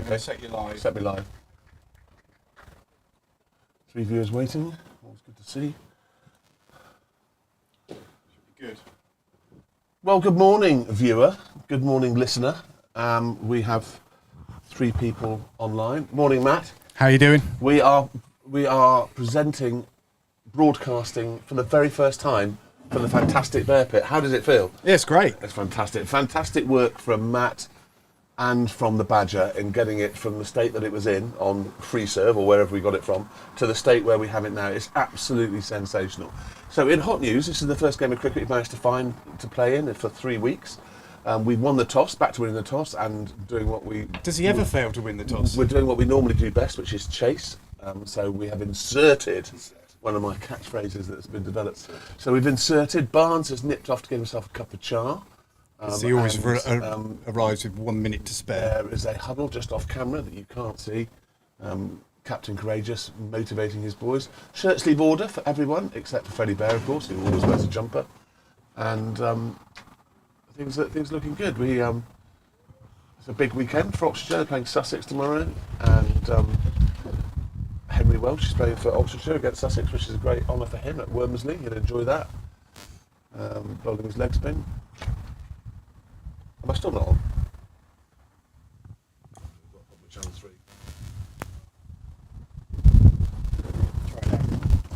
Okay. Set you live. Set me live. 3 viewers waiting. Always good to see. Should be good. Well, good morning, viewer. Good morning, listener. We have 3 people online. Morning, Matt. How are you doing? We are broadcasting for the very first time from the fantastic Bear Pit. How does it feel? Yeah, it's great. It's fantastic. Fantastic work from Matt and from the Badger in getting it from the state that it was in on free serve or wherever we got it from to the state where we have it now. It's absolutely sensational. So in hot news, this is the first game of cricket we've managed to play in for 3 weeks. We've won the toss, back to winning the toss and doing what we... Does he ever fail to win the toss? We're doing what we normally do best, which is chase. So we have inserted one of my catchphrases that's been developed. So we've inserted, Barnes has nipped off to get himself a cup of char. He always arrives with 1 minute to spare. There is a huddle just off camera that you can't see. Captain Courageous motivating his boys. Shirt sleeve order for everyone, except for Freddie Bear, of course, who always wears a jumper. And things looking good. It's a big weekend for Oxfordshire. They're playing Sussex tomorrow, and Henry Welsh is playing for Oxfordshire against Sussex, which is a great honour for him at Wormsley. He'll enjoy that. Bowling his leg spin. Am I still not on? Channel 3.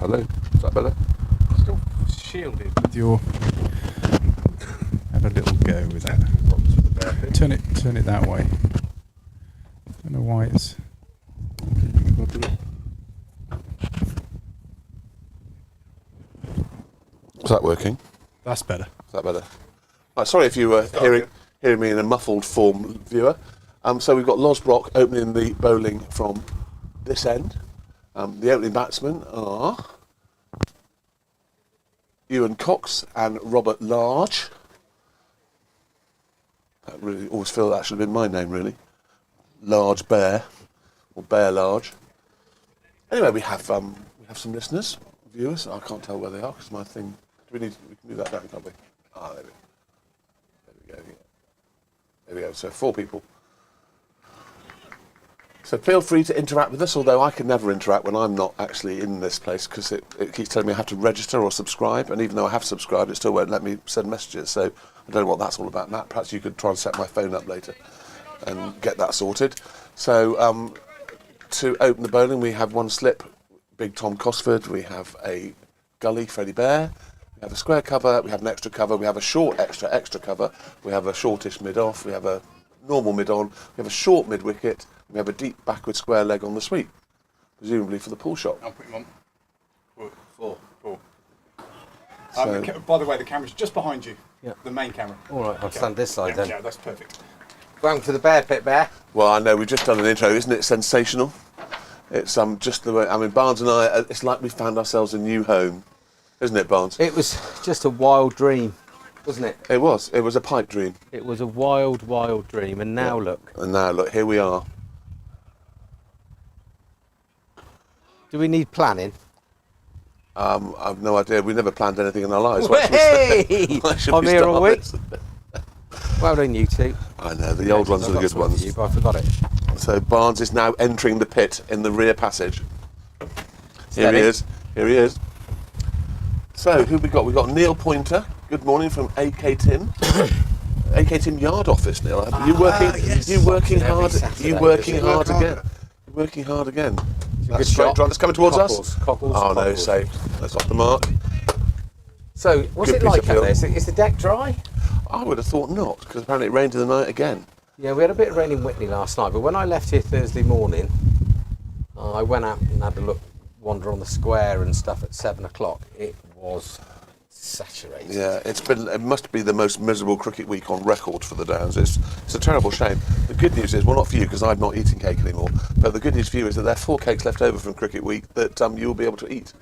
Hello, is that better? Still shielded. Your have a little go with that. Turn it that way. I don't know why it's. Is that working? That's better. Is that better? Right, sorry if you were hearing me in a muffled form, viewer. So we've got Losbrock opening the bowling from this end. The opening batsmen are Ewan Cox and Robert Large. I really always feel that should have been my name, really. Large Bear, or Bear Large. Anyway, we have some listeners, viewers. I can't tell where they are because my thing. We can move that down, can't we? Ah, there we go. There we go. So 4 people. So feel free to interact with us, although I can never interact when I'm not actually in this place because it keeps telling me I have to register or subscribe, and even though I have subscribed, it still won't let me send messages. So I don't know what that's all about, Matt. Perhaps you could try and set my phone up later and get that sorted. So to open the bowling, we have 1 slip, big Tom Costley. We have a gully, Freddie Bear. We have a square cover, we have an extra cover, we have a short extra cover, we have a shortish mid-off, we have a normal mid-on, we have a short mid-wicket, we have a deep backward square leg on the sweep, presumably for the pull shot. I'll put him on. 4. So, By the way, the camera's just behind you. Yeah. The main camera. All right, I'll stand this side then. Yeah, that's perfect. Welcome to the Bear Pit, Bear. well, I know, we've just done an intro, isn't it sensational? It's just the way, I mean, Barnes and I, it's like we found ourselves a new home, isn't it, Barnes? It was just a wild dream, wasn't it? It was a pipe dream. It was a wild, wild dream, and now look. And now, look, here we are. Do we need planning? I've no idea. We never planned anything in our lives. Hey! I'm here all week. Well done, you two. I know, the old ones are the good ones. You, but I forgot it. So Barnes is now entering the pit in the rear passage. Steady. Here he is. So who we got? We got Neil Pointer. Good morning from AK Tim. AK Tim Yard Office, Neil. You working? Yes. You working Every hard? Saturday, You working does it? hard again? You're working hard again. That's good straight shot. drive. That's coming towards us. Cockles, Oh no, cockles. saved. That's off the mark. So, what's Good it piece like of out film. there? Is the deck dry? I would have thought not, because apparently it rained in the night again. Yeah, we had a bit of rain in Whitney last night, but when I left here Thursday morning, I went out and had a wander on the square and stuff at 7 o'clock. It was saturated. Yeah, it must be the most miserable cricket week on record for the Downs. It's a terrible shame. The good news is, well, not for you because I'm not eating cake anymore, but the good news for you is that there are 4 cakes left over from cricket week that you'll be able to eat,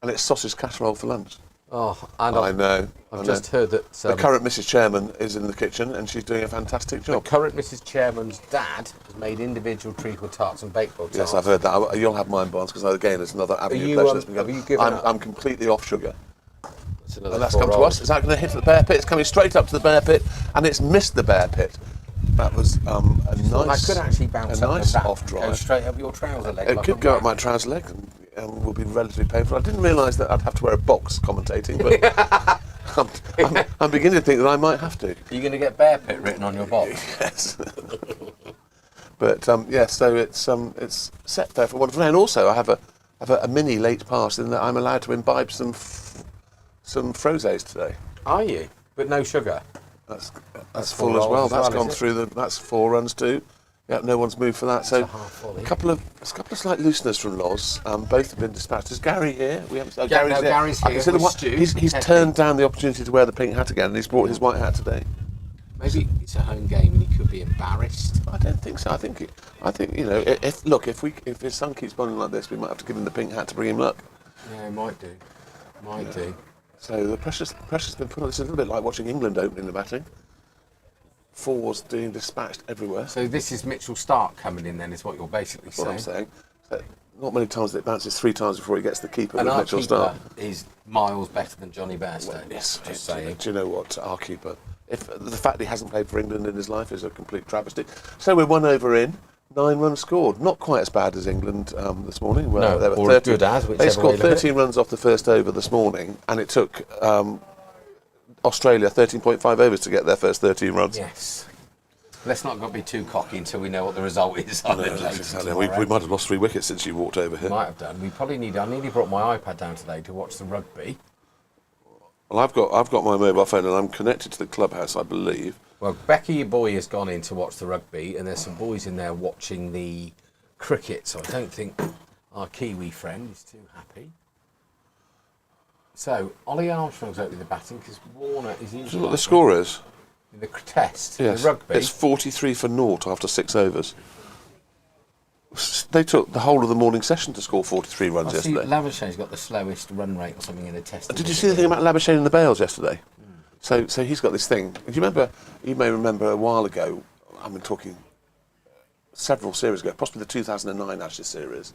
and it's sausage casserole for lunch. Oh, and I know. I've just heard that the current Mrs. Chairman is in the kitchen and she's doing a fantastic the job. current Mrs. Chairman's dad has made individual treacle tarts and bakewell tarts. Yes, I've heard that. You'll have mine, Barnes, because again, it's another avenue you, of pleasure that's been have going. you given up? I'm completely off sugar. That's another And that's 4 come to rolls. us. Is that going to hit the bear pit? It's coming straight up to the bear pit, and it's missed the bear pit. That was a nice, That could actually bounce a up nice the wrap off and go drive. straight up your trouser leg. It like could a go up wrap. my trouser leg and will be relatively painful. I didn't realise that I'd have to wear a box commentating, but I'm beginning to think that I might have to. Are you going to get Bear Pit written on your box? Yes. But yeah, so it's set there for wonderful. And also, I have a mini late pass in that I'm allowed to imbibe some frosés today. Are you? But no sugar. That's full as well. That's gone through that's 4 runs too. Yeah, no one's moved for that. So a couple of slight looseners from Loz. Both have been dispatched. Is Gary here? We haven't. Gary's here. I consider he's turned down the opportunity to wear the pink hat again, and he's brought his white hat today. Maybe it's a home game and he could be embarrassed. I don't think so. I think you know. If his son keeps bowling like this, we might have to give him the pink hat to bring him luck. Yeah, might do. Might do. So the pressure's been put on. It's a little bit like watching England opening the batting. 4s being dispatched everywhere. So this is Mitchell Stark coming in then, is what you're basically That's what I'm saying. saying. So not many times that it bounces 3 times before he gets the keeper. And with our Mitchell keeper Stark. is miles better than Johnny Bairstow. Yes, Just saying. do you know what? Our keeper. If the fact he hasn't played for England in his life is a complete travesty. So we're 1 over in, 9 runs scored. Not quite as bad as England this morning. No, they were or 30, as good as, they whichever scored way you look at 13 runs off the first over this morning, and it took Australia 13.5 overs to get their first 13 runs. Yes. Let's not be too cocky until we know what the result is. On it later We might have lost 3 wickets since you walked over here. Might have done. I nearly brought my iPad down today to watch the rugby. Well, I've got my mobile phone and I'm connected to the clubhouse, I believe. Well, Becky, your boy, has gone in to watch the rugby, and there's some boys in there watching the cricket. So I don't think our Kiwi friend is too happy. So Ollie Armstrong's opening the batting because Warner is Do you usually know what the score is? in the test. Yes, The rugby. it's 43 for naught after 6 overs. They took the whole of the morning session to score 43 runs I see yesterday. Lavishane's got the slowest run rate or something in the test. Did you see the thing about Labuschagne and the Bales yesterday? So he's got this thing. Do you may remember a while ago, I'm talking several series ago, possibly the 2009 Ashes series,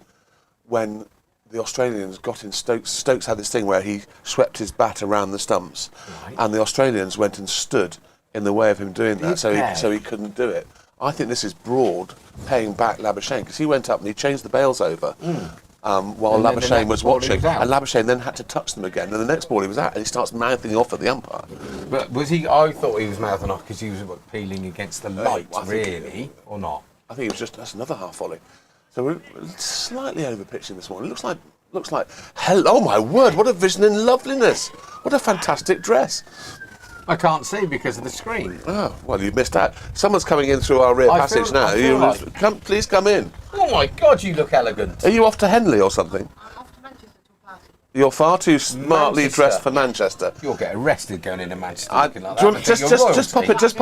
when the Australians got in Stokes. Stokes had this thing where he swept his bat around the stumps, Right. and the Australians went and stood in the way of him doing that, so he couldn't do it. I think this is Broad paying back Labuschagne, because he went up and he changed the bails over while And then the Labuschagne next was ball he watching, was out. and Labuschagne then had to touch them again, and the next ball he was out, and he starts mouthing off at the umpire. But was he? I thought he was mouthing off because he was peeling against the light, I think he- really, or not? I think it was that's another half volley. So we're slightly over pitching this morning. Looks like hell. Oh my word! What a vision in loveliness! What a fantastic dress! I can't see because of the screen. Oh well, you missed out. Someone's coming in through our rear I passage feel- now. I feel like- Please come in. Oh my God, you look elegant. Are you off to Henley or something? I'm off to Manchester to a party. You're far too smartly Manchester. dressed for Manchester. You'll get arrested going into Manchester I, looking like do you that. want, just pop in, just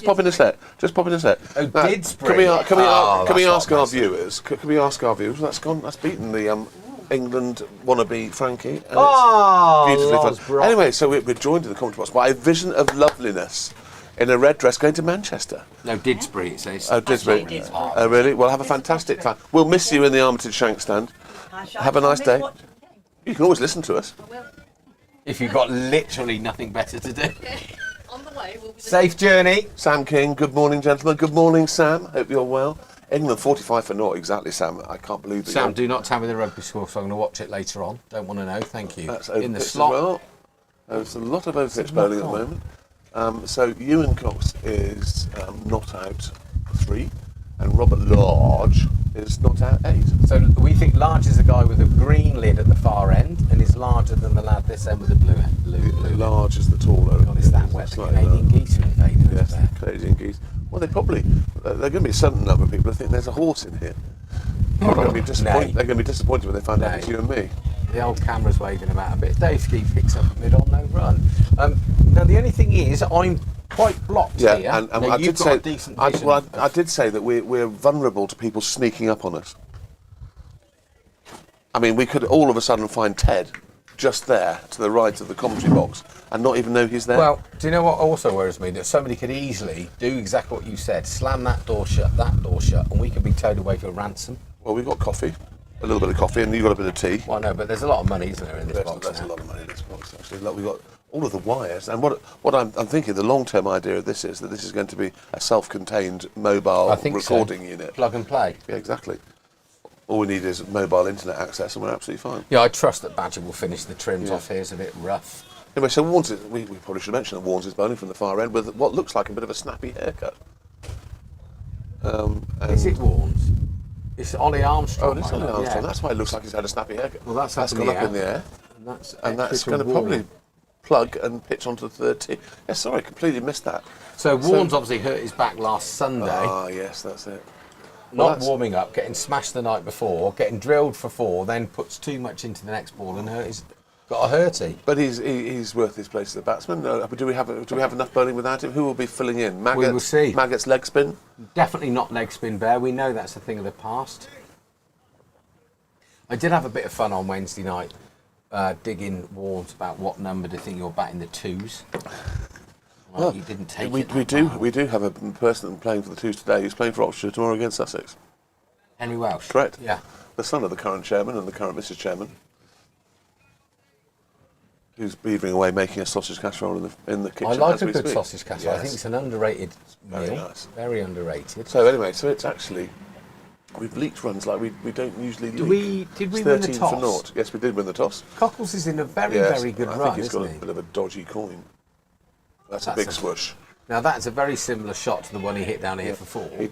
pop in a sec. Just pop in a sec. Oh, Now, Didsbury. Can we Oh, ask that's our not viewers? Can we ask our viewers? That's beaten the England wannabe Frankie. And Oh, it's beautifully Loz fun. Brock. Anyway, so we're joined in the commentary box by a vision of loveliness in a red dress going to Manchester. No, Didsbury, it says. Oh, Didsbury. Didsbury. Oh, really? Well, have a fantastic time. We'll miss you in the Armitage Shank stand. Have a nice day. You can always listen to us. I will. If you've got literally nothing better to do. On the way, we'll be Safe journey. Sam King, good morning, gentlemen. Good morning, Sam. Hope you're well. England 45 for naught, exactly, Sam. I can't believe that. Sam, do not tell me the rugby score, so I'm going to watch it later on. Don't want to know, thank you. That's in the overpitched as slot. well. There's a lot of overpitch bowling at the moment. So Ewan Cox is not out 3, and Robert Lodge is not out 8. So we think Large is a guy with a green lid at the far end, and is larger than the lad this end with the blue. Large is the taller. God, it's that wet. The Slightly Canadian lower. geese are invading us Yes, there. the Canadian geese. Well, they're going to be a certain number of people who think there's a horse in here. They're going to be disappointed. Nay. They're going to be disappointed when they find out Nay. it's you and me. The old camera's waving about a bit. Dave Ski picks up a mid on no run. Now the only thing is, I'm quite blocked Yeah, here. and Now, I you've did got say a decent vision. I did say that we're vulnerable to people sneaking up on us. I mean, we could all of a sudden find Ted just there to the right of the commentary box and not even know he's there. Well, do you know what also worries me? That somebody could easily do exactly what you said, slam that door shut, and we could be towed away for ransom. Well, we've got coffee, a little bit of coffee, and you've got a bit of tea. Well, no, but there's a lot of money, isn't there, in this box There's now? a lot of money in this box, actually. Look, we've got all of the wires. And what I'm thinking, the long-term idea of this is that this is going to be a self-contained mobile I think recording unit. Plug and play. Yeah, exactly. All we need is mobile internet access, and we're absolutely fine. Yeah, I trust that Badger will finish the trims off here. It's a bit rough. Anyway, so Warnes, we probably should mention that Warnes is bowling from the far end with what looks like a bit of a snappy haircut. Is it Warnes? It's Ollie Armstrong. Oh, it's Ollie Armstrong. Yeah. That's why it looks like he's had a snappy haircut. Well, that's gone up in the air. And That's going to probably plug and pitch onto the third tee. Yeah, sorry, completely missed that. So Warnes obviously hurt his back last Sunday. Ah, yes, that's it. Not warming up, getting smashed the night before, getting drilled for 4, then puts too much into the next ball and got a hurty. But he's worth his place as a batsman. Do we have enough bowling without him? Who will be filling in? Maggots, We will see. Maggots leg spin. Definitely not leg spin bear. We know that's a thing of the past. I did have a bit of fun on Wednesday night, digging Warnes about what number do you think you're batting the 2s. Well, you didn't take it. We do have a person playing for the 2s today who's playing for Oxfordshire tomorrow against Sussex. Henry Welsh. Correct. Yeah. The son of the current chairman and the current Mrs. Chairman, who's beavering away making a sausage casserole in the kitchen. I like as a we good speak. sausage casserole. I think it's an underrated Very meal. nice. Very underrated. So anyway, it's actually we've leaked runs like we don't usually leak. Did we It's win the 13 toss? for naught. Yes, we did win the toss. Cockles is in a very, Yes, very good I run, think he's got isn't a he? bit of a dodgy coin. That's a That's big a- swoosh. Now that's a very similar shot to the one he hit down here for 4.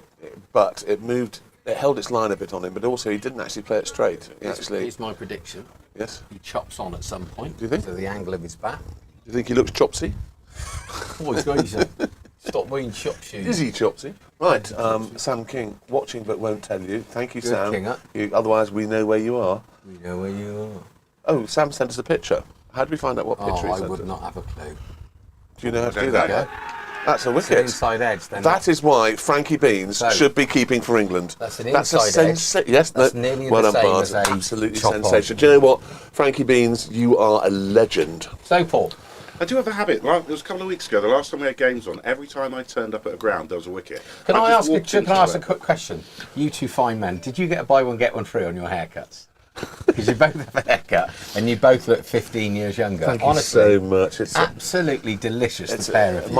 But it moved. It held its line a bit on him, but also he didn't actually play it straight. He actually, Here's my prediction. yes. He chops on at some point. Do you think? To the angle of his bat. Do you think he looks chopsy? Oh, he's got his stop wearing chop shoes. Is he chopsy? Right, Sam King, watching but won't tell you. Thank you, Good, Sam. Kinger. Otherwise, we know where you are. We know where you are. Oh, Sam sent us a picture. How do we find out what picture he Oh, I sent would us? not have a clue. Do you know how to do Don't that? know. That's a It's an wicket. inside edge then. That is why Frankie Beans So- should be keeping for England. That's an inside edge. Yes, That's no, nearly well the done, same Bard. as a Absolutely chop on. sensation. Do you know what, Frankie Beans, you are a legend. So, Paul, I do have a habit. Like, it was a couple of weeks ago, the last time we had games on, every time I turned up at a ground, there was a wicket. can I just ask walked into a it. quick question? You two fine men, did you get a buy one, get one free on your haircuts? Because you both have a haircut and you both look 15 years younger. Thank Honestly, you so much. It's absolutely delicious, the pair of you.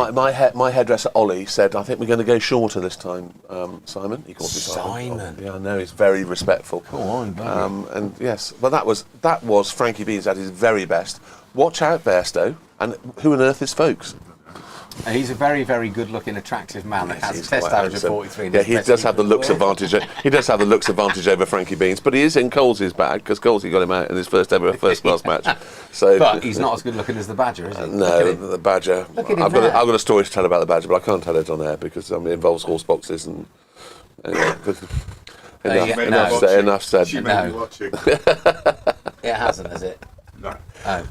my hairdresser Ollie said, I think we're going to go shorter this time, Simon. He calls me Simon. Simon. Oh, yeah, I know, he's very respectful. Go on, buddy. And yes, but that was Frankie Beans at his very best. Watch out, Bairstow. And who on earth is Folkes? He's a very, very good-looking, attractive man that has a He's test quite average of handsome. 43. and Yeah, is he best does have keeper the in the looks world. advantage. He does have the looks advantage over Frankie Beans, but he is in Coles's bag because Colesy got him out in his first ever first-class match. So, But he's not as good-looking as the Badger, is he? no, Look at him. the Badger. Look at him I've there. got a story to tell about the Badger, but I can't tell it on air because it involves horse boxes and. Yeah, Enough no. said. Enough said. She may be No. watching. It hasn't, has it? No, Oh.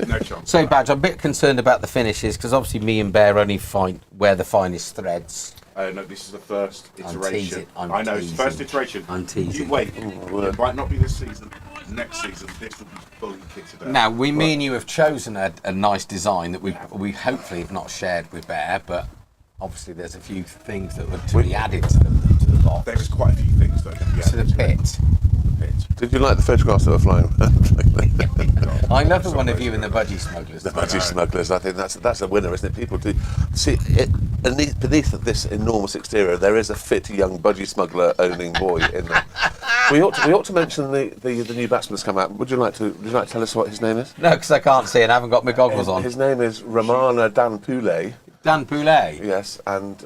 no chance. So, Badge, I'm a bit concerned about the finishes because obviously me and Bear only find where the finest threads. No, this is the first I'm iteration. teasing, I'm I know, it's the first teasing. iteration. I'm teasing. You wait. It might not be this season. Next season, this will be fully kitted out. Now, me and you have chosen a nice design that we hopefully have not shared with Bear, but obviously there's a few things that were to be added to the box, There is quite a few things though. to the pit. Did you like the photographs that were flying? I love the one of you and the budgie smugglers. The budgie smugglers. I think that's a winner, isn't it? People do see it, beneath this enormous exterior. There is a fit young budgie smuggler owning boy in there. We ought to mention the new batsman that's come out. Would you like to tell us what his name is? No, because I can't see and I haven't got my goggles on. His name is Ramana Dan Poulet. Dan Poulet. Yes, and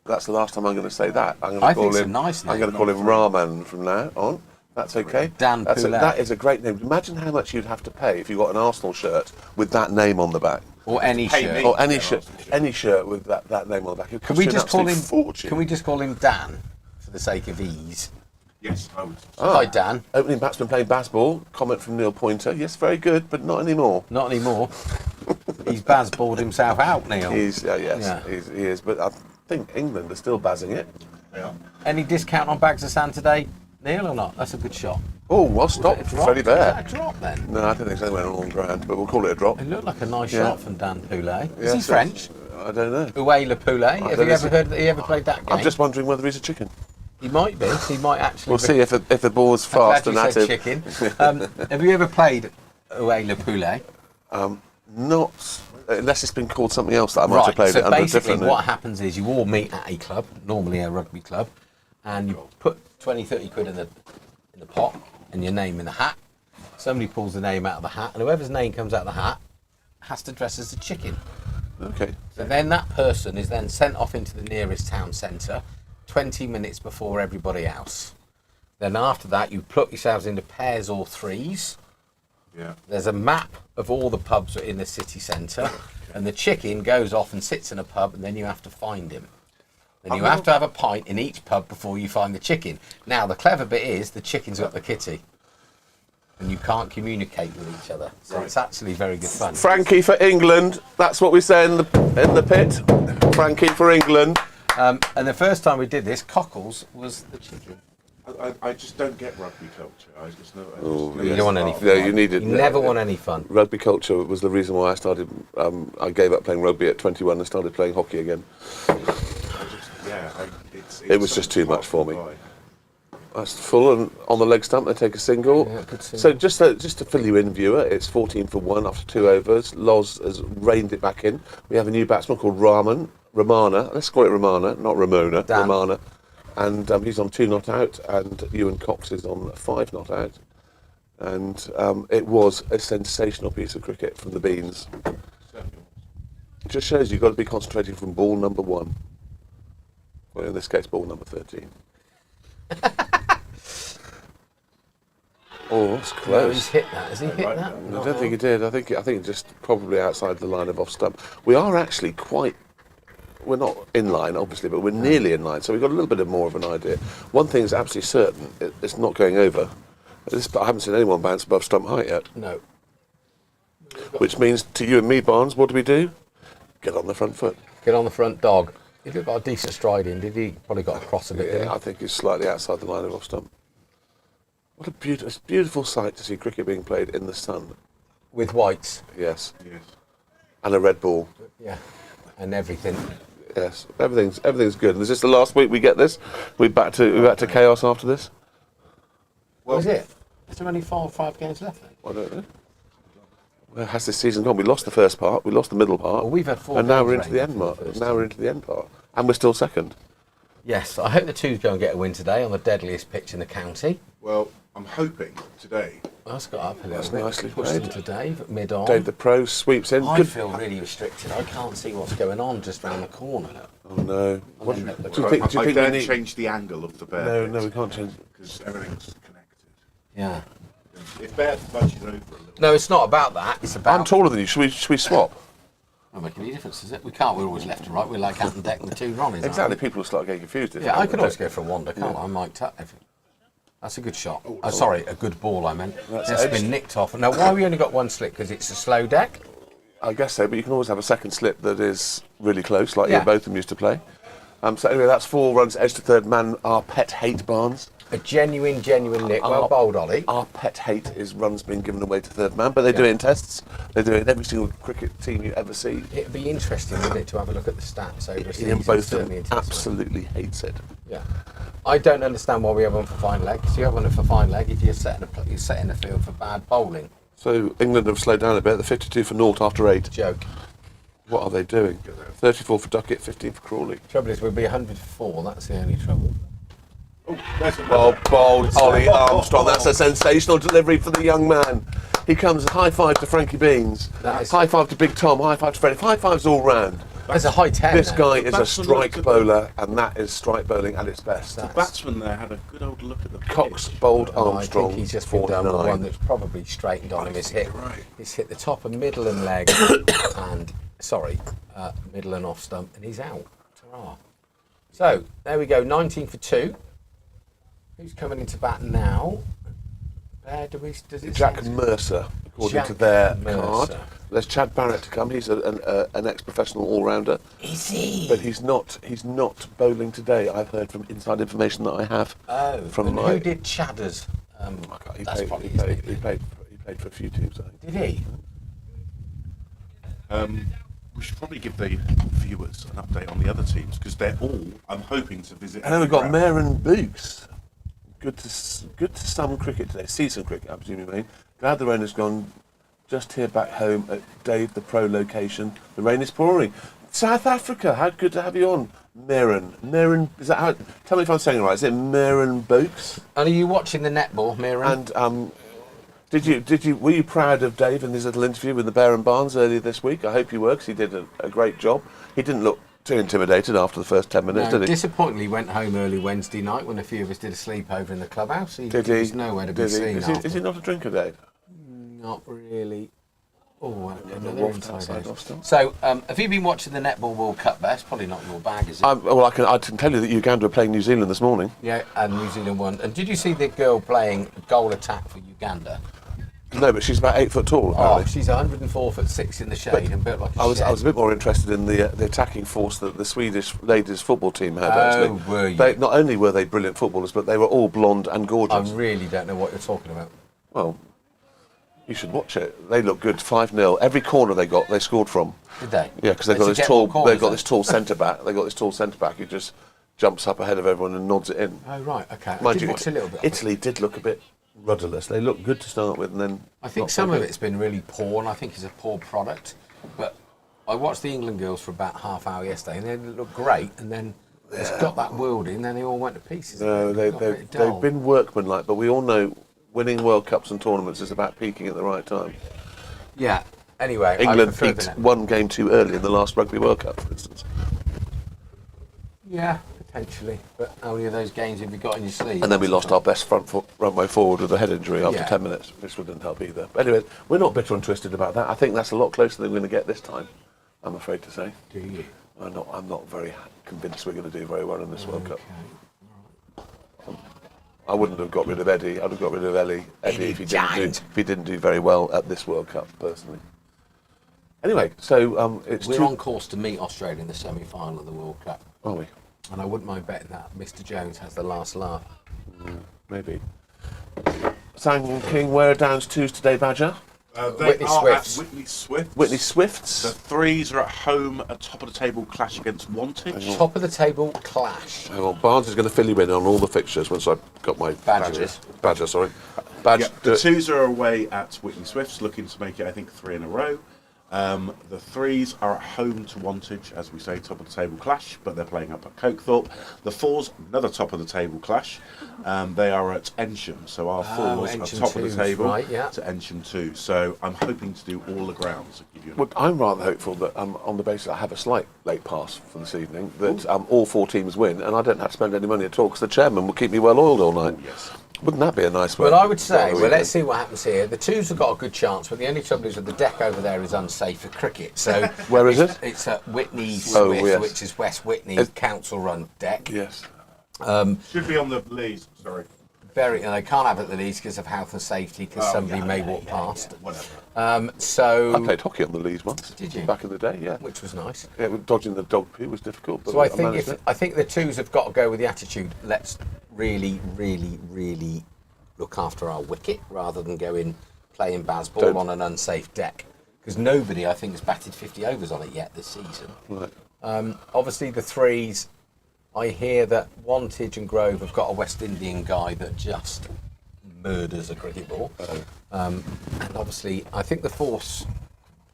that's the last time I'm going to say that. I'm going I to call think it's a him. nice I'm name. going to call him Rahman from now on. That's okay. Dan Poulet. That is a great name. Imagine how much you'd have to pay if you got an Arsenal shirt with that name on the back, Or any Pay shirt. me. or any shirt with that name on the back. It Can we costs you an just call him? absolute fortune. Can we just call him Dan for the sake of ease? Yes, I would. Hi, Dan. Opening batsman playing baseball. Comment from Neil Pointer. Yes, very good, but not anymore. Not anymore. He's Bazballed himself out, Neil. He is. But I think England are still bazzing it. Yeah. Any discount on bags of sand today, Neil, or not? That's a good shot. Oh, well, stop, Is it a drop? Freddie Is Bear. that a drop then? No, I don't think it's anywhere on grand, but we'll call it a drop. It looked like a nice Yeah. shot from Dan Poulet. Is Yes, he French? I don't know. Oué Le Poulet. Have don't you ever know. heard that he ever played that game? I'm just wondering whether he's a chicken. He might be. He might actually. We'll be. see if the ball's I'm glad fast you and at said him. chicken. Have you ever played Oué Le Poulet? Not unless it's been called something else that I might have played so it under a basically different name. what happens is you all meet at a club, normally a rugby club, and you put 20, 30 quid in the pot and your name in the hat. Somebody pulls the name out of the hat, and whoever's name comes out of the hat has to dress as a chicken. Okay. So then that person is then sent off into the nearest town centre 20 minutes before everybody else. Then after that, you plug yourselves into pairs or threes. Yeah. There's a map of all the pubs in the city centre, and the chicken goes off and sits in a pub, and then you have to find him. Then you have to have a pint in each pub before you find the chicken. Now, the clever bit is the chicken's got the kitty, and you can't communicate with each other. So it's actually very good fun. Frankie for England. That's what we say in the pit. Frankie for England. And the first time we did this, Cockles was the chicken. I just don't get rugby culture. I just know. You don't want any fun. Yeah, you needed. You never want any fun. Rugby culture was the reason why I started. I gave up playing rugby at 21 and started playing hockey again. It was just too much for me. That's full and on the leg stump. They take a single. Yeah, good single. So just to fill you in, viewer, it's 14 for 1 after 2 overs. Loz has reined it back in. We have a new batsman called Ramana. Let's call it Ramana, not Ramona. Dan. Ramana, and he's on 2 not out, and Ewan Cox is on 5 not out. And it was a sensational piece of cricket from the Beans. It just shows you've got to be concentrating from ball number 1. Well, in this case, ball number 13. Oh, that's close. No, he's hit that. Has he hit that? I don't think he did. I think just probably outside the line of off stump. We are actually we're not in line, obviously, but we're nearly in line, so we've got a little bit more of an idea. One thing is absolutely certain, it's not going over. I haven't seen anyone bounce above stump height yet. No. Which means to you and me, Barnes, what do? Get on the front foot. Get on the front dog. He did got a decent stride in, did he? Probably got across a bit, didn't Yeah, I think he's slightly outside the line of off stump. What a beautiful sight to see cricket being played in the sun. With whites. Yes. And a red ball. Yeah. And everything. Yes. Everything's good. And is this the last week we get this? We're back to chaos after this? What is it? Is there only 5 games left then? I don't know. Where has this season gone? We lost the first part, we lost the middle part. Well, we've had 4 and now games we're into the ready end for part. the first Now we're into the end part. And we're still second. Yes, I hope the Twos go and get a win today on the deadliest pitch in the county. Well, I'm hoping today. That's got up a little That's bit. nicely Pushed played. them to Dave at mid-on. Dave the Pro sweeps in. I Good. feel really restricted. I can't see what's going on just round the corner. Oh no. What do you I think we don't need? change the angle of the bear. No, we can't change. Because everything's connected. Yeah. If bear budges over a little. No, it's not about that. It's about... I'm taller than you. Should we swap? Won't make any difference, does it? We can't. We're always left and right. We're like Ant and Deck and the 2 Ronnies. Exactly. People will start getting confused. Yeah, I could always go for a wander, can't I? I might tap everything. That's a good shot. Sorry, a good ball, I meant. It's been nicked off. Now, why have we only got 1 slip? Because it's a slow deck? I guess so, but you can always have a second slip that is really close, like you both of them used to play. So anyway, that's 4 runs, edge to third man. Our pet hate, Barnes. A genuine nick. Well bowled, Ollie. Our pet hate is runs being given away to third man, but they do it in tests. They do it in every single cricket team you ever see. It'd be interesting, wouldn't it, to have a look at the stats over a season. Ian both of certainly them in Test match. absolutely hates it. Yeah. I don't understand why we have one for fine leg. So you have one for fine leg if you're setting a field for bad bowling. So England have slowed down a bit. They're 52 for naught after 8. Joke. What are they doing? 34 for Duckett, 15 for Crawley. Trouble is, we'll be 100 for 4. That's the only trouble. Oh, there's a Bold Ollie Armstrong. That's a sensational delivery for the young man. He comes high five to Frankie Beans. High five to Big Tom. High five to Freddie. High fives all round. There's a high 10. This guy is a batsman strike looked at bowler, and that is strike bowling at its best. The batsman there had a good old look at the Cox pitch. bowled I Armstrong think he's just been done with 49. one that's probably straightened on him. He's hit the top and middle and leg, and middle and off stump, and he's out. Ta-ra. So there we go. 19 for 2. Who's coming into bat now? Does it Jack say- Mercer, according Jack to their Mercer. card. There's Chad Barrett to come. He's an ex-professional all-rounder, Is he? but he's not bowling today. I've heard from inside information that I have. From and my. who did Chadders? He That's played, probably he, his played, nickname. he played for a few teams, I think. Did he? We should probably give the viewers an update on the other teams because they're all. I'm hoping to visit. And then we've got every Mayor and Books. Good to some cricket today. See some cricket, I presume you mean. Glad the rain has gone Just here back home at Dave the Pro location. The rain is pouring. South Africa, how good to have you on. Mirren, is that how? Tell me if I'm saying it right. Is it Mirren Boaks? And are you watching the netball, Mirren? And were you proud of Dave in his little interview with the Bear and Barnes earlier this week? I hope you were, because he did a great job. He didn't look too intimidated after the first 10 minutes, No, did he? disappointingly went home early Wednesday night when a few of us did a sleepover in the clubhouse. He Did he? was nowhere to be seen. Is he not a drinker, Dave? Not really. Oh, another waft inside outside edge. off still. So, have you been watching the Netball World Cup, Bess? Probably not your bag, is it? Well, I can tell you that Uganda are playing New Zealand this morning. Yeah, and New Zealand won. And did you see the girl playing goal attack for Uganda? No, but she's about 8 foot tall. Oh, Apparently. she's 104'6" in the shade and built like a I was shed. a bit more interested in the attacking force that the Swedish ladies football team had. Oh, Actually, were you? Not only were they brilliant footballers, but they were all blonde and I gorgeous. really don't know what you're talking about. Well, you should watch it. They look good. 5-0. Every corner they got, they scored from. Did they? Yeah, because they've got Let's this get more tall. corners They've got then. this tall centre back. They've got this tall centre back who just jumps up ahead of everyone and nods it in. Oh, right, okay. I Mind did you, watch a little bit of Italy did look a bit rudderless. They looked good to start with, and then I think not some so of good. it's been really poor, and I think it's a poor product. But I watched the England girls for about half hour yesterday, and they looked great, and then it's got that world in, then they all went to pieces. No, It got a bit they've dull. been workmanlike, but we all know winning World Cups and tournaments is about peaking at the right time. Yeah. Anyway, I England prefer the peaked net. one game too early in the last Rugby World Cup, for instance. Yeah, potentially. But how many of those games have you got in your sleeve? And then we lost our best front foot runway forward with a head injury after Yeah. 10 minutes, which wouldn't help either. But anyway, we're not bitter and twisted about that. I think that's a lot closer than we're going to get this time, I'm afraid to say. Do you? I'm not very convinced we're going to do very well in this World Cup. I wouldn't have got rid of Eddie. I'd have got rid of Eddie if he didn't do very well at this World Cup, personally. Anyway, so it's We're on course to meet Australia in the semi-final of the World Cup. Are we? And I wouldn't mind betting that Mr. Jones has the last laugh. Maybe. Sang King, where are Downs 2s today, Badger? They Whitney are Swifts. at Whitney Swifts. Whitney Swifts. The Threes are at home, a top of the table clash against Wantage. Top of the table clash. Hang on, Barnes is going to fill you in on all the fixtures once I've got my Badgers. Badger, sorry. Badge. Yeah, the Twos are away at Whitney Swifts, looking to make it, I think, 3 in a row. The Threes are at home to Wantage, as we say, top of the table clash, but they're playing up at Cokethorpe. The Fours, another top of the table clash. They are at Ensham, so our Fours are Ensham top of the twos, table right, yeah. to Ensham 2. So I'm hoping to do all the grounds. Give you Well, I'm rather hopeful that on the basis I have a slight late pass for this evening, that all 4 teams win and I don't have to spend any money at all because the chairman will keep me well oiled all night. yes. Wouldn't that be a nice way? Well, I would say, let's see what happens here. The Twos have got a good chance, but the only trouble is that the deck over there is unsafe for cricket. So Where is it? It's at Whitney Oh, Swift, yes. which is West Whitney council-run deck. Yes. Should be on the leads, sorry. And they can't have it at the Leeds because of health and safety, because somebody may walk past. Whatever. So, I played hockey on the Lees once. Did you? Back in the day, yeah. which was nice. Yeah, dodging the dog poo was difficult. But So I managed it. think the Twos have got to go with the attitude. Let's really, really, really look after our wicket rather than go in playing baseball Don't- on an unsafe deck. Because nobody, I think, has batted 50 overs on it yet this season. Right. Obviously, the Threes. I hear that Wantage and Grove have got a West Indian guy that just murders a cricket ball. And obviously, I think the Force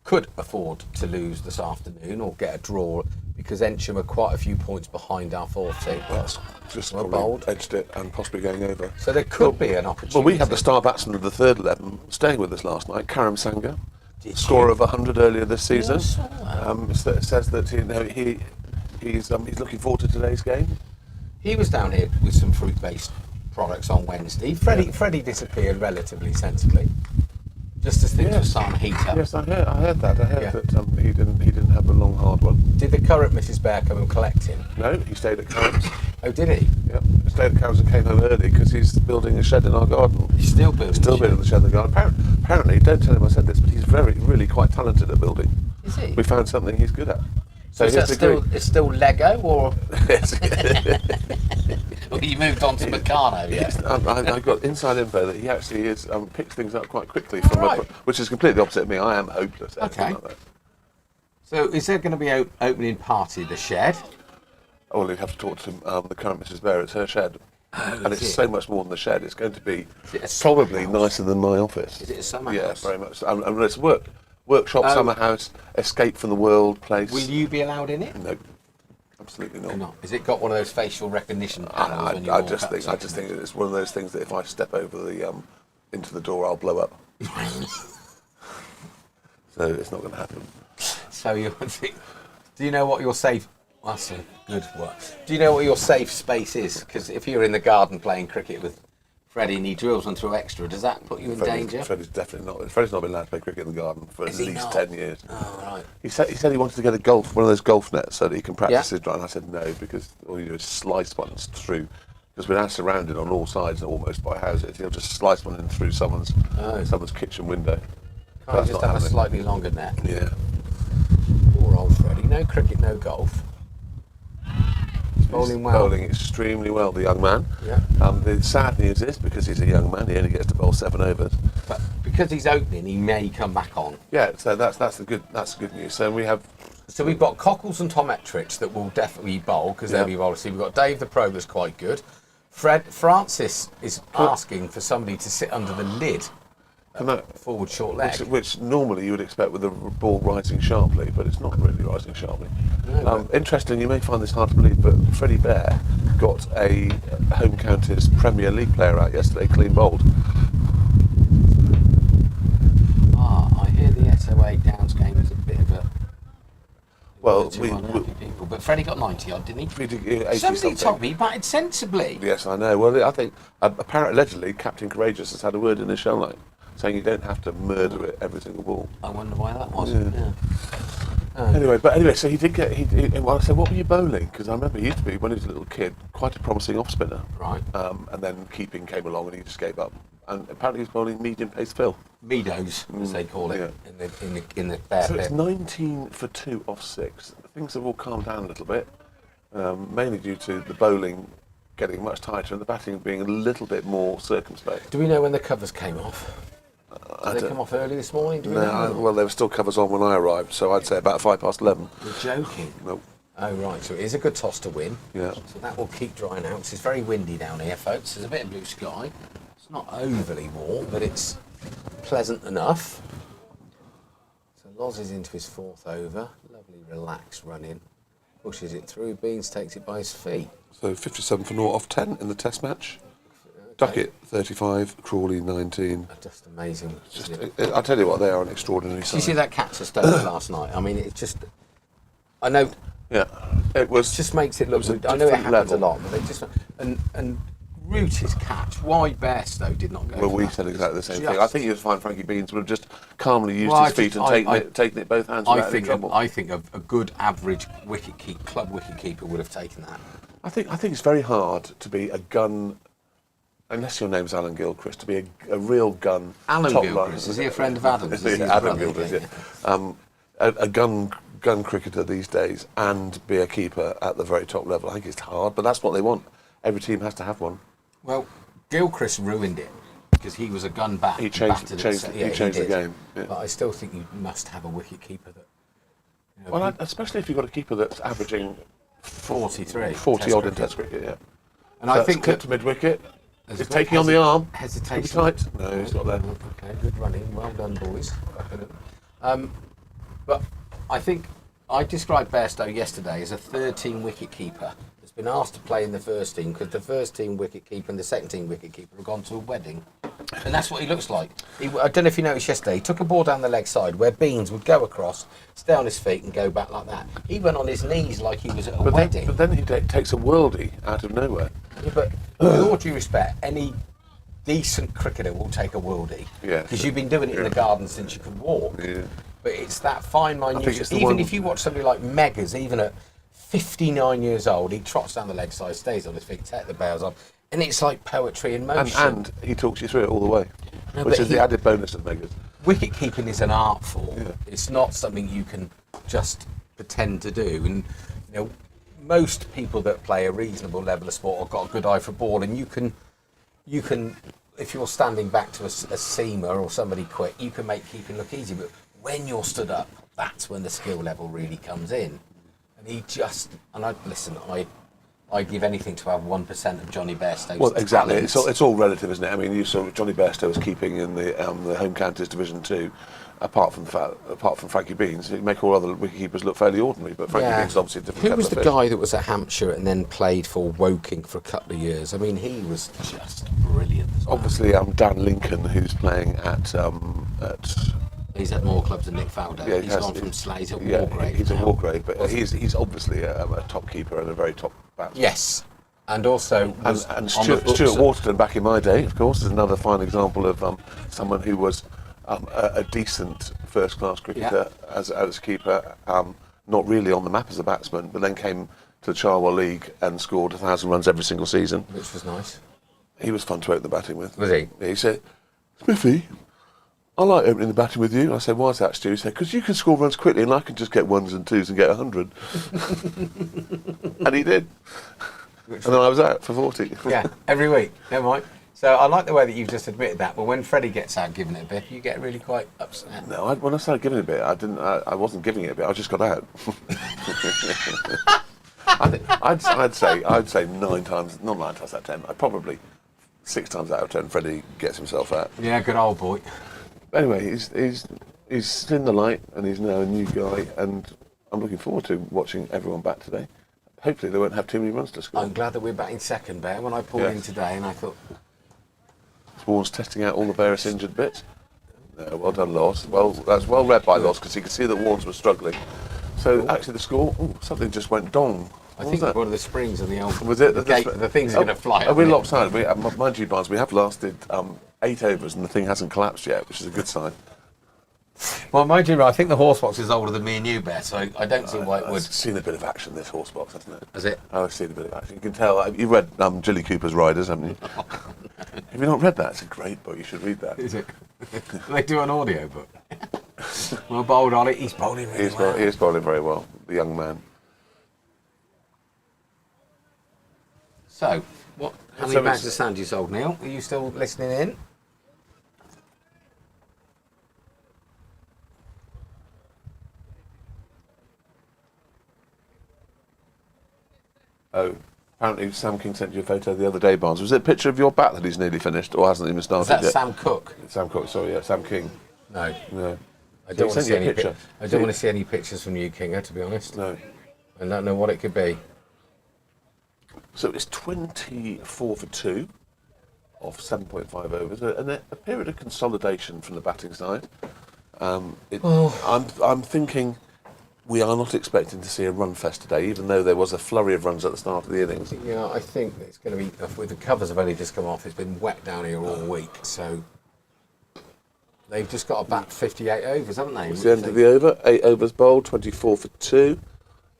could afford to lose this afternoon or get a draw because Ensham are quite a few points behind our fourth team. That's just Well probably bowled. edged it and possibly going over. So there could be an opportunity. Well, we had the star batsman of the third 11 staying with us last night, Karam Sanga, Did scorer you? of 100 earlier this season. Yes. It says that he's looking forward to today's game. He was down here with some fruit-based products on Wednesday. Freddie disappeared relatively sensibly, just as things were starting to heat up. Yes, I heard that. I heard Yeah. that he didn't have a long hard one. Did the current Mrs. Bear come and collect him? No, he stayed at Karam's. Oh, did he? Yeah, he stayed at Karam's and came home early because he's building a shed in our garden. He's still building. Still the shed. building the shed in the garden. Apparently, don't tell him I said this, but he's really quite talented at building. Is he? We found something he's good at. So is his that degree- still, it's still Lego, or Yes. or you moved on to Meccano? Yeah. I got inside info that he actually picks things up quite quickly from Right. which is completely opposite of me. I am hopeless at Okay. anything like that. So is there going to be an opening party? The shed. Oh, well, you'd have to talk to the current Mrs. Bear. It's her shed. and it's so much more than the shed. It's going to be it a summer probably house? nicer than my office. Is it a summer Yeah, house? very much. And it's workshop, summer house, escape from the world place. Will you be allowed in it? No, absolutely Or not. not? Has it got one of those facial recognition panels when you I walk just up think to it? it's one of those things that if I step over the into the door, I'll blow up. So it's not going to happen. So you think? Do you know what your safe? That's a good one. Do you know what your safe space is? Because if you're in the garden playing cricket with Freddie and he drills one through extra, does that put you in danger? Freddie's definitely not. Freddie's not been allowed to play cricket in the garden for at Is he least not? 10 years. Oh right. He said he wanted to get one of those golf nets so that he can practice Yeah. his drive. And I said no, because all you do is slice ones through. Because we're now surrounded on all sides almost by houses. He'll just slice one in through someone's kitchen window. Can't you just have a slightly longer net? Yeah. Poor old Freddie. No cricket, no golf. He's bowling well. Bowling extremely well, the young man. Yeah. The sad news is, because he's a young man, he only gets to bowl 7 overs. But because he's opening, he may come back on. Yeah, so that's the good news. So we have. So we've got Cockles and Tom Ettrich that will definitely bowl because they'll be bowlers. So we've got Dave the Pro that's quite good. Francis is asking for somebody to sit under the lid. Forward short leg. Which normally you would expect with the ball rising sharply, but it's not really rising sharply. No, interesting, you may find this hard to believe, but Freddie Bear got a home counties Premier League player out yesterday, clean bowled. I hear the SOA Downs game was a bit of a... Well, too unhappy people. But Freddie got 90 odd, didn't he? 80 Somebody something. told me he batted sensibly. Yes, I know. Well, I think apparently, allegedly, Captain Courageous has had a word in his shell line, saying you don't have to murder it every single ball. I wonder why that was. Yeah. Anyway, so he did get. Well, I said, what were you bowling? Because I remember he used to be, when he was a little kid, quite a promising off spinner. Right. And then keeping came along and he just gave up. And apparently he was bowling medium pace fill. Meadows, as they call it, Yeah. in the bare So pit. it's 19 for 2 off 6. Things have all calmed down a little bit, mainly due to the bowling getting much tighter and the batting being a little bit more circumspect. Do we know when the covers came off? Did they come off early this morning? Do we know? Well, there were still covers on when I arrived, so I'd say about 11:05. You're joking. No. Oh, right. So it is a good toss to win. Yeah. So that will keep drying out. It's very windy down here, folks. There's a bit of blue sky. It's not overly warm, but it's pleasant enough. So Loz is into his 4th over. Lovely, relaxed run in. Pushes it through. Beans takes it by his feet. So 57 for 0 off 10 in the test match. Duckett 35, Crawley 19. Just amazing. I tell you what, they are an extraordinary Did you side. see that catch to Stoke last night? I mean, it just... I know... Yeah, it was. Just makes it look... was a I know it different happens level. a lot, but they just... And Root's catch, why Bairstow did not go Well, for we that said exactly the same just- thing. I think you'd find Frankie Beans would have just calmly used Well, his feet and taken it both hands without any trouble. I think a good average club wicket keeper would have taken that. I think it's very hard to be a gun, unless your name's Alan Gilchrist, to be a real gun. Alan top Gilchrist, line. is he a friend of Adam's? Is he his Adam brother Gilchrist, again? yeah. A gun cricketer these days and be a keeper at the very top level. I think it's hard, but that's what they want. Every team has to have one. Well, Gilchrist ruined it because he was a gun bat. He changed the did. game. Yeah. But I still think you must have a wicket keeper that. You know, Well, especially if you've got a keeper that's averaging 43, 40 odd in cricket. Test cricket, yeah. And I That's think clipped that to mid wicket. there's He's a bit of taking on the arm. hesitation. Could be tight. No, he's not there. Okay, good running. Well done, boys. But I think I described Bairstow yesterday as a 13 wicket keeper that's been asked to play in the first team because the first team wicket keeper and the second team wicket keeper have gone to a wedding. And that's what he looks like. I don't know if you noticed yesterday, he took a ball down the leg side where Beans would go across, stay on his feet and go back like that. He went on his knees like he was at a wedding. But then he takes a worldie out of nowhere. Yeah, but with all due respect, any decent cricketer will take a worldie. Yeah, Because sure. you've been doing it in the garden since you could walk. Yeah. But it's that fine think minute. it's the Even one- if you watch somebody like Meggers, even at 59 years old, he trots down the leg side, stays on his feet, takes the bails off, and it's like poetry in motion. And he talks you through it all the way, No, which but is the added bonus of Meggers. Wicket keeping is an art form. Yeah. It's not something you can just pretend to do. And you know, most people that play a reasonable level of sport have got a good eye for ball, and you can, if you're standing back to a seamer or somebody quick, you can make keeping look easy. But when you're stood up, that's when the skill level really comes in. And he just, and I I'd give anything to have 1% of Johnny Bairstow's Well, exactly. talent. It's all relative, isn't it? I mean, you saw Johnny Bairstow was keeping in the home counties Division 2. Apart from Frankie Beans, you make all other wicketkeepers look fairly ordinary, but Frankie Beans is obviously a different. Who was kettle the of fish. guy that was at Hampshire and then played for Woking for a couple of years? I mean, he was just brilliant as well. Obviously, Dan Lincoln, who's playing at He's at more clubs than Nick Faldo. Yeah, He's gone from Slade to yeah, Wargrave. he's a now. Wargrave, but he's obviously a top keeper and a very top batsman. Yes, and also was And on the books Stuart at- Waterton back in my day, of course, is another fine example of someone who was a decent first-class cricketer as a keeper, not really on the map as a batsman, but then came to the Charwell League and scored 1,000 runs every single season. which was nice. He was fun to open the batting with. Was he? He said, Smithy, I like opening the batting with you. I said, why is that, Stu? He said, because you can score runs quickly and I can just get ones and twos and get 100. And he did. And then I was out for 40. Yeah, every week. Never mind. So I like the way that you've just admitted that, but when Freddie gets out giving it a bit, you get really quite upset. No, when I started giving it a bit, I wasn't giving it a bit. I just got out. I'd say 9 times, not 9 times out of 10. Probably 6 times out of 10, Freddie gets himself out. Yeah, good old boy. Anyway, he's in the light, and he's now a new guy, and I'm looking forward to watching everyone back today. Hopefully, they won't have too many runs to score. I'm glad that we're back in second, Bear. When I pulled in today, and I thought, Warren's testing out all the various injured bits. No, well done, Loss. Well, that's well read by Loss because he could see that Warren's was struggling. So actually, the score, something just went dong. I What think was that? one of the springs on the old Was it the gate, the thing's going to fly. Are we up, lopsided? Mind you, Barnes, we have lasted 8 overs and the thing hasn't collapsed yet, which is a good sign. Well, mind you, I think the horse box is older than me and you, Bear, so I don't see why it would. It's seen a bit of action, this horse box, hasn't it? Has it? I've seen a bit of action. You can tell. You've read Jilly Cooper's Riders, haven't you? Have you not read that? It's a great book. You should read that. Is it? They do an audio book. Well, bowled Ollie. He's bowling really well. He is bowling very well, the young man. So, how many So bags it's- of sand you sold, Neil? Are you still listening in? Oh, apparently Sam King sent you a photo the other day, Barnes. Was it a picture of your bat that he's nearly finished, or hasn't even started Is that yet? Sam Cook? Sam Cook, sorry, yeah, Sam King. No. No. I don't want to sent see you a any picture. I don't want to see any pictures from you, Kinger, to be honest. No. I don't know what it could be. So it's 24 for 2 of 7.5 overs, and a period of consolidation from the batting side. I'm thinking we are not expecting to see a run fest today, even though there was a flurry of runs at the start of the innings. Yeah, I think it's going to be, with the covers have only just come off, it's been wet down here all week, so they've just got to bat 58 overs, haven't they? It's the end of the over, 8 overs bowled, 24 for 2.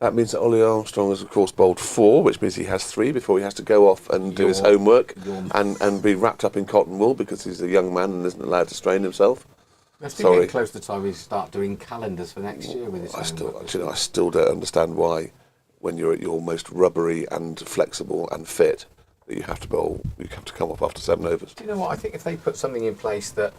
That means that Ollie Armstrong has, of course, bowled 4, which means he has 3 before he has to go off and do his homework and be wrapped up in cotton wool because he's a young man and isn't allowed to strain himself. Let's be getting close to the time we start doing calendars for next year with this. I still don't understand why, when you're at your most rubbery and flexible and fit, that you have to bowl. You have to come off after 7 overs. Do you know what? I think if they put something in place that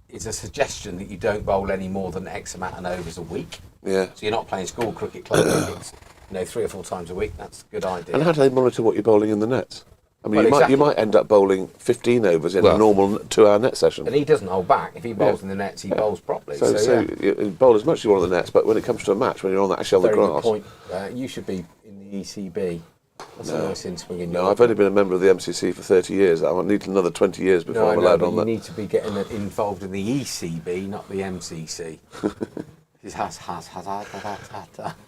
is a suggestion that you don't bowl any more than X amount of overs a week. Yeah. So you're not playing school cricket, club cricket, 3 or 4 times a week. That's a good idea. And how do they monitor what you're bowling in the nets? I mean, Well, you might end up bowling 15 overs in a normal 2-hour net session. And he doesn't hold back. If he bowls in the nets, he bowls properly. So you bowl as much as you want in the nets, but when it comes to a match, when you're on actually on the Very grass. good point. You should be in the ECB. That's a nice in-swing in your... No, I've only been a member of the MCC for 30 years. I need another 20 years before I'm allowed on that. You need to be getting involved in the ECB, not the MCC.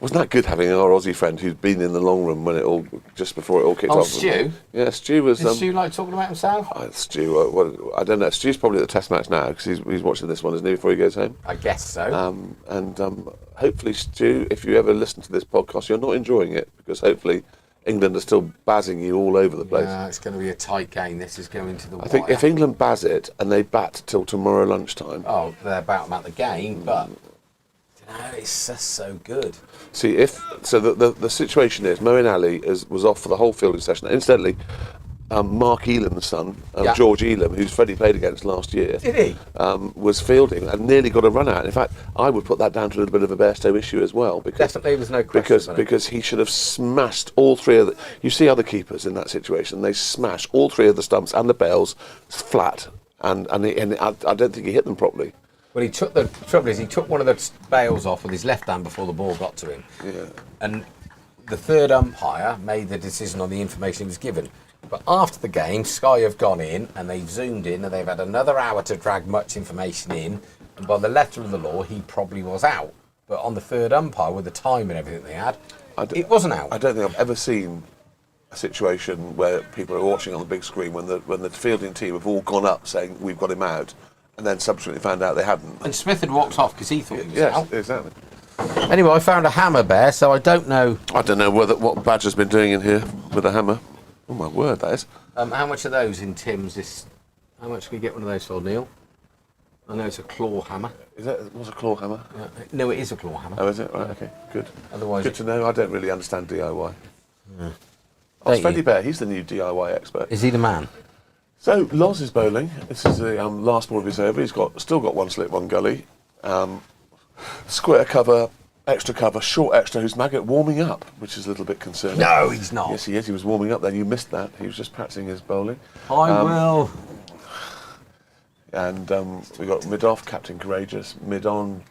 Wasn't that good having our Aussie friend who's been in the long room when just before it all kicked off? Stu? Yeah, Stu was. Does Stu like talking about himself? Stu, I don't know. Stu's probably at the Test match now because he's watching this one, isn't he, before he goes home? I guess so. Hopefully, Stu, if you ever listen to this podcast, you're not enjoying it because hopefully England are still bazzing you all over the place. Yeah, it's going to be a tight game. This is going to the wire. I think if England bazz it and they bat till tomorrow lunchtime. Oh, they're about the game, but it's just so good. See, the situation is Moeen Ali was off for the whole fielding session. Incidentally, Mark Elam's son, Yeah. George Elam, who's Freddie played against last year, Did he? was fielding and nearly got a run out. In fact, I would put that down to a little bit of a Bairstow issue as well. Because, Definitely, there's no question. because he should have smashed all three of the... You see other keepers in that situation, they smash all three of the stumps and the bails flat, and I don't think he hit them properly. Well, he took the trouble is he took one of the bails off with his left hand before the ball got to him. Yeah. And the third umpire made the decision on the information he was given. But after the game, Sky have gone in and they've zoomed in and they've had another hour to drag much information in. And by the letter of the law, he probably was out. But on the third umpire, with the time and everything they had, it wasn't out. I don't think I've ever seen a situation where people are watching on the big screen when the fielding team have all gone up saying we've got him out, and then subsequently found out they hadn't. And Smith had walked off because he thought he was Yes, out. exactly. Anyway, I found a hammer bear, so I don't know I don't know what Badger's been doing in here with a hammer. Oh my word, that is. how much are those in Tim's. How much can we get one of those for, Neil? I know it's a claw hammer. Is that what's a claw hammer? No, it is a claw hammer. Oh, is it? Right, okay, good. Otherwise, Good to know. I don't really understand DIY. Don't It's Freddie you? Bear. He's the new DIY expert. Is he the man? So Loz is bowling. This is the last ball of his over. He's still got one slip, one gully. Square cover, extra cover, short extra. Who's Maggot warming up, which is a little bit concerning. No, he's not. Yes, he is. He was warming up then. You missed that. He was just practicing his bowling. I will. And we got mid-off, Captain Courageous, mid-on,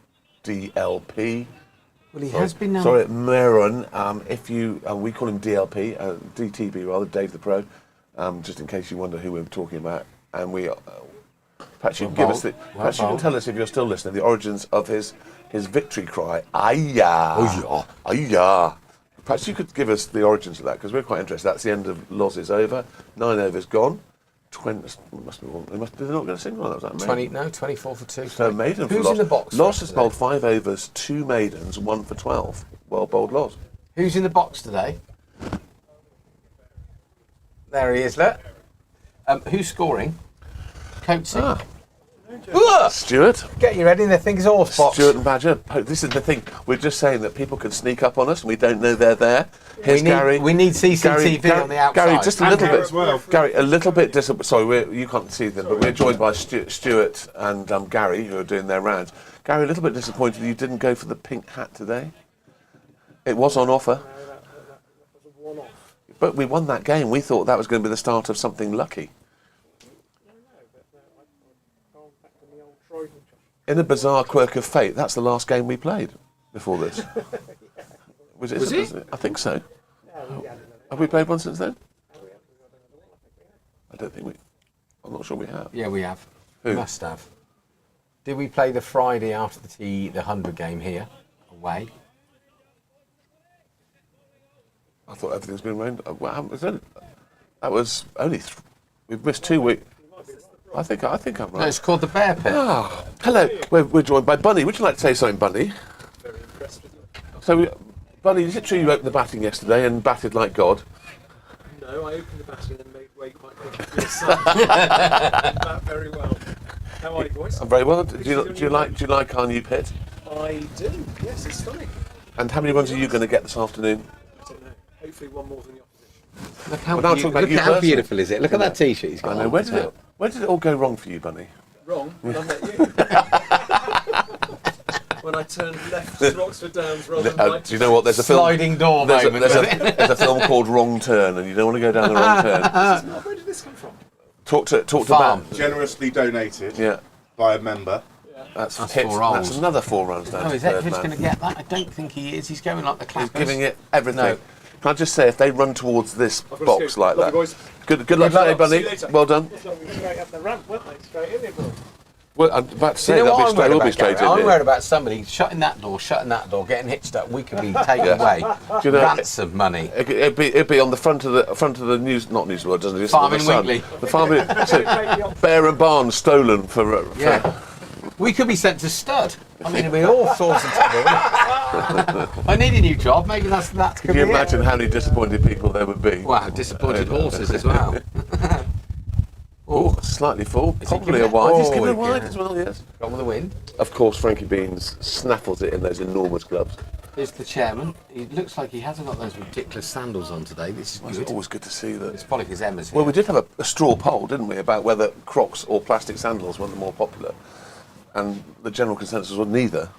DLP. Well, he has been now. Sorry, Meron. If you, we call him DLP, DTB rather, Dave the Pro. Just in case you wonder who we're talking about, and we. Perhaps you can give us the. Perhaps you can tell us if you're still listening the origins of his victory cry. Ayah. Ayah. Perhaps you could give us the origins of that because we're quite interested. That's the end of Loz's over. 9 overs gone. 20 must be one. They're not going to sing one. That was that 24 for 2. So maiden for Who's Loz. in the box? Loz has today? bowled 5 overs, 2 maidens, 1 for 12. Well bowled Loz. Who's in the box today? There he is, look. Who's scoring? Coatsy. Stuart. Get your head in there, think it's a horse box. Stuart and Badger. This is the thing. We're just saying that people can sneak up on us and we don't know they're there. Here's Gary. We need CCTV on the outside. Gary, just a little Gary bit. as well. Gary, a little bit disappointed. Sorry, you can't see them, but we're joined by Stuart and Gary, who are doing their rounds. Gary, a little bit disappointed you didn't go for the pink hat today. It was on offer. But we won that game. We thought that was going to be the start of something lucky. In a bizarre quirk of fate, that's the last game we played before this. Was it? I think so. Have we played one since then? I don't think we. I'm not sure we have. Yeah, we have. Who? We must have. Did we play the Friday after the 100 game here, away? I thought everything's been round. That was only. We've missed 2 weeks. I think I'm No, right. it's called the Bear Pit. Ah, hello. We're joined by Bunny. Would you like to say something, Bunny? Very impressed with you. So, Bunny, is it true you opened the batting yesterday and batted like God? No, I opened the batting and made way quite quickly for your son. That very well. How are you, boys? I'm very well. Do you like our new pit? I do. Yes, it's stunning. And how many runs are you going to get this afternoon? I don't know. Hopefully, one more than the opposition. Look how, Well, now I'm talking about look you how personally. beautiful is it? Look at that T-shirt he's got. I know. Where did it all go wrong for you, Bunny? Wrong. When I met you. When I turned left to Oxford Downs rather than right. Do you know what? There's a film. Sliding door moment. There's a film called Wrong Turn, and you don't want to go down the wrong turn. Where did this come from? Talk to Farm. Matt. Generously donated Yeah, by a member. that's 4 hit. rolls. That's another 4 runs down. Oh, to is third Etheridge man. going to get that? I don't think he is. He's going like the He's clappers. giving it everything. No. Can I just say, if they run towards this I've got to box go. like Love that, you, boys. good luck luck. today, See Bunny. you later. Well done. Straight up the ramp, weren't they? Straight in there. Well, I'm about to Do you say know what that'll I'm be worried straight. We'll about, be straight Gary? in I'm worried here. about somebody shutting that door, getting hitched up. We could be taken Yeah. away. Do you know, Ransom money. It'd be on the front of the news, not news world, doesn't it? It's Farm the in Sun. Wingley. The farm in so, Bear and Barn stolen for Yeah. We could be sent to stud. I mean, it'd be all sorts of trouble. I need a new job. Maybe that's Can you imagine how many disappointed people there would be? Wow, disappointed horses as well. Oh, slightly full. Is he Probably giving a it- wide. He's Oh, giving a yeah. wide as well, yes. Gone with the wind. Of course, Frankie Beans snaffles it in those enormous gloves. Here's the chairman. He looks like he hasn't got those ridiculous sandals on today. This is It's good. always good to see that. It's probably because Emma's here. Well, we did have a straw poll, didn't we, about whether Crocs or plastic sandals were the more popular, and the general consensus was neither.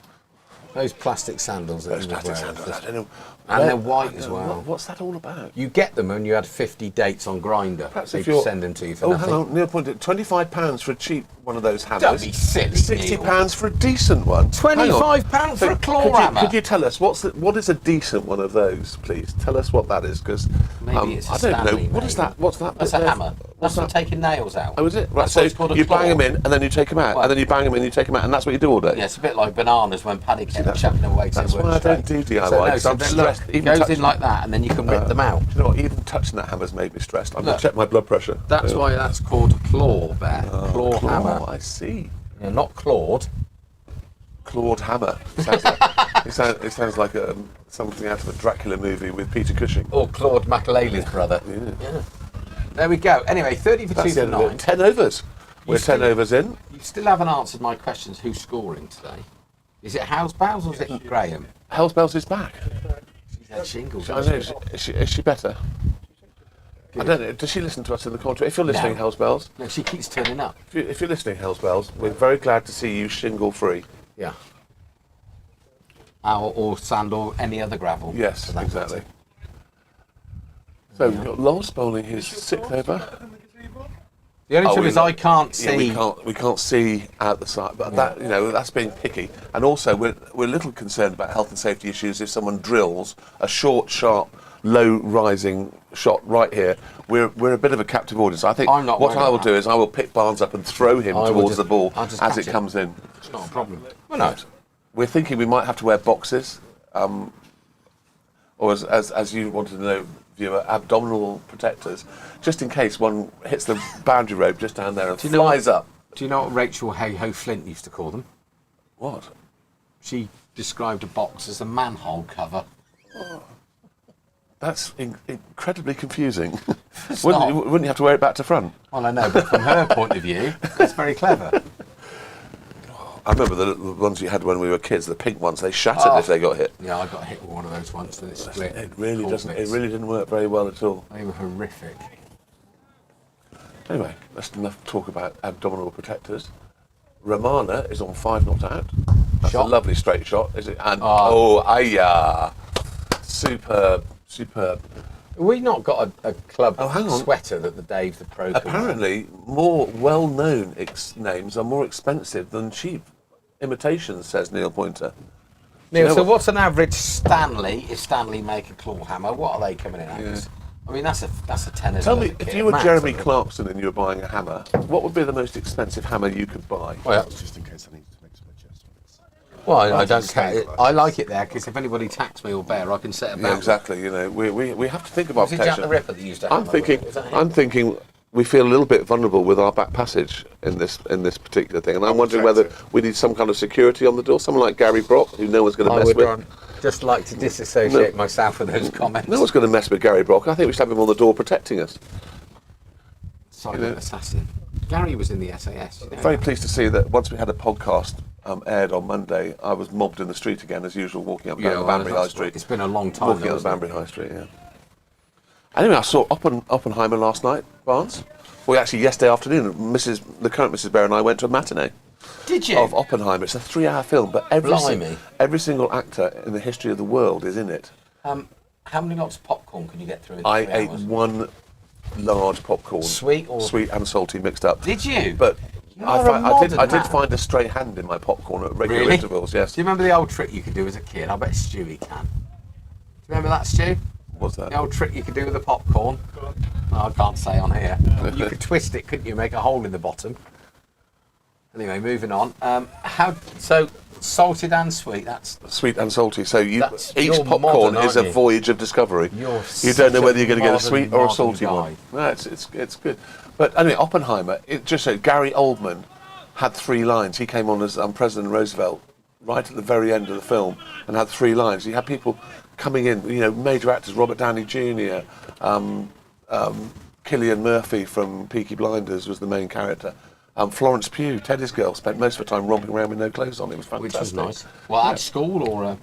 Those plastic sandals that Those he was plastic wearing. sandals, I don't know. And they're Where- white I as don't know, well. What's that all about? You get them when you had 50 dates on Grindr. Perhaps They if you're send them to you for oh, nothing. hang on, Neil pointed £25 for a cheap one of those hammers. Don't be silly, £60 for a decent one. £25 for a claw could hammer? Could you tell us what is a decent one of those, please? Tell us what that is, because Maybe it's a I don't know. Stanley, What is maybe. that? What's that? That's bit a there? hammer. What's That's for that? taking nails out. Oh, is it? Right, That's so why it's called a you bang claw. them in and then you take them out, Well- and then you bang them in, you take them out, and that's what you do all day. Yeah, it's a bit like bananas when Paddy kept that's- chucking them away to that's work why I don't straight. do DIY, So, no, 'cause so I'm then look, stressed. it Even goes touching- in like that and then you can rip them out. Do you know what? Even touching that hammer's made me stressed. I'm going Look. to check my blood pressure. That's Yeah. why that's called a claw bear. Claw hammer. I see. Yeah, not clawed. Clawed hammer. It sounds like something out of a Dracula movie with Peter Cushing. Or Claude McAlealy's brother. Yeah. There we go. Anyway, 30 for 2 That's the for end of it. 9. 10 overs. We're 10 overs in. You still haven't answered my questions. Who's scoring today? Is it Housebows or is it Graham? Hellsbells is back. She's had shingles. I know. Is she better? I don't know. Does she listen to us in the contract? If you're listening, No. Hellsbells, No, she keeps turning up. if you're listening, Hellsbells, we're very glad to see you shingle free. Yeah. Or sand or any other gravel. Yes, for that exactly. matter. So we've got Loss bowling his 6th over. The only Oh, trouble we- is I can't see. Yeah, we can't see out the side, but that that's being picky. And also we're a little concerned about health and safety issues if someone drills a short, sharp, low rising shot right here. We're a bit of a captive audience. I think I'm not what worried I will about do is I will pick Barnes up and throw him I will towards just- the ball I'll just as catch it it. comes in. It's not a problem. Well, no. We're thinking we might have to wear boxes, or as you wanted to know, viewer, abdominal protectors, just in case one hits the boundary rope just down there and you know flies up. Do you know what Rachel Hey-Ho Flint used to call them? What? She described a box as a manhole cover. That's incredibly confusing. It's wouldn't not. you have to wear it back to front? Well, I know, but from her point of view, that's very clever. I remember the ones you had when we were kids, the pink ones. They shattered Oh. if they got hit. Yeah, I got hit with one of those once and it split. It really Cool doesn't. It bits. really didn't work very well at all. They were horrific. Anyway, that's enough talk about abdominal protectors. Romana is on 5 not out. That's Shot. a lovely straight shot, is it? And Oh. superb, superb. Have we not got a club Oh, hang on. sweater that the Dave the Pro can wear? Apparently, more well-known names are more expensive than cheap imitations, says Neil Pointer. Neil, you know so what- what's an average Stanley, if Stanley make a claw hammer, what are they coming in at? I mean, that's a tenner. Tell me, if you were Jeremy Clarkson and you were buying a hammer, what would be the most expensive hammer you could buy? Well, Just in case I need to make some adjustments. well I don't just care. stabilise. I like it there because if anybody attacks me or bear, I can set about. Yeah, exactly. You know, we have to think about Was it Jack protection. the Ripper that used to I'm hammer? thinking. Was that him? I'm thinking. We feel a little bit vulnerable with our back passage in this particular thing, and I'm wondering whether we need some kind of security on the door. Someone like Gary Brock, who no one's going to I mess would with. just like to disassociate myself with those comments. No one's going to mess with Gary Brock. I think we should have him on the door protecting us. Silent assassin. Gary was in the SAS. You know Very that? pleased to see that once we had a podcast aired on Monday, I was mobbed in the street again as usual, walking up and down the well, Banbury High that's- Street. It's been a long time. Walking though, up the hasn't it? Banbury High Street, yeah. Anyway, I saw Oppenheimer last night, Barnes. Well, actually, yesterday afternoon, the current Mrs. Bear and I went to a matinee Did you? of Oppenheimer. It's a 3-hour film, but Blimey. every single actor in the history of the world is in it. How many lots of popcorn can you get through in I 3 ate hours? one large popcorn, Sweet or- sweet and salty mixed up. Did you? But You're a I did modern man. find a stray hand in my popcorn at regular Really? intervals. Yes. Do you remember the old trick you could do as a kid? I bet Stewie can. Do you remember that, Stu? What's that? The old trick you could do with the popcorn? No, I can't say on here. You could twist it, couldn't you? Make a hole in the bottom. Anyway, moving on. So salted and sweet. That's Sweet and salty. So That's- each you're popcorn modern, is a aren't you? voyage of discovery. You're You don't know such whether a you're going to get a modern, sweet or a modern salty guy. one. No, it's good. But anyway, Oppenheimer. It just showed Gary Oldman had 3 lines. He came on as President Roosevelt right at the very end of the film and had 3 lines. You had people coming in, major actors, Robert Downey Jr., Cillian Murphy from Peaky Blinders was the main character. Florence Pugh, Teddy's girl, spent most of her time romping around with no clothes on. It was fantastic. which was nice. Well, at school or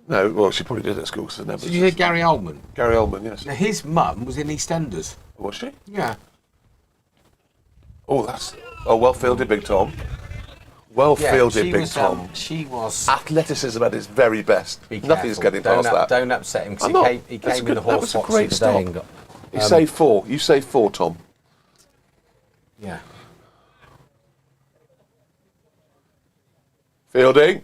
No, well, she probably did at school because never. Did you hear Gary Oldman? Gary Oldman, yes. Now, his mum was in EastEnders. Was she? Yeah. Oh, well fielded, Big Tom. Well fielded, she Big was, Tom. She was. Athleticism at its very best. Be Nothing's careful. getting past that. Don't upset him I'm because not. he That's came in the good. That horse was a box great today stop. and got. You say 4. You say 4, Tom. Yeah. Fielding.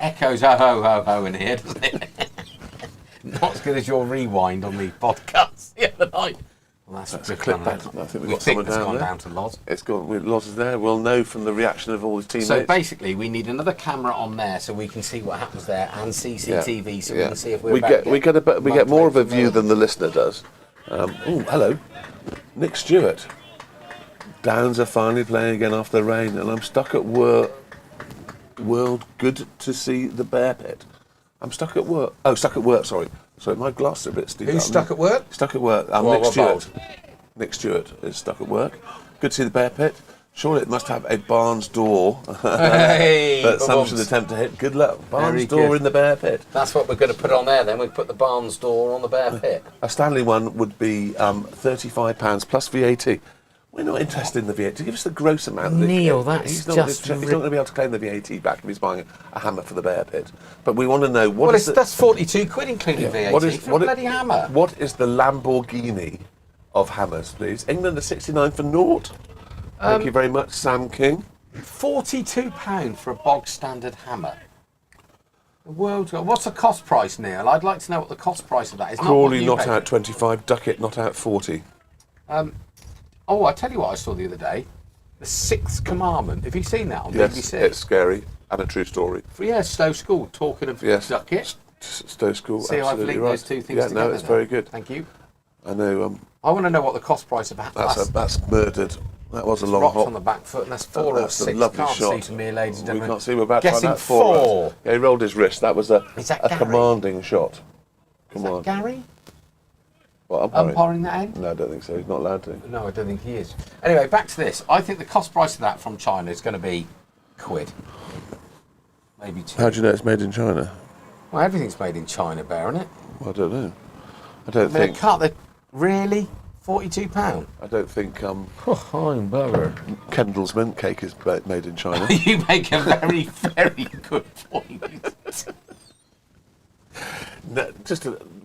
Echoes ho ho ho ho in here, doesn't it? Not as good as your rewind on the podcast the other night. Well, that's a clip back. I think we've got someone that's down gone there. down to Loz. It's gone. Loz is there. We'll know from the reaction of all his teammates. So basically, we need another camera on there so we can see what happens there, and CCTV so we can see if we're we about we get more of a motivated view from than the listener does. Oh, hello, Nick Stewart. Downs are finally playing again after the rain, and I'm stuck at work. World, good to see the bear pit. I'm stuck at work. Oh, stuck at work. Sorry, my glasses are a bit steep. Who's stuck at work? Stuck at work. Well, Nick what Stewart. about? Nick Stewart is stuck at work. Good to see the bear pit. Surely it must have a barn's door Hey, that some should ba-bums. attempt to hit. Good luck. Barn's Very door good. in the bear pit. That's what we're going to put on there then. We put the Barnes door on the bear pit. A Stanley one would be £35 plus VAT. We're not interested in the VAT. Give us the gross amount. Neil, that's he's not just He's not going to be able to claim the VAT back if he's buying a hammer for the bear pit. But we want to know what Well, is the, that's 42 quid including VAT for a bloody hammer. What is the Lamborghini of hammers, please? England are 69 for naught. Thank you very much, Sam King. £42 for a bog standard hammer. The world's got. What's the cost price, Neil? I'd like to know what the cost price of that is. Crawley not what not you out 25, Duckett not out 40. Oh, I tell you what I saw the other day. The Sixth Commandment. Have you seen that on Yes, BBC? it's scary and a true story. Yeah, Stowe School. Talking of Yes, Duckett. Stowe School. See, I've absolutely linked right. those two things Yeah, together. no, it's now. very good. Thank you. I know. I want to know what the cost price of that That's murdered. That was a long rocked hop. on the back foot, and that's 4 or That's a 6. lovely Can't shot. see from here, ladies and We gentlemen. can't see. We're about to Guessing find out 4. 4. Yeah, he rolled his wrist. That was a Gary? commanding shot. Is that Gary? Well, umpiring? Umpiring that end? No, I don't think so. He's not allowed to. No, I don't think he is. Anyway, back to this. I think the cost price of that from China is going to be £1. Maybe 2. How do you know it's made in China? Well, everything's made in China, Bear, isn't it? Well, I don't know. I don't I mean, think. can't they? Really? £42? I don't think I'm bugger. Kendall's mint cake is made in China. You make a very, very good point. No,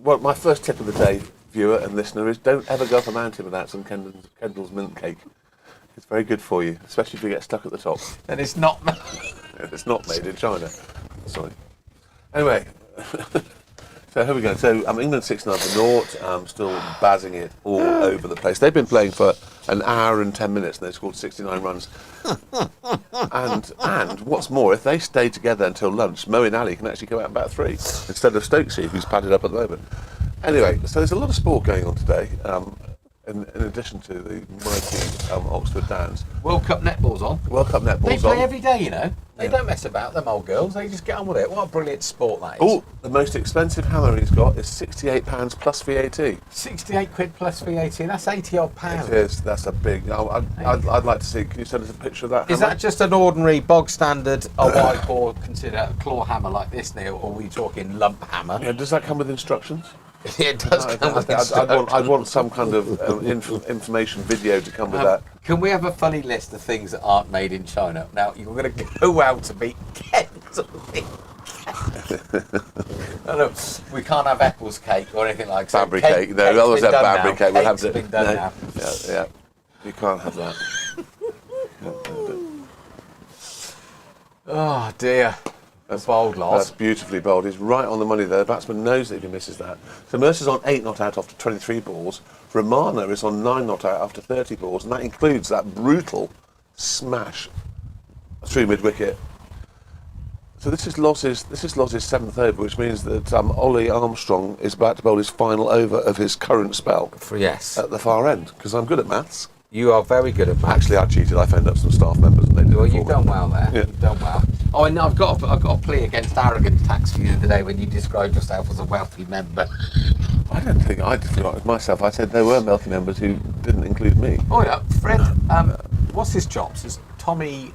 well, my first tip of the day, viewer and listener, is don't ever go up a mountain without some Kendall's mint cake. It's very good for you, especially if you get stuck at the top. And it's not. It's not made in China. Sorry. Anyway, so here we go. So England 6-9 for naught, still bazzing it all over the place. They've been playing for an hour and 10 minutes and they scored 69 runs. and what's more, if they stay together until lunch, Moeen Ali can actually go out about 3 instead of Stokesy, who's padded up at the moment. Anyway, so there's a lot of sport going on today. In addition to the mighty Oxford Downs. World Cup netball's on. World Cup netball's They play on. every day, you know. They don't mess about, them old girls. They just get on with it. What a brilliant sport that is. Oh, the most expensive hammer he's got is £68 plus VAT. 68 quid plus VAT. That's 80 odd pounds. It is. That's a big. I'd like to see. Can you send us a picture of that? Is hammer? that just an ordinary bog standard, a wide bore, consider a claw hammer like this, Neil, or are we talking lump hammer? Yeah, does that come with instructions? It does come with I'd want some kind of information video to come with that. Can we have a funny list of things that aren't made in China? Now, you're going to go out to beat Kent. No, we can't have Eccles cake or anything like that. Banbury cake. No, Cake's others been have done Banbury now. cake. We'll have Cake's been done no. now. Yeah, you can't have that. Oh, dear. That's bold, That's Loz. beautifully bowled. He's right on the money there. The batsman knows that if he misses that. So Mercer's on 8 not out after 23 balls. Romano is on 9 not out after 30 balls, and that includes that brutal smash through mid-wicket. So this is Loz's 7th over, which means that Ollie Armstrong is about to bowl his final over of his current spell Yes. at the far end, because I'm good at maths. You are very good at maths. Actually, I cheated. I phoned up some staff members and they did Well, it for you've me. done well there. Yeah. You've done well. Oh, and I've got a plea against arrogant tax for you the other day when you described yourself as a wealthy member. I don't think I described it myself. I said there were wealthy members who didn't include me. Oh yeah, Fred. What's his chops? Is Tommy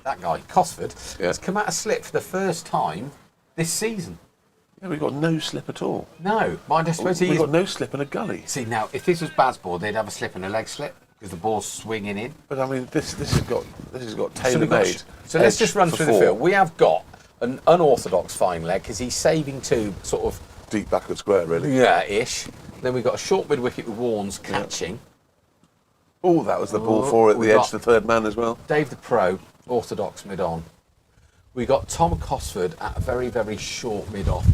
that guy, Cosford, Yeah. has come out of slip for the first time this season. Yeah, we've got no slip at all. No, but I suppose We've he's... got no slip in a gully. See, now, if this was Bazball, they'd have a slip and a leg slip because the ball's swinging in. But I mean, this has got we've tailor-made. so let's just run edge through for the four. field. We have got an unorthodox fine leg because he's saving to sort of, Deep backward square, really. yeah-ish. Then we've got a short mid-wicket with Warnes catching. Oh, that was the ball for it, we the edge got- to the third man as well. Dave the Pro, orthodox mid-on. We got Tom Cosford at a very, very short mid-off.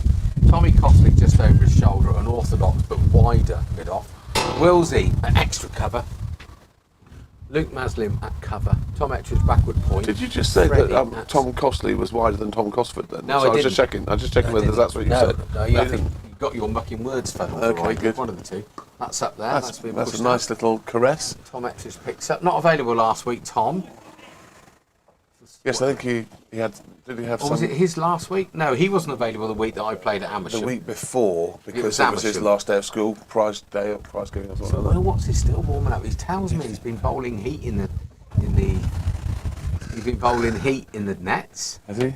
Tommy Costley just over his shoulder, an orthodox but wider mid-off. Willsey at extra cover. Luke Maslim at cover. Tom Etridge backward point. Did you just say Freddie that at- Tom Costley was wider than Tom Cosford then? No, so I was just didn't. checking. I was just checking I whether didn't. that's what you no, said. No, You I didn't. think you got your mucking words fuddled. Okay, right. good. One of the two. That's up there. That's been That's pushed a nice out. little caress. Tom Etridge picks up. Not available last week, Tom. Yes, I think he had. Did he have Or some was it his last week? No, he wasn't available the week that I played at the Amersham. week before because was it was his Amersham. last day of school, prize day or prize giving or something So like that. what's he still warming up? He tells me he's been bowling heat in the he's been bowling heat in the nets. Has he? Yeah.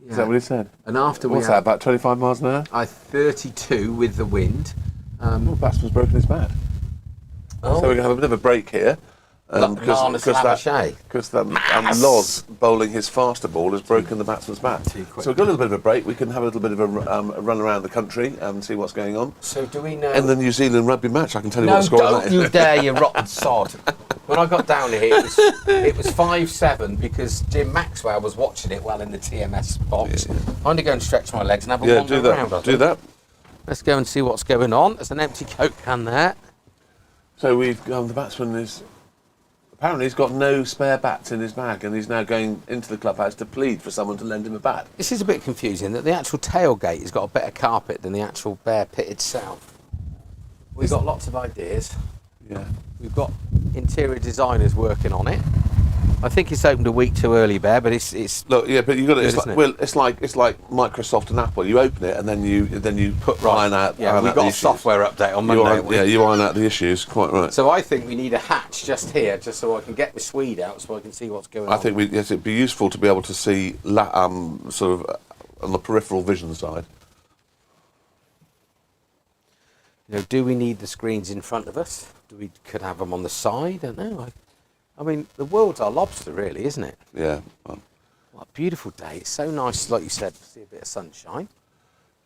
Is that what he said? And after What's we that? had About 25 miles an hour? 32 with the wind. Oh, batsman's broken his bat. So we're going to have a bit of a break here. Lana Slavachet. Because Loz bowling his faster ball has broken the batsman's bat. Too quick. So we've got a little bit of a break. We can have a little bit of a run around the country and see what's going on. So do we know? In the New Zealand rugby match, I can tell you No, what the score on don't that you is. dare, you rotten sod. When I got down here, it was 5-7 because Jim Maxwell was watching it while in the TMS box. I'm going to go and stretch my legs and have a Yeah, wander do around. I that. Do think. that. Let's go and see what's going on. There's an empty Coke can there. So we've the batsman is apparently he's got no spare bats in his bag, and he's now going into the clubhouse to plead for someone to lend him a bat. This is a bit confusing that the actual tailgate has got a better carpet than the actual bare pitted south. We've got lots of ideas. Yeah. We've got interior designers working on it. I think it's opened a week too early, Bear, but it's Look, yeah, but you got Good, it's like, isn't it? well, it's like Microsoft and Apple. You open it and then you put iron out. yeah. iron We've out got the a issues. software update on You Monday. iron, haven't we? yeah, you iron out the issues. Quite right. So I think we need a hatch just here, just so I can get the Swede out, so I can see what's going on. I think yes, it'd be useful to be able to see sort of on the peripheral vision side. You know, do we need the screens in front of us? Could have them on the side? I don't know. I mean, the world's our lobster, really, isn't it? Yeah. Well, What a beautiful day. It's so nice, like you said, to see a bit of sunshine.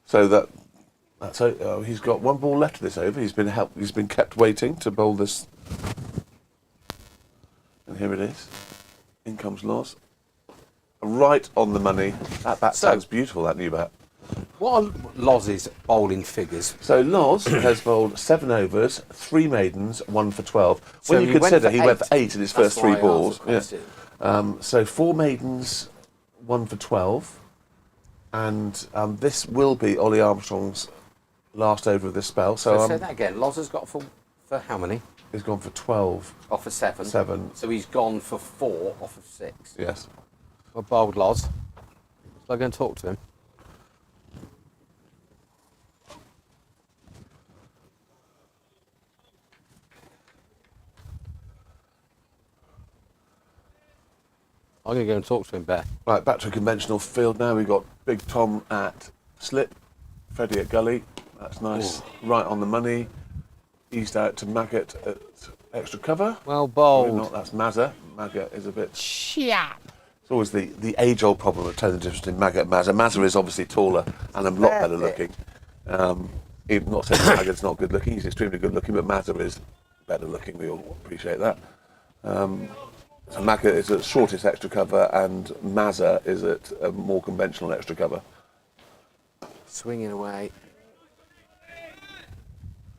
so that's he's got one ball left of this over. He's been kept waiting to bowl this. And here it is. In comes Loz. Right on the money. That bat So- sounds beautiful, that new bat. What are Loz's bowling figures? So Loz has bowled 7 overs, 3 maidens, 1 for 12. So When you he went consider for he went for 8. 8 in his That's first 3 why I asked balls. the question. So 4 maidens, 1 for 12. And this will be Ollie Armstrong's last over of this spell. So So say that again. Loz has got for how many? he's gone for 12. Off of 7. 7. So he's gone for 4 off of 6. Yes. Well, bowled Loz. So I go and talk to him. I'm going to go and talk to him, Bear. Right, back to a conventional field now. We've got Big Tom at slip, Freddie at gully. That's nice. Right on the money. Eased out to Maggot at extra cover. Well Probably bowled. not, that's Mazza. Maggot is a bit... Shap. It's always the age-old problem of telling the difference between Maggot and Mazza. Mazza is obviously taller and a lot better looking. Even not saying that Maggot's not good looking, he's extremely good looking, but Mazza is better looking. We all appreciate that. So Maggot is at shortest extra cover and Mazza is at a more conventional extra cover. Swinging away.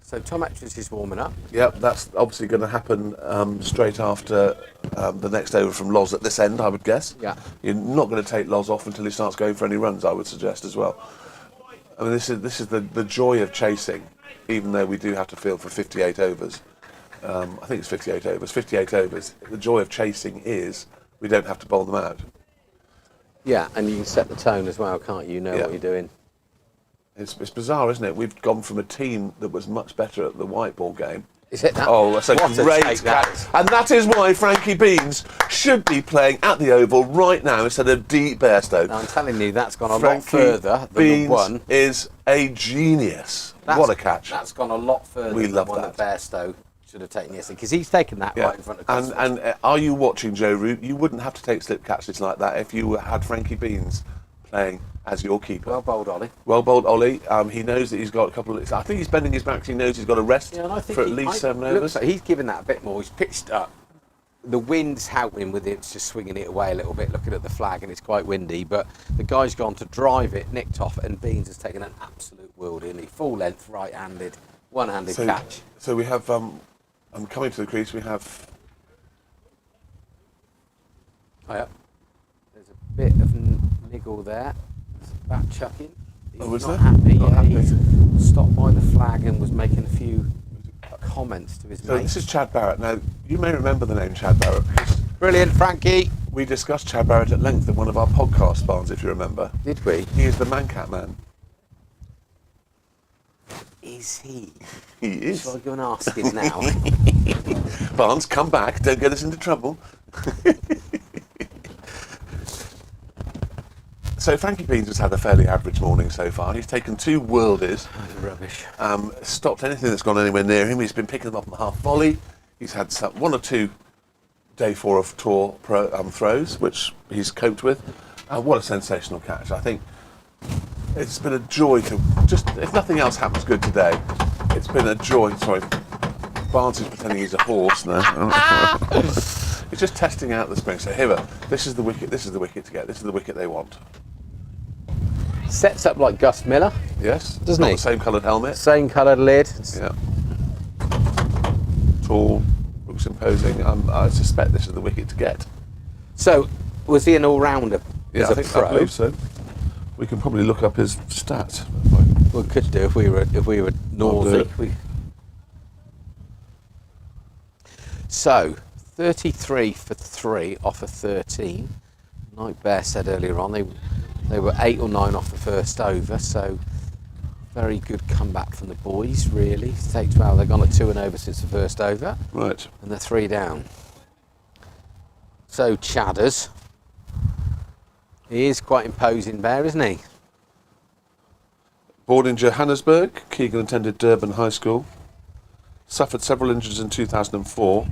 So Tom Etridge is warming up. Yep, that's obviously going to happen straight after the next over from Loz at this end, I would guess. Yeah. You're not going to take Loz off until he starts going for any runs, I would suggest as well. I mean, this is the joy of chasing, even though we do have to field for 58 overs. I think it's 58 overs. 58 overs. The joy of chasing is we don't have to bowl them out. Yeah, and you can set the tone as well, can't you? You know Yeah. what you're doing. It's bizarre, isn't it? We've gone from a team that was much better at the white ball game Is it that? Oh, that's a What great take that catch. And that is why Frankie Beans should be playing at the Oval right now instead of Deep Bairstow. No, I'm telling you, that's gone a lot Frankie further than Beans the one. is a genius. That's- What a catch. That's gone a lot further We than love the one that. that Bairstow should have taken yesterday, because he's taken that right in front of Costley. And are you watching, Joe Root? You wouldn't have to take slip catches like that if you had Frankie Beans playing as your keeper. Well bowled, Ollie. Well bowled, Ollie. He knows that he's got a couple of... I think he's bending his back because he knows he's got a rest Yeah, and I think for at least 7 overs. looks like he's given that a bit more. He's pitched up. The wind's helping with it. It's just swinging it away a little bit, looking at the flag, and it's quite windy. But the guy's gone to drive it, nicked off, and Beans has taken an absolute worldie. And he full length, right-handed, one-handed catch. So we have... I'm coming to the crease. We have... Oh, yeah. There's a bit of niggle there. It's back chucking. He's Oh, was not there? happy. Not Yeah, happy. he's stopped by the flag and was making a few comments to his So mates. this is Chad Barrett. Now, you may remember the name Chad Barrett because Brilliant, Frankie. we discussed Chad Barrett at length in one of our podcast barns, if you remember. Did we? He is the Man-Cat Man. Is he? He is. Shall I go and ask him now? Barnes, come back. Don't get us into trouble. So Frankie Beans has had a fairly average morning so far. He's taken 2 worldies. Rubbish. Stopped anything that's gone anywhere near him. He's been picking them up on the half volley. He's had 1 or 2 day 4 of tour throws, which he's coped with. What a sensational catch. I think it's been a joy to just, if nothing else happens good today, it's been a joy. Sorry, Barnes is pretending he's a horse now. He's just testing out the spring. So here, this is the wicket to get. This is the wicket they want. Sets up like Gus Miller. Yes? Doesn't Got he? the same coloured helmet. Same coloured lid. Yeah. Tall, looks imposing. I suspect this is the wicket to get. So, was he an all-rounder Yeah, as I a think pro? I believe so. We can probably look up his stats. We could do if we were do nosy. it. So, 33 for 3 off of 13. Like Bear said earlier on, they were 8 or 9 off the first over, so very good comeback from the boys, really. Take 12, they've gone at 2 and over since the first over, Right. and they're 3 down. So, Chadders. He is quite imposing, Bear, isn't he? Born in Johannesburg, Keegan attended Durban High School. Suffered several injuries in 2004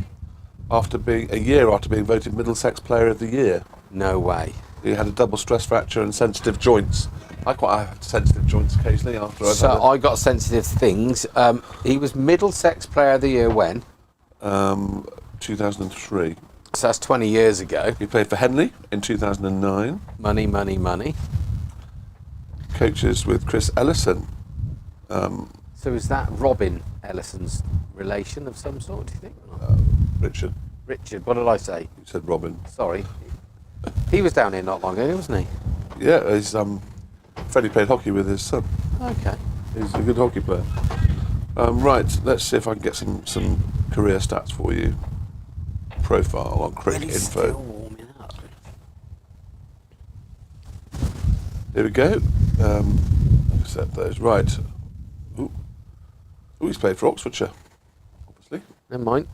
a year after being voted Middlesex Player of the Year. No way. He had a double stress fracture and sensitive joints. I have sensitive joints occasionally after I've So had I got sensitive things. He was Middlesex Player of the Year when? 2003. So that's 20 years ago. He played for Henley in 2009. Money, money, money. Coaches with Chris Ellison. So is that Robin Ellison's relation of some sort, do you think? Richard. Richard, what did I say? You said Robin. Sorry. He was down here not long ago, wasn't he? Yeah, he's Freddie played hockey with his son. Okay. He's a good hockey player. Right, let's see if I can get some career stats for you. Profile on Cricket He's Info. still warming up. Here we go. Accept those. Right. Ooh, he's played for Oxfordshire, obviously. Never mind.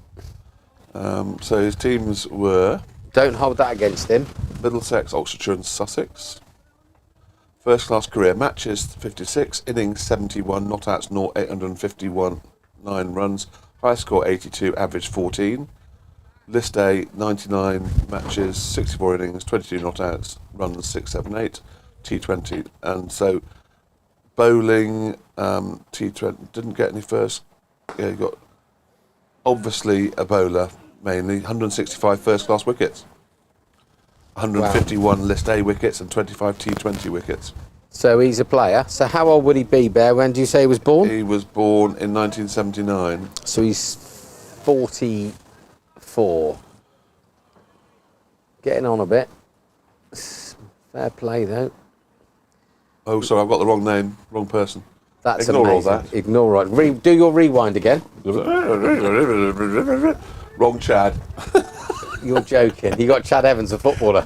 So his teams were Don't hold that against him. Middlesex, Oxfordshire and Sussex. First class career matches 56, innings 71, not outs 0, 851, 9 runs, high score 82, average 14. List A 99 matches, 64 innings, 22 not outs, runs 678, T20. And so bowling, T20, didn't get any first. Yeah, you got obviously a bowler mainly, 165 first class wickets. 151 List A wickets and 25 T20 wickets. So he's a player. So how old would he be, Bear? When do you say he was born? He was born in 1979. So he's 44. Getting on a bit. Fair play, though. Oh, sorry, I've got the wrong name, wrong person. That's Ignore all amazing. that. Ignore it. Do your rewind again. Wrong Chad. You're joking. You got Chad Evans, a footballer.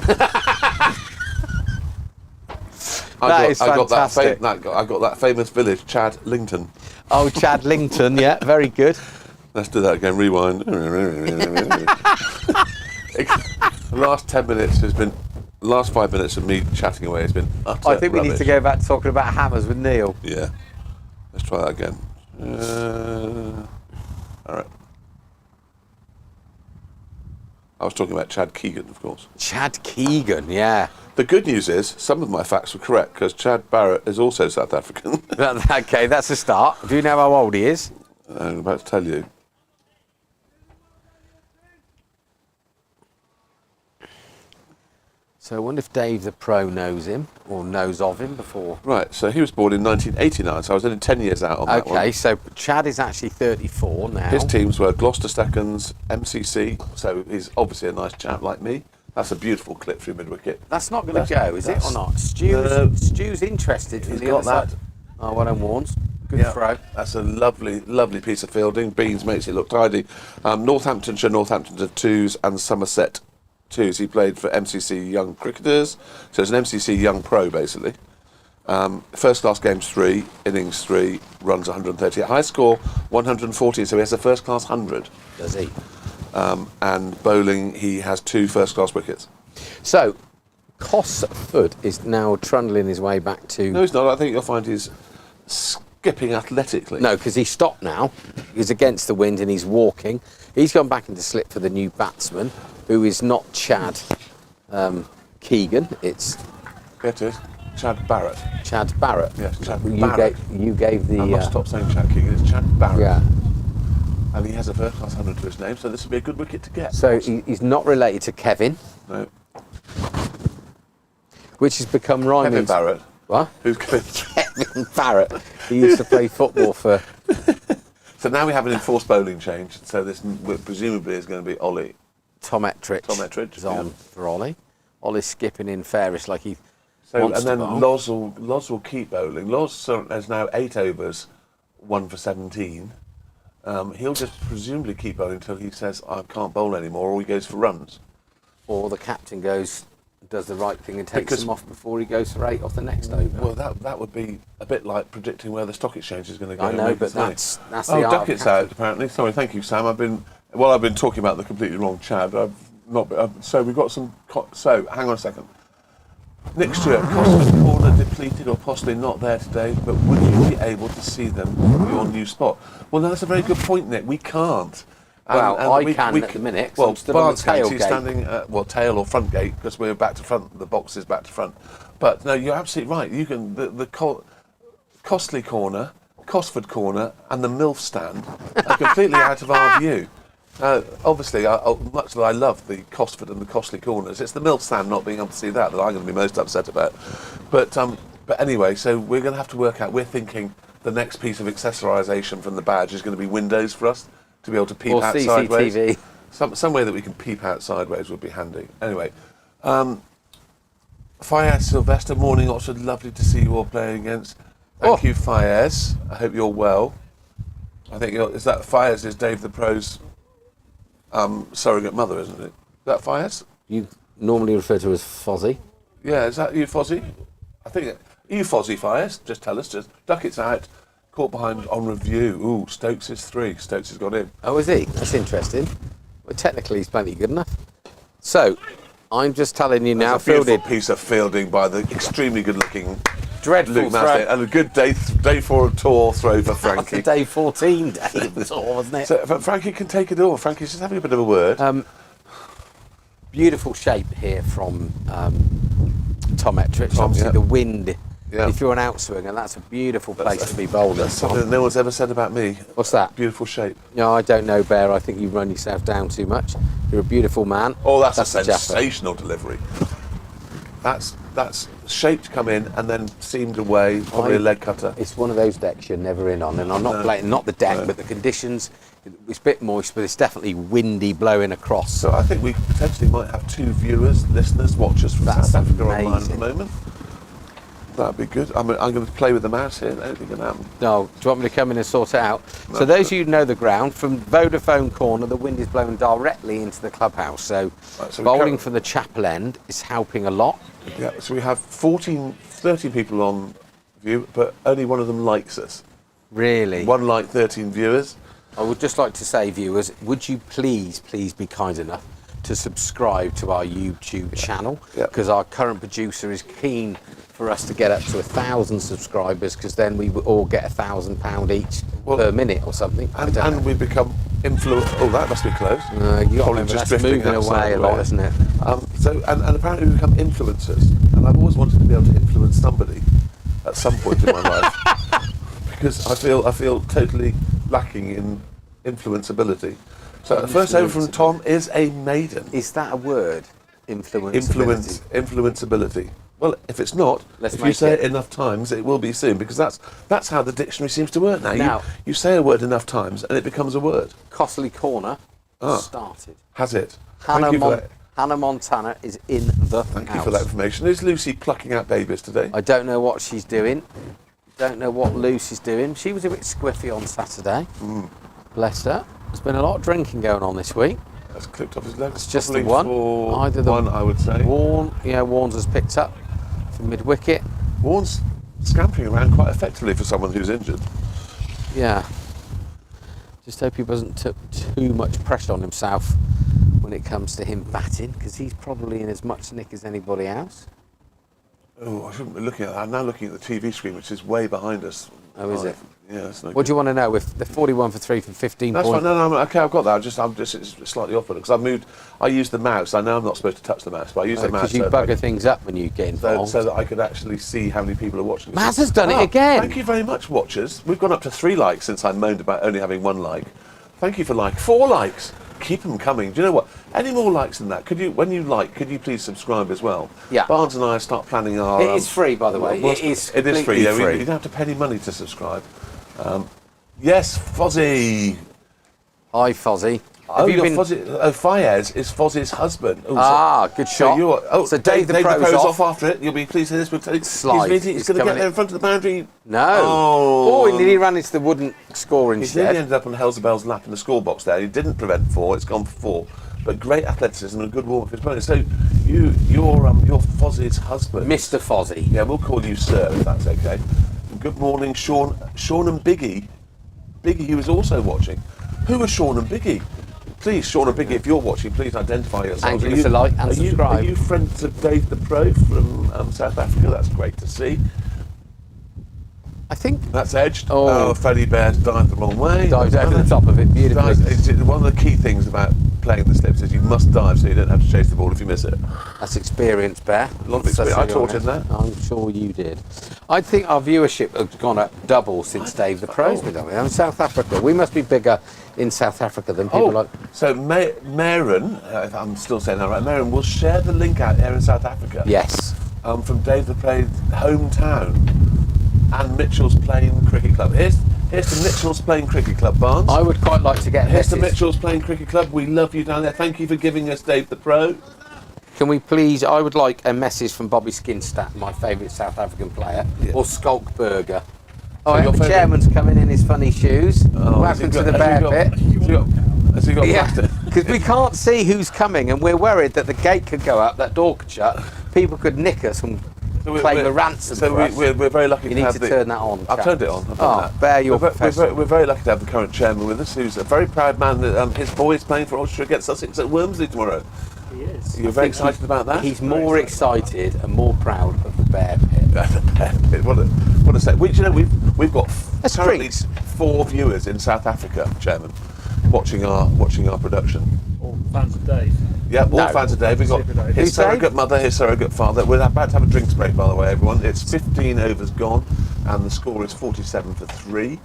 That is fantastic. I got that famous village, Chad Lington. Oh, Chad Lington, yeah, very good. Let's do that again. Rewind. The last 10 minutes has been. The last 5 minutes of me chatting away has been utter I think we need rubbish. to go back to talking about hammers with Neil. Yeah. Let's try that again. All right. I was talking about Chad Keegan, of course. Chad Keegan, yeah. The good news is some of my facts were correct because Chad Barrett is also South African. Okay, that's a start. Do you know how old he is? I'm about to tell you. So I wonder if Dave the Pro knows him or knows of him before. Right, so he was born in 1989, so I was only 10 years out on that one. Okay, so Chad is actually 34 now. His teams were Gloucester Seconds, MCC, so he's obviously a nice chap like me. That's a beautiful clip through mid-wicket. That's not going to go, is it, or not? No. Stu's interested from He's the got other that. side. Oh, well done, Warnes. Good Yeah, throw. that's a lovely, lovely piece of fielding. Beans makes it look tidy. Northamptonshire twos and Somerset twos. He played for MCC Young Cricketers, so it's an MCC Young Pro basically. First class games 3, innings 3, runs 130. High score 140, so he has a first class 100. Does he? And bowling, he has 2 first class wickets. So, Cosford is now trundling his way back to... No, he's not. I think you'll find he's skipping athletically. No, because he's stopped now. He's against the wind and he's walking. He's gone back into slip for the new batsman, who is not Chad Keegan. It's It is. Chad Barrett. Chad Barrett. Yes, Chad you Barrett. You gave the... I must stop saying Chad Keegan. It's Chad Barrett. Yeah. And he has a first class 100 to his name, so this would be a good wicket to get. So he's not related to Kevin, No. which has become rhyming. Kevin Barrett. What? Who's Kevin? Kevin Barrett. He used to play football for... So now we have an enforced bowling change, so this presumably is going to be Ollie. Tom Ettridge. Tom Ettridge, is on yeah. for Ollie. Ollie's skipping in fairish like he So, wants and then to bowl. Loz will keep bowling. Loz has now 8 overs, 1 for 17. He'll just presumably keep bowling until he says, I can't bowl anymore, or he goes for runs. Or the captain does the right thing and takes Because- him off before he goes for 8 off the next over. Well, that would be a bit like predicting where the stock exchange is going to go. I know, later but today. that's the art of Duckett's captain. out apparently. Sorry, thank you, Sam. I've been talking about the completely wrong Chad. I've not. So we've got some. So hang on a second. Nick Stewart, Cosford corner depleted or possibly not there today, but would you be able to see them from your new spot? Well, no, that's a very good point, Nick. We can't. Well, I we can we at c- the minute, 'cause Well, I'm still on the Barnes can, 'cause tailgate. he's standing at, tail or front gate, because we're back to front. The box is back to front. But no, you're absolutely right. You can the Costley corner, Cosford corner, and the MILF stand are completely out of our view. Obviously, much as I love the Cosford and the Costley corners, it's the MILF stand not being able to see that I'm going to be most upset about. But anyway, so we're going to have to work out. We're thinking the next piece of accessorisation from the badge is going to be windows for us to be able to peep Or out CCTV. sideways. Some way that we can peep out sideways would be handy. Anyway, Fayez Sylvester, morning Oxford, lovely to see you all playing against. Thank you, Fayez. I hope you're well. I think is that Fayez is Dave the Pro's surrogate mother, isn't it? Is that Fayez? You normally refer to as Fozzie. Yeah, is that you, Fozzie? I think are you Fozzie Fayez? Just tell us. Just Duckett's out. Caught behind on review. Ooh, Stokes is 3. Stokes has got in. Oh, is he? That's interesting. Well, technically, he's plenty good enough. So, I'm just telling you now, That's a beautiful fielded piece of fielding by the extremely good-looking dreadful Luke throw. Maston, and a good day 4 tour throw for That's Frankie. the day 14 day, wasn't it? So Frankie can take it all. Frankie's just having a bit of a word. Beautiful shape here from Tom Ettridge. Tom, Obviously, yeah. the wind. Yeah. If you're an outswinger, that's a beautiful place to be bowling. That's something that no one's ever said about me. What's that? Beautiful shape. No, I don't know, Bear. I think you run yourself down too much. You're a beautiful man. Oh, that's a the Jaffa. sensational delivery. That's shaped come in and then seamed away, probably a leg cutter. It's one of those decks you're never in on, and I'm not blaming not the deck, but the conditions. It's a bit moist, but it's definitely windy blowing across. So I think we potentially might have 2 viewers, listeners, watchers from That's South Africa online at amazing. the moment. That'd be good. I'm going to play with the mouse here. Anything can happen. No, do you want me to come in and sort it out? No, So those of you who know the ground, from Vodafone corner, the wind is blowing directly into the clubhouse. So, Right, so we bowling can't- from the chapel end is helping a lot. Yeah. So we have 13 people on view, but only one of them likes us. Really. One like, 13 viewers. I would just like to say, viewers, would you please be kind enough to subscribe to our YouTube channel, Yep. because our current producer is keen for us to get up to 1,000 subscribers, because then we would all get £1,000 each per minute or something. I don't know. And we become Oh, that must be close. You got to Probably remember, just that's drifting moving outside away a the lot, way. isn't it? And apparently we become influencers. And I've always wanted to be able to influence somebody at some point in my life, because I feel totally lacking in influenceability. So the first over from Tom is a maiden. Is that a word? Influenceability. Well, if it's not, Let's if you make say it. it enough times, it will be soon, because that's how the dictionary seems to work now. Now- You say a word enough times and it becomes a word. Costley Corner started. Has it? Thank you for that. Hannah Montana is in the Thank house. you for that information. Is Lucy plucking out babies today? I don't know what she's doing. Don't know what Lucy's doing. She was a bit squiffy on Saturday. Bless her. There's been a lot of drinking going on this week. That's clipped off his legs. It's just the Probably one. for Either the one, I would say. Warnes has picked up from mid-wicket. Warren's scampering around quite effectively for someone who's injured. Yeah. Just hope he doesn't put too much pressure on himself when it comes to him batting, because he's probably in as much nick as anybody else. Oh, I shouldn't be looking at that. I'm now looking at the TV screen, which is way behind us. Oh, is it? Yeah, that's no What good. do you want to know? If the 41 for 3 from 15 That's points. fine. No, okay, I've got that. I'm just it's slightly off it because I used the mouse. I know I'm not supposed to touch the mouse, but I use the mouse Because you so that bugger things up when you get involved. so that I could actually see how many people are watching. Maz has done it again. Thank you very much, watchers. We've gone up to 3 likes since I moaned about only having 1 like. Thank you for 4 likes. Keep them coming. Do you know what? Any more likes than that? Could you please subscribe as well? Yeah. Barnes and I start planning our. It is free, by the way. well, It is It is free. completely Yeah, free. you don't have to pay any money to subscribe. Yes, Fozzie. Hi, Fozzie. Oh, Fozzie. Fayez is Fozzie's husband. Oh, Good shot. So Dave the Pro's off after it. You'll be pleased to hear this. We'll tell you. Slide. He's He's going to get coming there in. in front of the boundary. No. Oh. He nearly ran into the wooden score He's nearly instead. ended up on Hellsabell's lap in the score box there. He didn't prevent 4. It's gone for 4. But great athleticism and a good warm-up for his opponent. So you're Fozzie's husband. Mr. Fozzie. Yeah, we'll call you sir if that's okay. Good morning, Sean and Biggie. Biggie, who is also watching. Who are Sean and Biggie? Please, Sean and Biggie, if you're watching, please identify yourselves. And give us a like and subscribe. Are you friends of Dave the Pro from South Africa? That's great to see. I think That's edged. Oh. Freddy Bear's dived the wrong way. dived over the top of it beautifully. One of the key things about playing the slips is you must dive so you don't have to chase the ball if you miss it. That's experience, Bear. A lot of experience. I taught him that. I'm sure you did. I think our viewership has gone up double since Dave the Pro's been on. In South Africa, we must be bigger in South Africa than people like. So Maren, if I'm still saying that right, Maren will share the link out here in South Africa. Yes. From Dave the Pro's hometown and Mitchell's Plain Cricket Club. Here's to Mitchell's Plain Cricket Club, Barnes. I would quite like to get a Here's to message. Mitchell's Plain Cricket Club. We love you down there. Thank you for giving us Dave the Pro. Can we please? I would like a message from Bobby Skinstad, my favourite South African player, or Skulk Burger. Oh, your the favourite- chairman's coming in his funny shoes. What happened to the bear pit? Has he got Yeah, plaster? because we can't see who's coming, and we're worried that the gate could go up, that door could shut, people could nick us and claim a ransom So for us. we're very lucky You to need have to the... turn that on. I've chap. turned it on. I've done that. Bear your we're professional. we're very lucky to have the current chairman with us, who's a very proud man that his boy is playing for Austria against Sussex at Wormsley tomorrow. He is. You're very excited about that? He's more excited and more proud of the bear pit. What a say. You know, we've got That's currently treats. 4 viewers in South Africa, Chairman, watching our production. All fans of Dave. Yeah, all No. fans of Dave. We've got Super Dave. his Who's Dave? surrogate mother, his surrogate father. We're about to have a drinks break, by the way, everyone. It's 15 overs gone, and the score is 47 for 3.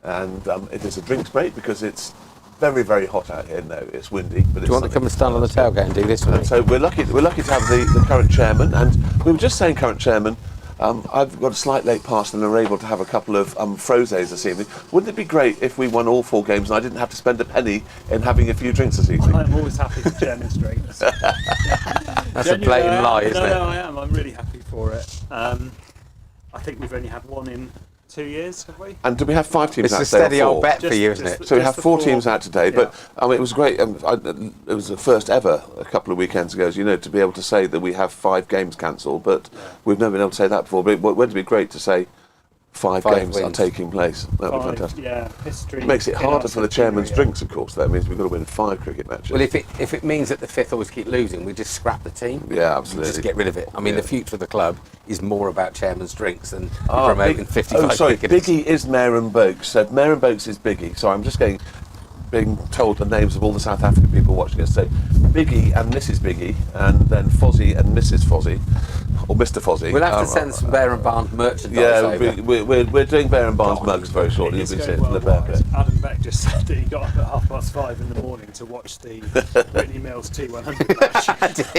And it is a drinks break because it's very, very hot out here. No, it's windy. But Do you want to come and stand on the tailgate and do this with me? So we're lucky to have the current chairman, and we were just saying, current chairman, I've got a slight late pass and are able to have a couple of frozes this evening. Wouldn't it be great if we won all 4 games and I didn't have to spend a penny in having a few drinks this evening? I'm always happy to demonstrate. That's a blatant lie, isn't it? No, I am. I'm really happy for it. I think we've only had one in 2 years, have we? And do we have 5 teams It's out a today or steady old 4? bet for you, isn't it? So we have the 4 teams out today, but Yeah. it was great. It was the first ever a couple of weekends ago, as you know, to be able to say that we have 5 games cancelled. But we've never been able to say that before. But it would be great to say 5 5 games that are wins. taking place. That would be fantastic. Yeah, history. It makes it in harder our for the centenary, chairman's yeah. drinks, of course. That means we've got to win 5 cricket matches. Well, if it means that the 5th always keep losing, we just scrap the team. Yeah, We absolutely. just get rid of it. I mean, Yeah. the future of the club is more about chairman's drinks than Ah, promoting 55 Oh, sorry. cricketers. Biggie is Mayor and Boakes. So Mayor and Boakes is Biggie. So I'm just being told the names of all the South African people watching us. So Biggie and Mrs. Biggie, and then Fozzie and Mrs. Fozzie, or Mr. Fozzie. We'll have to send some Bear and Barnes merchandise Yeah, over. we're doing Bear and Barnes God, mugs very shortly. It's You'll be going seeing the worldwide. Bear. Adam Beck just said that he got up at 5:30 in the morning to watch the Whitney Mills T100 match.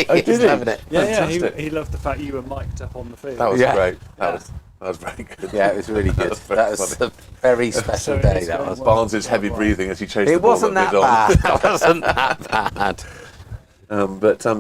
Oh, did He's he? loving it. Yeah, Fantastic. he loved the fact you were mic'd up on the field. That was Yeah. great. That Yeah. was very good. Yeah, it was really good. That That was was very a very special So it day, is that going was. well. Barnes' heavy breathing as he chased the It ball wasn't that that bit on. bad. It wasn't that bad.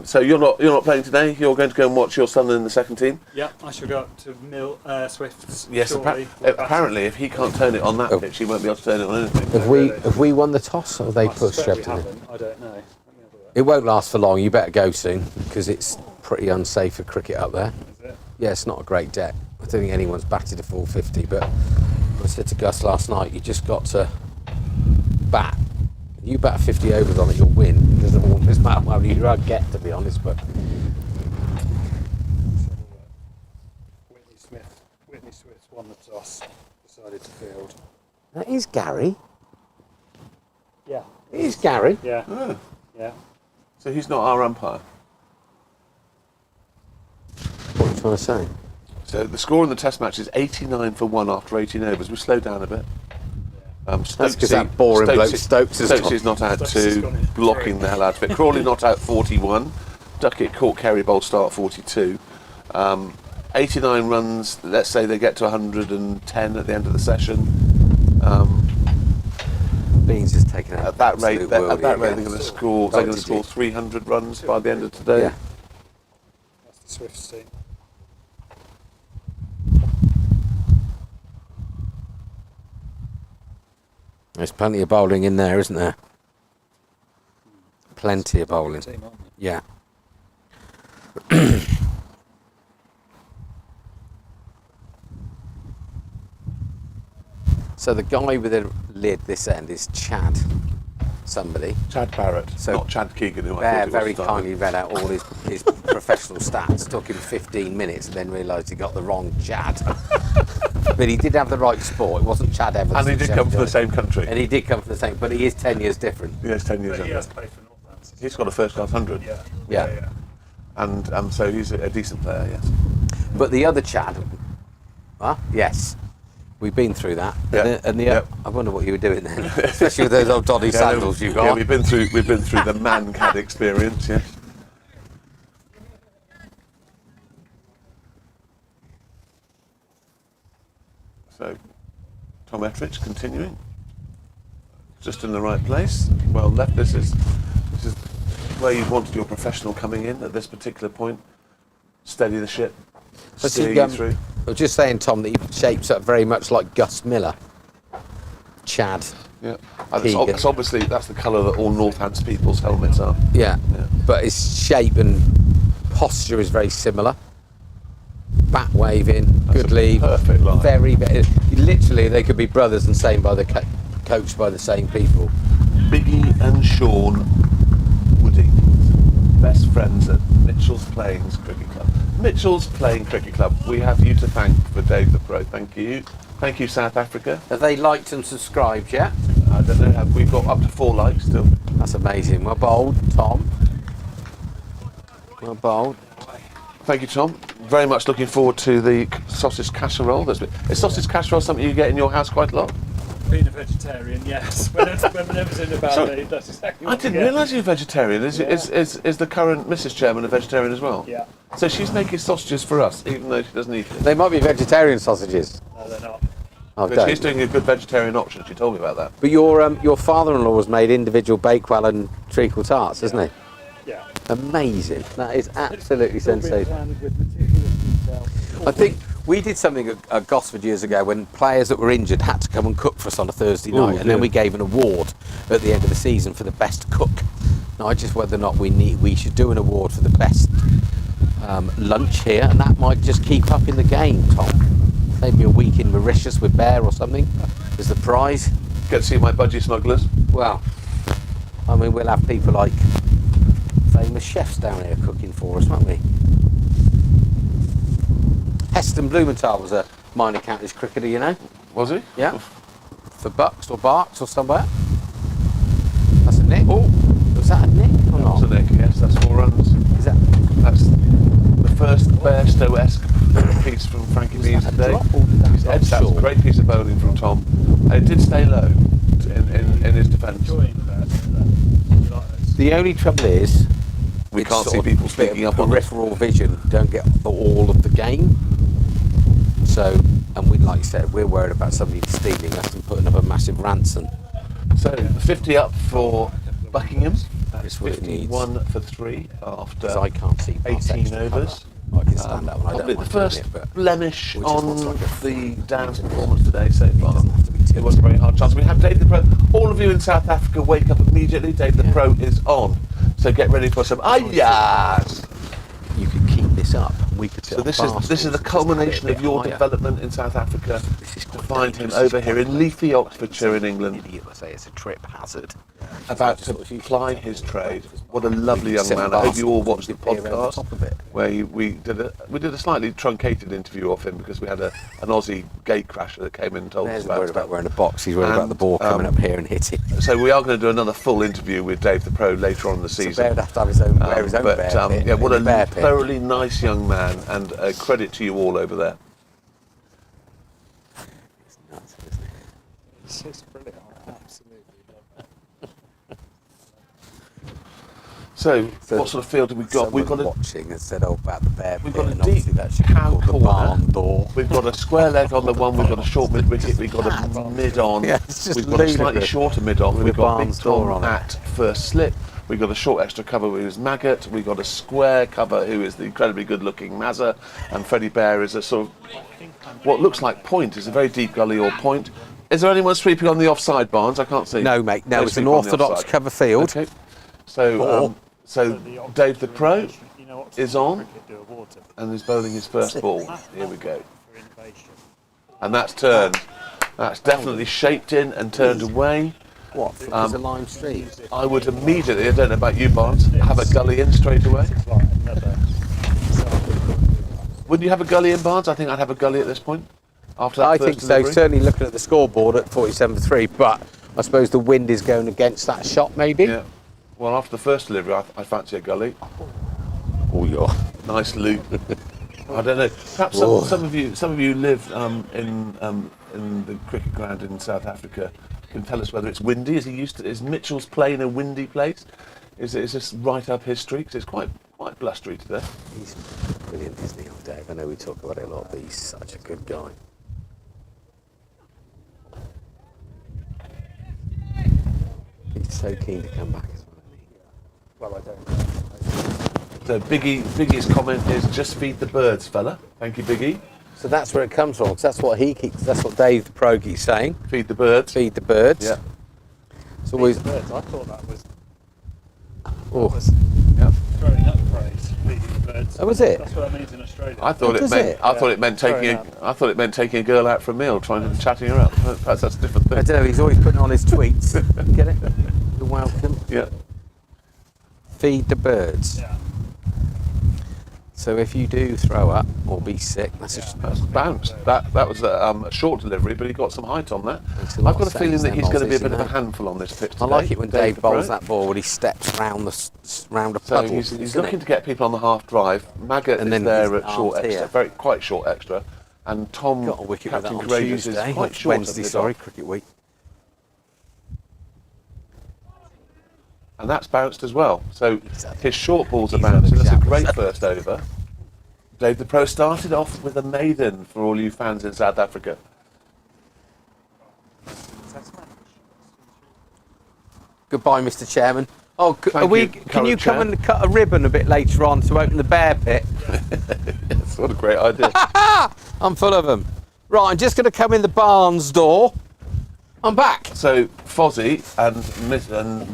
So you're not playing today. You're going to go and watch your son in the second team. Yeah, I shall go up to Swifts Yes. shortly. Apparently, if he can't turn it on that Oh. pitch, he won't be able to turn it on anything. Have we won the toss, or they I pushed suspect we Shepton in? haven't. I don't know. Let me have a look. It won't last for long. You better go soon because it's pretty unsafe for cricket up there. Is it? Yeah, it's not a great deck. I don't think anyone's batted a 450, but I said to Gus last night, you just got to bat. You bat 50 overs on it, you'll win. It doesn't matter how many you get, to be honest. But Whitney Swift won the toss, decided to field. that is Gary. Yeah. It is Gary. Yeah. Ah, Yeah. so he's not our umpire. What are you trying to say? So the score in the Test match is 89 for 1 after 18 overs. We slowed down a bit. That's 'cause that boring bloke Stokes has Stokes is not out Stokes has 2, gone in blocking 3. the hell out of it. Crawley not out 41. Duckett caught Kerry Bowl start 42. 89 runs. Let's say they get to 110 at the end of the session. Beans has taken out At that rate, absolute they're worldie going again. to score. Oh, They're going to did score you? 300 runs by the end of today. Yeah. That's the Swifts team. There's plenty of bowling in there, isn't there? Plenty of bowling. Team, aren't they? Yeah. So the guy with the lid this end is Chad somebody. Chad Barrett, So not Chad Keegan, who I Bear thought it was very to start kindly with. read out all his professional stats. Took him 15 minutes and then realised he got the wrong Chad. But he did have the right sport. It wasn't Chad Evans. And he from did come from the Sheffield. same country. And he did come from the same, but he is 10 years different. Yes, 10 years But he younger. has played for Northampton. He's got a first class 100. Yeah. Yeah. And so he's a decent player, yes. But the other Chad, yes, we've been through that. Yeah. And the Yep. I wonder what you were doing then, especially with those old doddy sandals you got. Yeah, we've been through the man cad experience, yes. So Tom Ettridge continuing. Just in the right place. Well left. This is where you wanted your professional coming in at this particular point. Steady the ship. But Steer you, you through. I was just saying, Tom, that he shapes up very much like Gus Miller. Chad. Yeah. And Keegan. it's obviously that's the colour that all Northants people's helmets are. Yeah. Yeah. But his shape and posture is very similar. Bat waving, good a lead. perfect line. Literally, they could be brothers and same by the coached by the same people. Biggie and Sean Wooding, best friends at Mitchell's Playing Cricket Club. Mitchell's Playing Cricket Club. We have you to thank for Dave the Pro. Thank you. Thank you, South Africa. Have they liked and subscribed yet? I don't know, we've got up to 4 likes still. That's amazing. Well bowled, Tom. Well bowled. Thank you, Tom. Very much looking forward to the sausage casserole. Is sausage casserole something you get in your house quite a lot? Being a vegetarian, yes. Whenever's in about Sorry, it, that's exactly I what didn't you get. realise you're vegetarian. Is the current Mrs. Chairman a vegetarian as well? Yeah. So she's making sausages for us, even though she doesn't eat it. They might be vegetarian sausages. No, they're not. Oh, But she's don't. doing a good vegetarian option. She told me about that. But your father-in-law has made individual bakewell and treacle tarts, hasn't he? Yeah. Amazing. That is absolutely It's all been sensational. planned with meticulous detail. I think we did something at Gosford years ago when players that were injured had to come and cook for us on a Thursday Oh, night, and then dear. we gave an award at the end of the season for the best cook. Now, I just whether or not we should do an award for the best lunch here, and that might just keep up in the game, Tom. Maybe a week in Mauritius with Bear or something is the prize. Get to see my budgie smugglers. Well, I mean, we'll have people like famous chefs down here cooking for us, won't we? Heston Blumenthal was a minor counties cricketer, you know? Was he? Yeah. For Bucks or Barks or somewhere. That's a nick. Oh, Was that a nick or that not? was a nick, yes, that's 4 runs. Is that, That's the first Bairstow-esque piece from Frankie Beans that a today. drop or did that drop That's a short? great piece of bowling from Tom. It did stay low in his defence. The only trouble is We it's can't sort see of people a bit speaking of up on it. peripheral vision. Don't get all of the game. So, and we, like you said, we're worried about somebody stealing us and putting up a massive ransom. So 50 up for Buckingham. That's It's what it needs. 51 for 3 after Because I can't see past 18 extra overs. cover. I can stand up and I Probably don't the mind doing first it, but blemish we just on want like the Downs performance today so far. doesn't have to be too It was a very hard chance. We have Dave the Pro. All of you in South Africa, wake up immediately. Dave the Yeah. Pro is on. So get ready for some ayahs. you could keep this up. We could So this is the culmination of your development in South Africa to find him over here in leafy Oxfordshire in England, Idiot, I say it's a trip hazard. about to ply his trade. What a lovely young man. I hope you all watched the podcast Top of it. where we did a slightly truncated interview of him because we had an Aussie gate crasher that came in and told There's us worried about wearing a box. He's worried about the And, ball coming up here and hitting. So we are going to do another full interview with Dave the Pro later on in the So season. Bear would have to have his own, wear his own But bear pit. yeah, what in the bear a pit. thoroughly nice young man, and credit to you all over there. It's nuts, isn't it? It's just brilliant. Absolutely. So, So what sort of field have we got? We've got Someone watching and said, "Oh, about the bear we've pit," got a and obviously deep that should be cow called the corner. barn door. We've got a square leg on the one, we've got a short mid wicket, we've got a mid on, Yeah, it's just we've got a slightly ludicrous. shorter mid on, With we've a got Big barn's door Tom on it. at first slip, we've got a short extra cover who's Maggot, we've got a square cover who is the incredibly good looking Mazza, and Freddie Bear is a sort of what looks like point, is a very deep gully or point. Is there anyone sweeping on the offside, Barnes? I can't see. No, mate. No, it's an sweep on the orthodox offside. cover field. Okay. So, so Dave the Pro is on and is bowling his first ball. Here we go. And that's turned. That's definitely shaped in and turned away. What? There's a lime street. I would immediately, I don't know about you, Barnes, have a gully in straight away. Wouldn't you have a gully in, Barnes? I think I'd have a gully at this point. After that I first think so. delivery. Certainly looking at the scoreboard at 47-3, but I suppose the wind is going against that shot, maybe. Yeah. Well, after the first delivery, I fancy a gully. Oh, yeah. Nice loop. I don't know. Perhaps some of you live in the cricket ground in South Africa. Can tell us whether it's windy. Is Mitchell's Plain a windy place? Is this right up his street? 'Cause it's quite blustery today. He's brilliant, isn't he, old Dave? I know we talk about it a lot, but he's such a good guy. He's so keen to come back as well, isn't he? Well, I don't know. So Biggie's comment is just feed the birds, fella. Thank you, Biggie. So that's where it comes from, 'cause that's what that's what Dave the Pro keeps saying. Feed the birds. Feed the birds. Yeah. It's always. Birds, I thought that was Oh, Yeah. throwing up praise. Feeding birds. Oh, was it? That's what that means in Australia. I thought it does meant. it? I thought it meant taking. Fair I thought it meant taking a girl out for a meal, trying to chatting her up. Perhaps that's a different I thing. don't know. He's always putting on his tweets. Get it? You're welcome. Yeah. Feed the birds. Yeah. So if you do throw up or be sick, that's That's bounced. That was a short delivery, but he got some height on that. Makes a lot I've got of a feeling sense that then, he's going to be a Moz, bit of a isn't it? handful on this pitch today. I like it when Dave the bowls Pro. that ball when he steps round round a So puddle. he's isn't looking it? to get people on the half drive. Maggot And is then there his at short arms extra, here. quite short extra, and Tom, Got a wicket with that Captain on Courageous, Tuesday, is quite short at Wednesday, mid-off. sorry, cricket week. And that's bounced as well. So his short balls are He's bouncing. That's a had a great shout. first over. Dave the Pro started off with a maiden for all you fans in South Africa. Goodbye, Mr. Chairman. Oh, Thank you, can you current come chair. and cut a ribbon a bit later on to open the bear pit? That's what a great idea. I'm full of them. Right, I'm just going to come in the barn's door. I'm back. So Fozzie and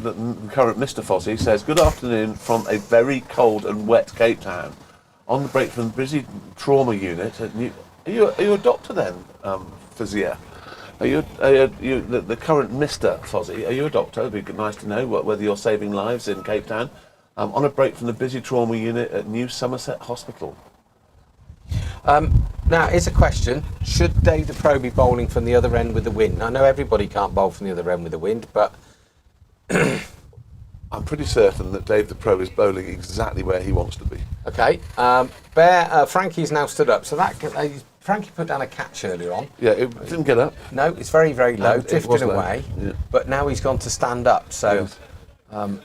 the current Mr. Fozzie says, "Good afternoon from a very cold and wet Cape Town. On the break from the busy trauma unit at Are you a doctor then, Fazia? Are you the current Mr. Fozzie? Are you a doctor? It'd be nice to know whether you're saving lives in Cape Town. On a break from the busy trauma unit at New Somerset Hospital. Now, here's a question. Should Dave the Pro be bowling from the other end with the wind? I know everybody can't bowl from the other end with the wind, but... I'm pretty certain that Dave the Pro is bowling exactly where he wants to be. Okay. Frankie's now stood up. So that Frankie put down a catch earlier on. Yeah, it didn't get up. No, it's very, very low, It drifted was low, away. yeah. But now he's gone to stand up. So Yes.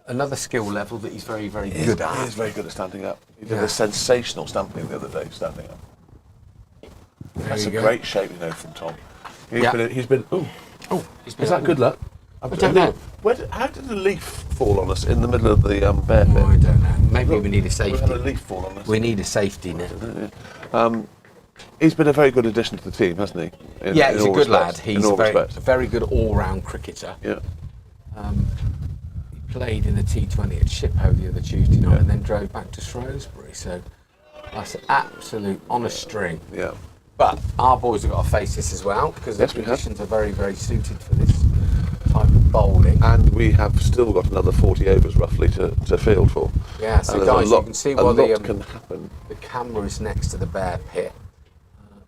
another skill level that he's very, very He good is at. very good at standing up. He did Yeah. a sensational stamping the other day, standing up. That's you a go. great shape, from Tom. Yeah. He's been. He's been Is that good luck? I don't know. How did the leaf fall on us in the middle of the bear pit? Oh, I don't know. Maybe Look, we need a We safety. had a leaf fall on us. We need a safety net. He's been a very good addition to the team, hasn't he? In- Yeah, in he's a all good respects. lad. In He's all a very, respects. very good all-round cricketer. Yeah. He played in the T20 at Shippo the other Tuesday night and then drove back to Shrewsbury. So that's an absolute on a string. Yeah. But our boys have got to face this as well because Yes, the we have. conditions are very, very suited for this type of bowling. And we have still got another 40 overs roughly to field for. Yeah, so And there's guys, you can see a why lot can happen. the camera is next to the bear pit.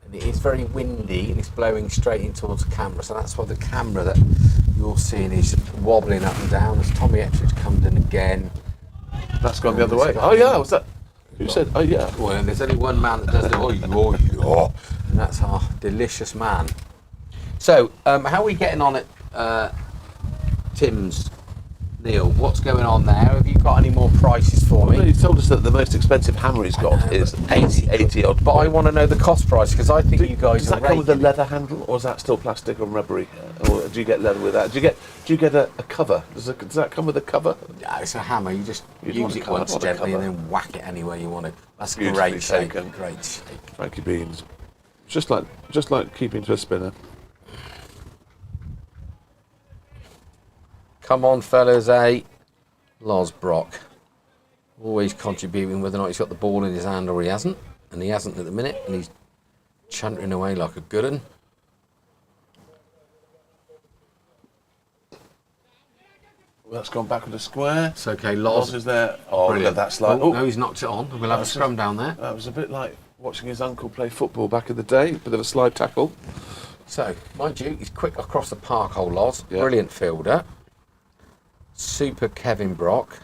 And it is very windy and it's blowing straight in towards the camera. So that's why the camera that you're seeing is wobbling up and down as Tommy Ettridge comes in again. That's gone the other way. Oh yeah, was that? Who said? Oh yeah. Well, and there's only one man that does the and that's our delicious man. So, how are we getting on at Tim's? Neil, what's going on there? Have you got any more prices for Well, me? he told us that the most expensive hammer he's got is 80 odd. But I want to know the cost price because I think you guys Does are that come with a raking it. leather handle, or is that still plastic or rubbery? Or do you get leather with that? Do you get a cover? Does that come with a cover? Yeah, it's a hammer. You just You'd want use a it cover, once not a gently and cover. then whack it anywhere you want it. That's Beautifully great shape. taken. Great shape. Frankie Beans, just like keeping to a spinner. Come on, fellas, Losbrock. Always contributing whether or not he's got the ball in his hand or he hasn't. And he hasn't at the minute, and he's chuntering away like a good un. Well, that's gone back with a square. It's okay, Loz Loz. is there. Oh, look at that slide. Oh, no, he's knocked it on. We'll have a scrum down there. That was a bit like watching his uncle play football back in the day. Bit of a slide tackle. So, mind you, he's quick across the park hole, Loz. Yeah. Brilliant fielder. Super Kevin Brock.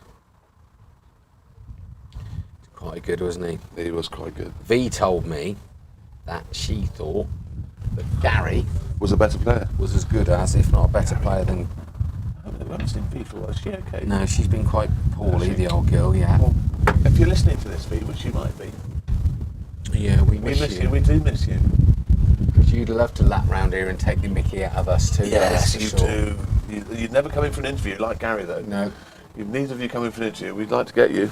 Quite good, wasn't he? He was quite good. V told me that she thought that Gary Was a better player. was as good as, if not a better player than... I haven't seen V for a while. Is she okay? No, she's been quite poorly, Has she? the old girl, yeah. Well, if you're listening to this, V, which you might be, Yeah, we we miss, miss you. you. We do miss you. You'd love to lap round here and take the mickey out of us too. Yes, that's you for sure. do. You'd never come in for an interview like Gary, though. No. Neither of you come in for an interview. We'd like to get you.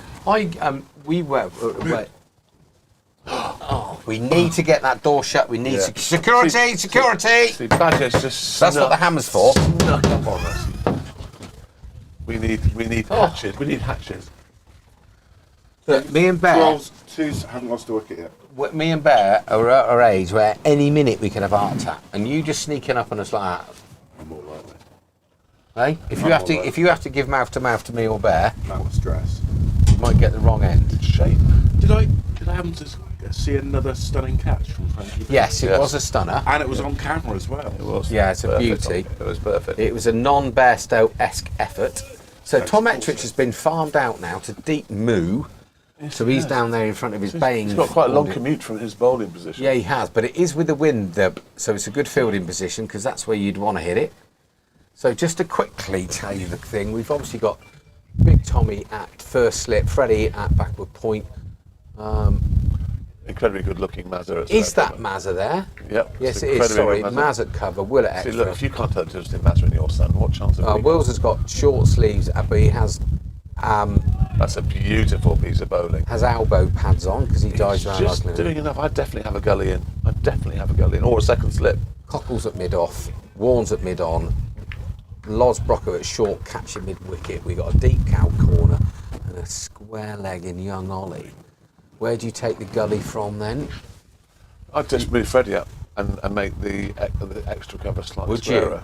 We were... Oh, we need to get that door shut. We need Yeah. security. See, Badger's just. That's what the hammer's for. Snuck up on us. We need hatches. We need hatches. Look, me and Bear, Twelves, twos haven't lost a wicket yet. me and Bear are at our age where any minute we can have heart attack, and you just sneaking up on us like that. I'm all right, mate. Hey, if you I'm have to, all right. if you have to give mouth to me or Bear, No stress. you might get the wrong end. Shape. Did I happen to see another stunning catch from Frankie? Yes, it Yes. was a stunner. And it was on camera as well. It was. Yeah, it's a perfect. beauty. It was perfect. It was a non-Bairstow-esque effort. So That's Tom awesome. Ettridge has been farmed out now to deep moo. So he's down there in front of his baying. He's got quite a long order. commute from his bowling position. Yeah, he has, but it is with the wind, so it's a good fielding position because that's where you'd want to hit it. So just to quickly tell you the thing, we've obviously got Big Tommy at first slip, Freddie at backward point. Incredibly good-looking Mazza. at Is centre. that Mazza there? Yep. Yes, it's it is. incredibly Sorry, good Maz at cover, Will at See, extra. look, if you can't tell the difference between Mazza and your son, what chance have we got? Wills has got short sleeves, but he has That's a beautiful piece of bowling. elbow pads on because he dives He's around just like doing enough. I'd definitely have a gully in. Or a second slip. Cockles at mid-off, Warnes at mid-on, Losbrocker at short, catch at mid-wicket. We got a deep cow corner and a square leg in young Ollie. Where do you take the gully from then? I'd just move Freddie up and make the extra cover slightly Would you? squarer.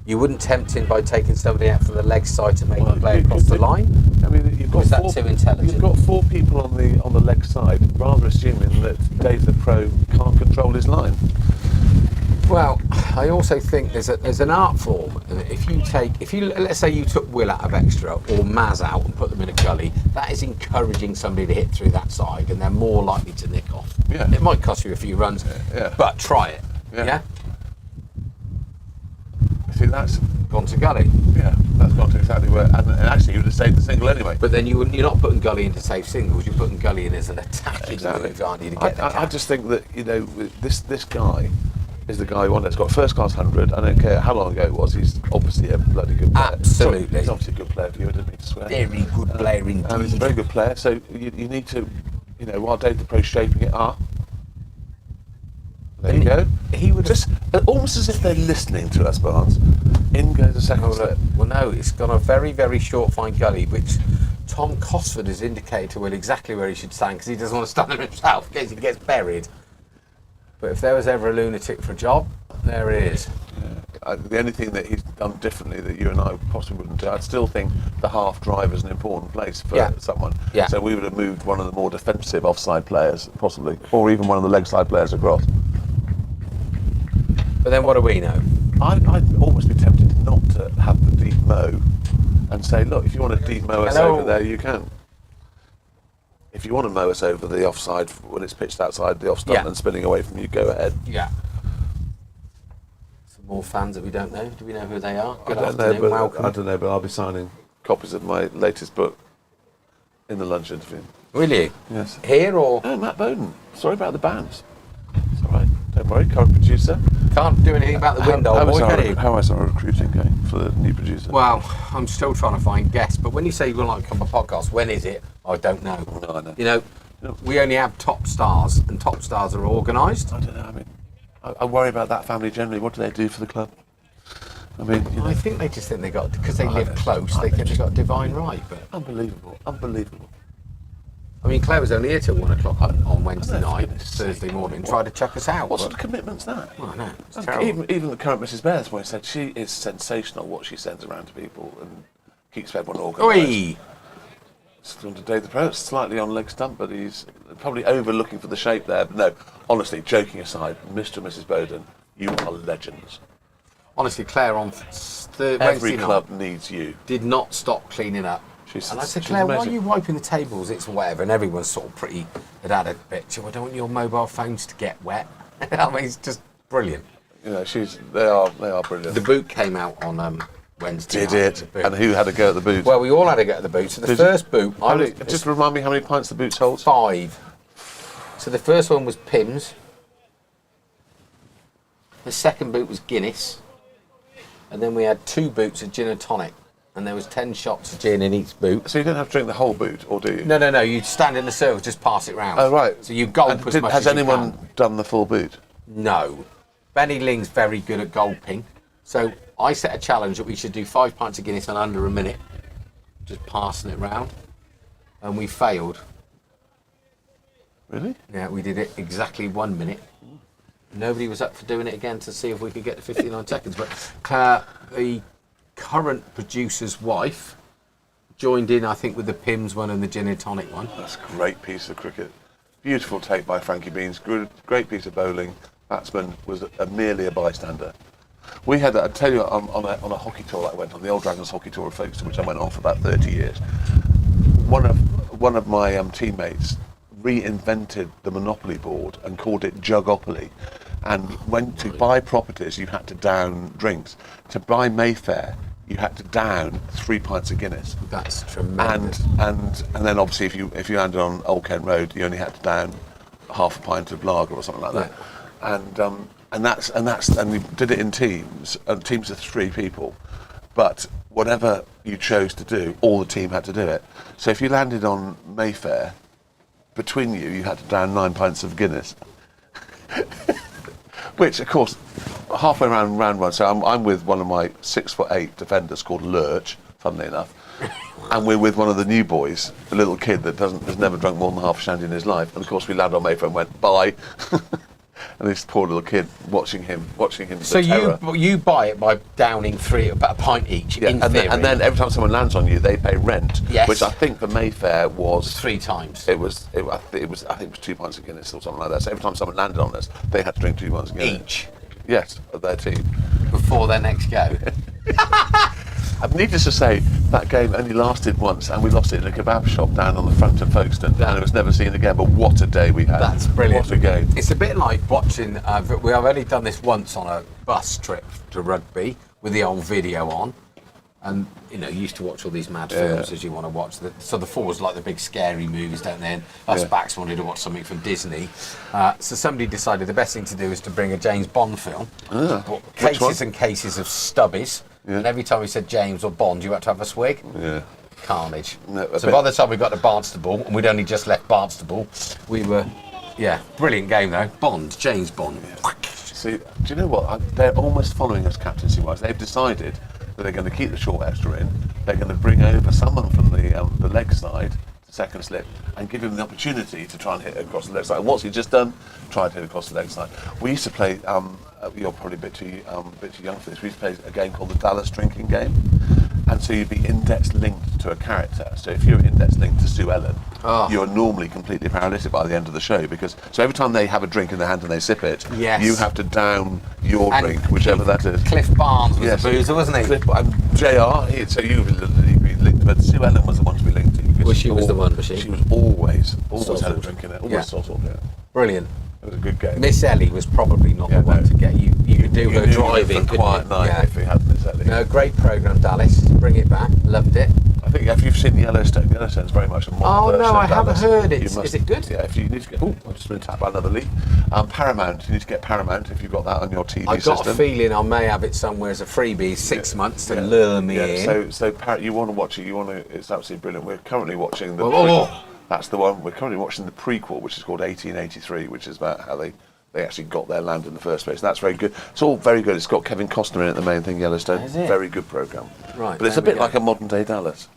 You wouldn't tempt him by taking somebody out from the leg side to make Well, him play you across could the do- line? I mean, you've got Is that too intelligent? You've got 4 people on the leg side, rather assuming that Dave the Pro can't control his line. Well, I also think there's an art form. And if you let's say you took Will out of extra or Maz out and put them in a gully, that is encouraging somebody to hit through that side, and they're more likely to nick off. Yeah. It might cost you a few runs, Yeah. but try it. Yeah. Yeah. See, that's Gone to gully. that's gone to exactly where, and actually you'd have saved the single anyway. But then you're not putting gully in to save singles. You're putting gully in as an attacking Exactly. move, aren't you, to get the I catch? just think that this guy is the guy who won. It's got first class 100. I don't care how long ago it was. He's obviously a bloody good player. Absolutely. Sorry, he's obviously a good player. You didn't need to swear. Very good player indeed. And he's a very good player. So you need to, while Dave the Pro's shaping it up. There you go. He would Just almost as if they're listening to us, Barnes. In goes the second Oh, set. look. Well, no, it's got a very, very short, fine gully, which Tom Costley has indicated to Will exactly where he should stand because he doesn't want to stand there himself in case he gets buried. But if there was ever a lunatic for a job, there it is. The only thing that he's done differently that you and I possibly wouldn't do, I'd still think the half drive is an important place for someone. Yeah. So we would have moved one of the more defensive offside players, possibly, or even one of the leg side players across. But then what do we know? I'd almost be tempted not to have the deep mow and say, look, if you want to deep mow us Hello. over there, you can. If you want to mow us over the offside when it's pitched outside the off stump Yeah. and spinning away from you, go ahead. Yeah. Some more fans that we don't know. Do we know who they are? Good I afternoon, don't welcome. know, but I'll be signing copies of my latest book in the lunch interview. Will you? Yes. Here or? No, Matt Bowden. Sorry about the bands. It's all right. Don't worry. Current producer. Can't do anything about the window, how, boy, how, can is you? our, how is our recruiting going for the new producer? Well, I'm still trying to find guests, but when you say you would like to come on a podcast, when is it? I don't know. No, I know. We only have top stars, and top stars are organised. I don't know. I mean, I worry about that family generally. What do they do for the club? I mean, I think they just think they got, because they I live know. close, I they know. think they got divine right. But unbelievable. I mean, Claire was only here till 1 o'clock on Wednesday I know, for night, goodness Thursday sake. morning, tried to chuck us out. What but- sort of commitment's that? Well, I know, it's And terrible. even the current Mrs. Bears point said she is sensational what she sends around to people and keeps everyone organised. Oi! Still on to Dave the Pro, it's slightly on leg stump, but he's probably overlooking for the shape there. But no, honestly, joking aside, Mr. and Mrs. Bowden, you are legends. Honestly, Claire on Every Wednesday club night needs you. did not stop cleaning up. And I said, she's Claire, why are amazing. you wiping the tables? It's whatever. And everyone's sort of pretty, had a bit. I don't want your mobile phones to get wet. I mean, it's just brilliant. You know, they are brilliant. The boot came out on Wednesday Did night. it? The boot. And who had a go at the boot? Well, we all had to go at the boot. So the Did you? first boot, How many- just remind me how many pints the boots hold. 5. So the first one was Pimm's. The second boot was Guinness. And then we had 2 boots of gin and tonic. And there was 10 shots of gin in each boot. So you don't have to drink the whole boot, or do you? No. You stand in the circle, just pass it round. Oh, right. So you gulp And as much has as you anyone can. done the full boot? No. Benny Ling's very good at gulping. So I set a challenge that we should do 5 pints of Guinness in under a minute. Just passing it round. And we failed. Really? Yeah, we did it exactly 1 minute. Nobody was up for doing it again to see if we could get to 59 seconds. But Claire, the current producer's wife, joined in, I think, with the Pimm's one and the gin and tonic one. That's a great piece of cricket. Beautiful take by Frankie Beans. Great piece of bowling. Batsman was merely a bystander. We had, I tell you, on a hockey tour that I went on, the Old Dragons hockey tour of Folkestone, which I went on for about 30 years. One of my teammates reinvented the Monopoly board and called it Jugopoly. And when to buy properties, you had to down drinks. To buy Mayfair, you had to down 3 pints of Guinness. That's tremendous. And then obviously if you landed on Old Kent Road, you only had to down half a pint of lager or something like that. And we did it in teams of 3 people. But whatever you chose to do, all the team had to do it. So if you landed on Mayfair, between you had to down 9 pints of Guinness. Which, of course, halfway around round one, so I'm with one of my 6'8" defenders called Lurch, funnily enough. and we're with one of the new boys, a little kid that has never drunk more than half a shandy in his life, and of course we landed on Mayfair and went bye, and this poor little kid watching him. So the terror. you buy it by downing about a pint each. Yeah, in and theory. then every time someone lands on you, they pay rent, Yes. which I think for Mayfair was 3 times. I think it was 2 pints of Guinness or something like that. So every time someone landed on us, they had to drink 2 pints of Guinness Each. Yes, of their team. Before their next go. Needless to say, that game only lasted once, and we lost it in a kebab shop down on the front of Folkestone, and it was never seen again. But what a day we had! That's brilliant. What a game! It's a bit like watching. I've only done this once on a bus trip to rugby with the old video on, and you used to watch all these mad films as you want to watch. So the forwards like the big scary movies, don't they? And us backs wanted to watch something from Disney. So somebody decided the best thing to do is to bring a James Bond film. Bought cases and cases of stubbies. Yeah. And every time we said James or Bond, you had to have a swig. Yeah. Carnage. No, So by the time we got to Barnstable, and we'd only just left Barnstable, we were, brilliant game though. Bond, James Bond. See, do you know what? They're almost following us captaincy-wise. They've decided that they're going to keep the short extra in. They're going to bring over someone from the leg side, the second slip, and give him the opportunity to try and hit across the leg side. And what's he just done? Tried to hit across the leg side. We used to play. You're probably a bit too young for this. We used to play a game called the Dallas drinking game, and so you'd be index linked to a character. So if you're index linked to Sue Ellen, you're normally completely paralytic by the end of the show so every time they have a drink in their hand and they sip it, you have to down your drink, whichever that is. Cliff Barnes was a boozer, wasn't he? And JR, so you've been linked, but Sue Ellen was the one to be linked to. Because Well, she was the one, was she? She was always Salt had a salt. drink in it. Yeah. Always salt, yeah. Brilliant. It was a good game. Miss Ellie was probably not the one to get you. You could do her knew driving, for a couldn't quiet you? night if we had Miss Ellie. No, great programme, Dallas. Bring it back. Loved it. I think if you've seen Yellowstone's very much a modern Oh version no, of I haven't Dallas. heard it. You must- Is it good? Yeah, if you need to get... Oh, I've just been tapped by another lead. Paramount, you need to get Paramount if you've got that on your TV I system. got a feeling I may have it somewhere as a freebie, 6 months to lure me in. So you want to watch it, it's absolutely brilliant. We're currently watching the Oh. prequel. That's the one. We're currently watching the prequel, which is called 1883, which is about how they actually got their land in the first place. That's very good. It's all very good. It's got Kevin Costner in it, the main thing, Yellowstone. Is it? Very good programme. Right, But it's a there we bit go. like a modern day Dallas.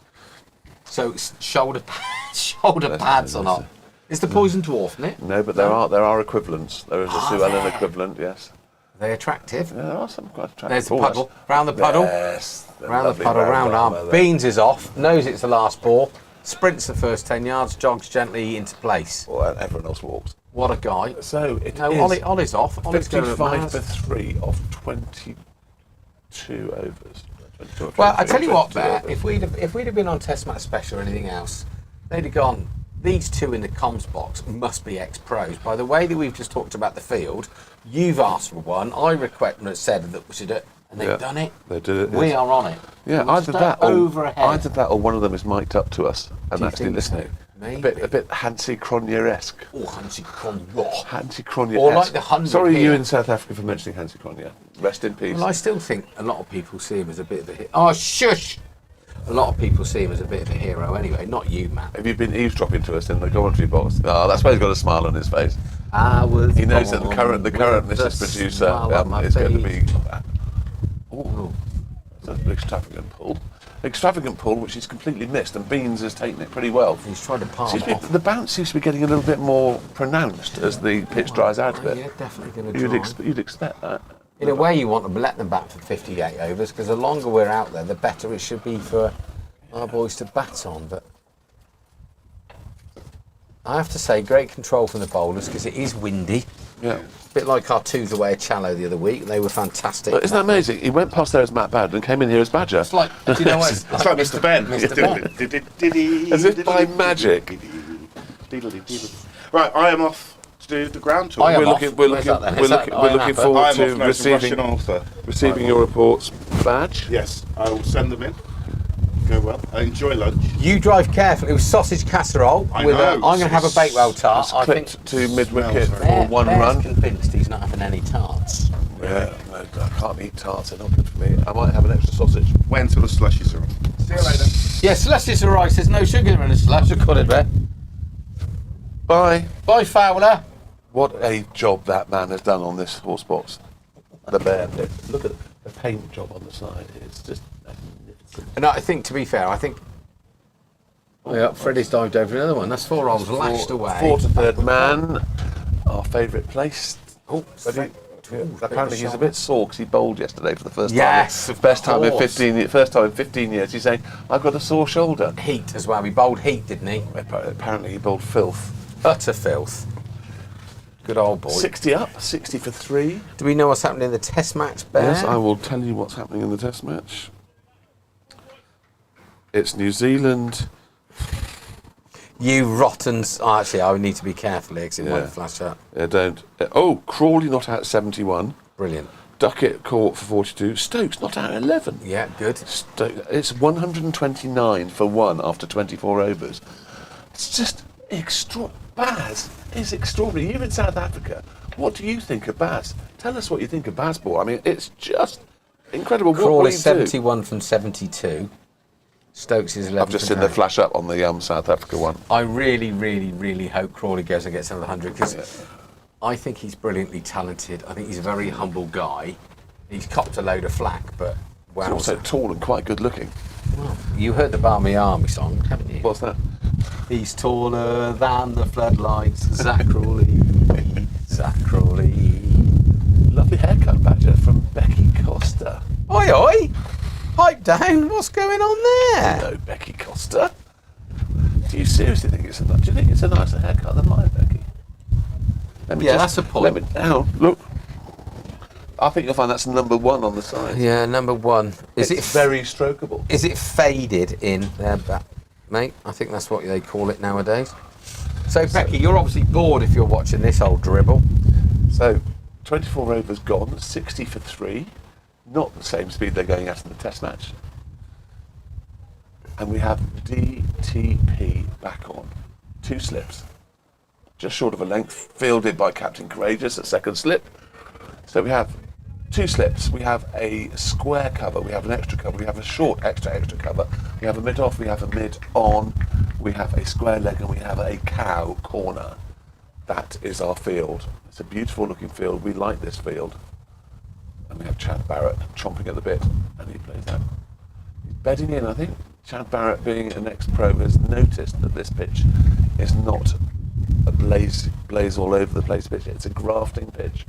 So it's shoulder pads or not? It's the Poison Dwarf, isn't it? No, but there are equivalents. There is a Sue Ellen equivalent, yes. Are they attractive? Yeah, there are some quite attractive. There's the balls. puddle. Round the puddle. Yes. they're Round the lovely puddle, round arm, arm. are they? Beans is off. Knows it's the last ball. Sprints the first 10 yards. Jogs gently into place. Well, everyone else walks. What a guy. So it No, is Ollie's off. Ollie's going at 55 Mars. for 3 of 22 overs. 22 or Well, I 23, tell you what, 22 Bear, overs. if we'd have been on Test Match Special or anything else, they'd have gone, these two in the comms box must be ex-pros. By the way that we've just talked about the field, you've asked for one, I requested and said that we should do it, and they've done it. They did it. We yes. are on it. Yeah, We're either that, or, over ahead. either that, or one of them is mic'd up to us and Do you actually think so? listening. Maybe. A bit Hansi Cronje-esque. Oh, Hansi Cronje. Hansi Cronje-esque. Or like the 100 Sorry, you here. in South Africa for mentioning Hansi Cronje. Rest in peace. Well, I still think a lot of people see him as a bit of a hero. Oh, shush! A lot of people see him as a bit of a hero anyway, not you, Matt. Have you been eavesdropping to us in the commentary box? Oh, that's why he's got a smile on his face. I was He knows that the born current with Mrs. a Producer smile on my is going to face. be. Oh, that's an extravagant pull. Extravagant pull, which he's completely missed, and Beans has taken it pretty well. He's tried to palm Seems it to be- off. the bounce seems to be getting a little bit more pronounced as the pitch dries out a bit. Yeah, definitely going to try. You'd expect that. In a way, you want to let them bat for 58 overs because the longer we're out there, the better it should be for our boys to bat on. But I have to say, great control from the bowlers because it is windy. Yeah. A bit like our twos away at Challow the other week. They were fantastic. But isn't that amazing? He went past there as Matt Bad and came in here as Badger. It's like, do you know what? It's like Mr. Ben. Mr. Ben. As if by magic. Right, I am off to do the ground tour. I am We're off. looking, we're Where's looking, that then? we're Is that looking, I we're am looking happy? forward I am to off now to receiving, Russian author. receiving your reports badge. Yes, I will send them in. Go well. I enjoy lunch. You drive carefully. It was sausage casserole. I with know. I'm going to have a Bakewell tart. I think Clipped to mid-wicket Smells for very one Bear's run. convinced he's not having any tarts. Yeah, no, I can't eat tarts, they're not good for me. I might have an extra sausage. Wait until the slushies are on. See you later. Yeah, slush is alright. There's no sugar in a slush. I got it, Bear. Bye. Bye, Fowler. What a job that man has done on this horse box. The bear. Look at the paint job on the side. It's just magnificent. And I think, to be fair, I think Yeah, Freddie's dived over another one. That's 4 holes lashed away. 4 to third man. Our favourite place. Oh, Ready? Ooh, Apparently he's a shot. bit sore because he bowled yesterday for the first Yes, time. of First time in course. 15 years. He's saying, "I've got a sore shoulder." Heat as well. He bowled heat, didn't he? Apparently he bowled filth. Utter filth. Good old boy. 60 up, 60 for 3. Do we know what's happening in the Test match, Bear? Yes, I will tell you what's happening in the Test match. It's New Zealand. You rotten... Oh, actually, I would need to be careful here because it Yeah. won't flash up. Don't. Oh, Crawley not out 71. Brilliant. Duckett caught for 42. Stokes not out 11. Yeah, good. It's 129 for 1 after 24 overs. It's just extraordinary. Baz is extraordinary. You're in South Africa. What do you think of Baz? Tell us what you think of Baz ball. I mean, it's just incredible. Crawley do you do? 71 from 72. Stokes is 11. I've just seen the flash up on the South Africa one. I really, really, really hope Crawley goes and gets another 100 because I think he's brilliantly talented. I think he's a very humble guy. He's copped a load of flack, but He's wow. also tall and quite good looking. Well, you heard the Barmy Army song, haven't you? What's that? He's taller than the floodlights. Zach Crawley. Zach Crawley. Lovely haircut back there from Becky Costa. Oi, oi! Pipe down. What's going on there? Hello, Becky Costa. Do you seriously think it's a nice? Do you think it's a nicer haircut than mine, Becky? Let me Yeah, that's a point. Hang on, look. I think you'll find that's number 1 on the side. Yeah, number 1. It's very strokeable. Is it faded in there, mate? I think that's what they call it nowadays. So, Becky, you're obviously bored if you're watching this old dribble. So, 24 overs gone, 60 for 3. Not the same speed they're going at in the Test match. And we have DTP back on. 2 slips. Just short of a length, fielded by Captain Courageous at second slip. So we have 2 slips. We have a square cover. We have an extra cover. We have a short extra cover. We have a mid-off. We have a mid-on. We have a square leg and we have a cow corner. That is our field. It's a beautiful looking field. We like this field. And we have Chad Barrett chomping at the bit, and he plays out. He's bedding in, I think. Chad Barrett, being an ex-pro, has noticed that this pitch is not a blaze all over the place pitch. It's a grafting pitch,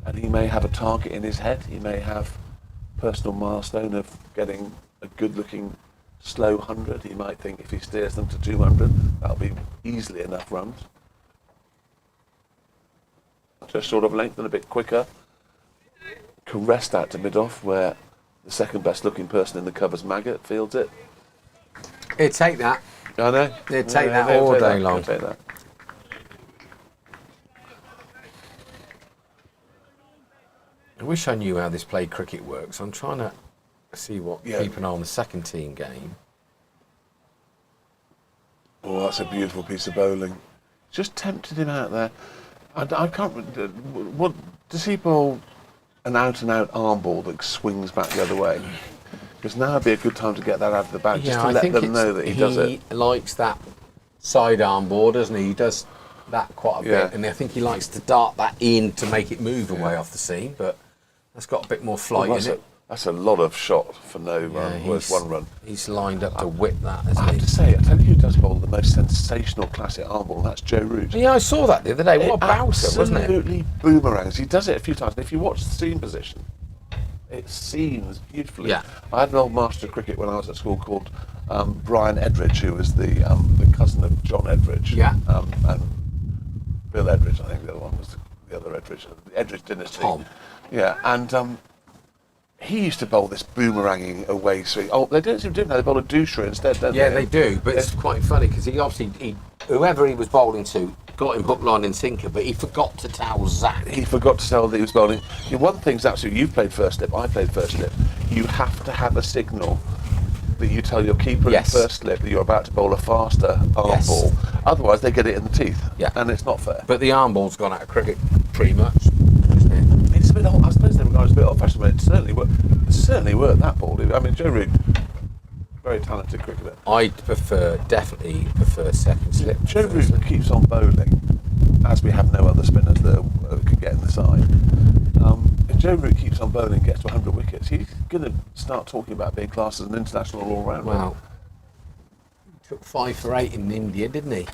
and he may have a target in his head. He may have personal milestone of getting a good-looking slow 100. He might think if he steers them to 200, that'll be easily enough runs. Just short of length and a bit quicker. Caressed out to mid-off, where the second best looking person in the cover's Maggot fields it. It'd take that. I know. It'd take that all day long. Take that. I wish I knew how this play cricket works. I'm trying to see what keep an eye on the second team game. Oh, that's a beautiful piece of bowling. Just tempted him out there. I can't. What does he bowl? An out-and-out arm ball that swings back the other way. Because now would be a good time to get that out of the bag, just to let them know that he does it. He likes that sidearm ball, doesn't he? He does that quite a Yeah. bit, and I think he likes to dart that in to make it move away off the seam. But that's got a bit more flight Well, in it. that's a lot of shot for no run. Well, it's 1 run. He's lined up to whip that, I isn't have he? to say, I tell you who does bowl the most sensational classic arm ball, and that's Joe Root. Yeah, I saw that the other day. What about it, wasn't it? Absolutely boomerangs. He does it a few times. And if you watch the seam position, it seams beautifully. Yeah. I had an old master of cricket when I was at school called Brian Edridge, who was the cousin of John Edridge. Yeah. And Bill Edridge, I think the other one was the other Edridge, the Edridge dynasty. Tom. Yeah, and he used to bowl this boomeranging away swing. Oh, they don't seem to do that. They bowl a doucher instead, don't Yeah, they? they do, but it's quite funny because he obviously, whoever he was bowling to, got him hook, line and sinker, but he forgot to tell Zach. He forgot to tell that he was bowling. One thing's absolutely, you've played first slip, I played first slip. You have to have a signal that you tell your keeper Yes. in first slip that you're about to bowl a faster arm Yes. ball. Otherwise, they get it in the teeth. Yeah. And it's not fair. But the arm ball's gone out of cricket pretty much, isn't it? It's a bit old. I suppose they regard it as a bit old-fashioned, but it certainly worked that ball. I mean, Joe Root, very talented cricketer. I definitely prefer second slip. Joe first Root slip. keeps on bowling, as we have no other spinners that could get in the side. If Joe Root keeps on bowling and gets to 100 wickets, he's going to start talking about being classed as an international all-rounder. Well, took 5 for 8 in India, didn't he?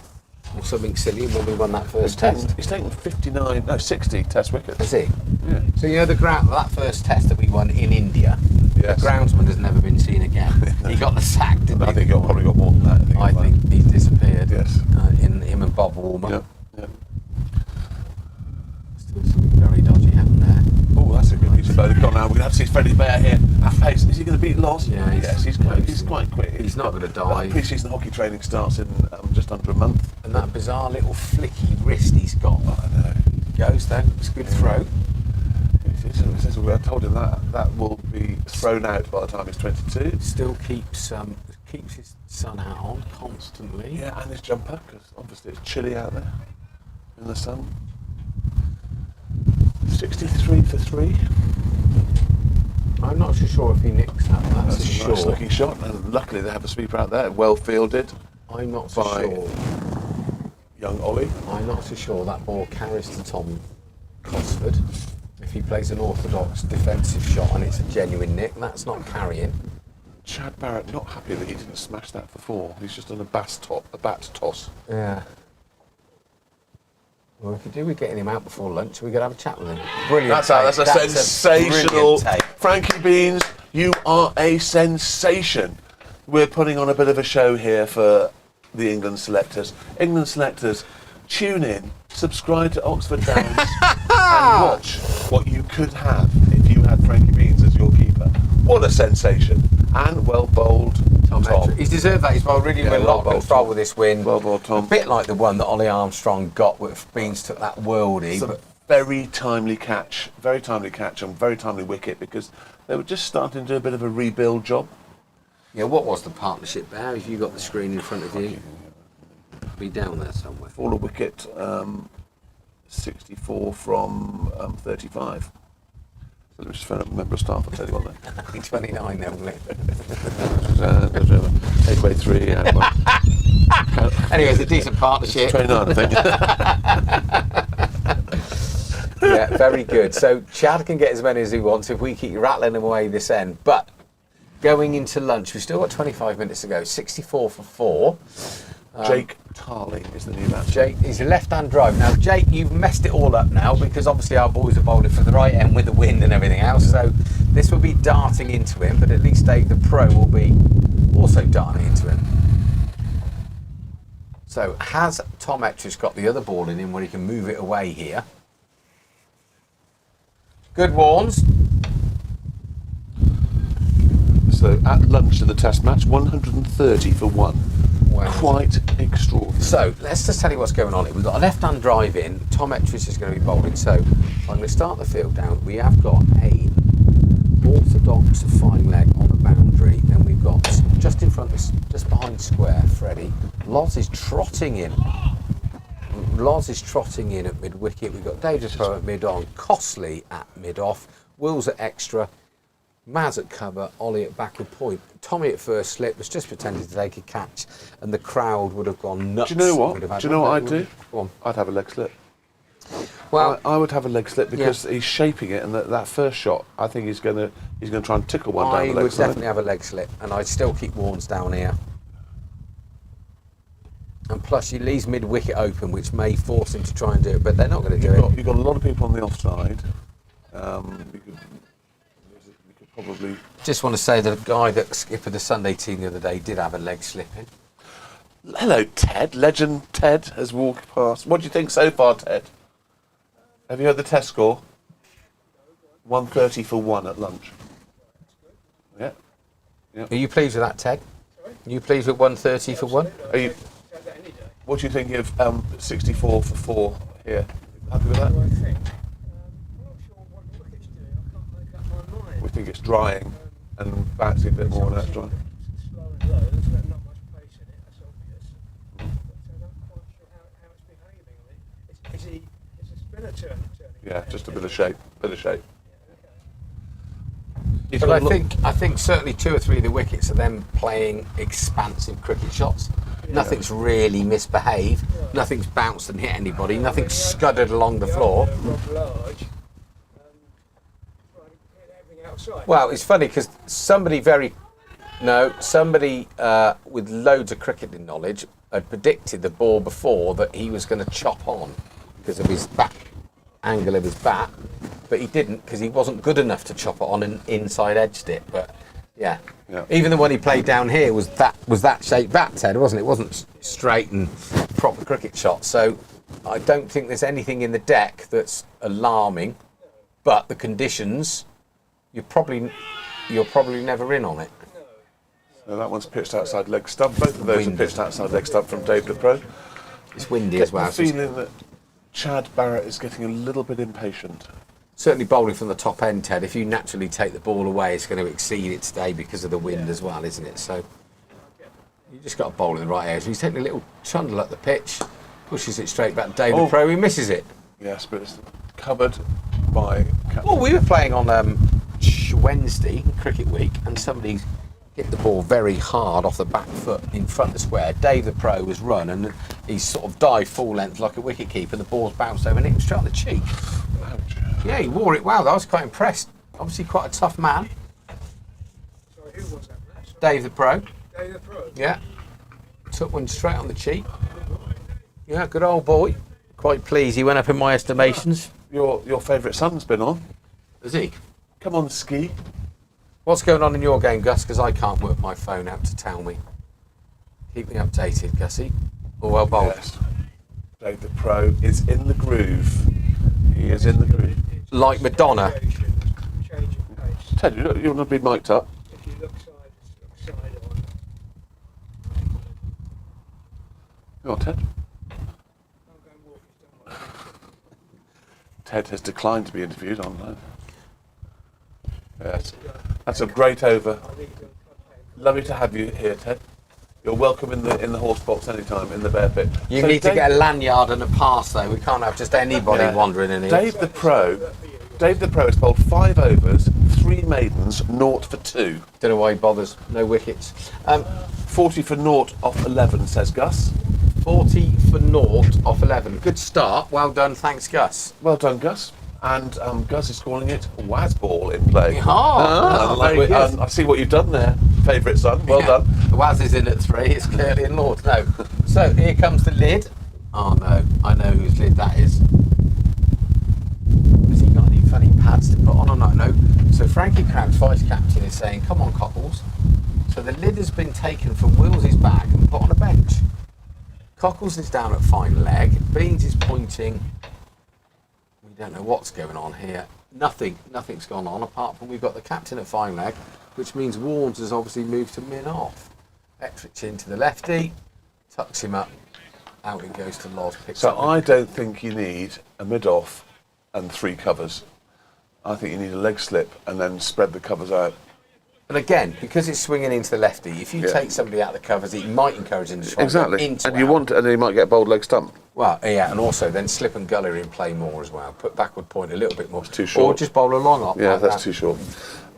Or something silly when we won that first test. He's taken 60 test wickets. Has he? Yeah. So you know that first test that we won in India, Yes. the groundsman has never been seen again. He got the sack, didn't I he? think he'll probably got more than that. I think he's disappeared. Yes. In him and Bob Warmer. Yeah. Yeah. Still something very dodgy happened there. Oh, that's a good piece of bowling. Gone now. We're going to have to see Freddie Bear here at pace. Is he going to beat Loz? Yeah, Yes, he's quite quick. He's not going to die. Pre-season hockey training starts in just under a month. And that bizarre little flicky wrist he's got. I know. Goes then. It's a good throw. I told him that will be thrown out by the time he's 22. Still keeps his sun hat on constantly. Yeah, and his jumper, because obviously it's chilly out there in the sun. 63 for 3. I'm not so sure if he nicks that. That's a a short. nice looking shot, and luckily they have a sweeper out there, well fielded I'm not so by sure. young Ollie. I'm not so sure that ball carries to Tom Costley. If he plays an orthodox defensive shot and it's a genuine nick, that's not carrying. Chad Barrett not happy that he didn't smash that for 4. He's just done a bat toss. Yeah. Well, if we do, we're getting him out before lunch. We're going to have a chat with him. Brilliant. That's a take. sensational. brilliant take. Frankie Beans, you are a sensation. We're putting on a bit of a show here for the England selectors. England selectors, tune in, subscribe to Oxford Downs, and watch what you could have if you had Frankie Beans as your keeper. What a sensation. And well bowled, Tom. He's deserved that. He's bowled really Yeah, well, a well lot of bowled, control Tom. with this win. Well bowled, Tom. A bit like the one that Ollie Armstrong got with Beans took that worldie. It's a But very timely catch and very timely wicket, because they were just starting to do a bit of a rebuild job. yeah, what was the partnership there? If you got the screen in front of you, be down there somewhere. For a wicket, 64 from 35. So let me just phone up a member of staff and tell you what then. 29 then, wasn't it? Takeaway 3, and Anyway, it's a decent partnership. 29, I think. Yeah, very good. So Chad can get as many as he wants if we keep rattling him away this end. But going into lunch, we've still got 25 minutes to go. 64 for 4. Jake Tarling is the new batsman. Jake, he's a left-hand drive. Now, Jake, you've messed it all up now because obviously our boys are bowling for the right end with the wind and everything else. So this will be darting into him, but at least Dave, the pro, will be also darting into him. So has Tom Ettrish got the other ball in him where he can move it away here? Good warns. So at lunch in the test match, 130 for 1. Wow. Quite extraordinary. So let's just tell you what's going on here. We've got a left-hand drive in. Tom Ettrish is going to be bowling. So I'm going to start the field down. We have got a orthodox fine leg on the boundary. Then we've got just in front, just behind square, Freddie. Loz is trotting in. Loz is trotting in at mid-wicket. We've got David Pro at mid-on, Costley at mid-off, Wills at extra, Maz at cover, Ollie at backward point. Tommy at first slip was just pretending to take a catch, and the crowd would have gone nuts. Do you know what? Would have had Do you know what I'd one. do? Go on. I'd have a leg slip. Well, I would have a leg slip because he's shaping it, and that first shot, I think he's going to try and tickle one down I the leg would side. definitely have a leg slip, and I'd still keep Warnes down here. And plus, he leaves mid-wicket open, which may force him to try and do it, but they're not going to do it. You've got a lot of people on the offside. You could probably. Just want to say that a guy that skippered the Sunday team the other day did have a leg slip in. Hello, Ted. Legend Ted has walked past. What do you think so far, Ted? Have you heard the test score? 130 for 1 at lunch. Yeah. Are you pleased with that, Ted? Are you pleased with 130 for 1? Are you? What do you think of 64 for 4 here? Happy with that? I'm not sure what the wicket's doing. I can't make up my mind. We think it's drying and bouncing a bit more than that's drying. Slow and low. There's not much pace in it. That's obvious. But I'm not quite sure how it's behaving. Is a spinner turning? Yeah, just a bit of shape. He's But got I think certainly 2 or 3 of the wickets are them playing expansive cricket shots. Nothing's really misbehaved. Nothing's bounced and hit anybody. Nothing's scudded along the floor. Rob Large. Trying to hit everything outside. Well, it's funny because somebody very No, somebody with loads of cricketing knowledge had predicted the ball before that he was going to chop on because of his back angle of his bat, but he didn't because he wasn't good enough to chop it on and inside edged it. But yeah. Even the one he played down here was that shaped bat, Ted, wasn't it? It wasn't straight and proper cricket shot. So I don't think there's anything in the deck that's alarming, but the conditions, you're probably never in on it. So that one's pitched outside leg stump. Both of those are pitched outside leg stump from Dave the Pro. It's windy as well. Get the feeling that Chad Barrett is getting a little bit impatient. Certainly bowling from the top end, Ted. If you naturally take the ball away, it's going to exceed it today because of the wind as well, isn't it? So you just got to bowl in the right areas. He's taking a little trundle at the pitch, pushes it straight back. Dave the Pro, he misses it. Yes, but it's covered by... Well, we were playing on Wednesday, Cricket Week, and somebody hit the ball very hard off the back foot in front of the square. Dave the Pro was run, and he sort of dived full length like a wicket keeper, and the ball's bounced over and hit him straight on the cheek. Ouch. Yeah, he wore it well. I was quite impressed. Obviously quite a tough man. Sorry, who was that? Sorry. Dave the Pro. Dave the Pro. Yeah. Took one straight on the cheek. Yeah, good old boy. Quite pleased. He went up in my estimations. Your favourite son's been on. Is he? Come on, Ski. What's going on in your game, Gus? Because I can't work my phone out to tell me. Keep me updated, Gussie. All well bowled. Yes. Dave the Pro is in the groove. He is in the groove. Like Madonna. Change of pace. Ted, you want to be mic'd up? If you look side on. Go on, Ted. I'll go and walk it down. Ted has declined to be interviewed online. Yes. That's a great over. Lovely to have you here, Ted. You're welcome in the horse box anytime in the bear pit. You So need to Dave- get a lanyard and a pass, though. We can't have just anybody Yeah. wandering in here. Dave the Pro has bowled 5 overs, 3 maidens, 0 for 2. Don't know why he bothers. No wickets. 40 for 0 off 11, says Gus. 40 for 0 off 11. Good start. Well done. Thanks, Gus. Well done, Gus. And Gus is calling it Wazball in play. Very good. I see what you've done there, favourite son. Well done. Waz is in at 3. It's clearly in Lord. No. So here comes the lid. Oh no, I know whose lid that is. Has he got any funny pads to put on or not? No. So Frankie Crouch, vice captain, is saying, "Come on, Cockles." So the lid has been taken from Wills's bag and put on a bench. Cockles is down at fine leg. Beans is pointing. We don't know what's going on here. Nothing's gone on apart from we've got the captain at fine leg, which means Warnes has obviously moved to min off. Etrich into the lefty, tucks him up, out it goes to Loz. So I don't think you need a mid-off and 3 covers. I think you need a leg slip and then spread the covers out. And again, because it's swinging into the lefty, if you take somebody out of the covers, it might encourage him to try and go into And you out. want, and then you might get a bowled leg stump. Well, yeah, and also then slip and gullery and play more as well. Put backward point a little bit more. too short. Or just bowl a long up. Yeah, like that's that. too short.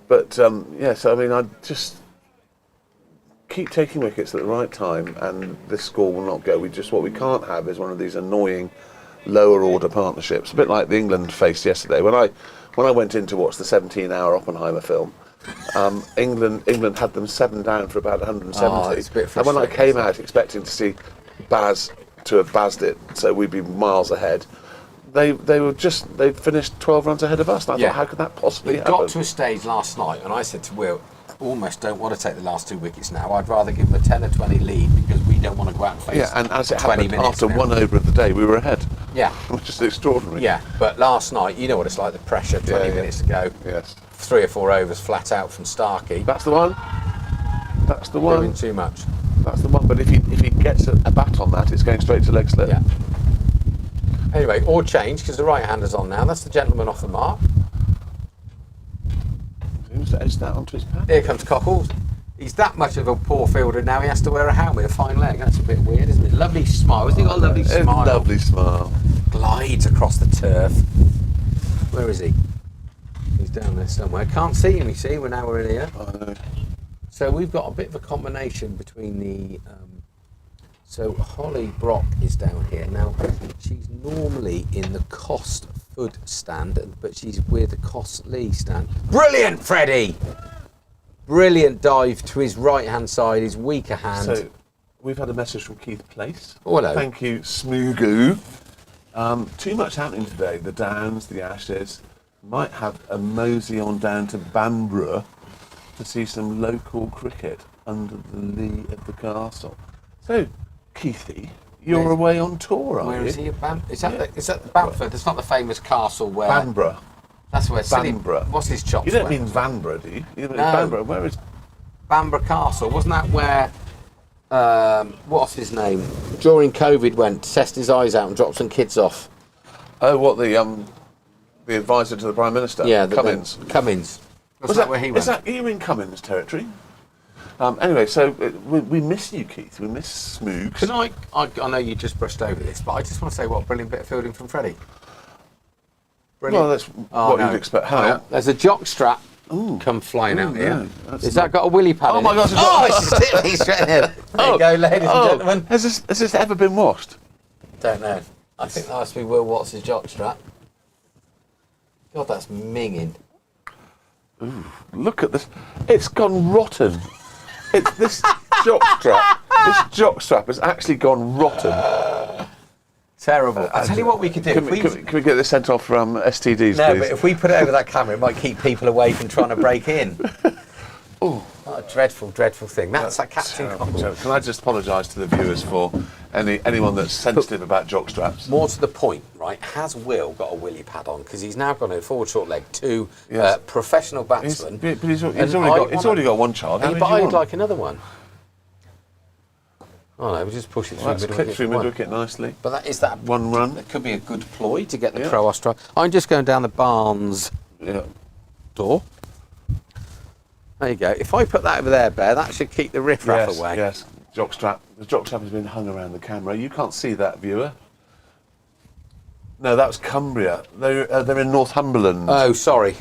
But yeah, so I mean, I just keep taking wickets at the right time, and this score will not go. What we can't have is one of these annoying lower order partnerships. A bit like the England faced yesterday. When I went in to watch the 17-hour Oppenheimer film, England had them 7 down for about 170. Oh, it's a bit and when I frustrating, came out expecting to see Baz to have bazzed it, so we'd be miles ahead. They finished 12 runs ahead of us. And I thought, how could that possibly happen? Got to a stage last night, and I said to Will, almost don't want to take the last 2 wickets now. I'd rather give them a 10 or 20 lead because we don't want to go out and face. Yeah, and as it 20 happened, minutes after now. 1 over of the day, we were ahead. Yeah. Which is extraordinary. Yeah, but last night, you know what it's like, the pressure, 20 Yeah. minutes to go. Yes. 3 or 4 overs flat out from Starkey. That's the one. That's the Doing one. too much. That's the one. But if he gets a bat on that, it's going straight to leg slip. Yeah. Anyway, or change because the right hander's on now. That's the gentleman off the mark. Who's edged that onto his pad? Here comes Cockles. He's that much of a poor fielder now. He has to wear a helmet, a fine leg. That's a bit weird, isn't it? Lovely smile. Hasn't he got a lovely smile? Lovely smile. Glides across the turf. Where is he? He's down there somewhere. Can't see him. You see, we're in here. I know. So we've got a bit of a combination between the. So Holly Brock is down here now. She's normally in the Costfood stand, but she's with the Costley stand. Brilliant, Freddie. Brilliant dive to his right-hand side, his weaker hand. So we've had a message from Keith Place. Oh, hello. Thank you, Smoogoo. Too much happening today. The Downs, the Ashes. Might have a mosey on down to Banborough to see some local cricket under the lee of the castle. So, Keithy, you're Yes. away on tour, are Where you? is he? Is that Bamford? It's not the famous castle where... Banborough. That's where Silly... Banborough. What's his chops? You don't where? mean Vanbrugh, do you? You mean No. Banborough. Where is... Bamburgh Castle. Wasn't that where... what's his name? During COVID went, test his eyes out and dropped some kids off. Oh, what, the advisor to the Prime Minister? Yeah, Cummins. Cummins. Was Was that where he went? Is that you in Cummins territory? Anyway, so we miss you, Keith. We miss Smoogs. Can I know you just brushed over this, but I just want to say what a brilliant bit of fielding from Freddie. Brilliant. Well, that's what you'd expect. How? There's a jock strap come flying out here. no, that's Has that got a willy pad Oh in my it? gosh, it's Oh, got- it's tipping straight in. There you go, ladies and gentlemen. Has this ever been washed? Don't know. I think that must be Will Watts' jock strap. God, that's minging. Look at this. It's gone rotten. This jock strap has actually gone rotten. Terrible. I'll tell you what we could do. Can we get this sent off from STDs, No, please? but if we put it over that camera, it might keep people away from trying to break in. Oh, What a dreadful, dreadful thing. That's that Captain terrible. Cockle. So can I just apologise to the viewers for anyone that's sensitive about jock straps? More to the point, right? Has Will got a willy pad on? Because he's now gone in forward short leg to Yes. professional batsman. But he's And already got one child. How He many do you I'd want? like another one. Oh no, we just push it through Well, that's mid clipped wicket. through One. mid wicket nicely. But that is that. One run. That could be a good ploy to get the Yeah. pro Australia. I'm just going down the Barnes Yeah. door. There you go. If I put that over there, Bear, that should keep the riff-raff Yes, away. yes. Jockstrap. The jockstrap has been hung around the camera. You can't see that, viewer. No, that was Cumbria. They're in Northumberland. Oh, sorry.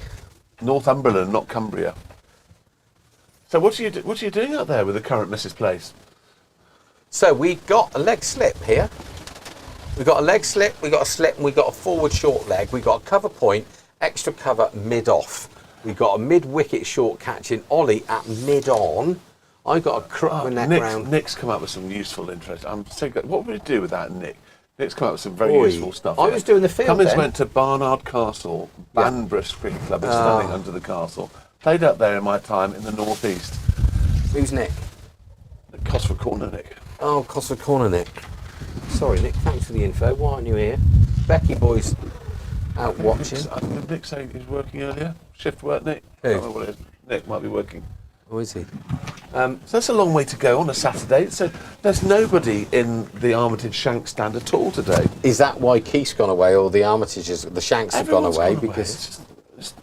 Northumberland, not Cumbria. So what are you doing out there with the current Mrs. Place? So we got a leg slip here. We got a leg slip, we got a slip, and we got a forward short leg. We got a cover point, extra cover mid off. We got a mid wicket short catch in Ollie at mid on. I got a crook my neck round. Nick's come up with some useful interest. I'm so good. What would we do without Nick? Nick's come up with some very Oi. useful stuff. I here. was doing the field Cummins then. went to Barnard Castle, Banborough Cricket Club. It's standing under the castle. Played up there in my time in the northeast. Who's Nick? At Cosford Corner, Nick. Oh, Cosford Corner, Nick. Sorry, Nick. Thanks for the info. Why aren't you here? Becky boy's out watching. Did Nick say he was working earlier? Shift work, Nick? Who? I don't know what it is. Nick might be working. Oh, is he? So that's a long way to go on a Saturday. So there's nobody in the Armitage Shank stand at all today. Is that why Keith's gone away, or the Armitages, the Shanks have Everyone's gone away? gone Because It's-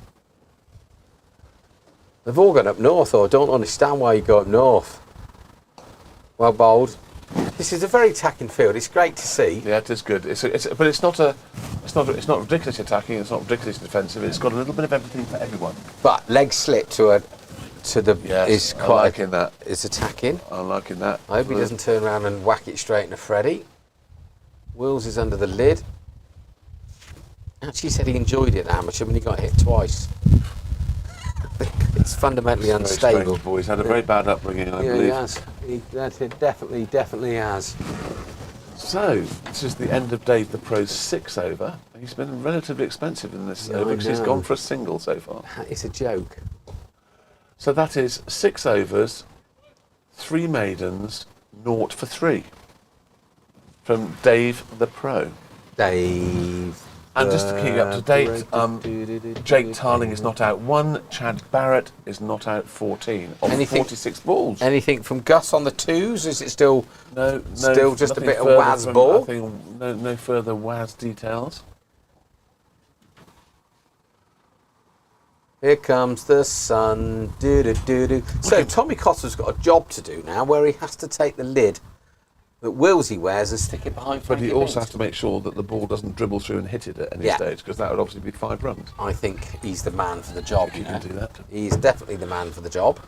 they've all gone up north, or I don't understand why you go up north. Well bowled. This is a very attacking field. It's great to see. Yeah, it is good. But it's not ridiculously attacking. It's not ridiculously defensive. It's got a little bit of everything for everyone. But leg slip to the Yes, is I'm quite liking that. is attacking. I'm liking that. I hope he doesn't turn around and whack it straight into Freddie. Wills is under the lid. Actually said he enjoyed it, amateur, when he got hit twice. It's fundamentally Very unstable. strange boy. He's had a very bad upbringing, I Yeah, believe. he has. Definitely has. So this is the end of Dave the Pro's 6 over. He's been relatively expensive in this Yeah, over I because he's know. gone for a single so far. It's a joke. So that is 6 overs, 3 maidens, 0 for 3 from Dave the Pro. Dave. And just to keep you up to date, Jake Tarling is not out 1, Chad Barrett is not out 14 on Anything- 46 balls. Anything from Gus on the twos? Is it still No, still just a nothing bit of further Waz from- ball? No further Waz details. Here comes the sun. Do. So Tommy Cotter's got a job to do now, where he has to take the lid that Willsey wears and stick it behind. But he Frankie also Binks. has to make sure that the ball doesn't dribble through and hit it at any Yeah. stage, because that would obviously be 5 runs. I think he's the man for the job. If you can do that. He's definitely the man for the job.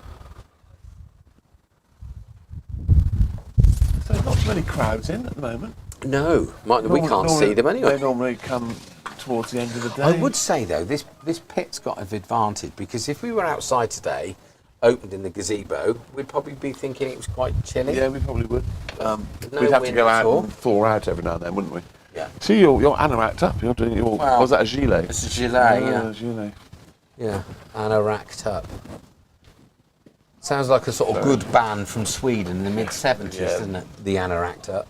So not too many crowds in at the moment. No, we can't see them anyway. They normally come towards the end of the day. I would say though, this pit's got an advantage, because if we were outside today opened in the gazebo, we'd probably be thinking it was quite chilly. Yeah, we probably would. No We'd have to wind go at out all. and thaw out every now and then, wouldn't we? Yeah. See, you're anoraked up. You're doing your. Well, was that a gilet? It's a gilet, yeah. Gilet. Yeah, anoraked up. Sounds like a sort of good band from Sweden in the mid-70s, Yeah. doesn't it? The anoraked up.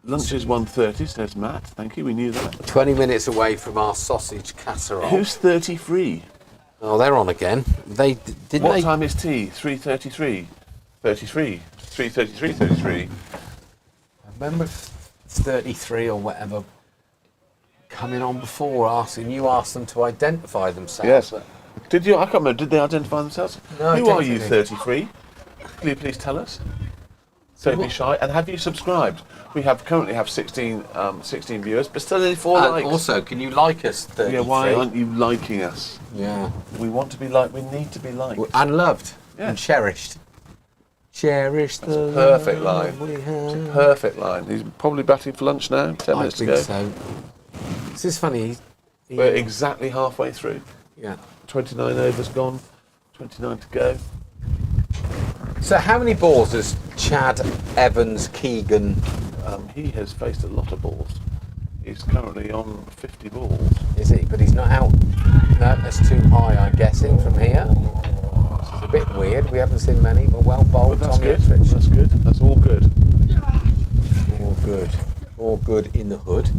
Lunch is 1:30, says Matt. Thank you. We knew that. 20 minutes away from our sausage casserole. Who's 33? Oh, they're on again. They didn't What they? time is tea? 3:33. 33. 3:33. 33. I remember 33 or whatever coming on before asking you asked them to identify themselves. Yes. Did you? I can't remember. Did they identify themselves? No, Who are you, definitely. 33? Can you please tell us? Don't be shy. And have you subscribed? We currently have 16 viewers, but still only 4 likes. Also, can you like us? 33? Yeah, why aren't you liking us? Yeah. We want to be liked. We need to be liked. And loved Yeah. and cherished. Cherish the a perfect love line. we have. Perfect line. He's probably batting for lunch now. 10 I minutes to think go. so. This is funny. We're exactly halfway through. Yeah. 29 overs gone. 29 to go. So how many balls has Chad Evans Keegan? He has faced a lot of balls. He's currently on 50 balls. Is he? But he's not out. No, that's too high, I'm guessing, from here. It's a bit weird. We haven't seen many, but well bowled. But that's Tommy good. Ettridge. That's good. That's all good. All good. All good in the hood.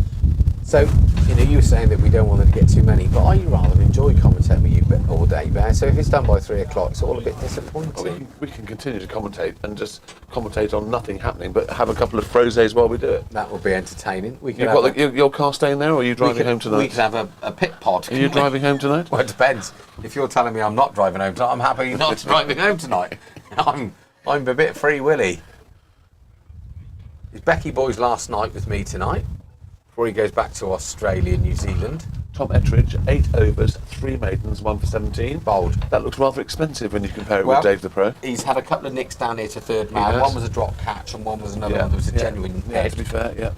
So, you were saying that we don't want to get too many, but I rather enjoy commentating with you all day, Bear. So if it's done by 3 o'clock, it's all a bit disappointing. We can continue to commentate and just commentate on nothing happening, but have a couple of froses while we do it. That would be entertaining. We could You've have got your car staying there, or are you driving home we tonight? could have a pit pod. Are you driving home tonight? Well, it depends. If you're telling me I'm not driving home tonight, I'm happy not driving home tonight. I'm a bit free willy. Is Becky Boy's last night with me tonight before he goes back to Australia, New Zealand? Tom Ettridge, 8 overs, 3 maidens, 1 for 17. Bold. That looks rather expensive when you compare it Well, with Dave the Pro. He's had a couple of nicks down here to third man. has. One was a drop catch and one was another one that was a genuine Yeah, head. to be fair, yeah.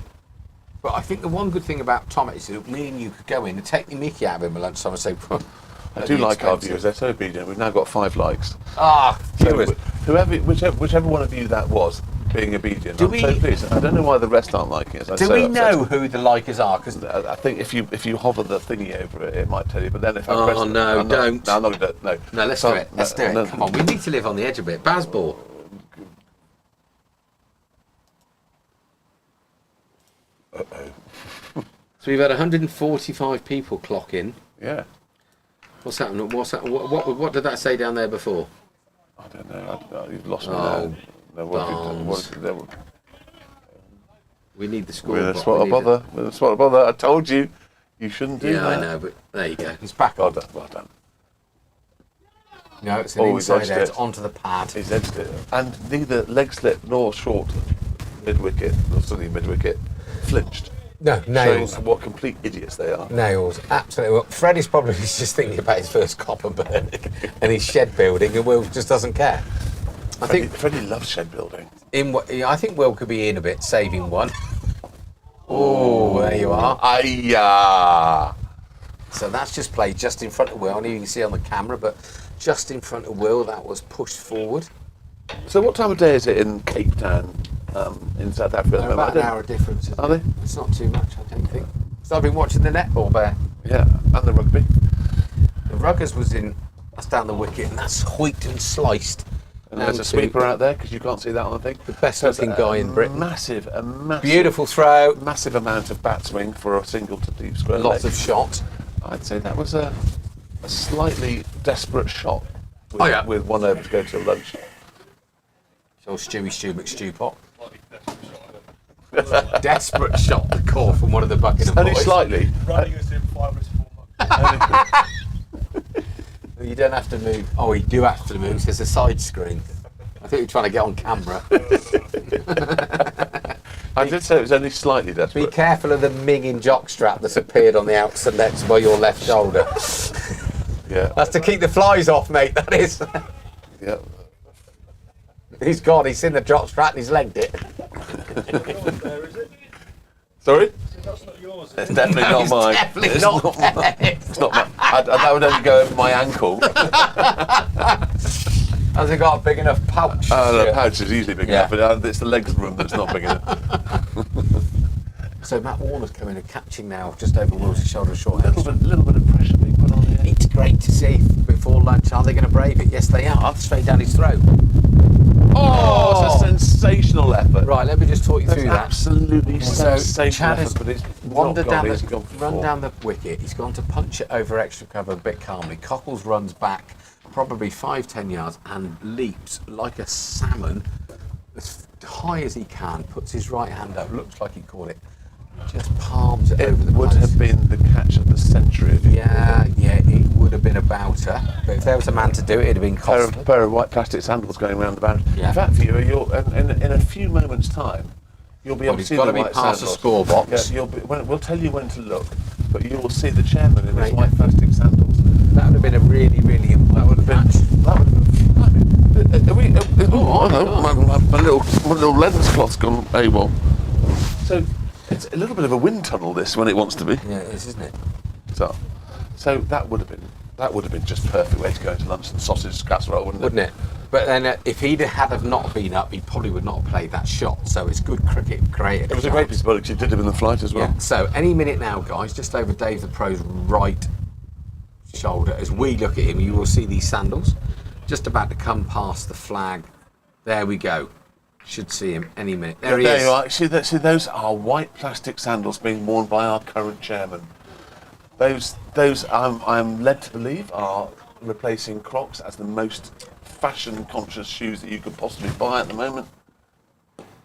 But I think the one good thing about Tom is that me and you could go in and take the mickey out of him at lunchtime and say, I do like our viewers, they're so obedient. We've now got 5 likes. Ah, viewers. So, whichever one of you that was being obedient, Do I'm we- so pleased. I don't know why the rest aren't liking us. I'm Do so we upset. know who the likers are? Because I think if you hover the thingy over it, it might tell you. But then if I Oh, press it, no, I'm not, don't. No, I'm not going to. No. no, let's So- do it. Let's do it. no. Come on, we need to live on the edge a bit. Bazball. So we've had 145 people clock in. Yeah. What's happening? What's that? What did that say down there before? I don't know. You've lost me Oh, now. No, what have you done? We need the score. With a spot of bother. With a spot of bother. I told you. You shouldn't do Yeah, that. I know, but there you go. It's back Well on. done. Well done. No, it's an Oh, he's inside edged edge it. onto the pad. He's edged it. And neither leg slip nor short mid-wicket, or suddenly mid-wicket, flinched. No, nails. Showing what complete idiots they are. Nails, absolutely. Well, Freddie's probably just thinking about his first copper burn and his shed building, and Will just doesn't care. I think Freddie loves shed building. I think Will could be in a bit, saving one. Oh, there you are. Aiyah! So that's just played just in front of Will. I know you can see on the camera, but just in front of Will, that was pushed forward. So what time of day is it in Cape Town, in South Africa? at the They're moment? about an hour difference. isn't Are they? it? It's not too much, I don't think. So I've been watching the netball there. Yeah, and the rugby. The Ruggers was in, that's down the wicket, and that's hoiked and sliced. And there's a down to sweeper out there, because you can't see that on the thing. The best looking guy in Britain. Massive, Beautiful throw, massive amount of bat swing for a single to deep square lots leg. of shot. I'd say that was a slightly desperate shot with, Oh, yeah. with 1 over to go to lunch. So Stewie McStewpot. Desperate shot, the call from one of the Buckingham Only boys. slightly. Running us in 5 minutes, 4 months. You don't have to move. Oh, you do have to move. There's a side screen. I think you're trying to get on camera. I did say it was only slightly Be desperate. careful of the minging jockstrap that's appeared on the outside next by your left shoulder. Yeah, That's to keep the flies off, mate. That is. yeah. He's gone. He's seen the jockstrap and he's legged it. Yours there, is it? Sorry? That's not yours. It's definitely not It's mine. definitely It's not mine. theirs. It's not mine. that would only go over my ankle. Has it got a big enough pouch? The pouch is easily big Yeah. enough, but it's the legs room that's not big enough. So Matt Warner's coming and catching now, just over Will's shoulder short. A little bit of pressure being put on here. It's great to see before lunch. Are they going to brave it? Yes, they are. Straight down his throat. Oh, it's a sensational effort. Right, let me just talk you That's through that. absolutely So sensational Chad has effort, but it's wandered not down gone, it's gone for run four. down the wicket. He's gone to punch it over extra cover a bit calmly. Cockles runs back probably 5-10 yards and leaps like a salmon as high as he can. Puts his right hand up. Looks like he caught it. Just palms it It over the would place. have been the catch of the century. If Yeah, it would have been about her. But if there was a man to do it, it'd have been Costley. pair of white plastic sandals going round the boundary. Yeah. In fact, for you, in a few moments' time, you'll be able to he's see got the to be white past the sandals. score box. Yeah, we'll tell you when to look, but you will see the chairman in his Right. white plastic sandals. That would have been a really, really important That would have been. match. That would have been. Are we? Oh, no, my little lens cloth's gone AWOL. So it's a little bit of a wind tunnel, this, when it wants to be. Yeah, it is, isn't it? So that would have been just perfect way to go into lunch and sausage casserole, wouldn't It? But then if he'd have not been up, he probably would not have played that shot. So it's good cricket created. It was a great piece of bowling. She did it in the flight as well. Yeah. So any minute now, guys, just over Dave the Pro's right shoulder, as we look at him, you will see these sandals just about to come past the flag. There we go. Should see him any minute. There he There is. you are. See, those are white plastic sandals being worn by our current chairman. Those I'm led to believe are replacing Crocs as the most fashion-conscious shoes that you could possibly buy at the moment.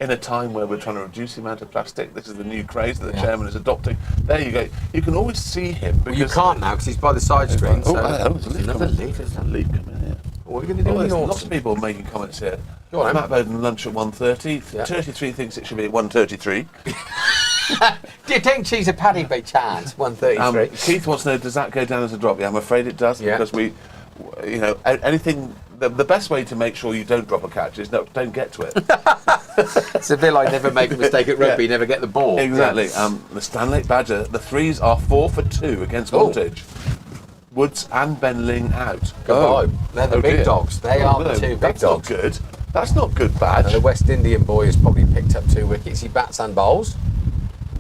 In a time where we're trying to reduce the amount of plastic, this is the new craze that the chairman is adopting. There you go. You can always see him. Well, you can't now because he's by the side screen. Oh, So hello, there's a leaf another coming. leaf. There's a leaf coming here. What are we going to do Oh, in there's the lots autumn? of people making comments here. Go on, then. Matt Bowden lunch at 1:30. Yeah. 33 thinks it should be at 1:33. Do you think she's a paddy by chance? 133. Keith wants to know, does that go down as a drop? Yeah, I'm afraid it does, Yeah. because we, anything, the best way to make sure you don't drop a catch is don't get to it. It's a bit like never make a mistake at rugby, Yeah. never get the ball. Exactly. Yeah. The Stanley Badger, the threes are 4 for 2 against Oh. Voltage. Woods and Benling out. Goodbye. They're the big dear. dogs. They are the two big that's dogs. Not good. That's not good And badge. the West Indian boy has probably picked up 2 wickets. He bats and bowls.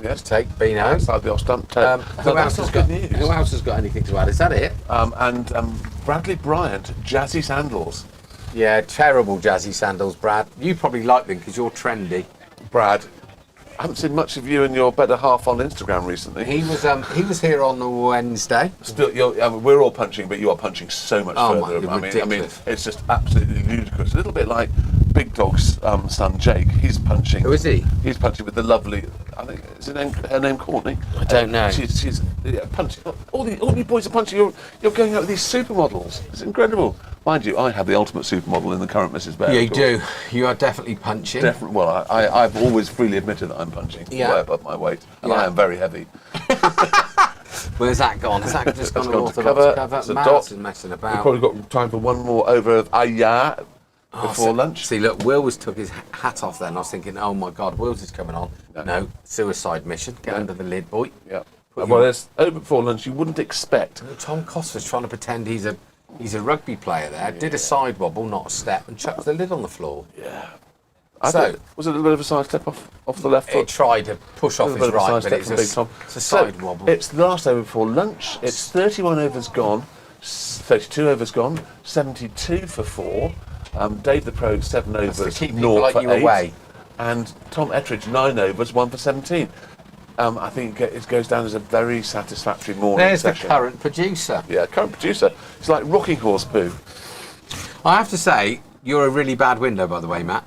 Yes. Take Beano. Outside the off stump. Who else has got? Who else has got anything to add? Is that it? And Bradley Bryant, jazzy sandals. Yeah, terrible jazzy sandals, Brad. You probably like them because you're trendy. Brad, I haven't seen much of you and your better half on Instagram recently. He was here on the Wednesday. Still, we're all punching, but you are punching so much Oh, further. man, I mean, ridiculous. it's just absolutely ludicrous. A little bit like Big Dog's son Jake. He's punching. Who is he? He's punching with the lovely. I think is her name Courtney. I don't know. She's punching. All you boys are punching. You're going out with these supermodels. It's incredible. Mind you, I have the ultimate supermodel in the current Mrs. Bear. Yeah, you of course. do. You are definitely punching. Well, I've always freely admitted that I'm punching Yeah. way above my weight, and Yeah. I am very heavy. Where's that gone? Has that just It's gone gone to orthodox cover. It's a Maz dot. is messing We've about. probably got time for one more over of Aya before lunch. See, look, Wills took his hat off then. I was thinking, oh my God, Wills is coming on. No, suicide mission. Get under the lid, boy. Yeah. Put Well, your- it's over before lunch. You wouldn't expect. Tom Costley's trying to pretend he's a rugby player there. Did a side wobble, not a step, and chucked the lid on the floor. I So- think- was it a little bit of a side step off the left He foot? tried to push off A little his bit of a right, side but step it's from Big Tom. it's a side So, wobble. It's the last over before lunch. It's 31 overs gone, 32 overs gone, 72 for 4. Dave the Pro 7 to overs, keep people 0 like for you 8. away. And Tom Ettridge 9 overs, 1 for 17. I think it goes down as a very satisfactory morning There's the session. current producer. Yeah, current producer. It's like rocking horse poo. I have to say, you're a really bad window, by the way, Matt.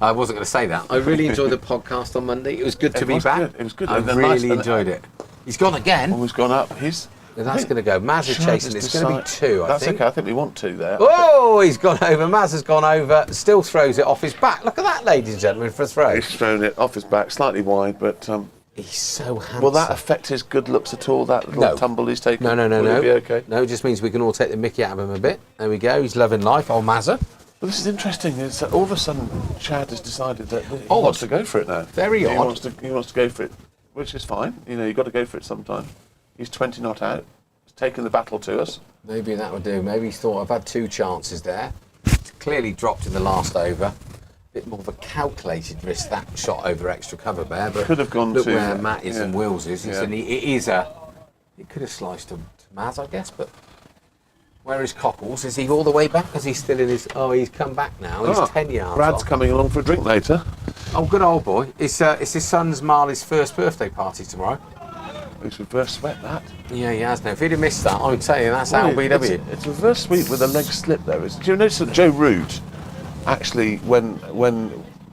I wasn't going to say that. I really enjoyed the podcast on Monday. It was good to It be was back. good. It was good. I And then really nice- enjoyed it. He's gone again. Always gone up. He's. That's going to go. Maz is Chad chasing. has It's going to be decided- 2, I That's think. okay. I think we want 2 there. Oh, he's gone over. Maz has gone over. Still throws it off his back. Look at that, ladies and gentlemen, for a throw. He's thrown it off his back, slightly wide, but He's so handsome. will that affect his good looks at all? That little No. tumble he's taken? No. Will he be okay? No, it just means we can all take the mickey out of him a bit. There we go. He's loving life, old Mazza. Well, this is interesting. It's all of a sudden Chad has decided that he Odd. wants to go for it now. Very he odd. Wants to go for it, which is fine. You've got to go for it sometime. He's 20 not out, He's taken the battle to us. Maybe that would do. Maybe he's thought, I've had 2 chances there. Clearly dropped in the last over. Bit more of a calculated risk, that shot over extra cover there. But Could have gone look to- where Matt is and yeah. Wills is. Yeah. It could have sliced to Maz, I guess, but where is Cockles? Is he all the way back? Is he still in his... Oh, he's come back now. He's 10 yards Brad's off. coming along for a drink later. Oh, good old boy. It's his son's Marley's first birthday party tomorrow. He's reverse swept that. Yeah, he has now. If he'd have missed that, I would tell you, that's LBW. It's reverse sweep with a leg slip though. Do you notice that Joe Root actually, when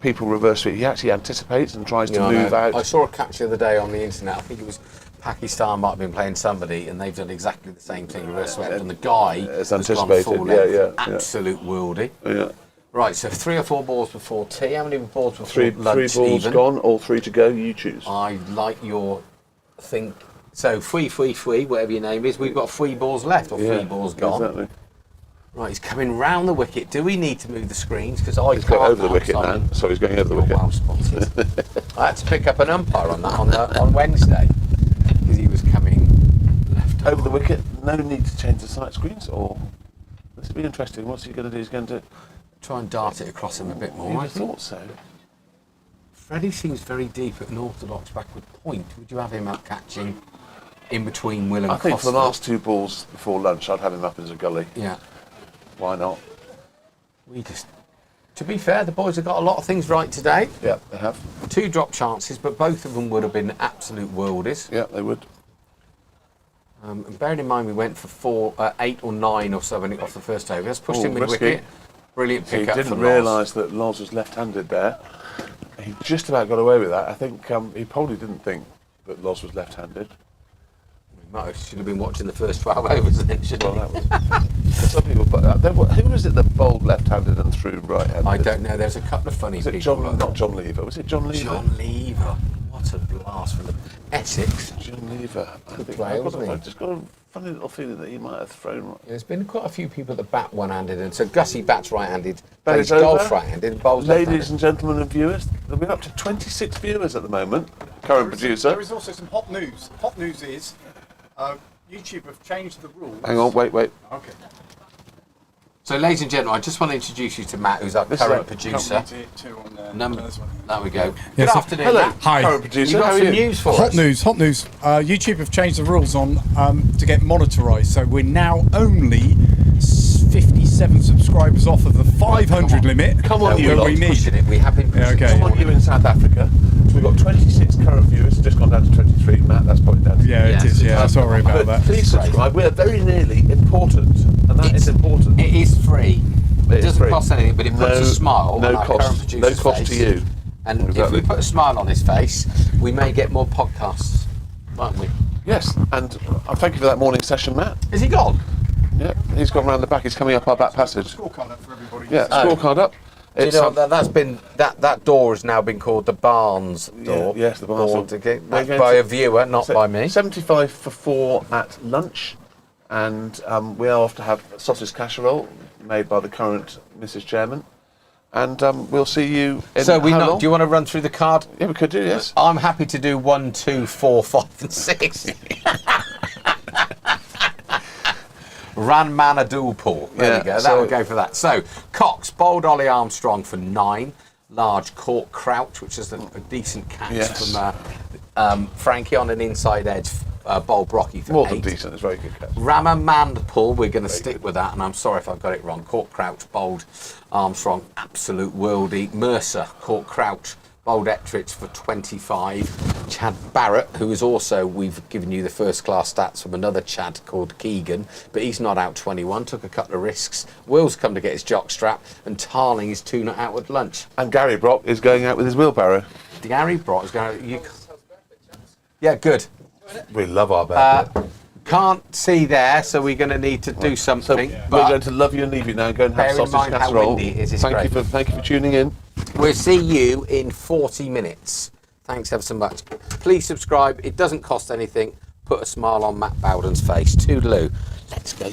people reverse sweep, he actually anticipates and tries to move out. I saw a catch the other day on the internet. I think it was Pakistan might have been playing somebody, and they've done exactly the same thing, reverse swept, and the guy It's has gone anticipated, full yeah, length. yeah. Absolute worldie. Yeah. Right, so 3 or 4 balls before tea. How many balls before Three lunch? balls even? gone, all 3 to go. You choose. I like your think. So free, whatever your name is. We've got 3 balls left, or 3 balls gone. Exactly. Right, he's coming round the wicket. Do we need to move the screens? Because I He's can't going over the now, wicket Simon. now. So he's going over the You're wicket. well spotted. I had to pick up an umpire on that on Wednesday because he was coming left Over the wicket. No need to change the sight screens, or this will be interesting. What's he going to do? He's going to. Try and dart it across him a bit more. You'd I have think thought so. Freddie seems very deep at an orthodox backward point. Would you have him up catching in between Will and I think for the Costley? last 2 balls before lunch, I'd have him up as a gully. Yeah. Why not? To be fair, the boys have got a lot of things right today. Yeah, they have. 2 drop chances, but both of them would have been absolute worldies. Yeah, they would. And bearing in mind we went for 8 or 9 or something off the first over. Let's push Oh, him with risky. wicket. Brilliant He pick up didn't from realise that Loz was left-handed there. He just about got away with that. I think he probably didn't think that Loz was left-handed. Should have been watching the first 12 overs then, shouldn't Well, he? that was. Some people, who was it that bowled left-handed and threw right-handed? I don't know. There's a couple of funny Was it people. not John Lever? Was it John Lever? John Lever. What a blast from the Essex. John Lever. player, wasn't he? I've just got a funny little feeling that he might have thrown. There's been quite a few people that bat one-handed, and so Gussie bats right-handed, That plays is over. golf right-handed, and bowls Ladies left-handed. and gentlemen and viewers, we're up to 26 viewers at the moment. Current There producer. is also some hot news. Hot news is YouTube have changed the rules. Hang on, wait. Okay. So, ladies and gentlemen, I just want to introduce you to Matt, who's our This is current our producer. Two on Number, this one. there we go. Yeah, Good so- afternoon, Hello, Matt. Hi. current producer. You've got How are some you? news for Hot us. news, hot news. YouTube have changed the rules on to get monetarised, so we're now only 57 subscribers off of the 500 limit Come on, No, you we're lot. not we pushing need. it. We have been pushing okay. it. Come on, you in South Africa. We've got 26 current viewers, just gone down to 23. Matt, that's probably down to Yeah, Yes, it is. Yeah, it's sorry about But that. please subscribe. We are very nearly important, and that is important. It is free. It is doesn't free. cost anything, but it puts a smile no on our current cost, producer's no cost face. to you. And if Exactly. we put a smile on his face, we may get more podcasts, won't we? Yes, and thank you for that morning session, Matt. Is he gone? Yeah, he's gone round the back. He's coming up our back passage. Scorecard up for everybody. Yeah, scorecard up. Do you It's, know that's been that door has now been called the Barnes door. yes, the Barnes door. That's We're going by to- a viewer, not by me. 75 for 4 at lunch, and we are off to have sausage casserole made by the current Mrs. Chairman, and we'll see you in So how long? do you want to run through the card? Yeah, we could do, yes. I'm happy to do 1, 2, 4, 5, and 6. Ran Manadulpool. There Yeah, we go. That so- would go for that. So Cox bowled Ollie Armstrong for 9. Large court crouch, which is a decent catch Yes. from Frankie on an inside edge. Bowl Brocky for More 8. than decent. It's very good catch. Rama Mandpool, we're going to stick with that, and I'm sorry if I've got it wrong. Court Crouch, bowled Armstrong, absolute worldie. Mercer, Court Crouch, bowled Ettrich for 25. Chad Barrett, who is also, we've given you the first class stats from another Chad called Keegan, but he's not out 21, took a couple of risks. Will's come to get his jock strap, and Tarling is 2 not out at lunch. And Gary Brock is going out with his wheelbarrow. Gary Brott is going yeah, good. We love our bad. Can't see there, so we're going to need to do So something. we're but going to love you and leave you now. Go and have bear in sausage mind how casserole. windy it is, it's Thank great. you for tuning in. We'll see you in 40 minutes. Thanks ever so much. Please subscribe. It doesn't cost anything. Put a smile on Matt Bowden's face. Toodaloo. Let's go.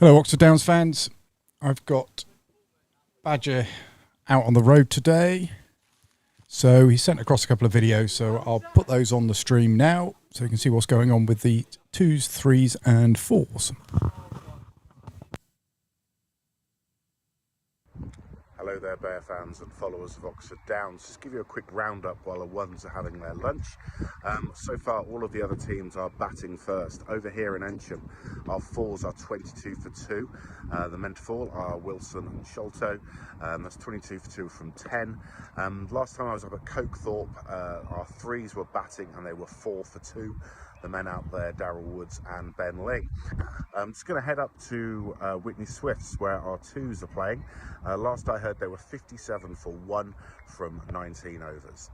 Hello, Oxford Downs fans. I've got Badger out on the road today. So he sent across a couple of videos, so I'll put those on the stream now so you can see what's going on with the 2s, 3s and 4s. Hello there, Bear fans and followers of Oxford Downs. Just give you a quick roundup while the ones are having their lunch. So far, all of the other teams are batting first. Over here in Ensham, our 4s are 22 for 2. The men to fall are Wilson and Sholto. That's 22 for 2 from 10. Last time I was up at Cokethorpe, our 3s were batting and they were 4 for 2. The men out there, Darryl Woods and Ben Lee. I'm just going to head up to Whitney Swifts, where our 2s are playing. Last I heard, they were 57 for 1 from 19 overs.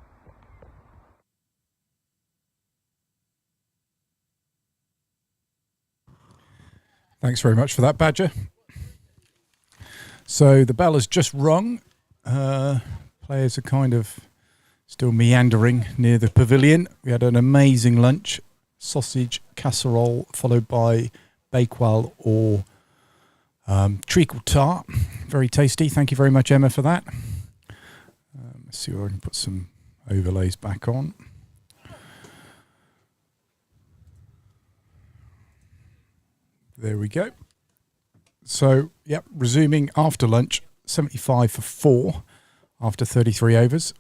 Thanks very much for that, Badger. So the bell has just rung. Players are kind of still meandering near the pavilion. We had an amazing lunch. Sausage casserole followed by bakewell or treacle tart. Very tasty. Thank you very much, Emma, for that. Let's see if I can put some overlays back on. There we go. So, yep, resuming after lunch, 75 for 4 after 33 overs.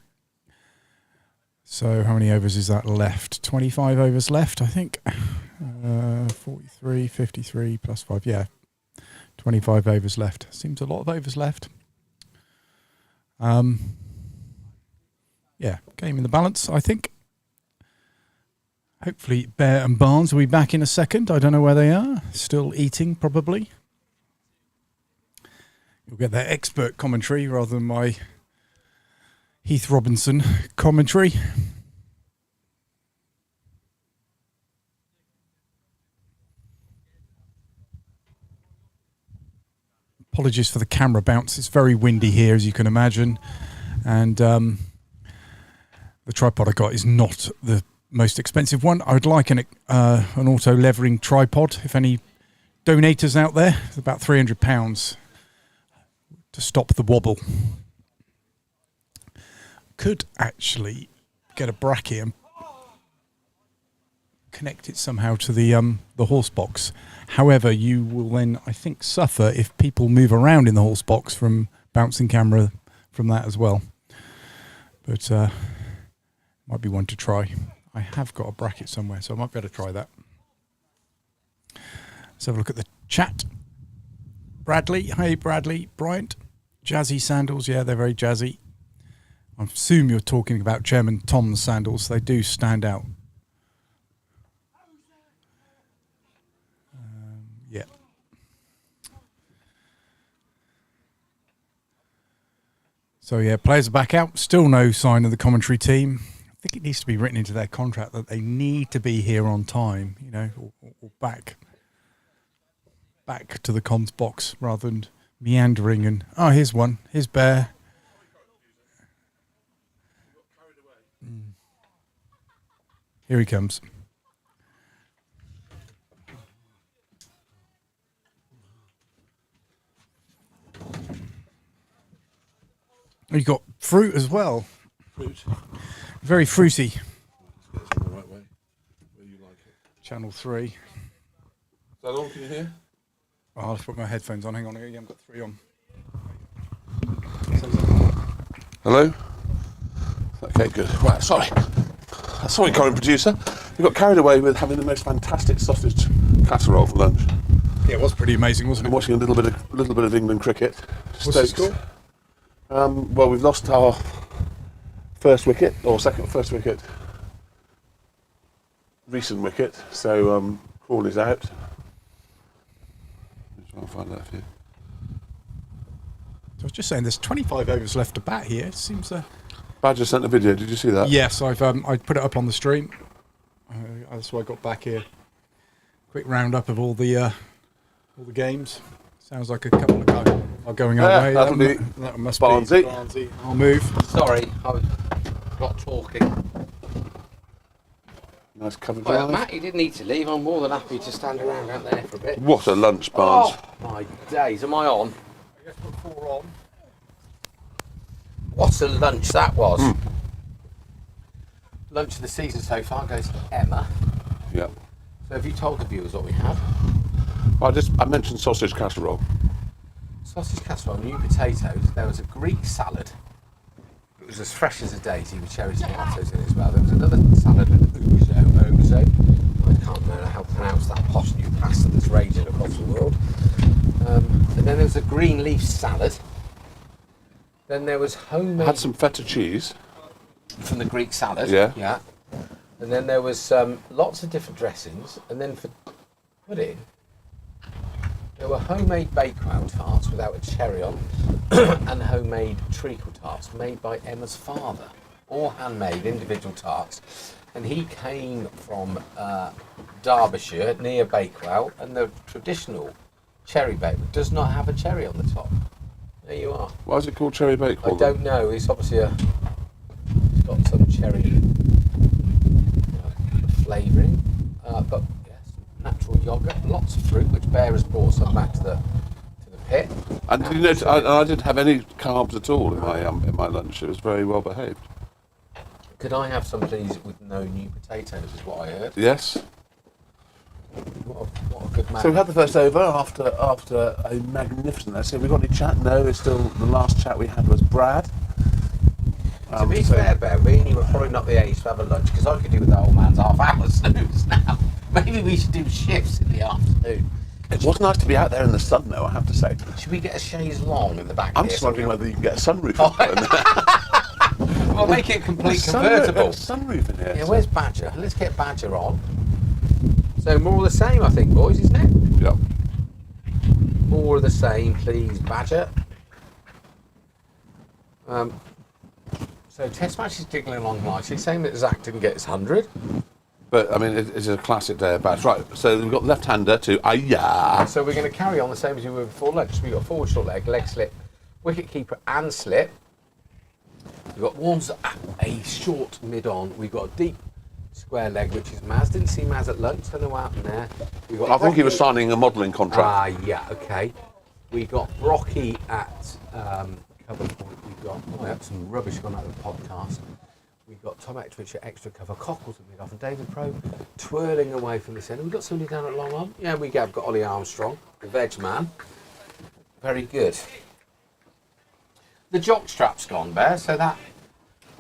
So how many overs is that left? 25 overs left, I think. 43, 53 plus 5. Yeah, 25 overs left. Seems a lot of overs left. Yeah, game in the balance, I think. Hopefully Bear and Barnes will be back in a second. I don't know where they are. Still eating, probably. You'll get their expert commentary rather than my Heath Robinson commentary. Apologies for the camera bounce. It's very windy here, as you can imagine. And the tripod I got is not the most expensive one. I would like an auto levering tripod. If any donators out there, it's about £300 to stop the wobble. Could actually get a bracket and connect it somehow to the horse box. However, you will then, I think, suffer if people move around in the horse box from bouncing camera from that as well. But might be one to try. I have got a bracket somewhere, so I might be able to try that. Let's have a look at the chat. Bradley, hey Bradley, Bryant, jazzy sandals, yeah, they're very jazzy. I assume you're talking about Chairman Tom's sandals. They do stand out. Yeah. So, yeah, players are back out. Still no sign of the commentary team. I think it needs to be written into their contract that they need to be here on time, you know, or back to the comms box rather than meandering and, oh, here's one. Here's Bear. Here he comes. You got fruit as well. Fruit. Very fruity. Let's get it the right way, where you like it. Channel 3. Is that all? Can you hear? Oh, I'll just put my headphones on. Hang on, I haven't got 3 on. Hello? Okay, good. Right, sorry. Sorry, current producer. You got carried away with having the most fantastic sausage casserole for lunch. Yeah, it was pretty amazing, wasn't I'm it? watching a little bit of England cricket. What's the score? Well, we've lost our first wicket, or first wicket, recent wicket. So Crawley's out. Let's try and find that for you. I was just saying, there's 25 overs left to bat here. It seems. Badger sent a video. Did you see that? Yes, I put it up on the stream. That's why I got back here. Quick roundup of all the games. Sounds like a couple of guys are going our way. That'll be that must Barnsley. be Barnsley. I'll move. Sorry, I was not talking. Nice cover Well, drive. Matt, you didn't need to leave. I'm more than happy to stand around out there for a bit. What a lunch, Barnes. Oh, my days. Am I on? I just put 4 on. What a lunch that was. Lunch of the season so far goes to Emma. Yeah. So have you told the viewers what we had? I mentioned sausage casserole. Sausage casserole, new potatoes. There was a Greek salad. It was as fresh as a daisy with cherry tomatoes in it as well. There was another salad with ouzo. I can't remember how to pronounce that posh new pasta that's raging across the world. And then there was a green leaf salad. Then there was homemade... Had some feta cheese. From the Greek salad. Yeah. Yeah. And then there was lots of different dressings. And then for pudding, there were homemade bakewell tarts without a cherry on, and homemade treacle tarts made by Emma's father. All handmade individual tarts. And he came from Derbyshire, near Bakewell, and the traditional cherry bake does not have a cherry on the top. There you are. Why is it called cherry bakewell? I don't know. It's obviously it's got some cherry flavouring, but yes, natural yoghurt, lots of fruit, which Bear has brought some back to the pit. And did you notice, I didn't have any carbs at all in my lunch. It was very well behaved. Could I have some, please, with no new potatoes? Is what I heard. Yes. What a good man. So we had the first over after a magnificent lesson. Have we got any chat? No, it's still the last chat we had was Brad. To be fair, Bear, me and you were probably not the age to have a lunch, because I could do with the old man's half-hour snooze now. Maybe we should do shifts in the afternoon. It was nice to be out there in the sun, though, I have to say. Should we get a chaise long in the back? I'm here just so wondering we- whether you can get a sunroof. We'll make it complete Sunroof- convertible. sunroof in here. Yeah, so- where's Badger? Let's get Badger on. So more of the same, I think, boys, isn't it? Yeah. More of the same, please, Badger. So test match is jiggling along nicely. Same that Zach didn't get his 100. But, I mean, it's a classic day of bats. Right, so we've got left-hander to Ayah. So we're going to carry on the same as we were before lunch. So we've got forward short leg slip, wicket keeper and slip. We've got Warnes at a short mid-on. We've got a deep square leg, which is Maz. Didn't see Maz at lunch. Don't know what happened there. We've got I think he was Brocky- signing a modelling contract. yeah, okay. We got Brocky at cover point. We got some rubbish gone out of the podcast. We got Tom Ettrich at extra cover, Cockles at mid off, and David Pro twirling away from this end. We've got somebody down at long on. Yeah, we have got Ollie Armstrong, the veg man. Very good. The jock strap's gone, Bear, so that.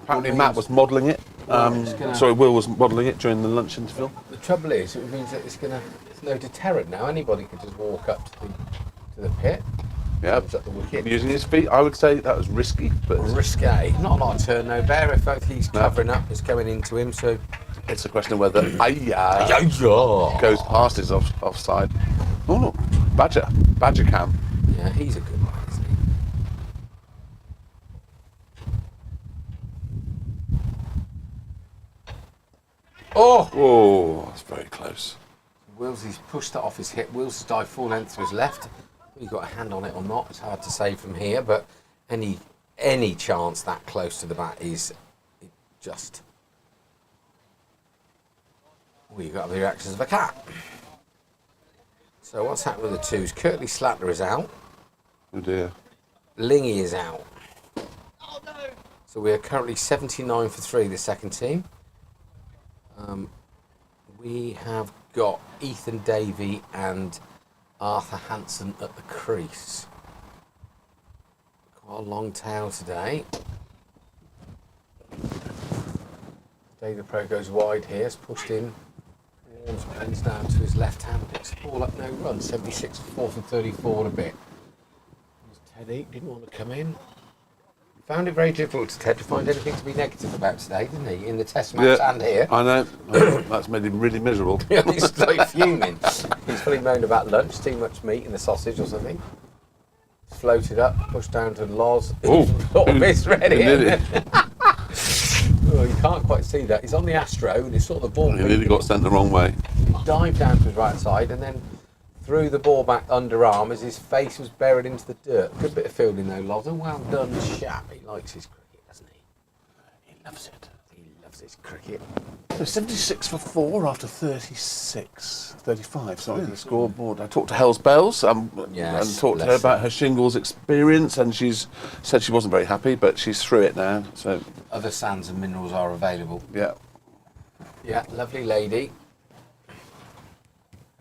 Apparently Matt was modelling it. Sorry, Will was modelling it during the lunch interval. The trouble is, it means that it's no deterrent now. Anybody could just walk up to the pit. Yeah, Comes at the wicket. using his feet. I would say that was risky, but Risque. Not a lot of turn, no. Bear, if he's covering up, it's going into him, so. it's a question of whether Ayah goes past his offside. Oh, no, Badger cam. Yeah, he's a good one, isn't he? Oh, that's very close. Willsy's pushed that off his hip. Will's dived full length to his left. He got a hand on it or not, it's hard to say from here, but any chance that close to the bat is just. Well, you've got the reactions of a cat. So what's happened with the twos? Curtly Slattler is out. Oh dear. Lingy is out. So we are currently 79 for 3, the second team. We have got Ethan Davey and Arthur Hansen at the crease. Quite a long tail today. David Pro goes wide here, it's pushed in. Warnes bends down to his left hand, picks the ball up, no run. 76 for 4 from 34 and a bit. Teddy didn't want to come in. Found it very difficult to Ted to find anything to be negative about today, didn't he? In the test match and here. I know. That's made him really miserable. He's like fuming. He's fully moaned about lunch, too much meat in the sausage or something. Floated up, pushed down to the Loz. Oh, Sort of it's ready. he did it. Oh, you can't quite see that. He's on the Astro and he's sort of the ball. He nearly got sent the wrong way. He dived down to his right side and then threw the ball back underarm as his face was buried into the dirt. Good bit of fielding though, Loz. And well done, chap. He likes his cricket, doesn't he? He loves it. He loves It's cricket. So 76 for 4 after 35, sorry, the scoreboard. I talked to Hell's Bells and talked to her bless about her. her shingles experience, and she's said she wasn't very happy, but she's through it now. So, Other sands and minerals are available. yeah. Yeah, lovely lady.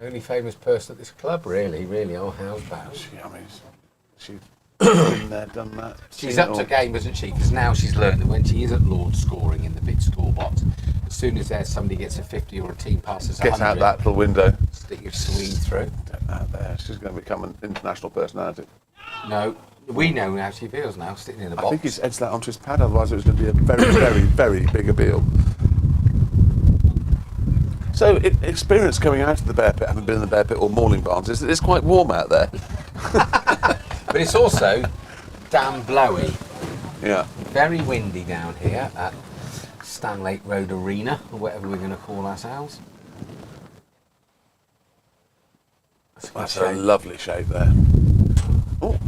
Only famous person at this club, really, oh, how's that? She's been there, done that. She's seen it up to all. game, isn't she? Because now she's learned that when she is at Lord's scoring in the big score box, as soon as there's somebody gets a 50 or a team passes a Get 100, out that little window. stick your swede through. Out there. She's going to become an international personality. No, we know how she feels now, sitting in the I box. think he's edged that onto his pad, otherwise it was going to be a very, very, very big appeal. So, experience coming out of the bear pit, having been in the bear pit or Morning Barns, is that it's quite warm out there. But it's also damn blowy. Yeah. Very windy down here at Stanlake Road Arena, or whatever we're going to call ourselves. That's a lovely shape there. Oh,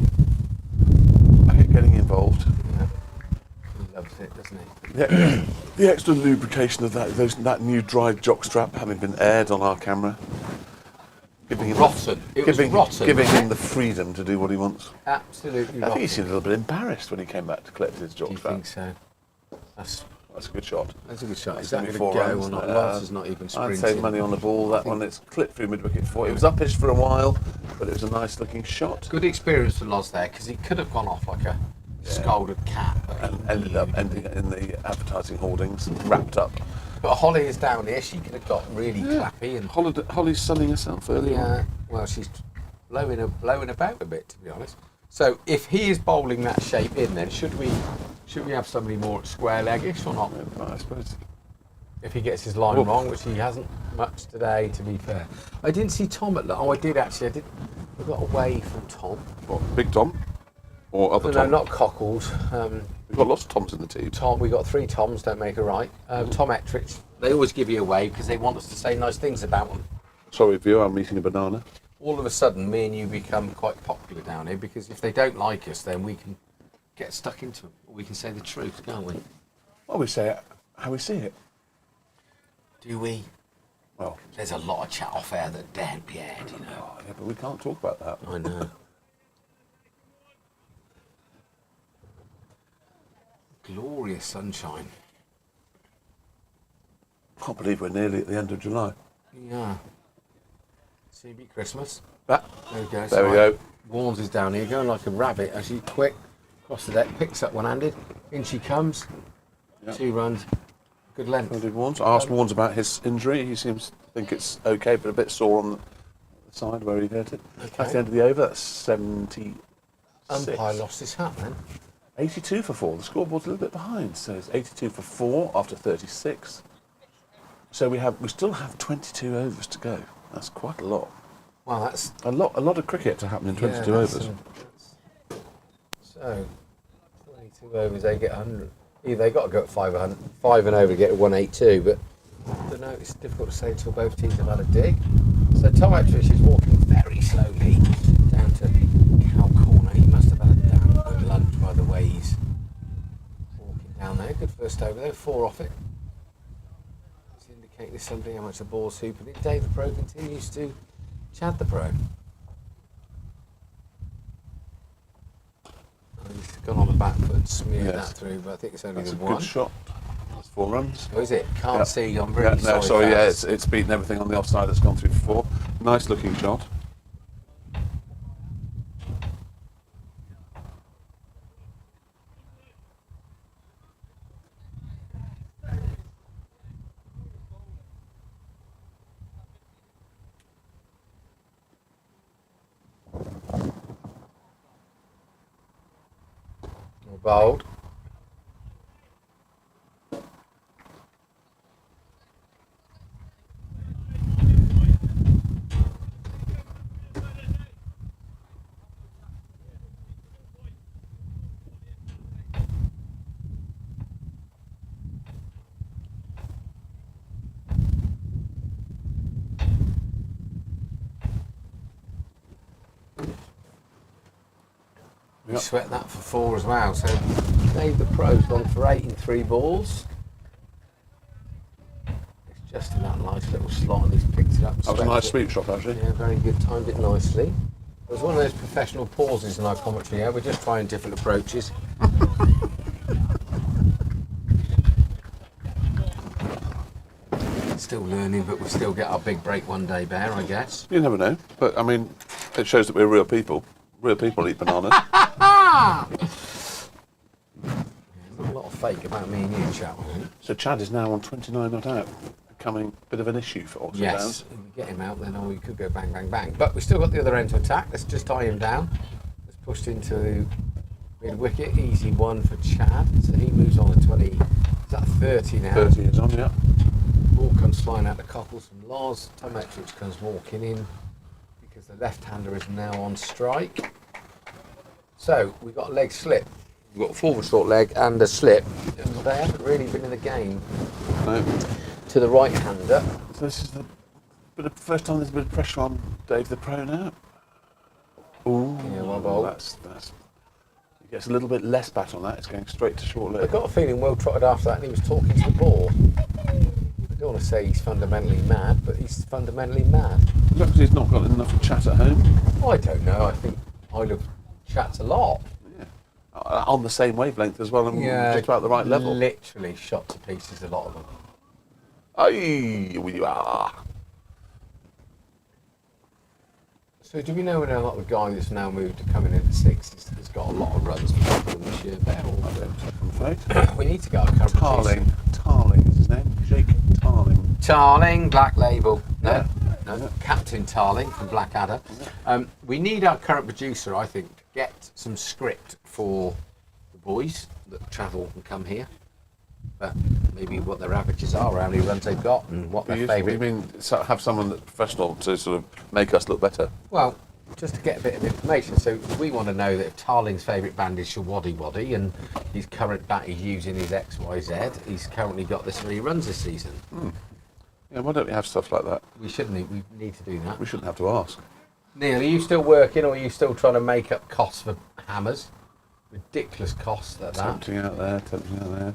I hate getting involved. He loves it, doesn't he? The extra lubrication of that new dry jockstrap having been aired on our camera. Giving him Rotten. It was rotten. Giving wasn't him the freedom to do what he wants. it? Absolutely I rotten. think he seemed a little bit embarrassed when he came back to collect his Do you jockstrap. think so? That's That's a good shot. a good shot. Is That's that only going to 4 go runs. or not? Lance is not even I'd sprinting. say money on the ball. That one, it's clipped through mid-wicket 4. It was uppish for a while, but it was a nice looking shot. Good experience for Loz there, because he could have gone off like a scalded cat. But, And ended up ending in the advertising hoardings, wrapped up. but Holly is down here. She could have got really clappy and Holly's sunning herself early on. yeah. Well, she's blowing about a bit, to be honest. So if he is bowling that shape in, then should we have somebody more square leggish or not? I suppose. If he gets his line Well- wrong, which he hasn't much today, to be fair. I didn't see Tom at. I did actually. I got away from Tom. What, Big Tom? Or other No, Tom? not Cockles. We've got lots of Toms in the team. Tom, we got 3 Toms, don't make a right. Tom Ettrich, they always give you away because they want us to say nice things about them. Sorry, viewer, I'm eating a banana. All of a sudden, me and you become quite popular down here because if they don't like us, then we can get stuck into them. We can say the truth, can't we? Well, we say it how we see it. Do we? Well, There's a lot of chat off air that daren't be aired, you know. yeah, but we can't talk about that. I know. Glorious sunshine. Can't believe we're nearly at the end of July. Yeah. CB Christmas. Ah, There we go. there we go. Warnes is down here, going like a rabbit as she quick across the deck, picks up one-handed. In she comes. Yep. 2 runs. Good length. I asked Warnes about his injury. He seems to think it's okay, but a bit sore on the side where he hurt it. Okay. That's the end of the over. That's 76. Umpire lost his hat then. 82 for 4. The scoreboard's a little bit behind, so it's 82 for 4 after 36. So we still have 22 overs to go. That's quite a lot. Well, that's A lot of cricket to happen in 22 that's, overs. So 22 overs, they get 100. Yeah, they got to go at 500, 5 and over to get a 182, but I don't know. It's difficult to say until both teams have had a dig. So Tom Ettrich is walking very slowly down to Cow Corner. He must have had a damn good lunch by the way he's walking down there. Good first over there, 4 off it. It's indicating to somebody how much the ball's hooping it. Dave the Pro continues to Chad the Pro. He's gone on the back foot and smeared Yes. that through, but I think it's only That's a the one. good shot. That's 4 runs. Oh, is it? Can't Yeah. see. I'm Yeah, really no, sorry. yeah, Faz. it's beaten everything on the offside that's gone through for 4. Nice looking shot. Bold. We Yep. sweat that for 4 as well. So Dave the Pro's gone for 8 in 3 balls. Just in that nice little slot, and he's picked it up. That was a nice sweep shot, actually. Yeah, very good. Timed it nicely. It was one of those professional pauses in our commentary. Yeah, we're just trying different approaches. Still learning, but we'll still get our big break one day, Bear, I guess. You never know. But, I mean, it shows that we're real people. Real people eat bananas. There's not a lot of fake about me and you, chat. So Chad is now on 29 not out, becoming a bit of an issue for Oxford Yes, Downs. if we get him out, then we could go bang, bang, bang. But we've still got the other end to attack. Let's just tie him down. Let's push into mid wicket. Easy one for Chad. So he moves on to 20. Is that 30 now? 30 is on, yeah. Ball comes flying out the couples from Loz. Tenacious comes walking in because the left-hander is now on strike. So we've got a leg slip. We've got a forward short leg and a slip. They haven't really been in the game No. to the right-hander. So this is the first time there's a bit of pressure on Dave the Pro now. Ooh, Yeah, well, well. that's he gets a little bit less bat on that. It's going straight to short I leg. got a feeling Will trotted after that and he was talking to the ball. I don't want to say he's fundamentally mad, but he's fundamentally mad. Looks like he's not got enough chat at home. I don't know. I think I look chats a lot. On the same wavelength as well, and just about the right level. Literally shot to pieces, a lot of them. Aye, we are. So do we know when a lot of the guy that's now moved to coming in at 6 has got a lot of runs for them this year? Bear, or I don't, I'm afraid. we need to get our current producer. Tarling is his name. Jake Tarling. Tarling, Black Label. No, Yeah. no, Yeah. Captain Tarling from Blackadder. We need our current producer, I think, to get some script for the boys that travel and come here. But maybe what their averages are, how many runs they've got, and what their You favourite. mean have someone that's professional to sort of make us look better? Well, just to get a bit of information. So we want to know that if Tarling's favourite band is Shawaddy Waddy and his current bat he's using is XYZ, he's currently got this many runs this season. Yeah, why don't we have stuff like that? We shouldn't. We need to do that. We shouldn't have to ask. Neil, are you still working or are you still trying to make up costs for hammers? Ridiculous costs at that. Tempting out there.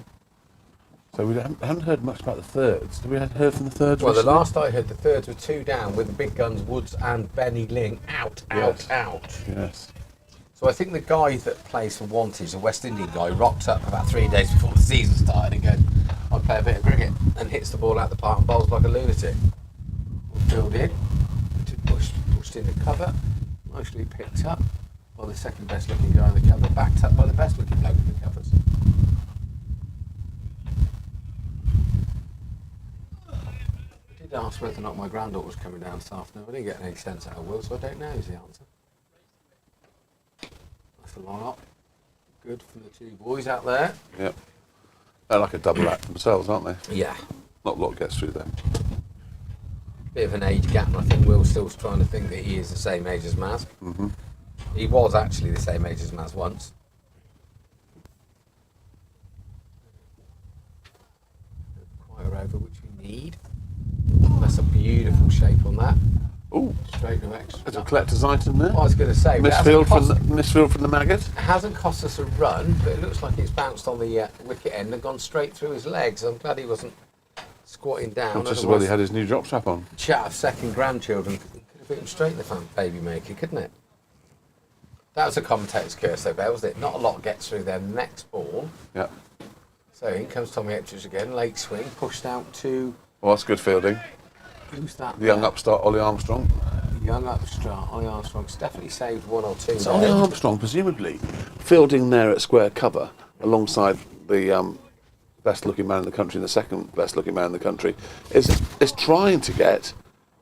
So we haven't heard much about the thirds. Have we heard from the thirds? Well, the recently? last I heard, the thirds were 2 down with the big guns, Woods and Benny Ling out. Yes. So I think the guy that plays for Wantage, a West Indian guy, rocked up about 3 days before the season started and goes, I play a bit of cricket, and hits the ball out the park and bowls like a lunatic. Filled in, pushed in the cover, nicely picked up by the second best looking guy in the cover, backed up by the best looking bloke in the covers. I did ask whether or not my granddaughter was coming down this afternoon. I didn't get any sense out of Will, so I don't know is the answer. That's a long up. Good for the two boys out there. Yep. They're like a double act themselves, aren't they? Yeah. Not a lot gets through them. Bit of an age gap, and I think Will's still trying to think that he is the same age as Maz. Mm-hmm. He was actually the same age as Maz once. Quite over, which we need. That's a beautiful shape on that. Ooh, Straight no extra. there's a collector's item there. I was going to say, but it Misfield from the maggot. it hasn't cost us a run, but it looks like it's bounced on the wicket end and gone straight through his legs. I'm glad he wasn't squatting down. Just as well he had his new drop strap on. Chat of second grandchildren could have hit him straight in the front baby maker, couldn't it? That was a commentator's curse though, Bear, wasn't it? Not a lot gets through their next ball. Yeah. So in comes Tommy Etridge again, late swing, pushed out to, Well, that's good fielding. who's that? The young upstart Ollie Armstrong. Young upstart, Ollie Armstrong's definitely saved 1 or 2. So Ollie Armstrong, presumably, fielding there at square cover alongside the best looking man in the country and the second best looking man in the country, is trying to get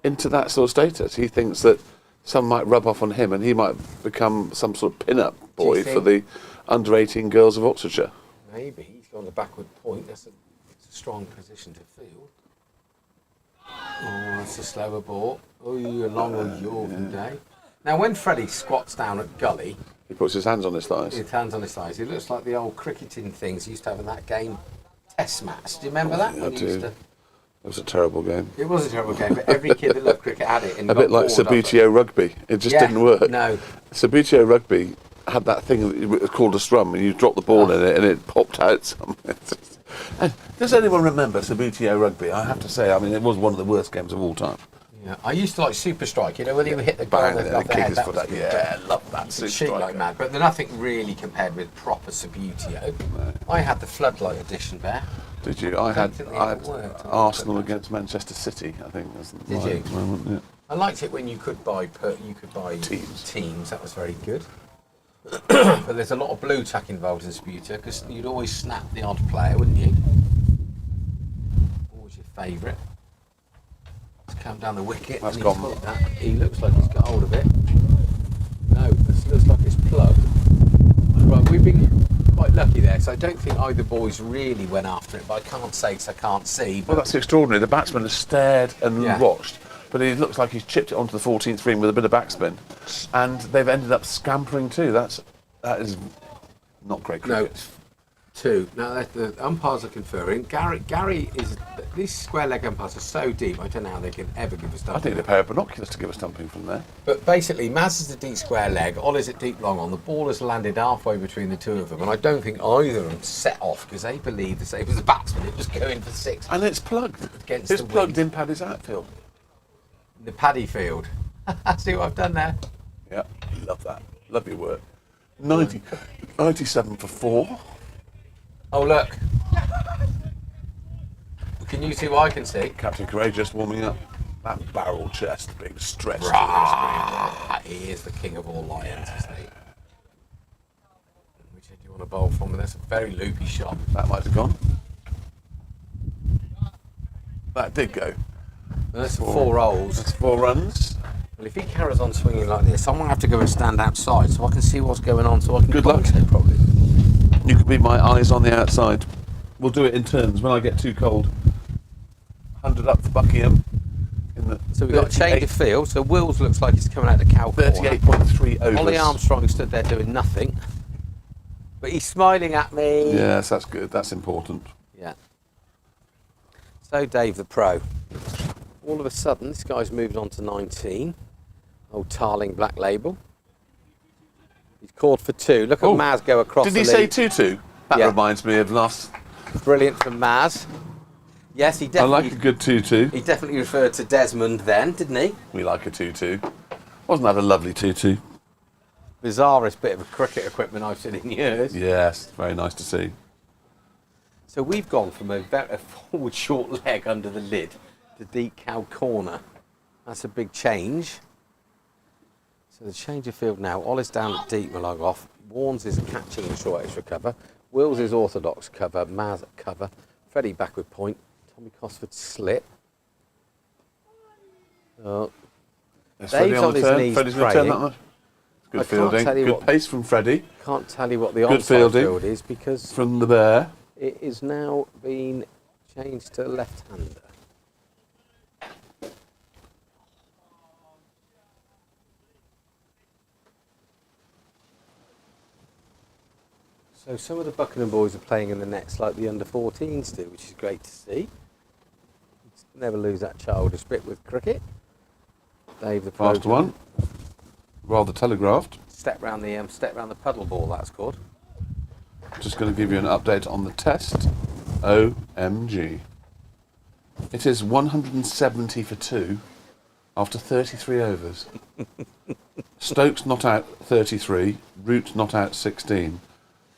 into that sort of status. He thinks that some might rub off on him and he might become some sort of pin-up boy for the under 18 girls of Oxfordshire. Maybe he's gone the backward point. It's a strong position to field. Oh, that's a slower ball. Oh, a longer Yorkie day. Now, when Freddie squats down at gully, He puts his hands on his thighs. his hands on his thighs, it looks like the old cricketing things he used to have in that game, Test Match. Do you remember that? Yeah, I When he used do. to- It was a terrible game. It was a terrible game, but every kid that loved cricket had it. And A got bit like bored of it. Sabutio Rugby. It just Yeah, didn't work. no. Sabutio Rugby had that thing that was called a strum, and you dropped the ball in it, and it popped out somewhere. And does anyone remember Sabutio Rugby? I have to say, I mean, it was one of the worst games of all time. Yeah, I used to like Super Strike. You know, when you hit the goal Bang, and and off the kick head, his that foot was out. good. Yeah, love that. You could Super shoot like striker. mad, but they're nothing really compared with proper Sabutio. I had the Floodlight edition there. Did you? I had think they ever worked. Arsenal against Manchester City, I think. Was Did my you? moment, yeah. I liked it when you could buy Teams. That was very good. But there's a lot of blue tack involved in Sabutio because you'd always snap the odd player, wouldn't you? What was your favourite? Let's come down the wicket. That's and gone. he's got that. He looks like he's got hold of it. No, this looks like it's plugged. Right, we've been quite lucky there, so I don't think either boys really went after it, but I can't say because I can't see. Well, that's extraordinary. The batsman has stared and Yeah. watched, but it looks like he's chipped it onto the 14th green with a bit of backspin, and they've ended up scampering too. That is not great No, cricket. two. Now the umpires are conferring. Gary is. These square leg umpires are so deep. I don't know how they can ever give us I stumping. think they pair of binoculars to give a stumping from there. But basically, Maz is a deep square leg. Ollie's at deep long on. The ball has landed halfway between the two of them, and I don't think either of them set off because they believe the same as the batsman. It was going for six And it's plugged. against It's the plugged wind. in Paddy's outfield. The paddy field. See what I've done there? Yeah, love that. Love your work. 97 for 4. Oh look. Can you see what I can see? Captain Courageous warming up. That barrel chest being stretched. He is the king of all lions, isn't he? Which end do you want to bowl from? That's a very loopy shot. That might have gone. That did go. That's 4 rolls. That's 4 runs. Well, if he carries on swinging like this, I'm going to have to go and stand outside so I can see what's going on. So I can. Good luck. commentate probably. You could be my eyes on the outside. We'll do it in turns when I get too cold. 100 up for Buckingham. In the So we've got a change of field. So Wills looks like he's coming out the cow corner. 38.3 overs. Ollie Armstrong stood there doing nothing. But he's smiling at me. Yes, that's good. That's important. Yeah. So Dave the pro. All of a sudden, this guy's moved on to 19. Old Tarling Black Label. He's called for 2. Look at Oh. Maz go across Did the he say lead. 2-2? That Yeah. reminds me of last. Brilliant from Maz. Yes, he I definitely. like a good 2-2. He definitely referred to Desmond then, didn't he? We like a 2-2. Wasn't that a lovely 2-2? Bizarrest bit of cricket equipment I've seen in years. Yes, very nice to see. So we've gone from a forward short leg under the lid to deep cow corner. That's a big change. So the change of field now. Ollie's down at deep, Malug off. Warnes is catching the short extra cover. Wills is orthodox cover. Maz at cover. Freddie backward point. Tommy Cosford slip. Oh, Is Dave's Freddie on on the his turn? knees Freddie's going to turn that praying. much? Good I can't fielding. tell you Good what- pace from Freddie. can't tell you what the Good onside fielding. field is because From the Bear. it is now been changed to left-hander. So some of the Buckingham boys are playing in the nets like the under-14s do, which is great to see. Never lose that childish bit with cricket. Dave the Fast pro- one. Rather telegraphed. Step round the puddle ball. That's called. Just going to give you an update on the test. OMG. It is 170 for 2 after 33 overs. Stokes not out 33, Root not out 16.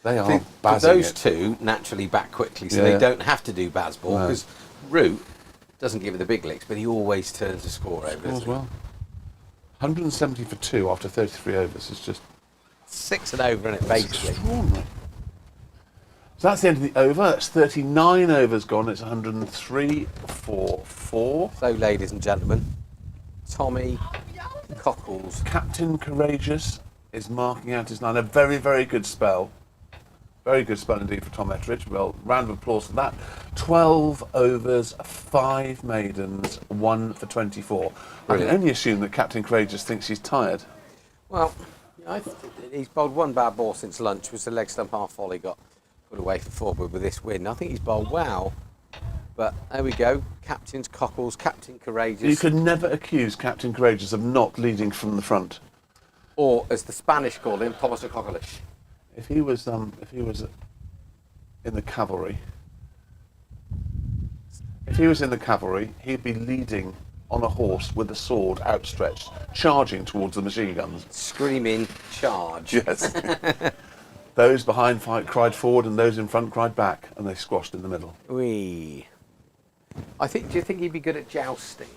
They are But bazzing those it. two naturally back quickly, so Yeah. they don't have to do Baz ball No. because Root doesn't give it the big licks, but he always turns a score over. As doesn't he? well. 170 for 2 after 33 overs is just 6 and over in it, it's basically. extraordinary. So that's the end of the over. That's 39 overs gone. It's 103 for 4. So, ladies and gentlemen, Tommy Cockles. Captain Courageous is marking out his line. A very, very good spell. Very good spell indeed for Tom Ettridge. Well, round of applause for that. 12 overs, 5 maidens, 1 for 24. I Brilliant. can only assume that Captain Courageous thinks he's tired. Well, he's bowled one bad ball since lunch, was the leg stump half volley got put away for 4, but with this win, I think he's bowled well. But there we go. Captain's Cockles, Captain Courageous. You could never accuse Captain Courageous of not leading from the front. Or, as the Spanish call him, Thomas a Cocklish. If he was in the cavalry, if he was in the cavalry, he'd be leading on a horse with a sword outstretched, charging towards the machine guns. Screaming, charge. Yes. Those behind cried forward, and those in front cried back, and they squashed in the middle. Wee. Do you think he'd be good at jousting?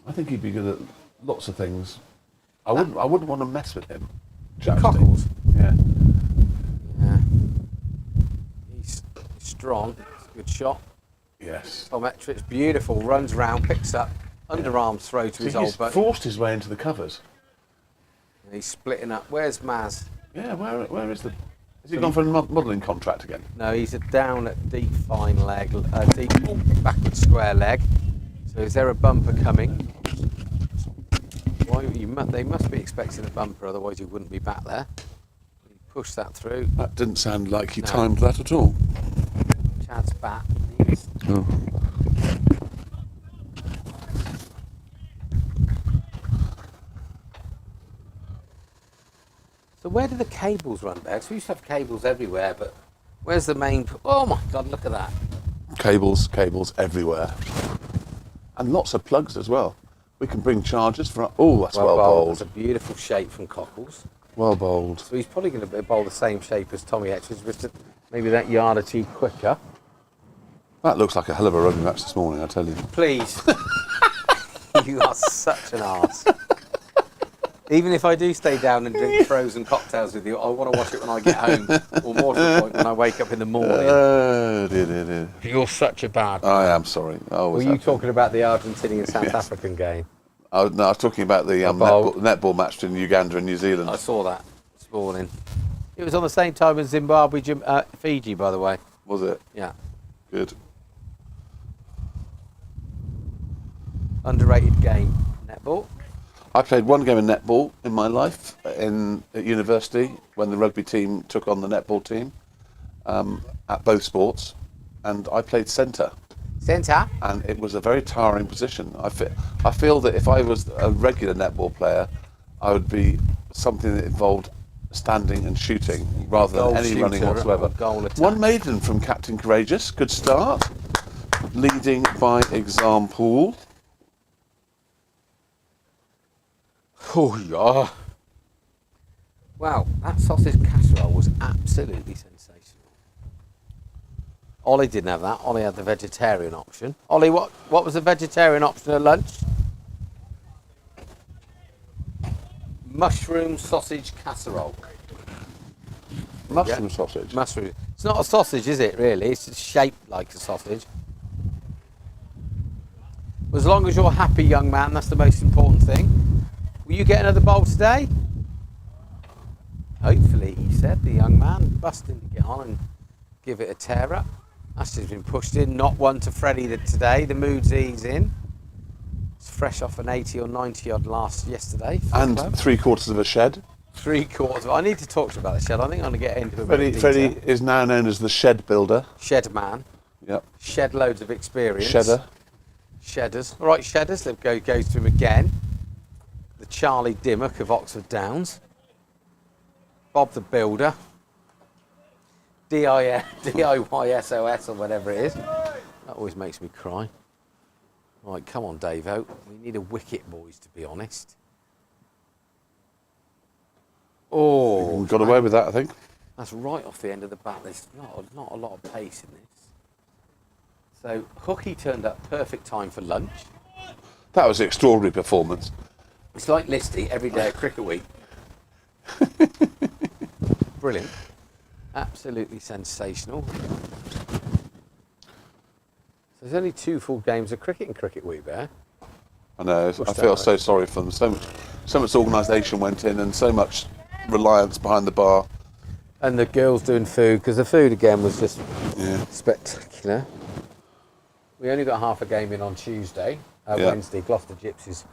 I think he'd be good at lots of things. I wouldn't want to mess with him. Jousting. Cockles? Yeah. Yeah. He's strong. It's a good shot. Yes. Plyometrics, beautiful. Runs round, picks up, underarm throw to his old He's butt. forced his way into the covers. He's splitting up. Where's Maz? Yeah, where is the... Has he gone for a modelling contract again? No, he's a down at deep fine leg, deep backward square leg. So is there a bumper coming? They must be expecting a bumper, otherwise he wouldn't be back there. He pushed that through. That didn't sound like he No. timed that at all. Chad's bat. Oh. So where do the cables run, Bex? We used to have cables everywhere, but where's the main... Oh my God, look at that. Cables everywhere. And lots of plugs as well. We can bring chargers for... Oh, that's well bowled. It's a beautiful shape from Cockles. Well bowled. So he's probably going to bowl the same shape as Tommy Etches, just maybe that yard or two quicker. That looks like a hell of a rugby match this morning, I tell you. Please. You are such an arse. Even if I do stay down and drink frozen cocktails with you, I want to watch it when I get home, or more to the point, when I wake up in the morning. Dear. You're such a bad. I am sorry. Were you talking about the Argentinian South African game? No, I was talking about the netball match between Uganda and New Zealand. I saw that this morning. It was on the same time as Zimbabwe, Fiji, by the way. Was it? Yeah. Good. Underrated game, netball. I played one game of netball in my life at university when the rugby team took on the netball team at both sports, and I played centre. Centre? And it was a very tiring position. I feel that if I was a regular netball player, I would be something that involved standing and shooting rather than any running whatsoever. One maiden from Captain Courageous. Good start. Leading by example. Oh, yeah. Wow, that sausage casserole was absolutely sensational. Ollie didn't have that. Ollie had the vegetarian option. Ollie, what was the vegetarian option at lunch? Mushroom sausage casserole. Mushroom sausage? Mushroom. It's not a sausage, is it, really? It's just shaped like a sausage. As long as you're happy, young man, that's the most important thing. Will you get another bowl today? Hopefully, he said, the young man, busting to get on and give it a tear up. That's just been pushed in. Not one to Freddie today. The mood's easing. It's fresh off an 80 or 90 odd yesterday. And 3/4 of a shed. 3/4. I need to talk to you about the shed. I think I'm going to get into a bit of detail. Freddie is now known as the shed builder. Shed man. Yep. Shed loads of experience. Shedder. Shedders. All right, Shedders. Let's go to him again. The Charlie Dimmock of Oxford Downs. Bob the Builder. DIYSOS or whatever it is. That always makes me cry. Right, come on, Davo. We need a wicket, boys, to be honest. Oh. We got away with that, I think. That's right off the end of the bat. There's not a lot of pace in this. So, Hooky turned up perfect time for lunch. That was an extraordinary performance. It's like Listy every day at Cricket Week. Brilliant. Absolutely sensational. So there's only 2 full games of cricket in Cricket Week there. I know. I feel so sorry for them. So much organisation went in and so much reliance behind the bar. And the girls doing food, because the food again was just spectacular. We only got half a game in on Tuesday. Wednesday, Gloucester Gypsies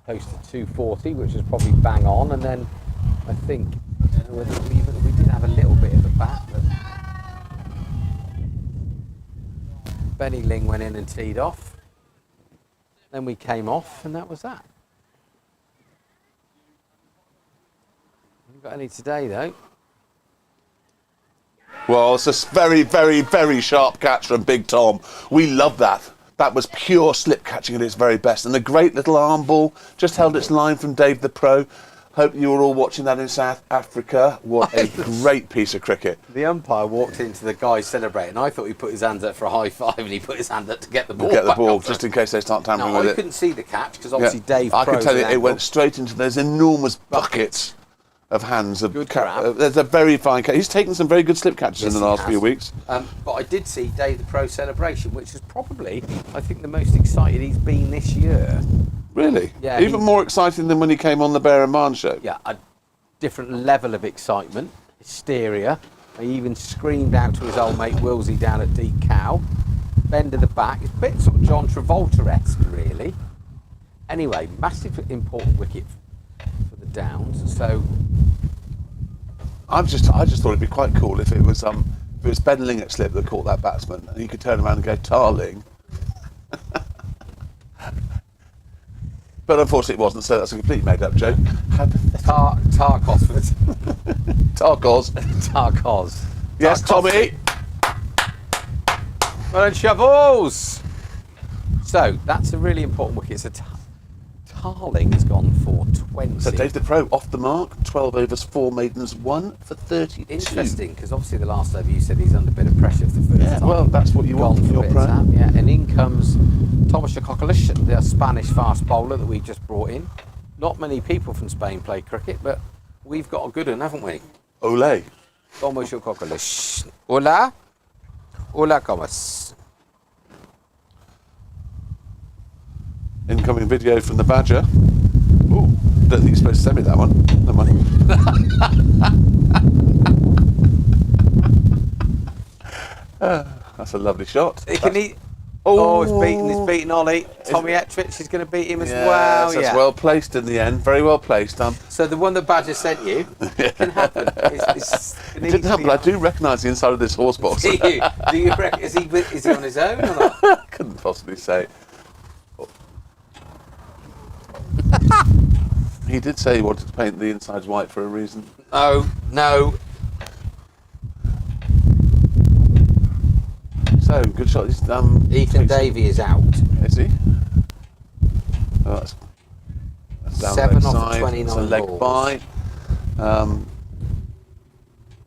posted 240, which was probably bang on. And then I think we did have a little bit of a bat. But Benny Ling went in and teed off. Then we came off, and that was that. Haven't got any today, though. Well, it's a very, very, very sharp catch from Big Tom. We love that. That was pure slip catching at its very best, and a great little arm ball just held its line from Dave the Pro. Hope you were all watching that in South Africa. What a great piece of cricket. The umpire walked into the guy celebrating. I thought he put his hands up for a high five, and he put his hand up to get the ball. Get the back ball, off just him. in case they start tampering No, with I it. couldn't see the catch because obviously Dave. I can Pro's tell you, an it angle. went straight into those enormous buckets of hands. Of Good grab. there's a very fine catch. He's taken some very good slip catches Yes, in the he last has. few weeks. But I did see Dave the Pro celebration, which is probably, I think, the most excited he's been this year. Really? Yeah, Even more exciting than when he came on the Bear and Marn show. Yeah, a different level of excitement, hysteria. He even screamed out to his old mate Wilsey down at Deep Cow. Bend of the back. It's a bit sort of John Travolta-esque, really. Anyway, massive important wicket for the Downs. So I just thought it'd be quite cool if it was Ben Lingett slip that caught that batsman, and he could turn around and go Tarling. But unfortunately it wasn't, so that's a completely made up joke. Tarkos. Tarkos. Tarkos. Yes, Tommy. Well done, Shovels. So that's a really important wicket. So Tarling has gone for 20. So Dave the Pro off the mark, 12 overs, 4 maidens, 1 for 32. Interesting, because obviously the last over you said he's under a bit of pressure for the first Yeah, time. well, that's what you want Gone from for your it, pro. Sam, yeah. And in comes Thomas Cockelish, the Spanish fast bowler that we just brought in. Not many people from Spain play cricket, but we've got a good one, haven't we? Ole. Thomas Cockelish. Hola. Hola, Thomas. Incoming video from the Badger. Ooh, don't think you're supposed to send me that one. No money. That's a lovely shot. He's beaten Ollie. Tommy Ettrich is going to beat him as well. That's Yeah. well placed in the end. Very well placed. So the one that Badger sent you can happen. It didn't happen. I do recognise the inside of this horse box. Do you reckon, is he on his own or not? I couldn't possibly say. He did say he wanted to paint the insides white for a reason. No. So, good shot. He's, Ethan Davey is out. Is he? Oh, that's down 7 leg off of side. 29 It's a leg balls. by.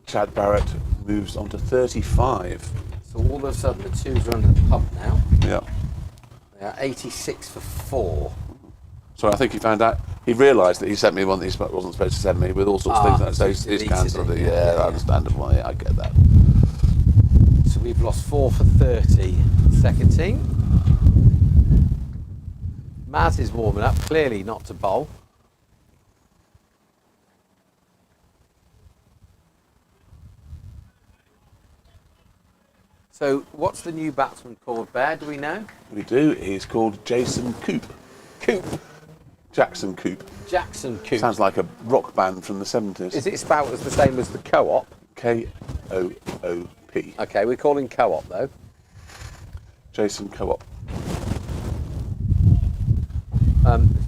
Chad Barrett moves on to 35. So all of a sudden the twos are under the pump now. Yeah. They are 86 for 4. So I think he found out, he realised that he sent me one that he wasn't supposed to send me with all sorts of things. So he's he's deleted cancelled it. it. Yeah, understandable. Yeah, I get that. So we've lost 4 for 30. Second team. Maz is warming up, clearly not to bowl. So what's the new batsman called, Bear? Do we know? We do. He's called Jason Coop. Jackson Coop. Jackson Coop. Sounds like a rock band from the 70s. Is it spelled as the same as the co-op? K-O-O-P. Okay, we're calling co-op though. Jason Co-op.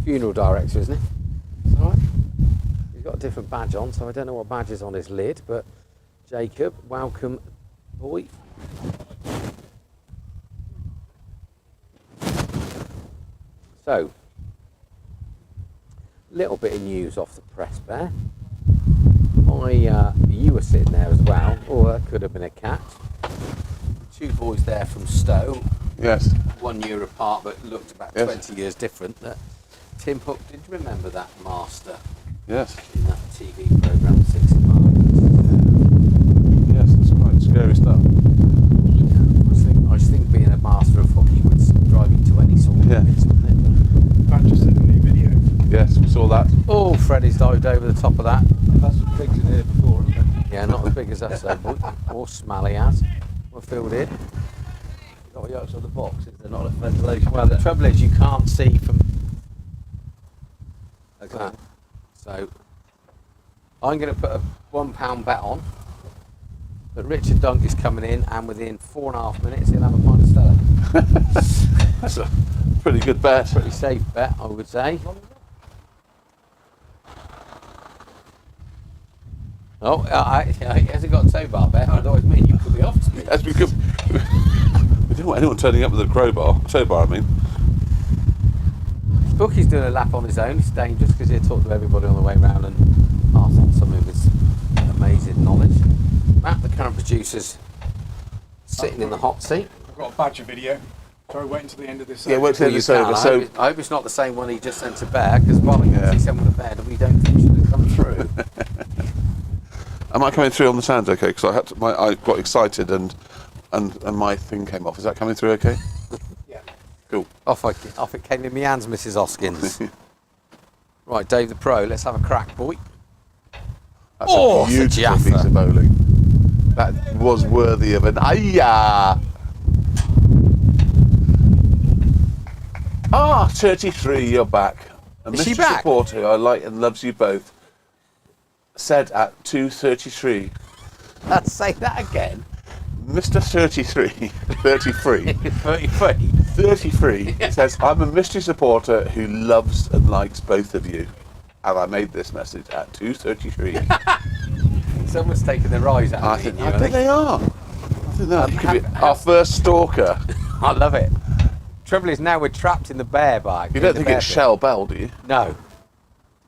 Funeral director, isn't he? All right. He's got a different badge on, so I don't know what badge is on his lid, but Jacob, welcome, boy. So, little bit of news off the press there. You were sitting there as well. Oh, that could have been a catch. 2 boys there from Stowe. Yes. 1 year apart, but looked about Yes. 20 years different. Tim Hook, did you remember that master Yes. in that TV programme, Six Marks? Yes, it's quite scary stuff. I just think being a master of hockey would drive you to any sort of limits, wouldn't it? Badger sent a new video. Yes, we saw that. Oh, Freddie's dived over the top of that. That's some pigs in here before, isn't it? Yeah, not as big as us though, boy. Or Smalley has. We're filled in. Got yolks on the box. Is there not enough ventilation? Well, the trouble is you can't see from that. So I'm going to put a £1 bet on that Richard Dunk is coming in, and within 4.5 minutes he'll have a pint of Stella. That's a pretty good bet. Pretty safe bet, I would say. Oh, he hasn't got a tow bar bet. Otherwise, me and you could be off to me. As we could, we don't want anyone turning up with a tow bar, I mean. Bookie's doing a lap on his own. It's dangerous because he'll talk to everybody on the way round and pass on some of his amazing knowledge. Matt, the current producer's sitting in the hot seat. I've got a badger video. Sorry, wait until the end of this. Yeah, wait till You it's can. over. I hope it's not the same one he just sent to Bear, because he sent one to Bear that we don't think should have come through. Am I coming through on the sound okay? Because I got excited and my thing came off. Is that coming through okay? Yeah. Cool. Off it came in my hands, Mrs. Hoskins. Right, Dave the Pro, let's have a crack, boy. That's Oh, a it's a beautiful jaffa. piece of bowling. That was worthy of an ayah. 33, you're back. A Is she mystery back? supporter who I like and loves you both said at 2:33. Let's say that again. Mr. 33, 33, 33 says, I'm a mystery supporter who loves and likes both of you. And I made this message at 2:33. Someone's taken their eyes out I of think me. and you, they are. I think they are. You could be our first stalker. I love it. Trouble is now we're trapped in the bear bag. You don't think it's Shell Bell, do you? No.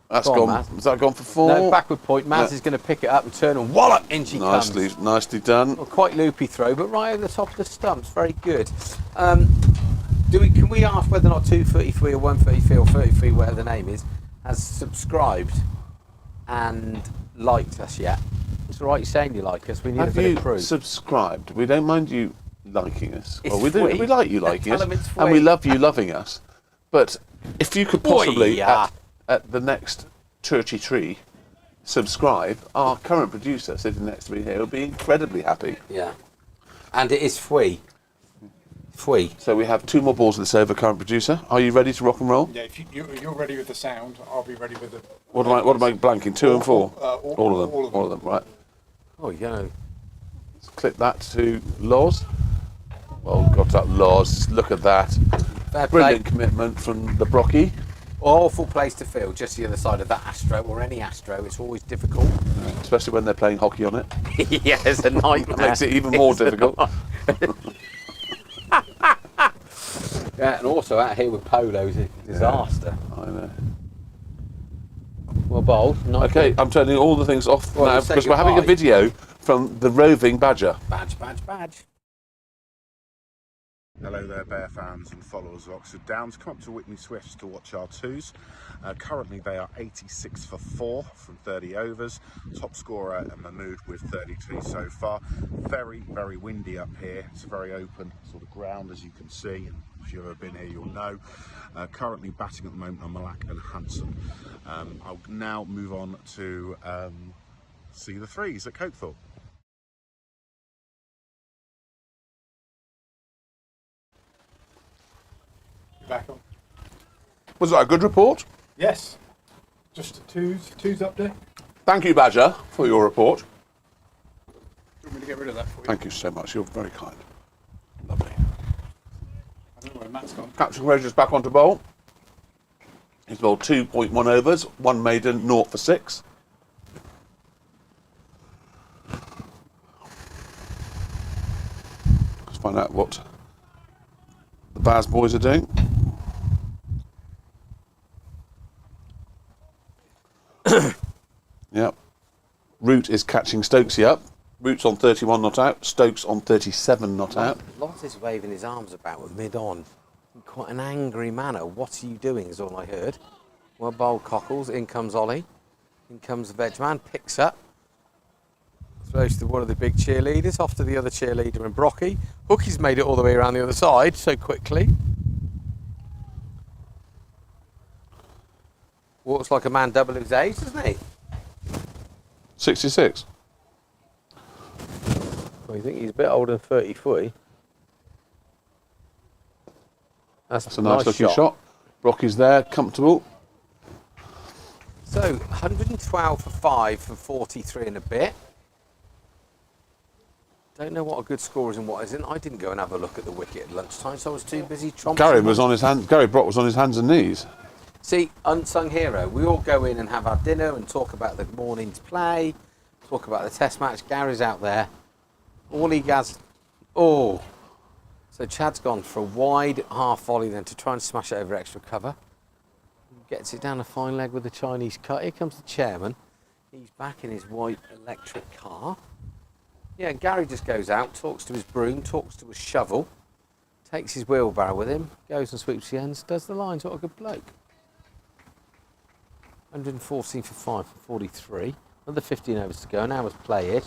That's Go on, gone. Matt. Has that gone for 4? No, backward point. Maz No. is going to pick it up and turn and wallop, in she Nicely, comes. nicely done. Well, quite loopy throw, but right over the top of the stumps. Very good. Can we ask whether or not 233 or 133 or 33, whatever the name is, has subscribed and liked us yet? It's all right you're saying you like us. We need a Have bit you of proof. subscribed? We don't mind you liking us. It's Well, we do. free. We like you liking Tell us, them it's and we free. love you loving us. But if you could possibly yeah. at the next churchy tree subscribe, our current producer sitting next to me here will be incredibly happy. Yeah. And it is free. Free. So we have 2 more balls of this over, current producer. Are you ready to rock and roll? Yeah, if you're ready with the sound, I'll be ready with the. What am I blanking? 2 and 4. All of them. All of them. Right. Oh, you know. Let's click that to Loz. Well, got that Loz. Look at that. Fair Brilliant play. commitment from the Brocky. Awful place to field, just the other side of that Astro, or any Astro. It's always difficult. Especially when they're playing hockey on it. Yeah, it's a nightmare. Makes it even more It's a difficult. Yeah, and also out here with polo is a disaster. I know. Well bowled. Nice Okay, bit. I'm turning all the things off Well, now you say because we're having a goodbye. video from the roving badger. Badge, badge, badge. Hello there, Bear fans and followers of Oxford Downs. Come up to Whitney Swifts to watch our 2s. Currently they are 86 for 4 from 30 overs. Top scorer Mahmood with 32 so far. Very, very windy up here. It's a very open sort of ground, as you can see. And if you've ever been here, you'll know. Currently batting at the moment are Malak and Hanson. I'll now move on to see the 3s at Cokethorpe. Back on. Was that a good report? Yes. Just a twos update. Thank you, Badger, for your report. Do you want me to get rid of that for you? Thank you so much. You're very kind. Lovely. I don't know where Matt's gone. Captain Rogers back onto bowl. He's bowled 2.1 overs, 1 maiden, 0 for 6. Let's find out what the Baz boys are doing. Yep. Root is catching Stokesy up. Root's on 31 not out. Stokes on 37 not out. Lots is waving his arms about with mid-on. In quite an angry manner. What are you doing is all I heard. Well bowled Cockles. In comes Ollie. In comes the veg man. Picks up. Throws to one of the big cheerleaders. Off to the other cheerleader and Brocky. Hookie's made it all the way around the other side so quickly. Walks like a man double his age, doesn't he? 66. Well, you think he's a bit older than 33. That's a nice looking shot. Rocky's there, comfortable. So, 112 for 5 for 43 and a bit. Don't know what a good score is and what isn't. I didn't go and have a look at the wicket at lunchtime, so I was too busy tromping. Gary Brock was on his hands and knees. See, unsung hero. We all go in and have our dinner and talk about the morning's play, talk about the test match. Gary's out there. All he has... Oh. So Chad's gone for a wide half volley then to try and smash it over extra cover. Gets it down a fine leg with a Chinese cut. Here comes the chairman. He's back in his white electric car. Yeah, and Gary just goes out, talks to his broom, talks to his shovel, takes his wheelbarrow with him, goes and sweeps the ends, does the lines. What a good bloke. 114 for 5 for 43. Another 15 overs to go. Now it's play-ish.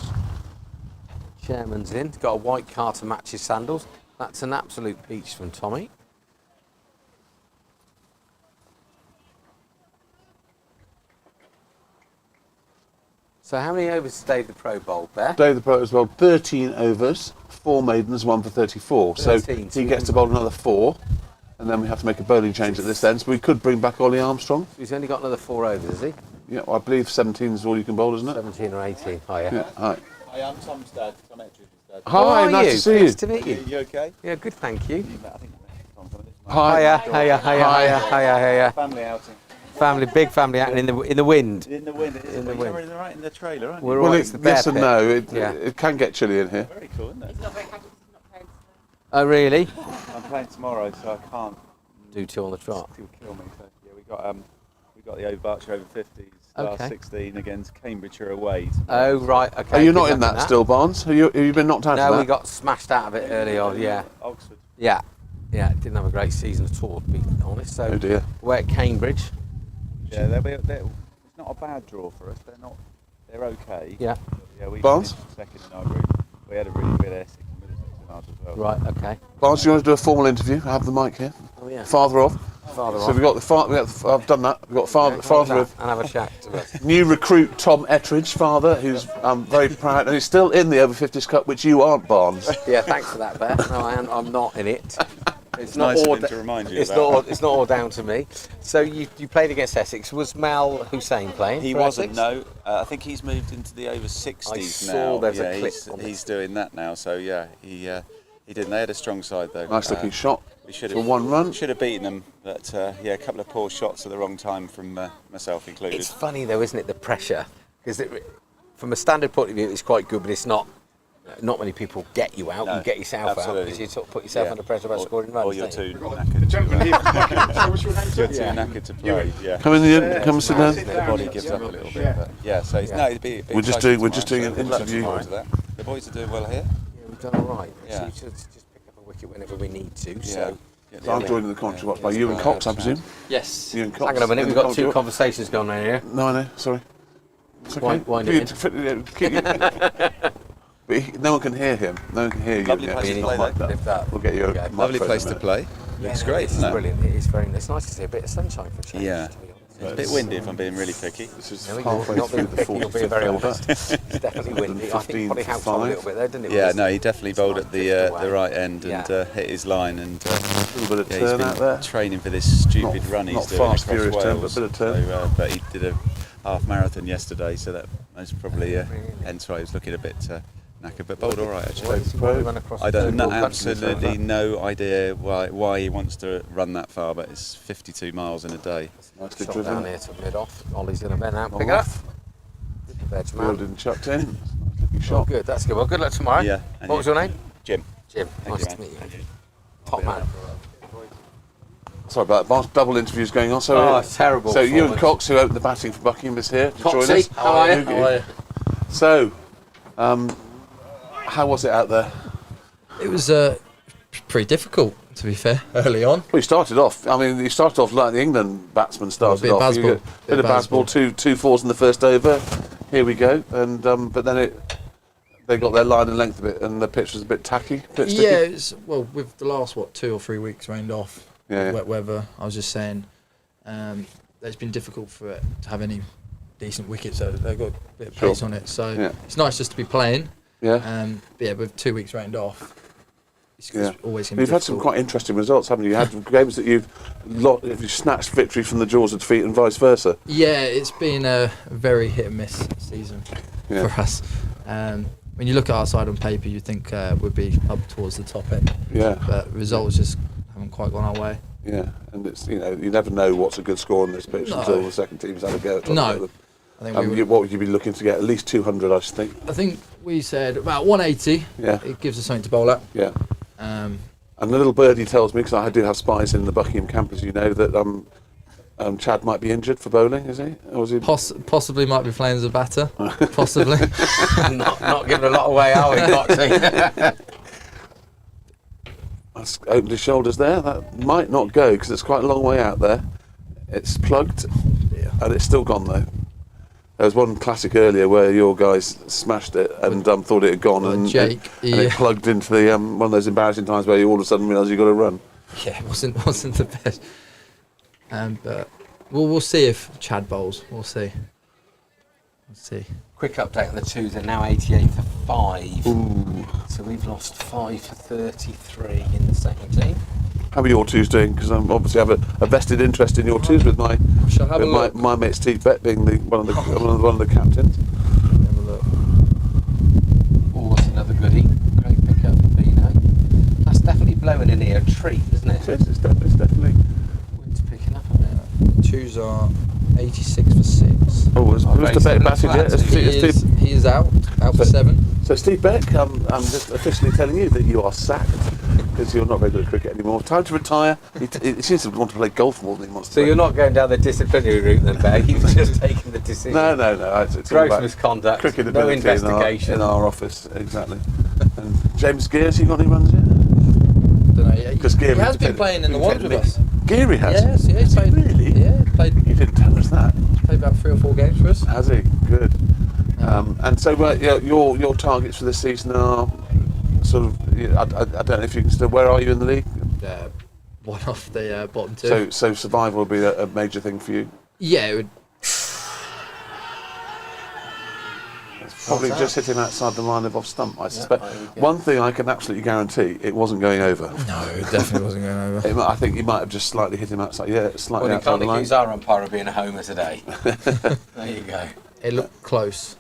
Chairman's in. Got a white car to match his sandals. That's an absolute peach from Tommy. So how many overs stayed the Pro Bowl, Bear? Dave the Pro as well, 13 overs, 4 maidens, 1 for 34. 13, so he gets to bowl another 4, and then we have to make a bowling change at this end. So we could bring back Ollie Armstrong. He's only got another 4 overs, has he? Yeah, well, I believe 17 is all you can bowl, isn't it? 17 or 18. Oh, yeah. Yeah, hi. I am Tom's dad, Tom Ettridge's dad. How Hi, are nice you? to see you. Pleased to meet you. You okay? Yeah, good, thank you. I think you met Tom from this. Hi. Hiya. Family outing. Family, big family out in the wind. In the wind, it is. In the You're wind. right in the trailer, aren't you? We're Well, always the bear yes and pit. no. Yeah. It can get chilly in here. Very cool, isn't it? He's not very happy because he's not playing today. Oh, really? I'm playing tomorrow, so I can't. Do 2 on the trot. It'll kill me. So, yeah, we got the over Berkshire over 50s last Okay. 16 against Cambridgeshire away. Oh, right, okay. Are you good not in luck that still, Barnes? Have you been knocked out of No, that? we got smashed out of it early on, yeah. Oxford. Yeah, didn't have a great season at all, to be honest. So Oh dear. we're at Cambridge. Yeah, it's not a bad draw for us. They're okay. Yeah, Yeah, we Barnes? finished second in our group. We had a really good Essex and Middlesex in ours as well. right, okay. Barnes, do you want to do a formal interview? I have the mic here. Oh, yeah. Father of. Father So off. we've got the father. I've done that. We've got father of And have a chat to us. new recruit Tom Ettridge, father, who's very proud, and he's still in the over 50s Cup, which you aren't, Barnes. Yeah, thanks for that, Bear. No, I'm not in it. It's nice all of him to remind you it's about not all down to me. So you played against Essex. Was Mal Hussein playing? He for wasn't, Essex? no. I think he's moved into the over 60s I now. saw there's a yeah, clip he's, on he's doing that now. So yeah, he didn't. They had a strong side though. Nice looking shot We should for 1 run. Should have beaten them, but yeah, a couple of poor shots at the wrong time from myself included. It's funny though, isn't it? The pressure, because from a standard point of view, it's quite good, but it's not. Not many people get you out. No, you get yourself out absolutely. because you sort of put yourself Yeah. under pressure by scoring runs. Or you're don't you? too The knackered. gentleman here from Buckingham. So what's your name, sir? You're too knackered to play. Yeah. Come in the come and sit down. The body gives up a little bit. Yeah. But yeah, so it's, no, it'd be We're just exciting doing tomorrow, an so good luck interview. tomorrow to that. The boys are doing well here. Yeah, we've done all right. Yeah. So you should just pick up a wicket whenever we need to. Yeah. So Get So I'm the- joining the commentary watch by you and Cox, I presume. Yes. You and Cox. hang on a minute, in we've the got two commentary watch. conversations going on here. No, I know. Sorry. It's okay. Wind it But no one can hear him. No one can hear you. Lovely Yeah, place it's to not play, like though. that. We'll get you a Yeah, Lovely microphone place in a to minute. play. Looks no, great, It's isn't it? brilliant. It is very nice. It's nice to see a bit of sunshine for a change. Yeah. To be honest. It's a bit windy if I'm being really picky. This is No, you're halfway not through being the picky, you're being 45th very over. honest. It's definitely windy. I think it probably 15 helped for on a 5. little bit there, didn't it? Yeah, With no, this- he definitely bowled at the right end and Yeah. hit his line and A little bit of yeah, he's turn been out there. training for this stupid Not- run he's not doing fast, across furious Wales. turn, but a bit of turn. So, but he did a half marathon yesterday, so that was probably hence why he was looking a bit knackered, but bowled all right actually. Why does he want to run across I the don't third know, world country? absolutely no idea why he wants to run that far, but it's 52 miles in a day. Nicely Shot down driven. here to mid off. Ollie's going to bend out. All Pick it up. off. Veg Fielded man. and chucked in. Nice looking Oh, shot. good. That's good. Well, good luck tomorrow. Yeah, and What was you. your name? Jim. Jim. Thank Nice you, to man. meet you. Top man. Sorry about that. Double interviews going on. So, Oh, terrible So you and performance. Cox, who opened the batting for Buckingham, is here to join Coxie, us. how are you? How are you? So, how was it out there? It was pretty difficult, to be fair, early on. Well, you started off. I mean, you started off like the England batsman started bit of off. You baseball. get bit of baseball, two fours in the first over. Here we go. And but then they got their line and length a bit, and the pitch was a bit tacky, a bit sticky. Yeah, well, with the last 2 or 3 weeks rained off, Yeah. wet weather. I was just saying, it's been difficult for it to have any decent wickets. So they've got a bit of Sure. pace on it. So Yeah. it's nice just to be playing. Yeah. But yeah, with 2 weeks rained off, it's Yeah. always going to be You've had some difficult. quite interesting results, haven't you? You had games that you've snatched victory from the jaws of defeat and vice versa. Yeah, it's been a very hit and miss season Yeah. for us. When you look at our side on paper, you think we'd be up towards the top end, Yeah. but results just haven't quite gone our way. Yeah. And it's you never know what's a good score on this pitch No. until the second team's had a go at trying No. to get them. I think we would, What would you be looking to get? At least 200, I should think. I think we said about 180. Yeah. It gives us something to bowl at. Yeah. And the little birdie tells me, because I do have spies in the Buckingham camp, as you know, that Chad might be injured for bowling, is he? Or is he? Possibly might be playing as a batter. Possibly. not giving a lot away, are we, Coxie? That's opened his shoulders there. That might not go because it's quite a long way out there. It's plugged, and it's still gone though. There was one classic earlier where your guys smashed it and thought it had gone, and Jake, and it plugged into the one of those embarrassing times where you all of a sudden realise you've got to run. Yeah, it wasn't the best. But we'll see if Chad bowls. We'll see. Quick update on the twos. They're now 88 for 5. Ooh. So we've lost 5 for 33 in the second team. How are your twos doing? Because I obviously have a vested interest in your twos with my Shall have a look. my mate Steve Beck being one of the captains. Have a look. Oh, that's another goodie. Great pick up for Bino. That's definitely blowing in here a treat, isn't it? It's definitely. Wind's picking up a bit. Twos are 86 for 6. Oh, has Mr. Beck batted yet? He is out for 7. So Steve Beck, I'm just officially telling you that you are sacked because you're not very good at cricket anymore. Time to retire. He seems to want to play golf more than he wants to. So play. you're not going down the disciplinary route then, Beck? You've just taken the decision. No. It's all Gross about misconduct. cricket No ability investigation. in our office, exactly. And James Gears, you got any runs yet? Don't know. Because He has been playing in the ones with us. Geary has. Yes, he's played. Really? Yeah, played. You didn't tell us that. Played about 3 or 4 games for us. Has he? Good. And so your targets for this season are sort of. I don't know if you can still. Where are you in the league? One off the bottom 2. So survival will be a major thing for you. Yeah, it would. Probably just hit him outside the line of off stump, I suspect. One thing I can absolutely guarantee, it wasn't going over. No, it definitely wasn't going over. I think you might have just slightly hit him outside. Yeah, slightly Well, you outside can't the line. accuse our umpire of being a homer today. There you go. It looked close.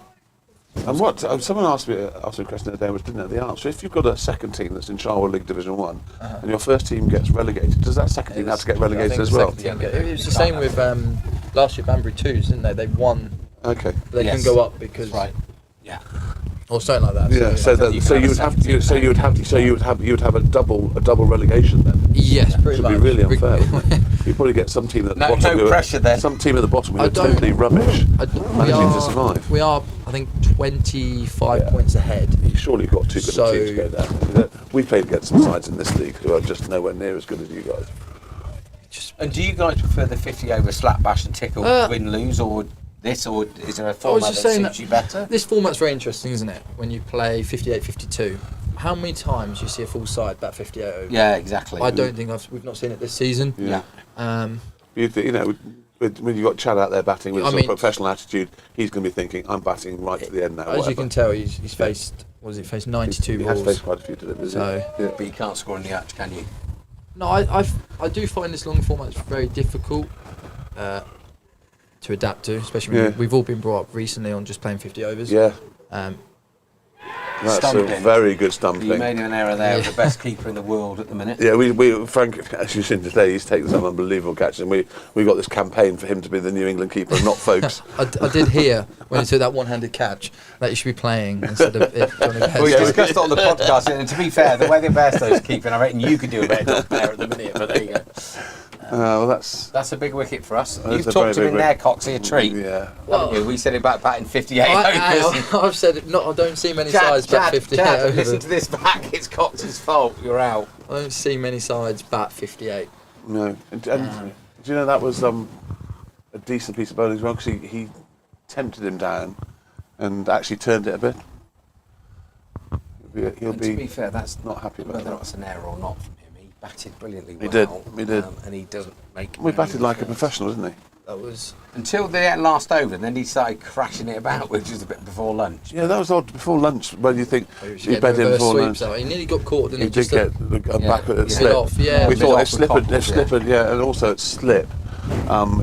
And what someone asked me a question the other day, which didn't know the answer. If you've got a second team that's in Charwood League Division 1 and your first team gets relegated, does that second team have to get relegated as well? It was the same with last year Banbury 2s, didn't they? They won. Okay. But they couldn't go up because. Right. Yeah. Or something like that. Yeah. So you would have a double relegation then. Yes, pretty It much. would be really unfair. You probably get some team at the bottom. No pressure then. Some team at the bottom who are totally rubbish, managing to survive. We are, I think, 25 points ahead. Surely you've got too good a team to go down. We've played against some sides in this league who are just nowhere near as good as you guys. And do you guys prefer the 50 over slap bash and tickle win lose, or this, or is there a format that suits you better? This format's very interesting, isn't it? When you play 58-52, how many times you see a full side bat 58 over? Yeah, exactly. I don't think we've not seen it this season. Yeah. You know, when you've got Chad out there batting with a professional attitude, he's going to be thinking, I'm batting right to the end now. As you can tell, he's faced, faced 92 balls. He has faced quite a few deliveries. But you can't score in the arch, can you? No, I do find this long format very difficult to adapt to, especially when we've all been brought up recently on just playing 50 overs. Yeah. That's Stumping. a very good stumping. You made an error there. The best keeper in the world at the minute. Yeah, Frank, as you've seen today, he's taken some unbelievable catches, and we got this campaign for him to be the New England keeper, and not Folkes. I did hear when he took that one-handed catch that he should be playing instead of Johnny Bairstow. We discussed it on the podcast, and to be fair, the way the Bairstow's keeping, I reckon you could do a better job there at the minute. But there you go. Well, that's a big wicket for us. That You've is a talked very him in big there, Coxie, a treat. Yeah. Haven't you? We said about batting 58 overs. I've said it. I don't see many sides bat 58 overs. Listen to this back. It's Coxie's fault. You're out. I don't see many sides bat 58. No. And do you know that was a decent piece of bowling as well, because he tempted him down and actually turned it a bit. He'll be, to be fair, that's not happy about whether that. that's an error or not from him. He batted brilliantly well. He did. And he doesn't make. Well, he batted like a professional, didn't he? That was until the last over, and then he started crashing it about, which was a bit before lunch. Yeah, that was odd. Before lunch, when you think he bed in before lunch. He nearly got caught, didn't he? He did get a backward slip. Off, yeah. We thought if slip, and also at slip,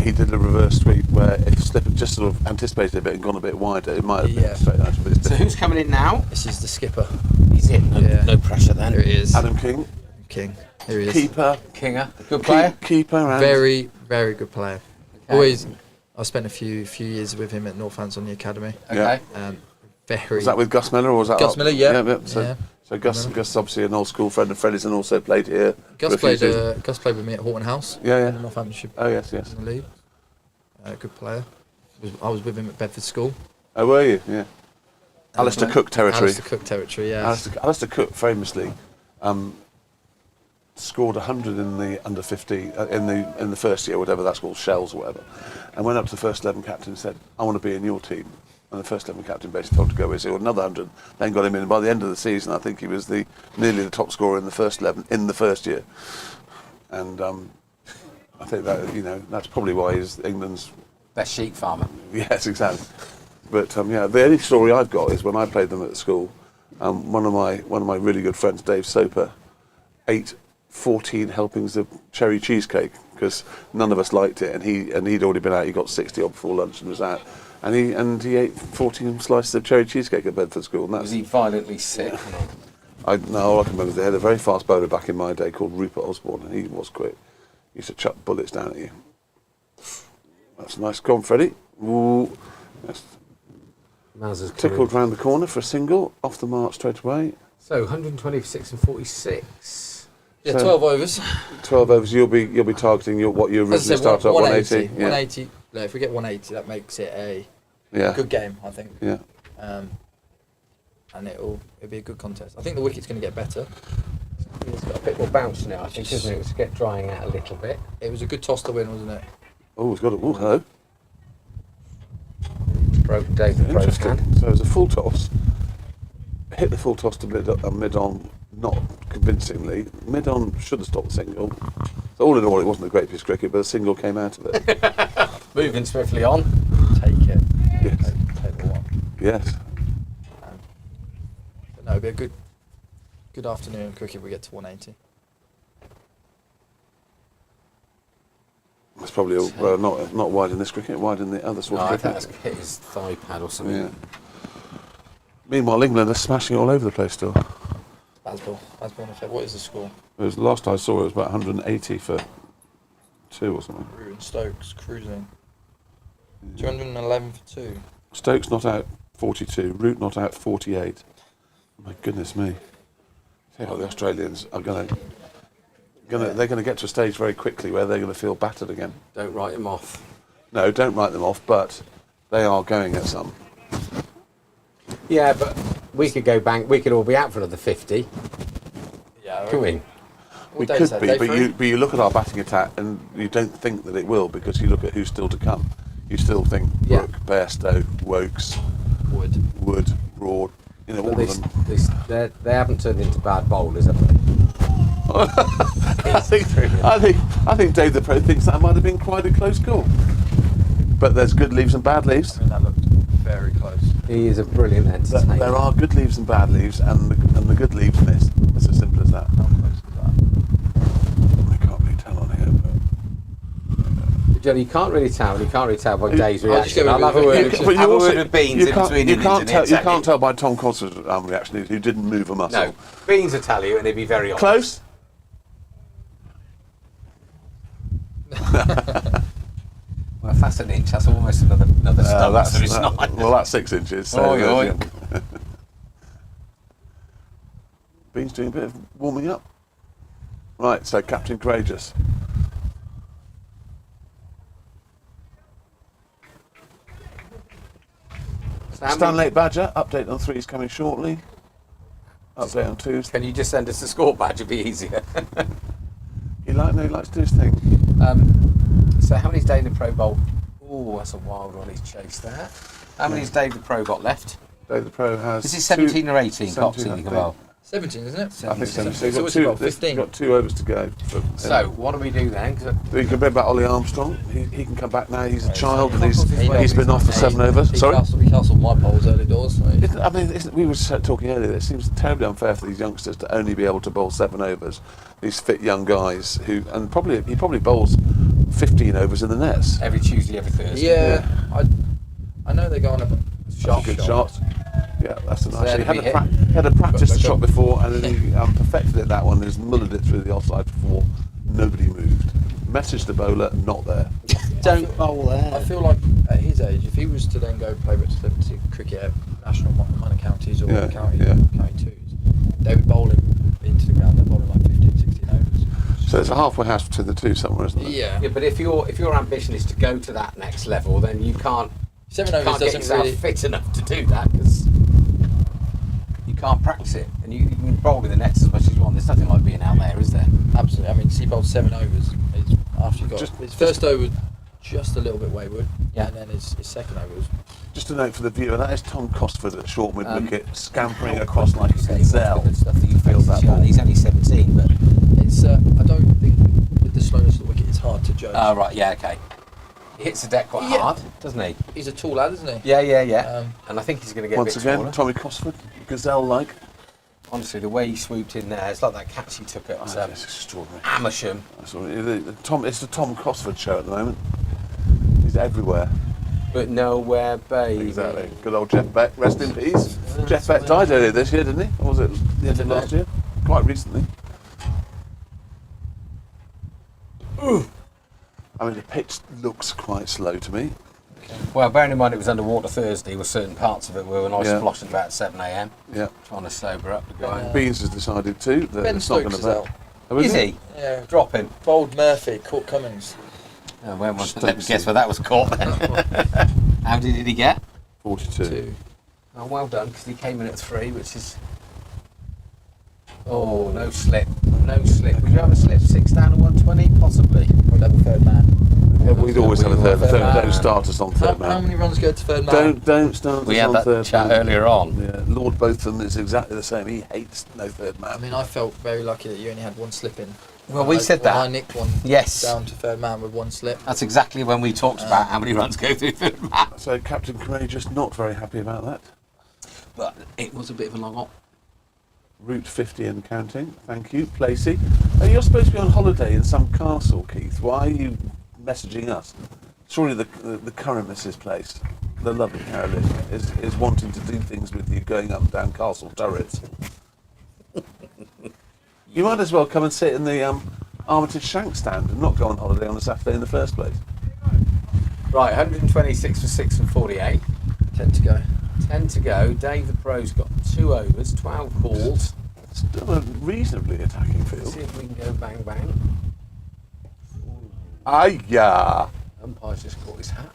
he did a reverse sweep where if slip had just sort of anticipated a bit and gone a bit wider, it might have been straight out. So who's coming in now? This is the skipper. He's in. No pressure then. Here he is. Adam King. Here he is. Keeper. Kinger. Good player. Keeper. And Very, very good player. Okay. Always. I spent a few years with him at Northants on the academy. Okay. very. Was that with Gus Miller or was that Gus Miller? Yeah. So, so Gus Miller. is obviously an old school friend of Freddie's and also played here. Gus played with me at Horton House. Yeah. In the Northamptonshire. Oh yes. In the league. Good player. I was with him at Bedford School. Oh, were you? Yeah. Alistair Cook territory. Alistair Cook territory. Yeah. Alistair Cook famously scored 100 in the under 50 in the first year, whatever that's called, Shells or whatever, and went up to the first 11 captain and said, "I want to be in your team." And the first 11 captain basically told him to go. He scored another 100, then got him in. And by the end of the season, I think he was nearly the top scorer in the first 11 in the first year. And I think that that's probably why he's England's best sheep farmer. Yes, exactly. But the only story I've got is when I played them at school. One of my really good friends, Dave Soper, ate 14 helpings of cherry cheesecake because none of us liked it, and he'd already been out. He got 60 odd before lunch and was out, and he ate 14 slices of cherry cheesecake at Bedford School. And was he violently sick? No, I can remember they had a very fast bowler back in my day called Rupert Osborne, and he was quick. He used to chuck bullets down at you. That's nice. Go on, Freddie. Ooh. Yes. Tickled round the corner for a single, off the mark straight away. So 126 and 46. Yeah, 12 overs. 12 overs. You'll be targeting what you originally started at 180. 180. No, if we get 180, that makes it a good game, I think. Yeah. And it'll be a good contest. I think the wicket's going to get better. It's got a bit more bounce now, I think, isn't it? It's get drying out a little bit. It was a good toss to win, wasn't it? Oh, it's got a hello. Broke David Pro's hand. So it was a full toss. Hit the full toss to mid on, not convincingly. Mid on should have stopped the single. So all in all, it wasn't a great piece of cricket, but a single came out of it. Moving swiftly on. Take it. Yes. Take the one. Yes. But no, it'll be a good afternoon of cricket if we get to 180. It's probably not wide in this cricket, wide in the other sort of cricket. I think that's hit his thigh pad or something. Yeah. Meanwhile, England are smashing all over the place still. Basball, what is the score? It was, last I saw it was about 180 for 2 or something. Root and Stokes cruising. 211 for 2. Stokes not out 42, Root not out 48. My goodness me. See how the Australians are they're going to get to a stage very quickly where they're going to feel battered again. Don't write them off. No, don't write them off, but they are going at some. Yeah, but we could go bank. We could all be out for another 50. Yeah, can we? We could be, but you look at our batting attack and you don't think that it will because you look at who's still to come. You still think Brooke, Bairstow, Wokes, Wood, Broad. You know, all of them. They haven't turned into bad bowlers, have they? I think Dave the Pro thinks that might have been quite a close call. But there's good leaves and bad leaves. I mean, that looked very close. He is a brilliant entertainer. There are good leaves and bad leaves, and the good leaves miss. It's as simple as that. How close is that? I can't really tell on here, but Johnny, you can't really tell. You can't really tell by Dave's reaction. I'll have a word with Beans in between you can't tell by Tom Costley's reaction, who didn't move a muscle. No, Beans will tell you, and he'd be very honest. Close? Well, if that's an inch, that's almost another stump, so it's not. Well, that's 6 inches. So oi. Bean's doing a bit of warming up. Right, so Captain Courageous. Stanley Badger, update on 3 is coming shortly. Update on 2s. Can you just send us a score badge? It'd be easier. He likes to do his thing. So how many's Dave the Pro bowled? Oh, that's a wild one he's chased there. How many's Dave the Pro got left? Dave the Pro has... This is 17 or 18 Coxey you can bowl. 17, isn't it? I think 17. So what's he got, 15? He's got 2 overs to go. So what do we do then? We can bring back Ollie Armstrong. He can come back now. He's a child and he's been off for 7 overs. Sorry? He castled my bowls early doors. So. I mean, we were talking earlier. It seems terribly unfair for these youngsters to only be able to bowl 7 overs. These fit young guys he probably bowls 15 overs in the nets every Tuesday, every Thursday. Yeah. I know they go on a good shot. Yeah, that's a nice. So he had a practice shot before, and then he perfected it that one. And he's mullered it through the offside before nobody moved. Message the bowler, not there. don't bowl there. I feel like at his age, if he was to then go play representative cricket at national minor counties or county twos, they would bowl him into the ground. They're bowling like 15, 16 overs. So it's a halfway house between the two somewhere, isn't it? Yeah. Yeah, but if your ambition is to go to that next level, then you can't. 7 You overs can't get doesn't yourself really. fit enough to do that because you can't practice it, and you can bowl in the nets as much as you want. There's nothing like being out there, is there? Absolutely. I mean, he bowled 7 overs. After he got his first over, just a little bit wayward, and then his second over was. Just a note for the viewer, that is Tom Costley at short mid wicket, scampering across like a gazelle. Stuff that you feels that ball. He's only 17, but It's. I don't think with the slowness of the wicket, it's hard to judge. oh right, yeah, okay. He hits the deck quite hard, doesn't he? He's a tall lad, isn't he? Yeah. And I think he's going to get Once a bit again, taller. Tommy Cosford, gazelle-like. Honestly, the way he swooped in there, it's like that catch he took at It's extraordinary. Amersham. It's the Tom Cosford show at the moment. He's everywhere. But nowhere, baby. Exactly. Good old Jeff Beck, rest in peace. Jeff Beck died earlier this year, didn't he? Or was it the end of last year? Quite recently. I mean, the pitch looks quite slow to me. Well, bearing in mind it was underwater Thursday, with certain parts of it were nice and sloshing about 7 a.m. Yeah. Trying to sober up the guy. Beans has decided too. That Ben it's not Stokes is gonna out. Oh, Is he? Yeah. Drop him. Bold Murphy caught Cummings. Oh, let me guess where that was caught then. How did he get? 42. Oh, well done, because he came in at 3, which is... Oh, no slip. No slip. Would you have a slip 6 down and 120? Possibly. We'll have a third man. Yeah, we'd always have a third. Third man. Don't start us on third How man. many runs go to third man? Don't start We us had on that third chat man. earlier on. Yeah, Lord Botham is exactly the same. He hates no third man. I mean, I felt very lucky that you only had one slip in. Well, we said when that. I nicked one Yes. down to third man with one slip. That's exactly when we talked about how many runs go through third man. So Captain Courageous not very happy about that. But it was a bit of a long op. Route 50 and counting. Thank you, Placey. You're supposed to be on holiday in some castle, Keith. Why are you messaging us? Surely the current Mrs. Place, the lovely Carolyn, is wanting to do things with you, going up and down castle turrets. You might as well come and sit in the Armitage Shank stand and not go on holiday on a Saturday in the first place. Right, 126 for 6 and 48. 10 to go. 10 to go. Dave the Pro's got 2 overs, 12 balls. Still a reasonably attacking Let's field. see if we can go bang bang. Ayah! Umpire's just caught his hat.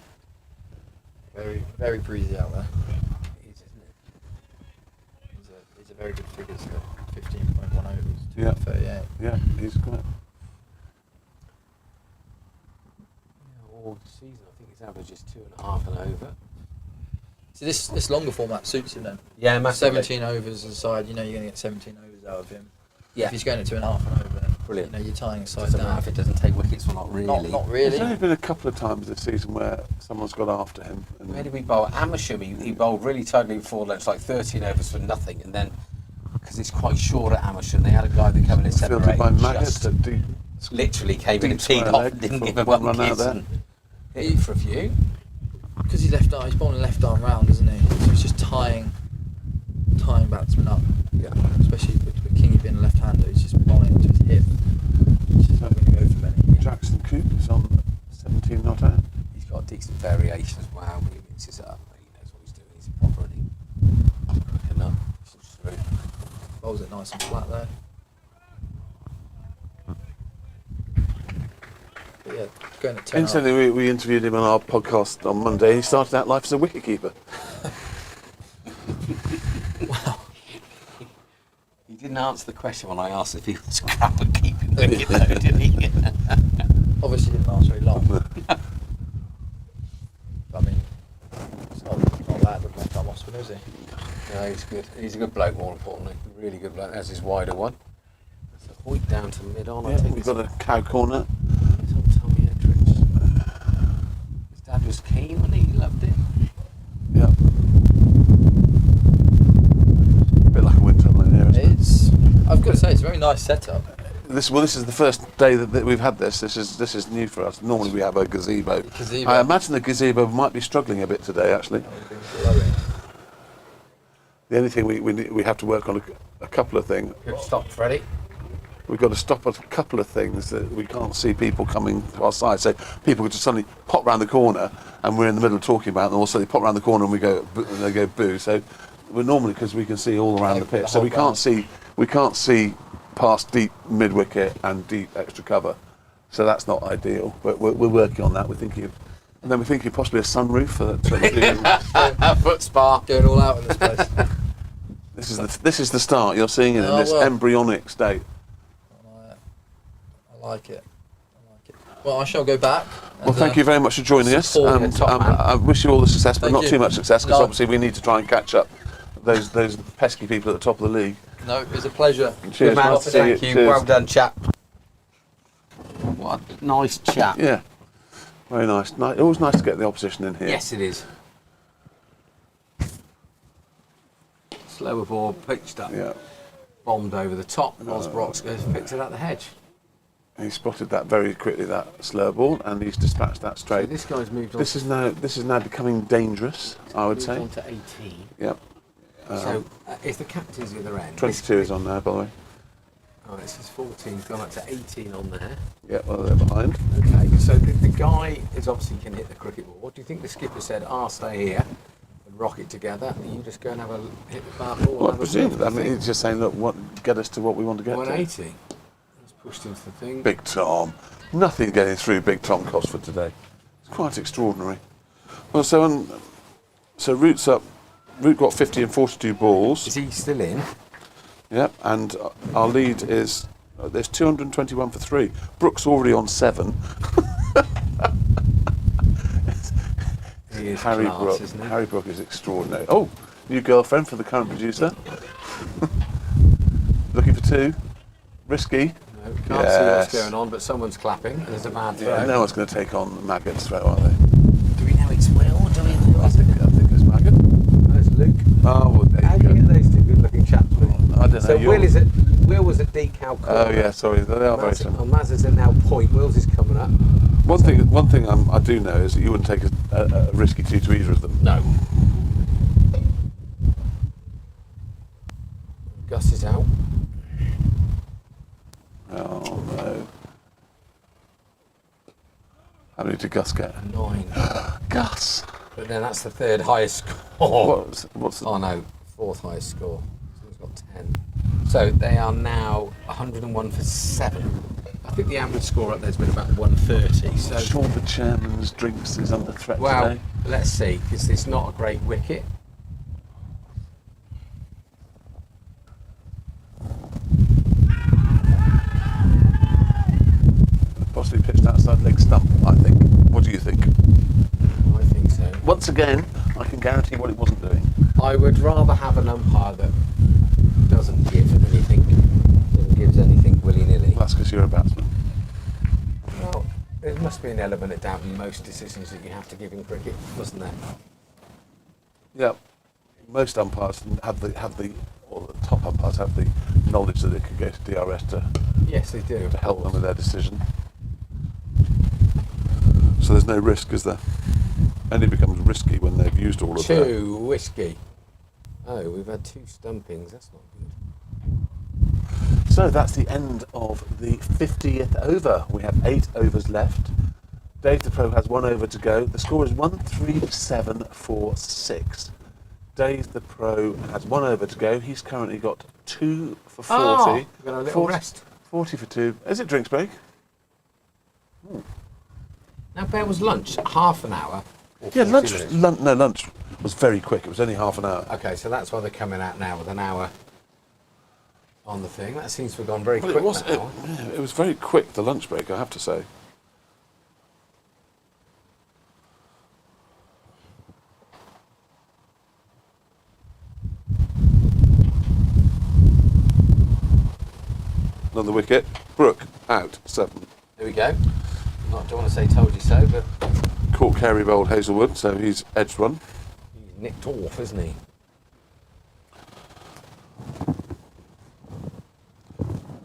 Very, very breezy out there. It is, isn't it? He's a very good figure. He's got 15.1 overs. Yeah. 38. Yeah, he's great. All season, I think his average is 2.5 and over. So this longer format suits him then. Yeah, massively. 17 overs aside, you know you're going to get 17 overs out of him. Yeah. If he's going at 2.5 and over, then Brilliant. you know you're tying a side Doesn't matter down. if it doesn't take wickets or not really. Not There's really. only been a couple of times this season where someone's got after him. And Where did we bowl? Amersham, he bowled really tightly before lunch, like 13 overs for nothing, and then, because it's quite short at Amersham, they had a guy that came in at 7 or fielded 8 by and Maggots just at deep. literally came in and deep teed square off leg and didn't for give him one one run out kiss there. and hit it for a few. Because he's left arm, he's bowling left arm round, isn't he? So he's just tying batsmen up. Yeah. Especially with Kingy being a left-hander, he's just bowling into his hip. Which is not going to go for many. Jackson Coop is on 17 not out. He's got a decent variation as well. He mixes it up. He knows what he's doing. He's proper, isn't he? Enough. Through. Bowls it nice and flat there. But yeah, going at 10 Incidentally, we interviewed him on our podcast on Monday. He started out life as a wicketkeeper. Wow. He didn't answer the question when I asked if he was crap at keeping the wicket, though, did he? Obviously didn't last very long. I mean, it's not bad with left arm off spinner, is he? No, he's good. He's a good bloke, more importantly. Really good bloke. That's his wider one. So Hoyt down to mid-on, I Yeah, think. we've got a cow corner. It's on Tommy Edricks. His dad was keen, wasn't he? He loved it. Yeah. A bit like a wind tunnel in here, isn't it? It's, I've got to say, it's a very nice setup. This is the first day that we've had this. This is new for us. Normally we have a gazebo. Gazebo. I imagine the gazebo might be struggling a bit today, actually. The only thing we have to work on a couple of things. Good stop, Freddie. we've got to stop at a couple of things that we can't see people coming to our side. So people could just suddenly pop round the corner, and we're in the middle of talking about them, and also they pop round the corner and they go boo. So we're normally, because we can see all around the pitch, so we can't see past deep mid wicket and deep extra cover. So that's not ideal, but we're working on that. We're thinking possibly a sunroof for A foot spa. Going all out in this place. This is the start. You're seeing it in this embryonic state. I like it. Well, I shall go back. Well, thank you very much for joining us. I wish you all the success, but not too much success, because obviously we need to try and catch up those pesky people at the top of the league. No, it was a pleasure. Cheers, Good man. man. Thank you. Cheers. Well done, chap. What a nice chap. Yeah, very nice. Always nice to get the opposition in here. Yes, it is. Slower ball, pitched up. Yeah. Bombed over the top, and Osbrooks goes and picks it out the hedge. He spotted that very quickly, that slow ball, and he's dispatched that So straight. this guy's moved on. This is now becoming dangerous, I would say. Moved on to 18. Yep. So if the captain's the other end. 22 is on there, by the way. Oh, it says 14, gone up to 18 on there. Yeah, well, they're behind. Okay, so the guy is obviously can hit the cricket ball. What do you think the skipper said? Stay here and rock it together. And you just go and hit the bar ball. Well, I presume. I mean, he's just saying, look, get us to what we want to get 180. He's pushed into the thing. to. Big Tom. Nothing getting through Big Tom Costley today. It's quite extraordinary. Well, so Root's up. Root got 50 and 42 balls. Is he still in? Yep, and our lead is there's 221 for 3. Brooks already on 7. He is Harry class, Brook. isn't he? Harry Brook is extraordinary. Oh, new girlfriend for the current producer. Looking for 2. Risky. No, can't see what's going on, but someone's clapping, and there's a bad throw. Yeah, no one's going to take on Maggots throw, are they? Do we know it's Will, or do we know I think it's Maggot. it's Luke? Oh, well, there How you do you go. get those two good-looking chaps? I don't know. So Will was at decal corner. Oh yeah, sorry, they are very similar. Maz is at now point. Will's is coming up. One thing I do know is that you wouldn't take a risky 2 to either of them. No. Gus is out. Oh no. How many did Gus get? 9. Gus! But then that's the third highest score. What's the... Oh no, 4th highest score. So he's got 10. So they are now 101 for 7. I think the average score up there's been about 130. So Sure, the chairman's drinks is under threat well, today. let's see, because it's not a great wicket. Possibly pitched outside leg stump, I think. What do you think? I think so. Once again, I can guarantee what it wasn't doing. I would rather have an umpire that doesn't give anything, doesn't give anything willy-nilly. That's because you're a batsman. Well, there must be an element of doubt in most decisions that you have to give in cricket, wasn't there? Yeah. Most umpires or the top umpires have the knowledge that it could go to DRS to Yes, they do. help them with their decision. So there's no risk, is there? Only becomes risky when they've used all of their... 2 whiskey. Oh, we've had 2 stumpings. That's not good. So that's the end of the 50th over. We have 8 overs left. Dave the Pro has 1 over to go. The score is 13746. Dave the Pro has 1 over to go. He's currently got 2 for 40. Oh, we've got a little 40, rest. 40 for 2. Is it drinks break? Now, there was lunch, half an hour. Or Yeah, 40 minutes? lunch was very quick. It was only half an hour. Okay, so that's why they're coming out now with an hour on the thing. That seems to have gone very Well, quick. it was very quick, the lunch break, I have to say. Another wicket. Brook out, 7. There we go. Not, don't want to say told you so, but Caught Carey bowled Hazelwood, so he's edged one. he's nicked off, isn't he?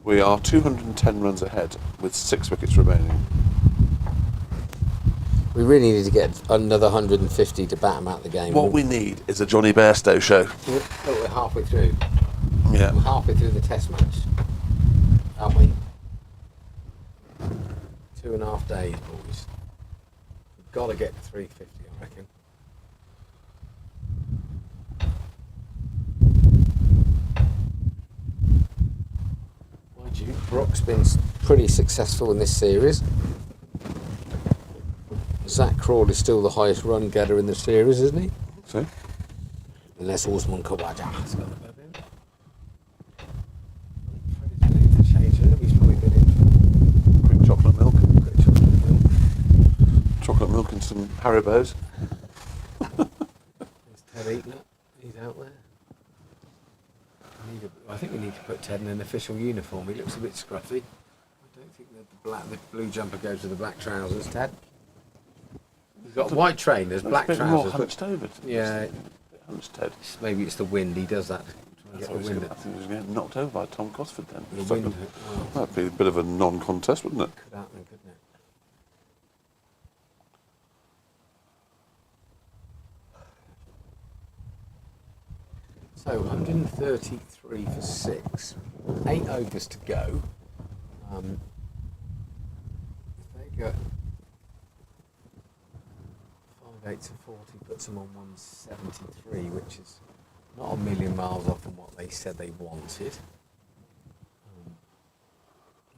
We are 210 runs ahead with 6 wickets remaining. We really need to get another 150 to bat him out the game. What we need is a Johnny Bairstow show. We're halfway through. Yeah. We're halfway through the test match. haven't we? 2.5 days, boys. We've got to get to 350, I reckon. Mind you, Brooks been pretty successful in this series. Zach Crawley's still the highest run getter in the series, isn't he? So? Unless Osman Kawaja's got above him. Freddie's been in to change it. He's probably been in Quick chocolate milk. quick chocolate milk. Chocolate milk and some Haribos. There's Ted eating it. He's out there. I think we need to put Ted in an official uniform. He looks a bit scruffy. I don't think that the blue jumper goes with the black trousers, Ted. He's got white trainers, black a bit more trousers. hunched over. Yeah, Hunched head. maybe it's the wind. He does that. To I get thought the he was wind. gonna- I think he was getting knocked over by Tom Costley then. The It's like wind. That'd be a bit of a non-contest, wouldn't it? Could happen, couldn't it? So 133 for 6, 8 overs to go. If they go 5 8 to 40, puts them on 173, which is not a million miles off from what they said they wanted.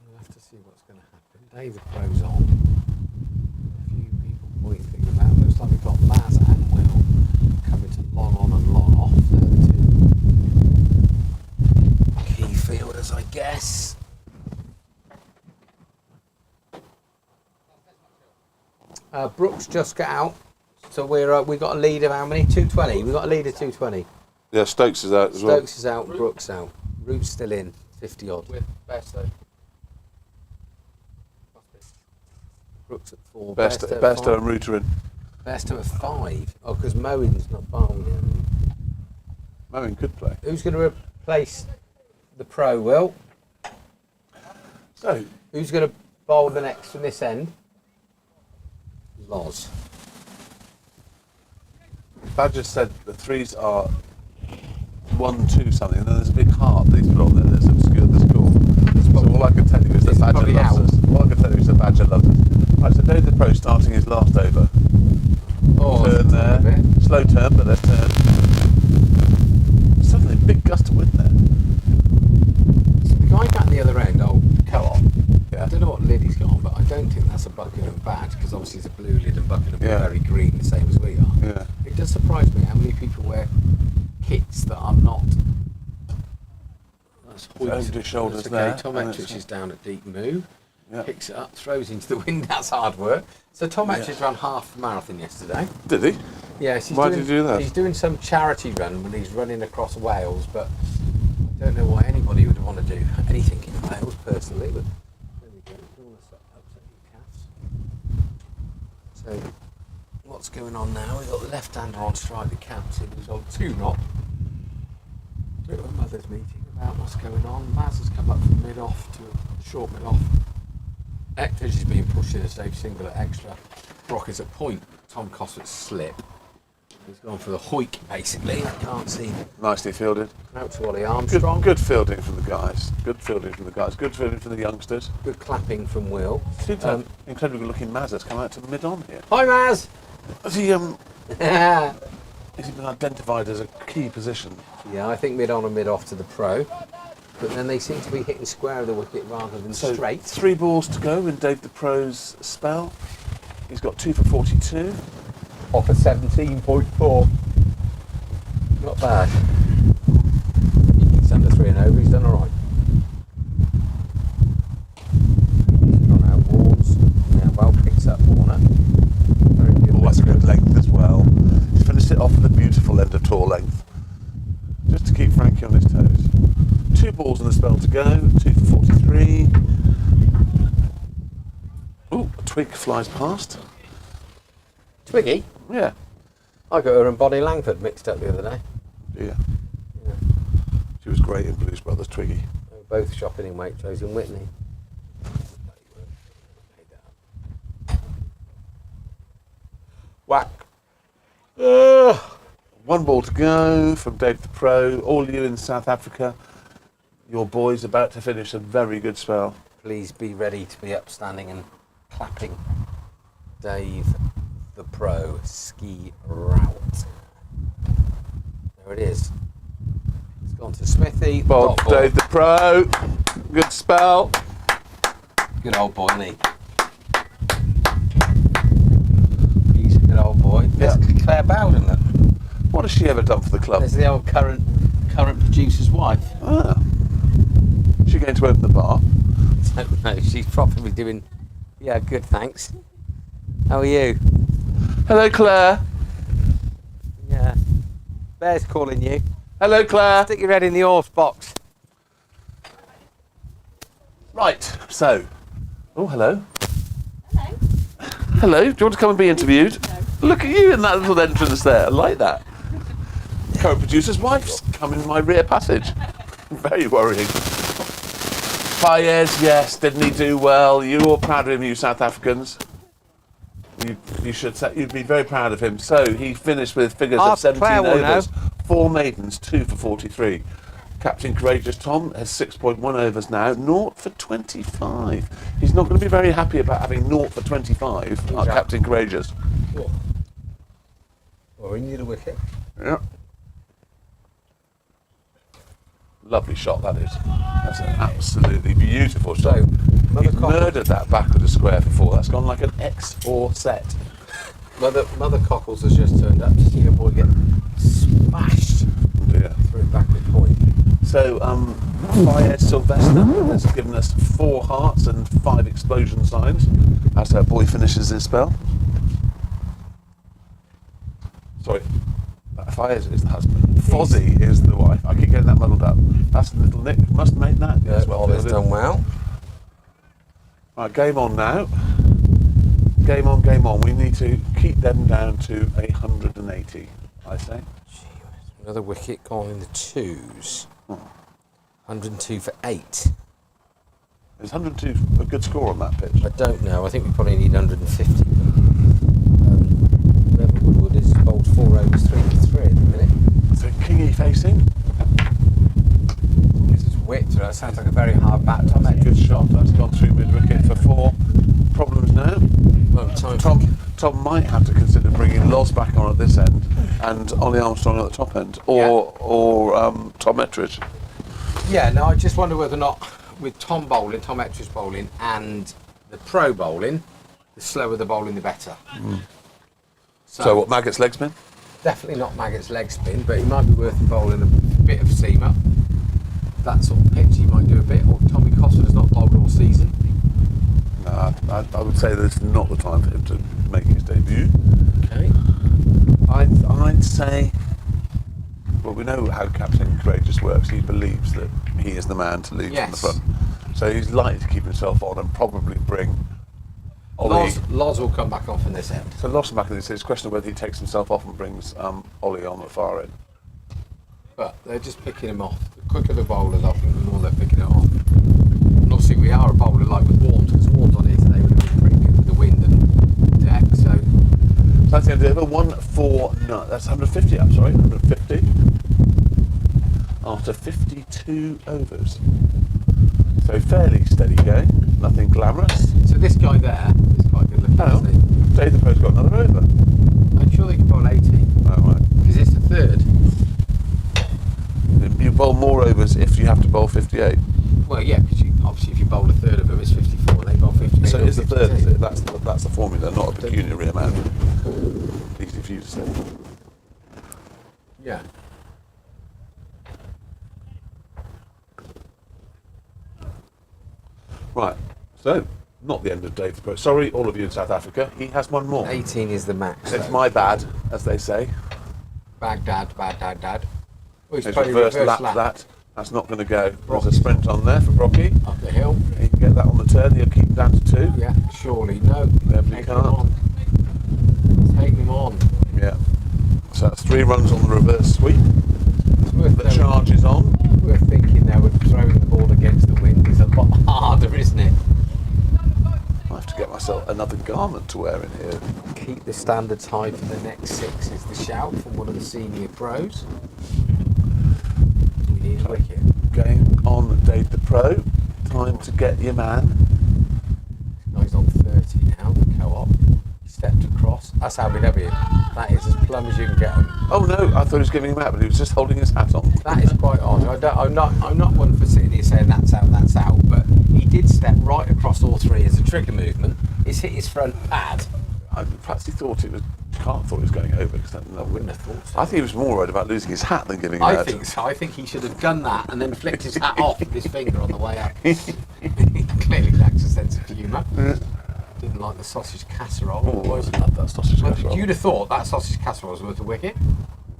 We'll have to see what's going to happen. Day the pros on. A few people pointing things about. Looks like we've got Maz and Will coming to long on and long off. They're the two key fielders, I guess. Brooks just got out, so we got a lead of how many? 220. We got a lead of 220. Yeah, Stokes is out as well. Stokes is out, Brooks out. Root's still in, 50 odd. With Besto. Brooks at 4. Besto at 5. and Root are in. Besto at 5. Oh, because Moen's not bowling. Moen could play. Who's going to replace the pro, Will? So, Who's going to bowl the next from this end? Loz. Badger said the threes are 1-2 something, and then there's a big heart that he's put on there that's obscured the score. So all I can tell you is that It's Badger probably loves out. us. All I can tell you is that Badger loves us. Right, so David the Pro starting his last over. Oh, Turn there. Slow turn, but they're turned. Suddenly, big gust of wind there. The guy back the other end, Co-op. Yeah. I don't know what lid he's got on, but I don't think that's a Buckingham badge, because obviously it's a blue lid and Buckingham Yeah. are very green, the same as we are. Yeah. It does surprise me how many people wear kits that are not. That's Over his shoulders That's there, okay. Tom and Etridge it's- is down at deep move. Yeah. Picks it up, throws into the wind. That's hard work. So Tom Etridge ran half the marathon yesterday. Did he? Yes, Why did he do that? He's doing some charity run when he's running across Wales, but I don't know why anybody would want to do anything in Wales personally. But there we go. Don't want to upset your calves. So what's going on now? We've got the left-hander on strike, the captain, who's on 2-0. Bit of a mother's meeting about what's going on. Maz has come up from mid-off to a short mid-off. Eckridge is being pushed in a safe single at extra. Brock is at point. Tom Costley's slip. He's gone for the hoik, basically. I can't see. Nicely fielded. Out to Ollie Armstrong. Good fielding from the guys. Good fielding from the guys. Good fielding from the youngsters. Good clapping from Will. Seems to have incredibly good looking Maz has come out to mid-on here. Hi, Maz! Has he been identified as a key position? Yeah, I think mid-on and mid-off to the pro. But then they seem to be hitting square of the wicket rather than So straight. 3 balls to go in Dave the Pro's spell. He's got 2 for 42. Off a 17.4. Not bad. He's under 3 and over, he's done alright. Gone out Warnes. Yeah, well picks up Warner. Very good. Oh, that's a good length as well. He's finished it off with a beautiful end of tour length. Just to keep Frankie on his toes. 2 balls in the spell to go. 2 for 43. Oh, a twig flies past. Twiggy? Yeah. I got her and Bonnie Langford mixed up the other day. Yeah. Yeah. She was great in Blues Brothers, Twiggy. They were both shopping in Waitrose and Whitney. Whack. 1 ball to go from Dave the Pro. All you in South Africa. Your boy's about to finish a very good spell. Please be ready to be upstanding and clapping Dave the Pro ski route. There it is. It's gone to Smithy. Well, dot ball. Dave the Pro, good spell. Good old boy, isn't he? He's a good old boy. There's Claire Bowden, look. What has she ever done for the club? There's the old current producer's wife. Ah. Is she going to open the bar? I don't know, she's probably doing... Yeah, good, thanks. How are you? Hello, Claire. Yeah. Bear's calling you. Hello, Claire. Stick your head in the horse box. Right, so. Oh, hello. Hello. Hello, do you want to come and be interviewed? No. Look at you in that little entrance there. I like that. Co-producer's wife's come in my rear passage. Very worrying. Fayez, yes, didn't he do well? You're all proud of him, you South Africans. You should say, you'd be very proud of him. So he finished with figures of 17 overs, 4 maidens, 2 for 43. Captain Courageous Tom has 6.1 overs now, 0 for 25. He's not going to be very happy about having 0 for 25, Captain Courageous. Well, we need a wicket. Yeah. Lovely shot, that is. That's an absolutely beautiful shot. So, He's murdered that back of the square for 4. That's gone like an X4 set. Mother Cockles has just turned up to see her boy get smashed through a backward point. So, Fayez Sylvester has given us 4 hearts and 5 explosion signs as her boy finishes his spell. Sorry, Fayez is the husband. Fozzie is the wife. I keep getting that muddled up. That's little Nick. Must make that. Yeah, Oliver's done well. Right, game on now. Game on, game on. We need to keep them down to 180, I say. Another wicket gone in the 2s. 102 for 8. Is 102 a good score on that pitch? I don't know. I think we probably need 150. Whoever Woodward is bowled 4 overs, 3 for 3 at the minute. So Kingy facing. This is whipped. That sounds like a very hard bat. Tom, That's a good shot. That's gone through mid wicket for 4. Problems now. Well, Tom might have to consider bringing Loz back on at this end and Ollie Armstrong at the top end, or Tom Ettridge. Yeah, no, I just wonder whether or not with Tom bowling, Tom Ettridge bowling, and the pro bowling, the slower the bowling, the better. So what, Maggot's leg spin? Definitely not Maggot's leg spin, but he might be worth him bowling a bit of seamer. That sort of pitch, he might do a bit. Or Tommy Costley has not bowled all season. No, I would say that it's not the time for him to make his debut. Okay. I'd say, well, we know how Captain Courageous works. He believes that he is the man to lead from the front. So he's likely to keep himself on and probably bring Ollie. Loz will come back on from this end. So Loz back in this. It's a question of whether he takes himself off and brings Ollie on the far end. But they're just picking him off. The quicker the bowlers, I think, the more they're picking it off. And obviously we are a bowler like with Warnes, because Warnes on here today would have been pretty good with the wind and deck, so... That's the end of it. 149. That's 150 up, sorry. 150. After 52 overs. So fairly steady going. Nothing glamorous. So this guy there is quite good looking, isn't he? Dave the Pro's got another over. I'm sure they can bowl 80. Oh, right. Because it's the 3rd. You bowl more overs if you have to bowl 58. Well, yeah, because obviously if you bowl a 3rd of them, it's 54. They bowl 58. So it's the 3rd, is 52. it? That's the formula, not a pecuniary amount. Easy for you to say. Yeah. Right, so, not the end of Dave the Pro. Sorry, all of you in South Africa, he has one more. 18 is the max. It's my bad, as they say. Baghdad. Oh, he's There's playing reverse lap that. That's not going to go. There's a sprint on there for Brocky. Up the hill. He can get that on the turn, he'll keep him down to 2. Yeah, surely. No. Definitely can't. Take him on. Yeah. So that's 3 runs on the reverse sweep. It's worth The charge is on. We're thinking now with throwing the ball against the wind is a lot harder, isn't it? I have to get myself another garment to wear in here. Keep the standards high for the next 6 is the shout from one of the senior pros. We need a wicket. Game on Dave the Pro. Time to get your man. He's on 30 now, co-op. He stepped across. That's LBW. That is as plumb as you can get him. Oh no, I thought he was giving him out, but he was just holding his hat on. That is quite odd. I'm not one for sitting here saying that's out, but he did step right across all three as a trigger movement. He's hit his front pad. Perhaps he thought it was. Can't thought he was going over because I wouldn't have thought so. I think he was more worried about losing his hat than giving it I out. think so. I think he should have done that and then flicked his hat off with his finger on the way up. He clearly lacks a sense of humour. Didn't like the sausage casserole. Oh, I love that sausage casserole. You'd have thought that sausage casserole was worth a wicket,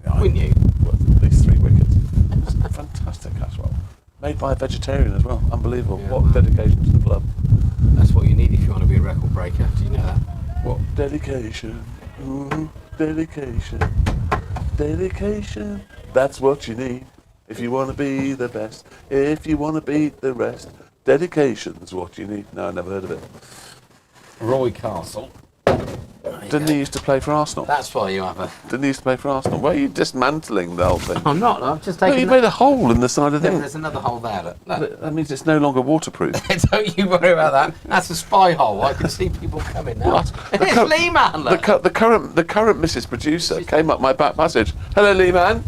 Yeah, wouldn't you? Worth at least 3 wickets. It's a fantastic casserole. Made by a vegetarian as well. Unbelievable. Yeah. What dedication to the club. That's what you need if you want to be a record breaker. Do you know that? What dedication. Ooh, dedication. Dedication. That's what you need if you want to be the best. If you want to beat the rest. Dedication's what you need. No, I never heard of it. Roy Castle. Didn't he used to play for Arsenal? That's why you have a... Didn't he used to play for Arsenal? Why are you dismantling the whole thing? I'm not. I'm just No, taking... you made a hole in the side of the thing. There's another hole there. Look. That means it's no longer waterproof. Don't you worry about that. That's a spy hole. I can see people coming now. What? It's Lee Man. Look. The current Mrs. Producer came up my back passage. Hello, Lee Man.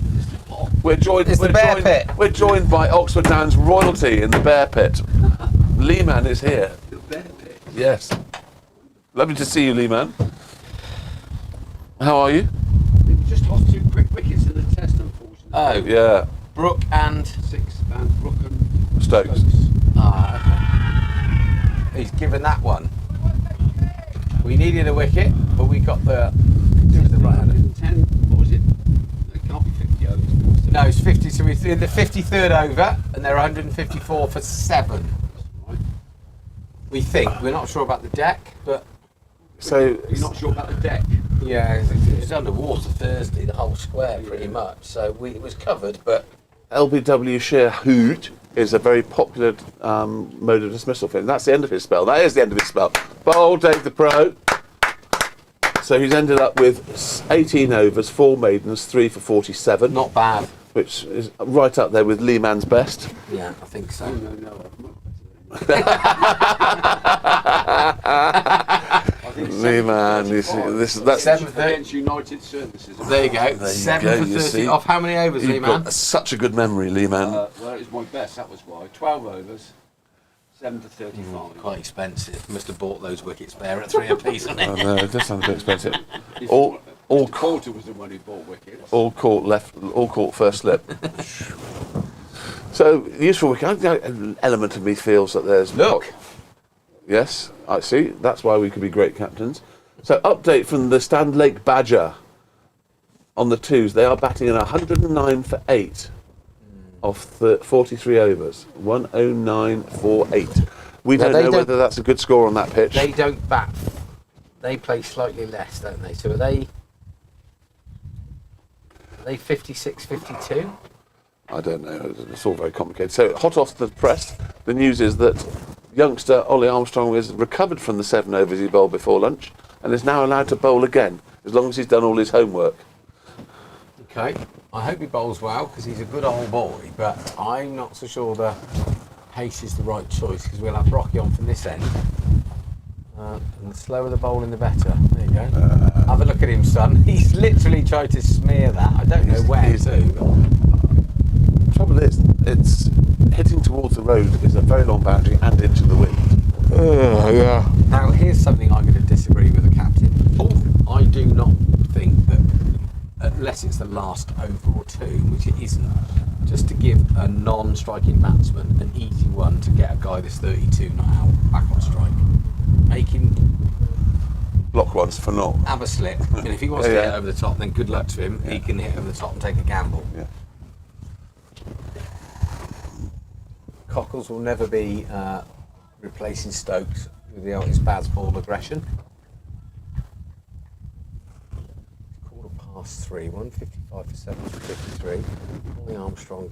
We're joined. It's the bear pit. We're joined by Oxford Downs royalty in the bear pit. Lee Man is here. The bear pit. Yes. Lovely to see you, Lee Man. How are you? We just lost 2 quick wickets in the test, unfortunately. Oh, Yeah. Brooke and... 6 and Brook and Stokes. Ah, okay. He's given that one. We needed a wicket, but we got the... It was the right hand. 110, what was it? It can't be 50 overs. No, it's 50, so we're in the 53rd over, and they're 154 for 7. Right. We think. We're not sure about the deck, but... So You're not sure about the deck? Yeah, it was underwater Thursday, the whole square pretty much, so it was covered, but... LBW sheer hoot is a very popular mode of dismissal for him. That's the end of his spell. That is the end of his spell. Bowl, Dave the Pro. So he's ended up with 18 overs, 4 maidens, 3 for 47. Not bad. Which is right up there with Lee Man's best. Yeah, I think so. No. Lee Man, you see, that's... 7th Against United Services. There you go. There you 7 go, for you 30 see. off how many overs, Lee You've Man? got such a good memory, Lee Man. Well, it was my best, that was why. 12 overs, 7 to 35. Quite expensive. Must have bought those wickets there at 3 apiece, hasn't Oh it? no, it does sound a bit expensive. All Coulter was the one who bought wickets. all court first slip. So useful wicket. An element of me feels that there's Look. Yes, I see. That's why we could be great captains. So update from the Stand Lake Badger on the 2s. They are batting in 109 for 8 of 43 overs. 109 for 8. We Now, don't they know don't- whether that's a good score on that pitch. They don't bat. They play slightly less, don't they? So are they 56, 52? I don't know. It's all very complicated. So, hot off the press, the news is that youngster Ollie Armstrong has recovered from the 7 overs he bowled before lunch and is now allowed to bowl again, as long as he's done all his homework. Okay. I hope he bowls well because he's a good old boy, but I'm not so sure the pace is the right choice because we'll have Rocky on from this end. And the slower the bowling, the better. There you go. Have a look at him, son. He's literally tried to smear that. I don't know where to. Trouble is, it's hitting towards the road is a very long boundary and into the wind. Yeah. Now, here's something I'm going to disagree with the captain. I do not think that, unless it's the last over or 2, which it isn't, just to give a non-striking batsman an easy one to get a guy that's 32 not out back on strike. Make him Block ones for naught. have a slip, and if he wants to hit over the top, then good luck to him. He can hit over the top and take a gamble. Yeah. Cockles will never be replacing Stokes with the his bad ball aggression. 3, 155 for 7 for 53. Ollie Armstrong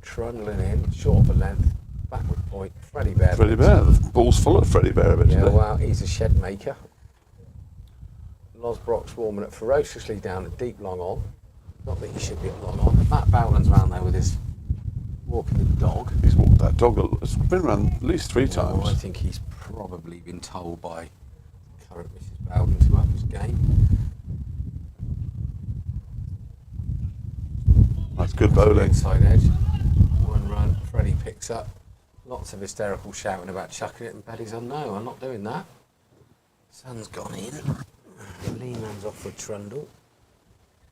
trundling in, short of a length, backward point. Freddie Bear. Freddie Bear. The ball's full of Freddie Bear a bit Yeah, today. well, he's a shed maker. Loz Brock's warming up ferociously down a deep long on. Not that he should be at long on. Matt Bowland's round there with his walking the dog. He's walked that dog. It's been around at least 3 I times. think he's probably been told by current Mrs. Bowden to up his game. That's good bowling. Inside edge. One run. Freddie picks up. Lots of hysterical shouting about chucking it, and Paddy's on, no, I'm not doing that. Sun's gone in. The lean man's off for a trundle.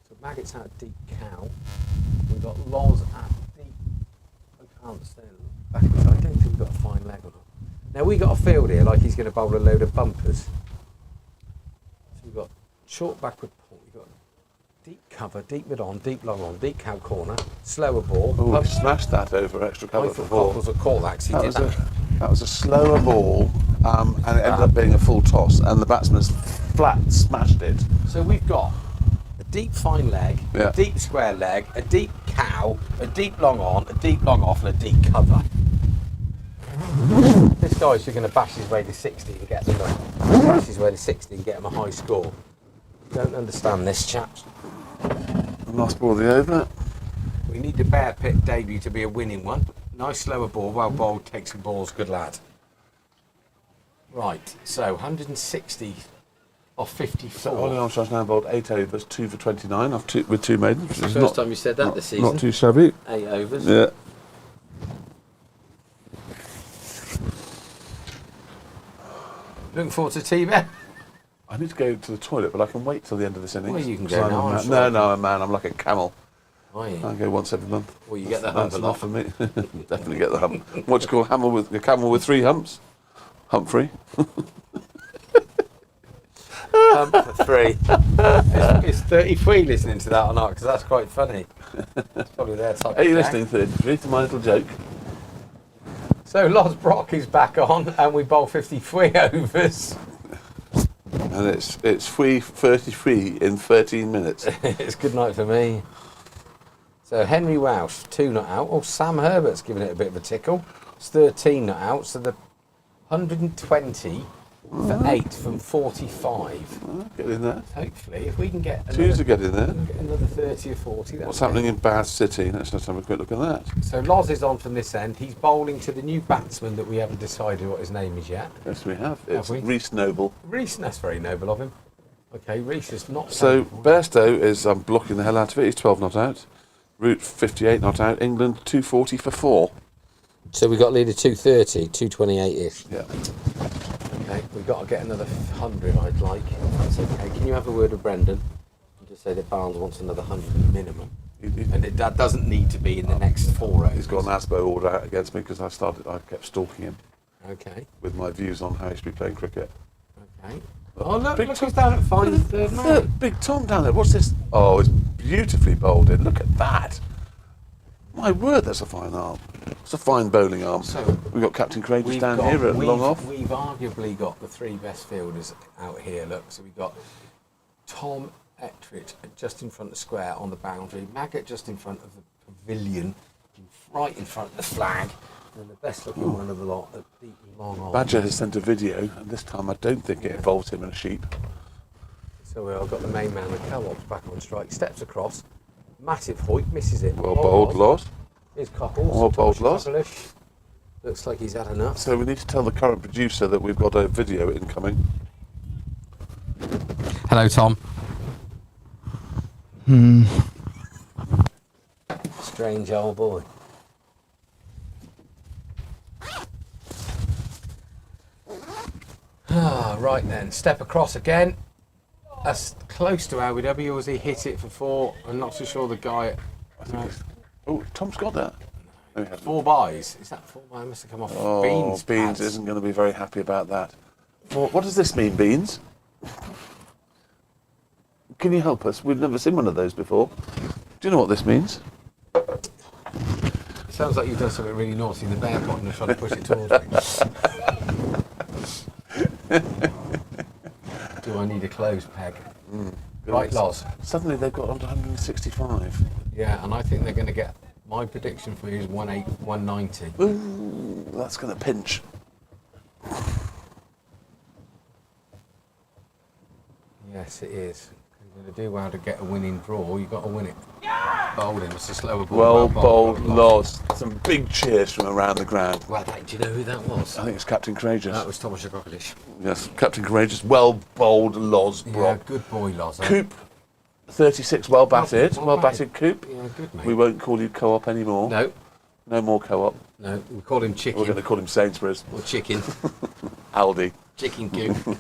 So Maggot's out deep cow. We've got Loz at deep. I can't stand back. I don't think we've got a fine leg on it. Now we got a field here like he's going to bowl a load of bumpers. So we've got short backward pull. We've got deep cover, deep mid on, deep long on, deep cow corner, slower ball. Oh, he smashed that over extra cover I for thought 4. Cockles would call that 'cause he did that. That was a slower ball, and it ended up being a full toss, and the batsman's flat smashed it. So we've got a deep fine leg, Yeah. a deep square leg, a deep cow, a deep long on, a deep long off, and a deep cover. This guy's just going to bash his way to 60 and get them bash his way to 60 and get him a high score. Don't understand this, chaps. Last ball of the over. We need the Bear Pit debut to be a winning one. Nice slower ball, well bowled, take some balls, good lad. Right, so 160 off 54. So Ollie Armstrong's now bowled 8 overs, 2 for 29 with 2 maidens. Which is First time you said that this season. Not too shabby. 8 overs. Yeah. Looking forward to tea, Ben. I need to go to the toilet, but I can wait till the end of this innings. Well, you can 'cause go I'm now, a I'm man. sure. No, I'm a man. I'm like a camel. Are you? I go once every month. Well, you get the That's hump enough off. for me. Definitely get the hump. What do you call a camel with 3 humps? Humphrey. Hump for 3. Is 33 listening to that or not? Because that's quite funny. It's probably their type Are you of listening, 33, to my little joke? So Loz Brock is back on, and we bowl 53 overs. And it's 33 in 13 minutes. It's good night for me. So Henry Welsh, 2 not out. Oh, Sam Herbert's giving it a bit of a tickle. It's 13 not out. So the 120 for 8 from 45. Get in there. Hopefully, if we can get Twos to get in there. another 30 or 40. What's happening in Bath City? Let's just have a quick look at that. So Loz is on from this end. He's bowling to the new batsman that we haven't decided what his name is yet. Yes, we have. It's we? Reece Noble. Reece, that's very noble of him. Okay, Reece is not. So Bairstow is blocking the hell out of it. He's 12 not out. Root 58 not out. England 240 for 4. So we got leader 230, 228-ish. Yeah. Okay, we've got to get another 100, I'd like. If that's okay. Can you have a word with Brendan and just say that Barnes wants another 100 minimum? And that doesn't need to be in the next 4 overs. He's got an ASBO order out against me because I kept stalking him Okay. with my views on how he should be playing cricket. Okay. Oh, look Big who's down at 5 third man. Big Tom down there. What's this? Oh, it's beautifully bowled in. Look at that. My word, that's a fine arm. It's a fine bowling arm. So we've got Captain Courageous down here at long off. We've arguably got the 3 best fielders out here, look. So we've got Tom Ettridge just in front of the square on the boundary, Maggot just in front of the pavilion, right in front of the flag, and the best looking one of the lot, the deep long on. Badger has sent a video, and this time I don't think it involves him and a sheep. So we've got the main man, the co-op's back on strike, steps across, massive hoik, misses it. Well bowled, Loz. Here's Cockles. Well bowled, Loz. Cockle-ish. Looks like he's had enough. So we need to tell the current producer that we've got a video incoming. Hello, Tom. Strange old boy. Right then, step across again. That's close to LBW, as he hit it for 4. I'm not so sure the guy. Oh, Tom's got that. 4 buys. Is that 4 buys? Must have come off. Oh, Beans pads. isn't going to be very happy about that. What does this mean, Beans? Can you help us? We've never seen one of those before. Do you know what this means? Sounds like you've done something really naughty in the bear pot and you're trying to push it towards me. Do I need a closed peg? Right, Loz. Suddenly they've got under 165. Yeah, and I think they're going to get. My prediction for you is 190. Ooh, that's going to pinch. Yes, it is. You're going to do well to get a winning draw. You've got to win it. bowling. It's a slower ball. Well bowled, Loz. Some big cheers from around the ground. Well, do you know who that was? I think it's Captain Courageous. That was Thomas Shokolish. Yes, Captain Courageous. Well bowled, Loz. Yeah, Brock. good boy, Loz. Coop, 36, well batted. Well Well batted. batted, Coop. Yeah, good, mate. We won't call you Co-op anymore. No, No more Co-op. no, we call him Chicken. We're going to call him Sainsbury's. Or Chicken. Aldi. Chicken Coop.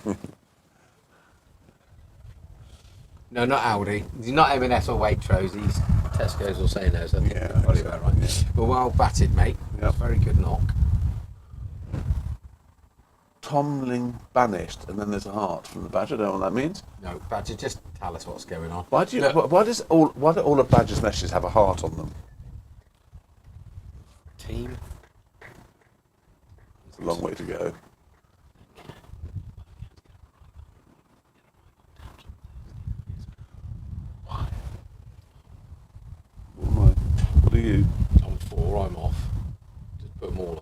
No, not Aldi. He's not M&S or Waitrose. He's Tesco's or Sano's. I think Yeah, that's probably about right. But well batted, mate. Yep. Very good knock. Tomling banished, and then there's a heart from the Badger. I don't know what that means. No, Badger, just tell us what's going on. Why do you? Look. Why do all of Badger's messages have a heart on them? Team. It's a long way to go. What are you? I'm 4, I'm off. Just put them all on.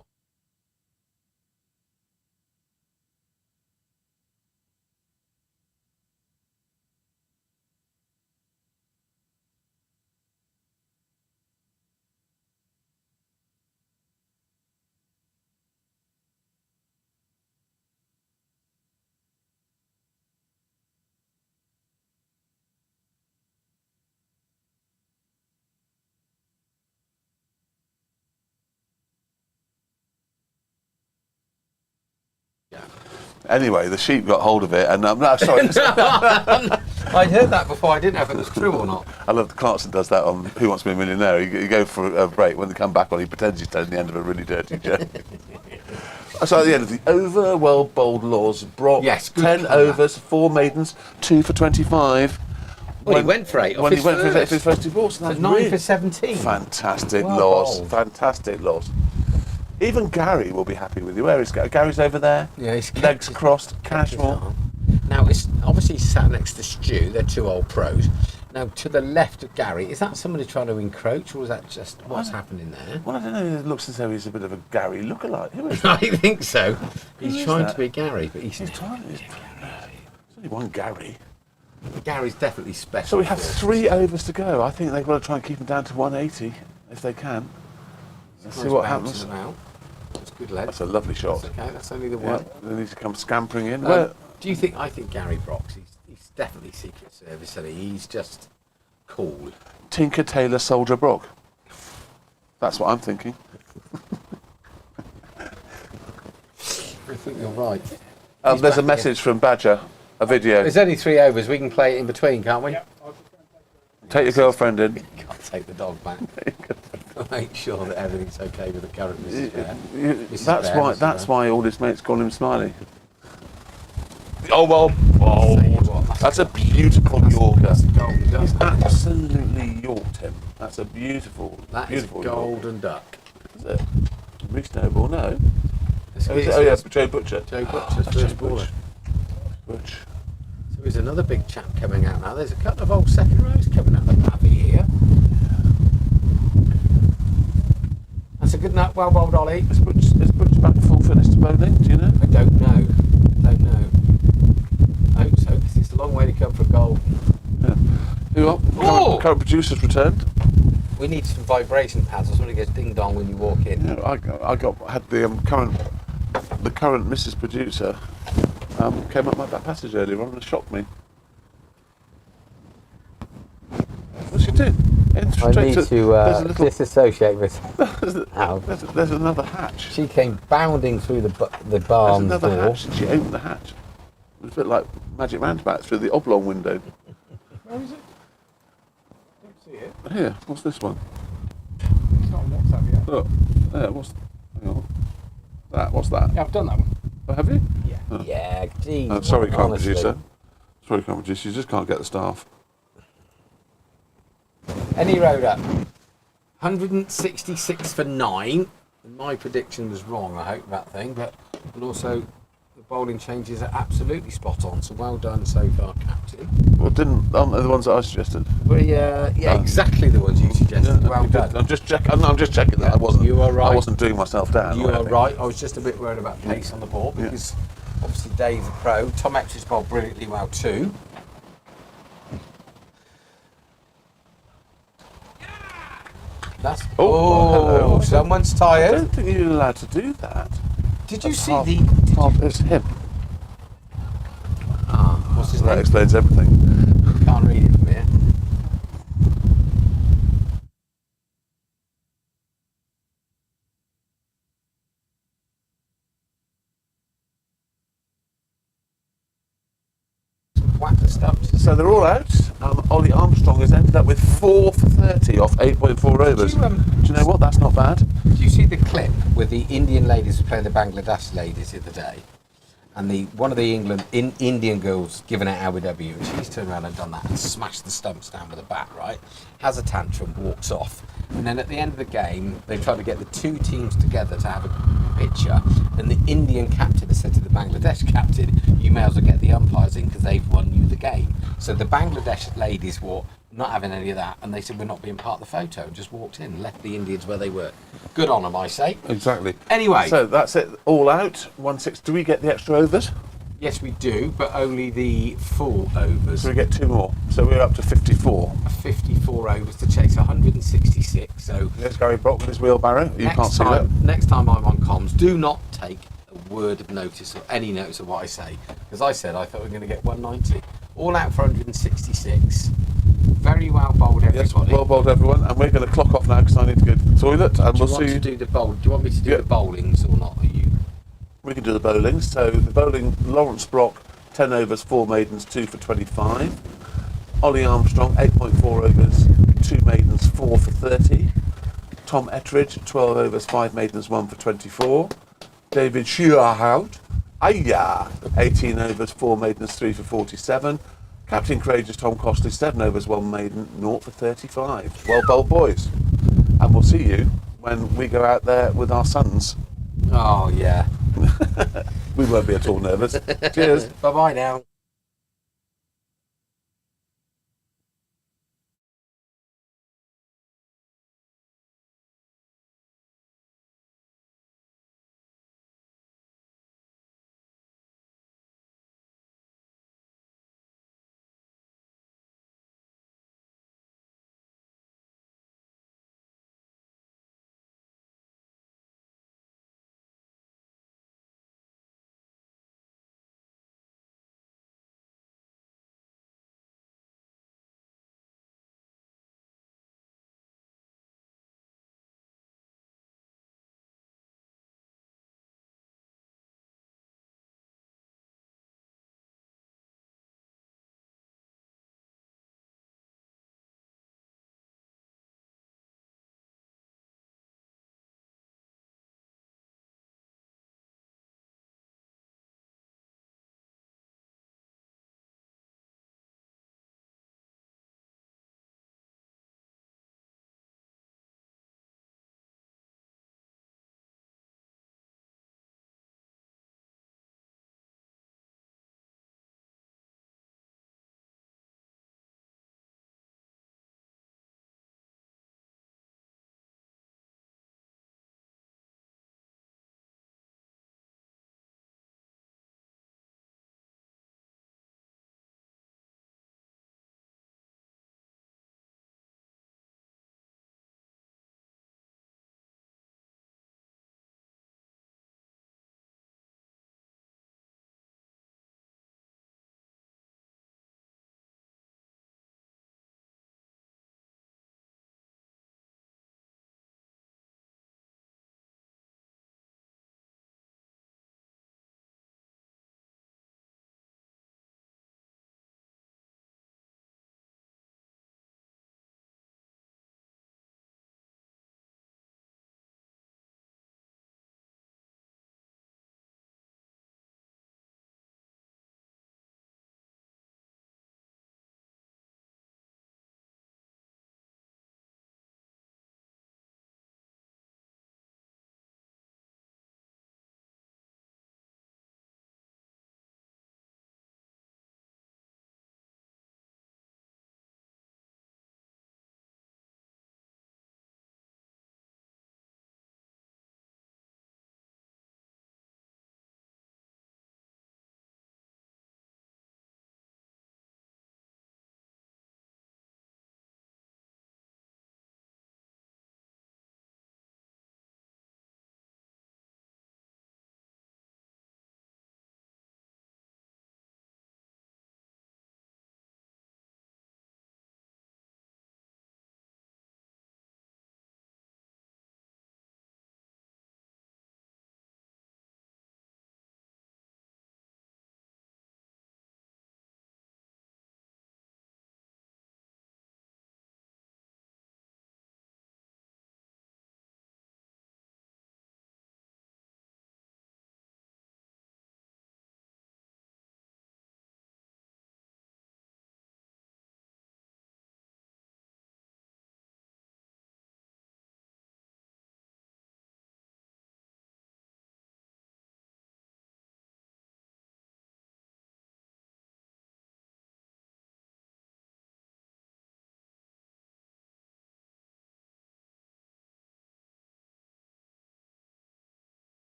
Anyway, the sheep got hold of it, and no, sorry. I'd heard that before. I didn't know if it was true or not. I love the Clarkson does that on Who Wants to Be a Millionaire. You go for a break. When they come back on, he pretends he's telling the end of a really dirty joke. So at the end of the over, well bowled Laws, Brock. Yes, good 10 colour. overs, 4 maidens, 2 for 25. Well, he went for 8 off When his he went for first. his first 2 balls. So 9 for 17. Fantastic Well Laws. bowled. Fantastic Laws. Even Gary will be happy with you. Where is Gary? Gary's over there. Yeah, he's kept Legs his- crossed, kept his casual. arm. Now, it's obviously sat next to Stu. They're 2 old pros. Now, to the left of Gary, is that somebody trying to encroach, or is that just what's happening there? Well, I don't know. It looks as though he's a bit of a Gary lookalike. Who is I think so. He's is trying that? to be Gary, but he's He's trying. There's only one Gary. Gary's definitely special. So we have 3 overs to go. I think they've got to try and keep him down to 180 if they can. Let's see what happens. That's good lead. That's a lovely shot. That's okay. That's only the Yeah, one. they need to come scampering in. Where, Do you think? I think Gary Brock's. He's definitely Secret Service, and he's just cool. Tinker Tailor Soldier Brock. That's what I'm thinking. I think you're right. There's a message from Badger, a video. There's only 3 overs. We can play it in between, can't we? Yep, I'll just go and take Take your girlfriend in. Can't take the dog back. Make sure that everything's okay with the current Mrs. Bear. Mrs. That's Bear, why. Mrs. That's Bear. why all his mates call him Smiley. Oh well. Tell you what, That's a beautiful Yorker. That's a golden duck. He's absolutely Yorked him. That's a beautiful, That is a beautiful Yorker. golden duck. Is it? Reece Noble, no. This Oh, is yes, Joe Butcher. Joe Butcher's Joe first baller. Butch. So there's another big chap coming out now. There's a couple of old second rows coming out the Pavy here. That's a good nut, well bowled Ollie. Is Butch back full fitness to bowling? Do you know? I don't know. I hope so, because it's a long way to come for a goal. Yeah. Who are? Oh! Current producer's returned. We need some vibration pads or something that goes ding dong when you walk in. Yeah, I had the current Mrs. Producer came up my back passage earlier on and shocked me. What's she doing? I need to there's a little, disassociate with. there's another hatch. She came bounding through the There's barn another door. hatch, and she opened the hatch. It was a bit like Magic Roundabout through the oblong window. Where is it? Don't see it. Here, what's this one? It's not on WhatsApp yet. Look, there. Hang on. What's that? Yeah, I've done that one. Oh, have you? Yeah. Oh. Yeah, geez. Sorry, current honestly. producer. Sorry, current producer. You just can't get the staff. Any road up. 166 for 9. My prediction was wrong, I hope, that thing. But and also, the bowling changes are absolutely spot on. So well done so far, Captain. Well, the ones that I suggested? Exactly the ones you suggested. Yeah, well done. I'm just checking. I'm just checking that I wasn't. You are right. I wasn't doing myself down. You or are anything. right. I was just a bit worried about pace on the ball because obviously Dave's a pro. Tom Epps bowled brilliantly well too. That's hello. someone's I tired. don't think you're allowed to do that. Did you That's see half- the? It's him. What's his So that name? explains everything. Can't read it from here. Whack the stumps. So they're all out. Ollie Armstrong has ended up with 4 for 30 off 8.4 overs. you, Do you know what? That's not bad. Did you see the clip with the Indian ladies who play the Bangladesh ladies the other day? And one of the Indian girls giving out LBW, and she's turned around and done that and smashed the stumps down with a bat, right? Has a tantrum, walks off. And then at the end of the game, they try to get the two teams together to have a picture. And the Indian captain has said to the Bangladesh captain, you may as well get the umpires in because they've won you the game. So the Bangladesh ladies were not having any of that, and they said we're not being part of the photo, and just walked in and left the Indians where they were. Good on them, I say. Exactly. Anyway. So that's it. All out. 1-6. Do we get the extra overs? Yes, we do, but only the full overs. So we get 2 more. So we're up to 54. 54 overs to chase 166. So There's Gary Brock with his wheelbarrow. You can't see that. Next time I'm on comms, do not take a word of notice or any notice of what I say, because I said I thought we were going to get 190. All out for 166. Very well bowled, everybody. Yes, well bowled, everyone. And we're going to clock off now because I need to go to the toilet. And we'll see you. Do you want me to do the bowlings or not? Are you? We can do the bowling. So the bowling, Lawrence Brock, 10 overs, 4 maidens, 2 for 25. Ollie Armstrong, 8.4 overs, 2 maidens, 4 for 30. Tom Ettridge, 12 overs, 5 maidens, 1 for 24. David Shearhout, 18 overs, 4 maidens, 3 for 47. Captain Courageous Tom Costley, 7 overs, 1 maiden, 0 for 35. Well bowled, boys. And we'll see you when we go out there with our sons. Oh, yeah. We won't be at all nervous. Cheers. Bye-bye now.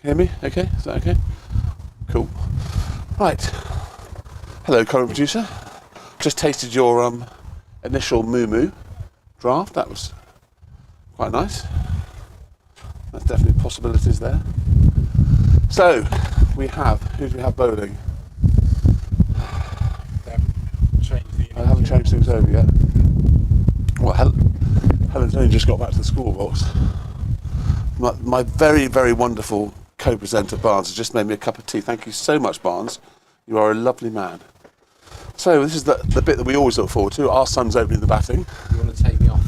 Hear me? Okay, is that okay? Cool. Right. Hello, current producer. Just tasted your initial moo draft. That was quite nice. There's definitely possibilities there. So, who do we have bowling? I haven't changed things over yet. Well, Helen's only just got back to the school box. My very, very wonderful co-presenter Barnes has just made me a cup of tea. Thank you so much, Barnes. You are a lovely man. So this is the bit that we always look forward to. Our son's opening the batting. You want to take me off?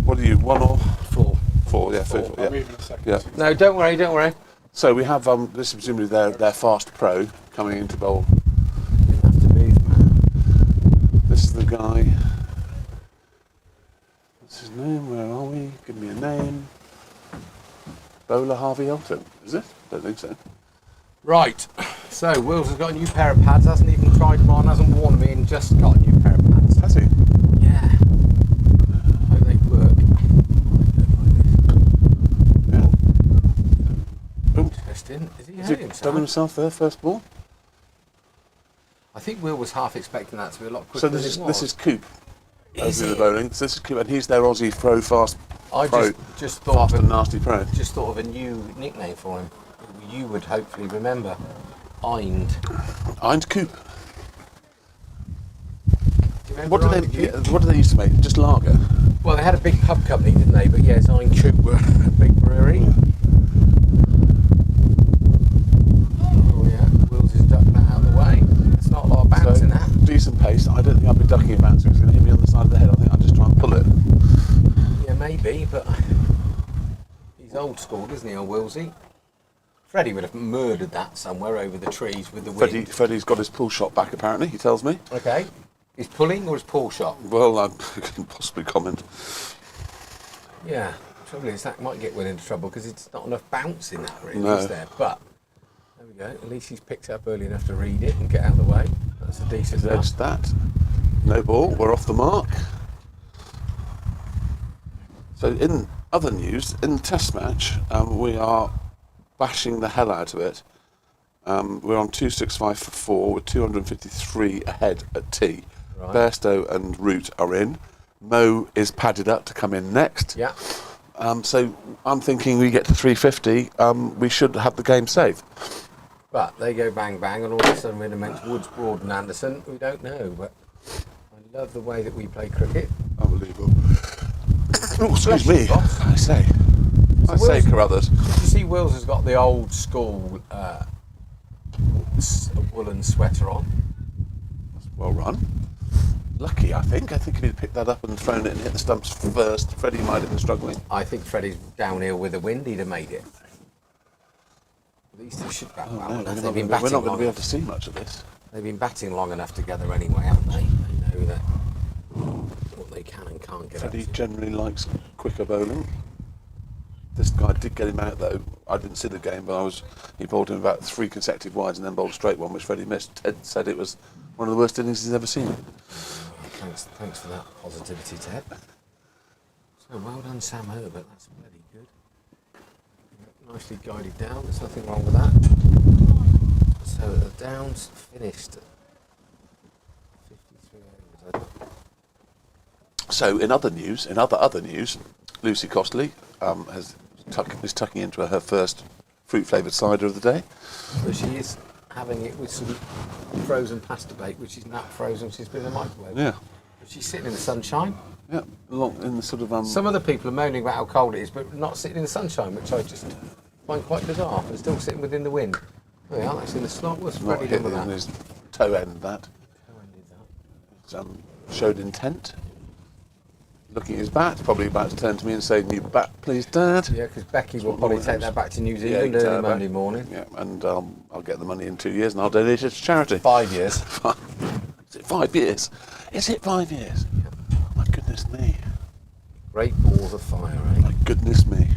What are you, 1 or 4? 4, yeah. 4, yeah. I'll move in a second. Yeah. No, don't worry. So we have this is presumably their fast pro coming into bowl. You have to move, man. This is the guy. What's his name? Where are we? Give me a name. Bowler Harvey Elton, is it? Don't think so. Right. So Wills has got a new pair of pads. Hasn't even tried them on. Hasn't worn them in. Just got a new pair of pads. Has he? Yeah. Hope they work. Yeah. Interesting. Is he Has hurt he himself? done himself there, first ball? I think Will was half expecting that to be a lot quicker So than this it was. is Coop. Is Over the it? bowling. So this is Coop, and he's their Aussie pro fast. I pro, just thought fast of and nasty pro. just thought of a new nickname for him. You would hopefully remember. Eind. And Coop. Do you remember Eind? What do they used to make? Just lager. Well, they had a big pub company, didn't they? But yes, Eind Coop were a big brewery. Oh yeah, Wills is ducking that out of the way. There's not a lot of bounce in that. Decent pace. I don't think I'll be ducking a bounce. It's going to hit me on the side of the head. I think I'll just try and pull it. Yeah, maybe, but he's old school, isn't he, old Willsy? Freddie would have murdered that somewhere over the trees with the wind. Freddie's got his pull shot back, apparently, he tells me. Okay. Is pulling or is pull shot? Well, I can possibly comment. Yeah. Trouble is, that might get Will into trouble because it's not enough bounce in that, really, No. is there? But, there we go. At least he's picked up early enough to read it and get out of the way. That's a decent He's edged that. No ball. We're off the mark. So, in other news, in the test match, we are bashing the hell out of it. We're on 265 for 4 with 253 ahead at tea. Right. Bairstow and Root are in. Mo is padded up to come in next. Yeah. So I'm thinking we get to 350, we should have the game safe. But they go bang bang and all of a sudden we're amongst Woods, Broad and Anderson. We don't know, but I love the way that we play cricket. Unbelievable. Oh, excuse me. Boss. I say, Carruthers. Did you see Wills has got the old school woolen sweater on? Well run. Lucky, I think. I think if he'd picked that up and thrown it and hit the stumps first, Freddie might have been struggling. I think Freddie's downhill with the wind, he'd have made it. These two should bat well enough. They've been We're batting not going to long be able enough. to see much of this. They've been batting long enough together anyway, haven't they? They know that what they can and can't get up Freddie to. generally likes quicker bowling. This guy did get him out though. I didn't see the game, but he bowled him about 3 consecutive wides and then bowled straight one, which Freddie missed. Ted said it was one of the worst innings he's ever seen. Thanks for that positivity, Ted. So well done, Sam Herbert. That's bloody good. Nicely guided down. There's nothing wrong with that. So the downs finished. 53 overs. I think. So in other news, Lucy Costley is tucking into her first fruit-flavoured cider of the day. So she is having it with some frozen pasta bake, which is not frozen. She's been in the microwave. Yeah. But she's sitting in the sunshine. Yeah, long in the sort of Some other people are moaning about how cold it is, but not sitting in the sunshine, which I just find quite bizarre. But still sitting within the wind. There they are. That's in the slot. What's not Freddie done hitting with that? his toe end. That showed intent. Looking at his bat, probably about to turn to me and say, "New bat, please, Dad." Yeah, because Becky will probably take that back to New Yeah, Zealand you can early take that Monday back. morning. Yeah, and I'll get the money in 2 years and I'll donate it to charity. 5 years. Is it 5 years? Is it 5 years? My goodness me. Great balls of fire, eh? My goodness me.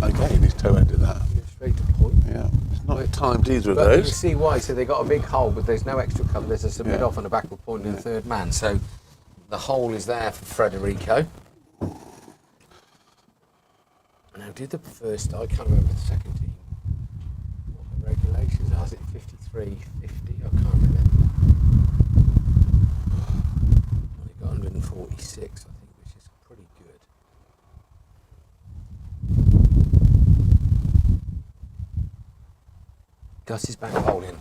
Okay, and he's toe ended that. Straight to point. Yeah, it's not timed either of But you those. see why? So they got a big hole, but there's no extra cover. There's a submit Yeah. off and a backward point in the third man. So the hole is there for Federico. Now, did the first? I can't remember the second team. What the regulations are? Is it 53, 50? I can't remember. Well, they got 146, I think, which is pretty good. Gus is back bowling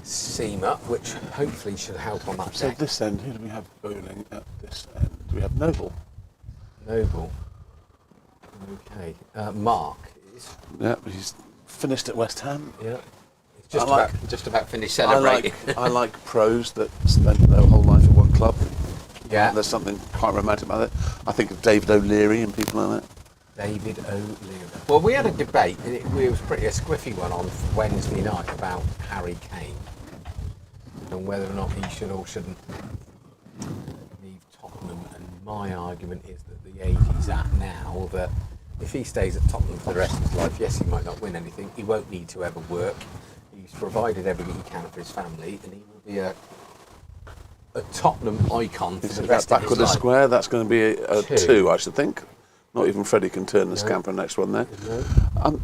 seam up, which hopefully should help on that So deck. this end, who do we have bowling at this end? Do we have Noble? Noble. Okay. Mark is. Yeah, he's finished at West Ham. Yeah. It's just, I like- just about finished I celebrating. like, I like pros that spend their whole life at one club. Yeah. There's something quite romantic about it. I think of David O'Leary and people like that. David O'Leary. Well, we had a debate, and it was pretty a squiffy one on Wednesday night about Harry Kane and whether or not he should or shouldn't leave Tottenham. And my argument is that the age he's at now, that if he stays at Tottenham for the rest of his life, yes, he might not win anything. He won't need to ever work. He's provided everything he can for his family, and he will be a Tottenham icon for Is the that rest of his backward and life. square? That's going to be a Two. 2, I should think. Not even Freddie can turn the scamper next one there.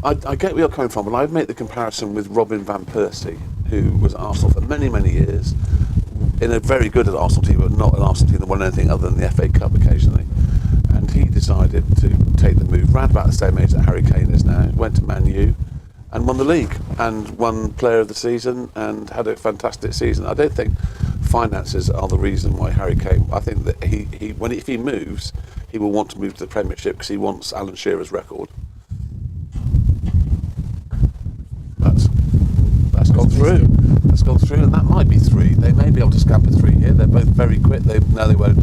I get where you're coming from, but I'd make the comparison with Robin van Persie, who was at Arsenal for many, many years, in a very good Arsenal team, but not an Arsenal team that won anything other than the FA Cup occasionally. And he decided to take the move, round about the same age that Harry Kane is now, went to Man U, and won the league, and won Player of the Season, and had a fantastic season. I don't think finances are the reason why Harry Kane. I think that if he moves, he will want to move to the Premiership because he wants Alan Shearer's record. That's gone through. That's gone through, and that might be 3. They may be able to scamper 3 here. They're both very quick. They won't.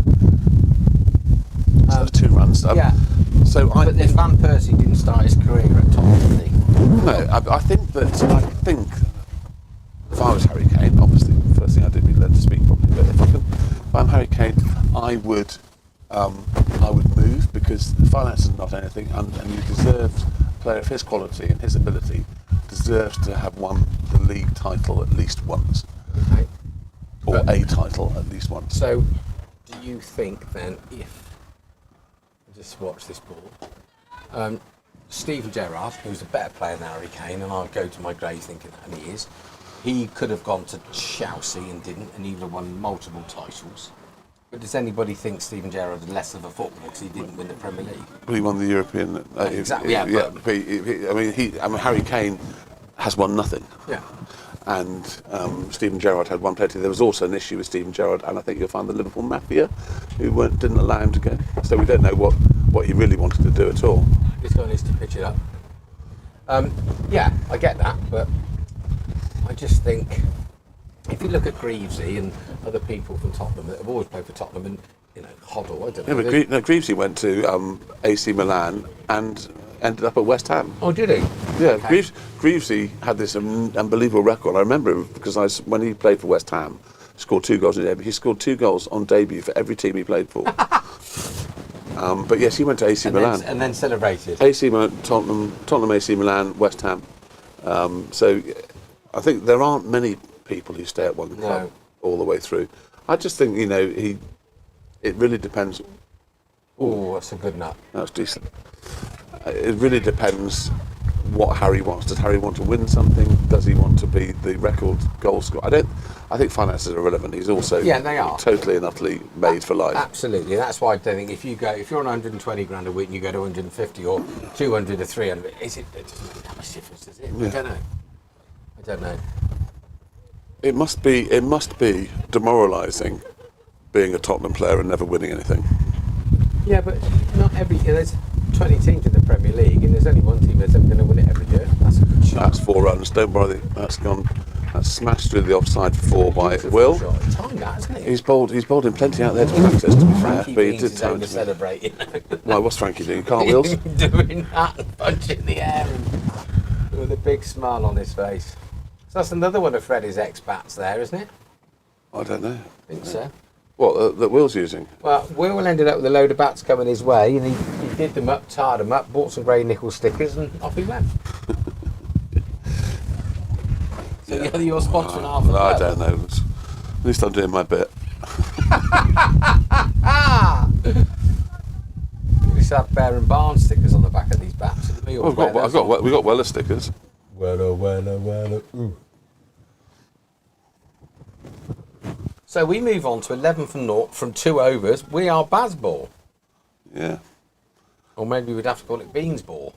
So that's 2 runs. Yeah. So But then Van Persie didn't start his career at Tottenham, did he? No, I think if I was Harry Kane, obviously the first thing I did be learn to speak properly. But if I'm Harry Kane, I would move, because the finance is not anything, and you deserve a player of his quality and his ability deserves to have won the league title at least once, Okay. or a title at least once. So, do you think then, if just watch this ball, Steven Gerrard, who's a better player than Harry Kane, and I'll go to my grave thinking that he is, he could have gone to Chelsea and didn't, and he would have won multiple titles. But does anybody think Steven Gerrard is less of a footballer because he didn't win the Premier League? Well, he won the European. Exactly, yeah, I mean, Harry Kane has won nothing. Yeah. And Steven Gerrard had one plenty. There was also an issue with Steven Gerrard, and I think you'll find the Liverpool Mafia, who didn't allow him to go. So we don't know what he really wanted to do at all. This guy needs to pitch it up. Yeah, I get that, but I just think if you look at Greavesy and other people from Tottenham that have always played for Tottenham, and Hoddle, I don't know. Yeah, but Greavesy went to AC Milan and ended up at West Ham. Oh, did he? Yeah, Okay. Greavesy had this unbelievable record. I remember it because when he played for West Ham, scored 2 goals in debut. He scored 2 goals on debut for every team he played for. But yes, he went to AC Milan. And then celebrated. AC Milan, Tottenham, AC Milan, West Ham. So I think there aren't many people who stay at one club all the way through. I just think it really depends. Oh, that's a good nut. That's decent. It really depends what Harry wants. Does Harry want to win something? Does he want to be the record goal scorer? I think finances are irrelevant. He's also they are totally and utterly made for life. Absolutely. That's why I don't think if you're on 120 grand a week and you go to 150 or 200 or 300, it doesn't make that much difference, does it? Yeah. I don't know. It must be demoralising being a Tottenham player and never winning anything. Yeah, but not every. There's 20 teams in the Premier League, and there's only one team that's ever going to win it every year. That's a good shot. That's 4 runs. Don't worry. That's gone. That's smashed through the offside for 4 by Will. Time that, hasn't it? He's bowled him plenty out there to practice, to be fair. Frankie But he Beans did is time over to me. celebrating. Why, what's Frankie doing? Cartwheels? Doing that and punching the air and with a big smile on his face. So that's another one of Freddie's ex-bats there, isn't it? I don't know. I think so. What, that Will's using? Well, Will ended up with a load of bats coming his way, and he did them up, tarred them up, bought some grey nickel stickers, and off he went. So you're sponsoring half Well, the I club. don't know. At least I'm doing my bit. You just have Bear and Barn stickers on the back of these bats. It'll be all Well, we got Weller stickers. Weller. Ooh. So we move on to 11 from naught from 2 overs. We are Bazball. Yeah. Or maybe we'd have to call it Beans Ball.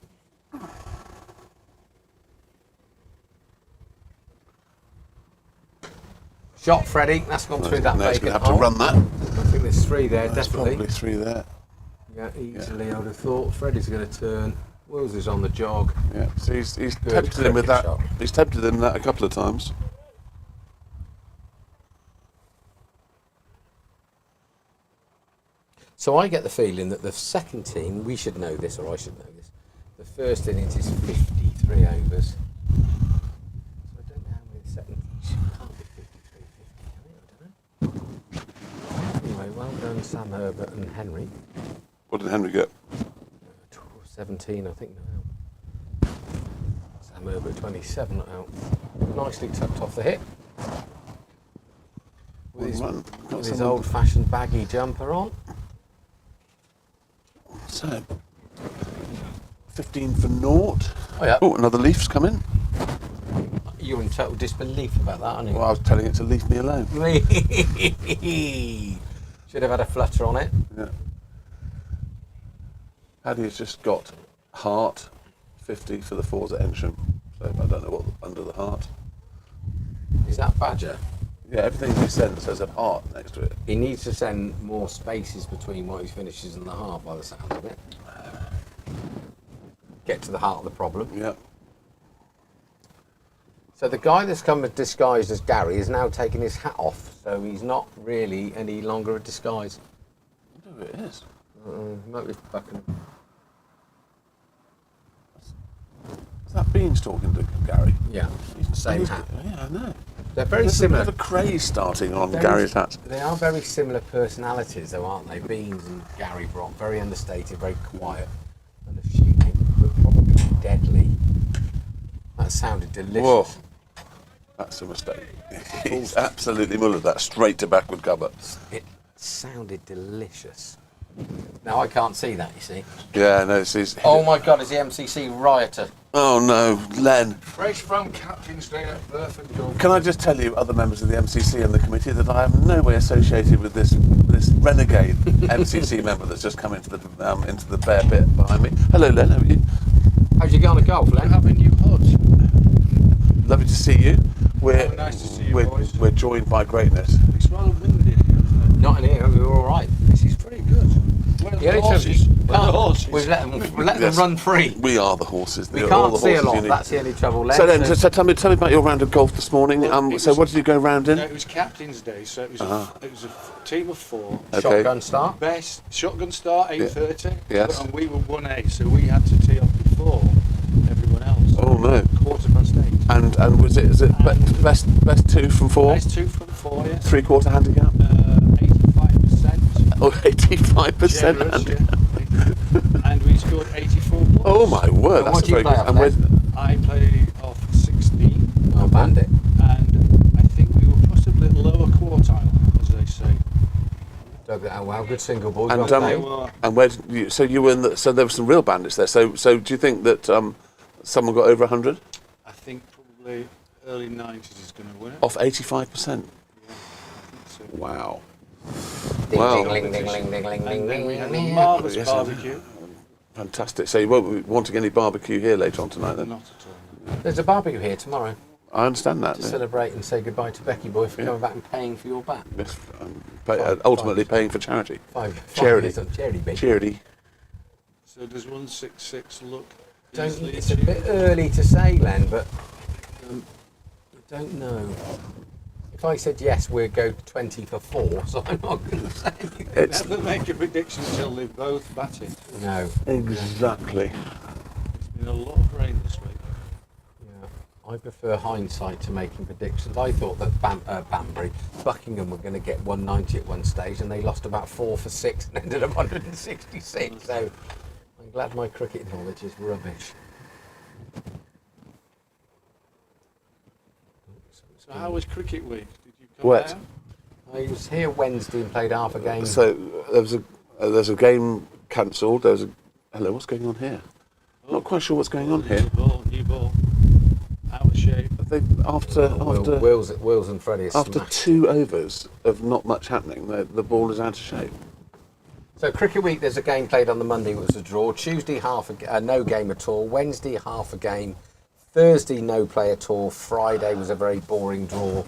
Shot, Freddie. That's gone through that Now he's vacant going to have to hole. run that. I think there's 3 there, There's definitely. probably 3 there. Yeah, easily, I would have thought. Freddie's going to turn. Wills is on the jog. Yeah. So he's Good tempted him with cricket that. shot. He's tempted him that a couple of times. So I get the feeling that the second team, we should know this, or I should know this. The first innings is 53 overs. So I don't know how many the second can't be 53, 50, I don't know. Anyway, well done, Sam Herbert and Henry. What did Henry get? 17, I think, now. Sam Herbert, 27 out. Nicely tucked off the hit. With his old-fashioned baggy jumper on. So, 15 for naught. Oh, yeah. Oh, another leaf's come in. You're in total disbelief about that, aren't you? Well, I was telling it to leave me alone. Should have had a flutter on it. Yeah. Paddy's just got heart, 50 for the 4s at Ensham. So I don't know what under the heart. Is that Badger? Yeah, everything he sent says a heart next to it. He needs to send more spaces between what he finishes and the heart, by the sound of it. Get to the heart of the problem. Yeah. So the guy that's come disguised as Gary is now taking his hat off, so he's not really any longer a disguise. I wonder who it is. Might be Buckingham. Is that Beans talking to Gary? Yeah, same hat. Yeah, I know. They're very There's similar. a bit of a craze starting on Very- Gary's hats. They are very similar personalities, though, aren't they? Beans and Gary Brock, very understated, very quiet, unassuming, but probably deadly. That sounded delicious. Whoa. That's a mistake. He's absolutely mullered that straight to backward cover. It sounded delicious. Now I can't see that, you see. Yeah, no, he's... Oh my God, is the MCC rioter? Oh no, Len. Fresh from Captain's Day at Burford. Can I just tell you, other members of the MCC and the committee, that I am in no way associated with this renegade MCC member that's just come into the bare bit behind me. Hello, Len. How are you? How'd you get on the golf, Len? Having new hoods. Lovely to see you. Nice to see you, we're, boys. we're joined by greatness. It's rather windy here, isn't it? Not in here, we were all right. This is pretty good. Where are The the only horses? trouble- Where are the horses? We've let them Yes. run free. We are the horses. We They're all can't the see a horses lot. you need. That's the only trouble, Len. So then, so tell me about your round of golf this morning. Well, it So was- what did you go round in? No, it was Captain's Day, so it was it was a team of 4. Okay. Shotgun start. Best shotgun start 8:30. Yes. And we were 1A, so we had to tee off before everyone else. Oh no. 8:15. And was it best 2 from 4? Best 2 from 4, yes. 3/4 handicap? 85%. Oh, 85% Generous, handicap. yeah. And we scored 84 points. Oh my word, And that's what a do you very play good. off And where's, I played off 16. Oh, bandit. And I think we were possibly lower quartile, as they say. Oh, wow, good single ball. And, Well They played. were and where did you, so you were in the, so there were some real bandits there. So do you think that someone got over 100 I think probably early 90s is going to win it. off 85%? Yeah, I think so. Wow. Ding, Wow. ding, ding, ding, ding, ding, ding, And then ding, we had a ding. marvellous Yes, I know. barbecue. Fantastic. So you won't be wanting any barbecue here later on tonight then? Not at all. There's a barbecue here tomorrow I understand that. to yeah. celebrate and say goodbye to Becky Boy for Yeah. coming back and paying for your bat. Yes, Fine, ultimately fine. paying for charity. Charity. Charity. Baby. Charity. So does 166 look Don't, easily it's a bit early to say, Len, but I don't know. If I said yes, we'd go 20 for 4, so I'm not going to say anything. It's Never make a prediction until they both batted. No. exactly. It's been a lot of rain this week. Yeah. I prefer hindsight to making predictions. I thought that Buckingham were going to get 190 at one stage, and they lost about 4 for 6 and ended up 166. So I'm glad my cricket knowledge is rubbish. So how was cricket week? Did you come Wet. down? He was here Wednesday and played half a game. So there's a game cancelled. Hello, what's going on here? Not quite sure what's going on here. New ball. Out of shape. After Wills and Freddie are after smashed. 2 overs of not much happening, the ball is out of shape. So cricket week, there's a game played on the Monday, it was a draw. Tuesday, no game at all. Wednesday, half a game. Thursday, no play at all. Friday was a very boring draw.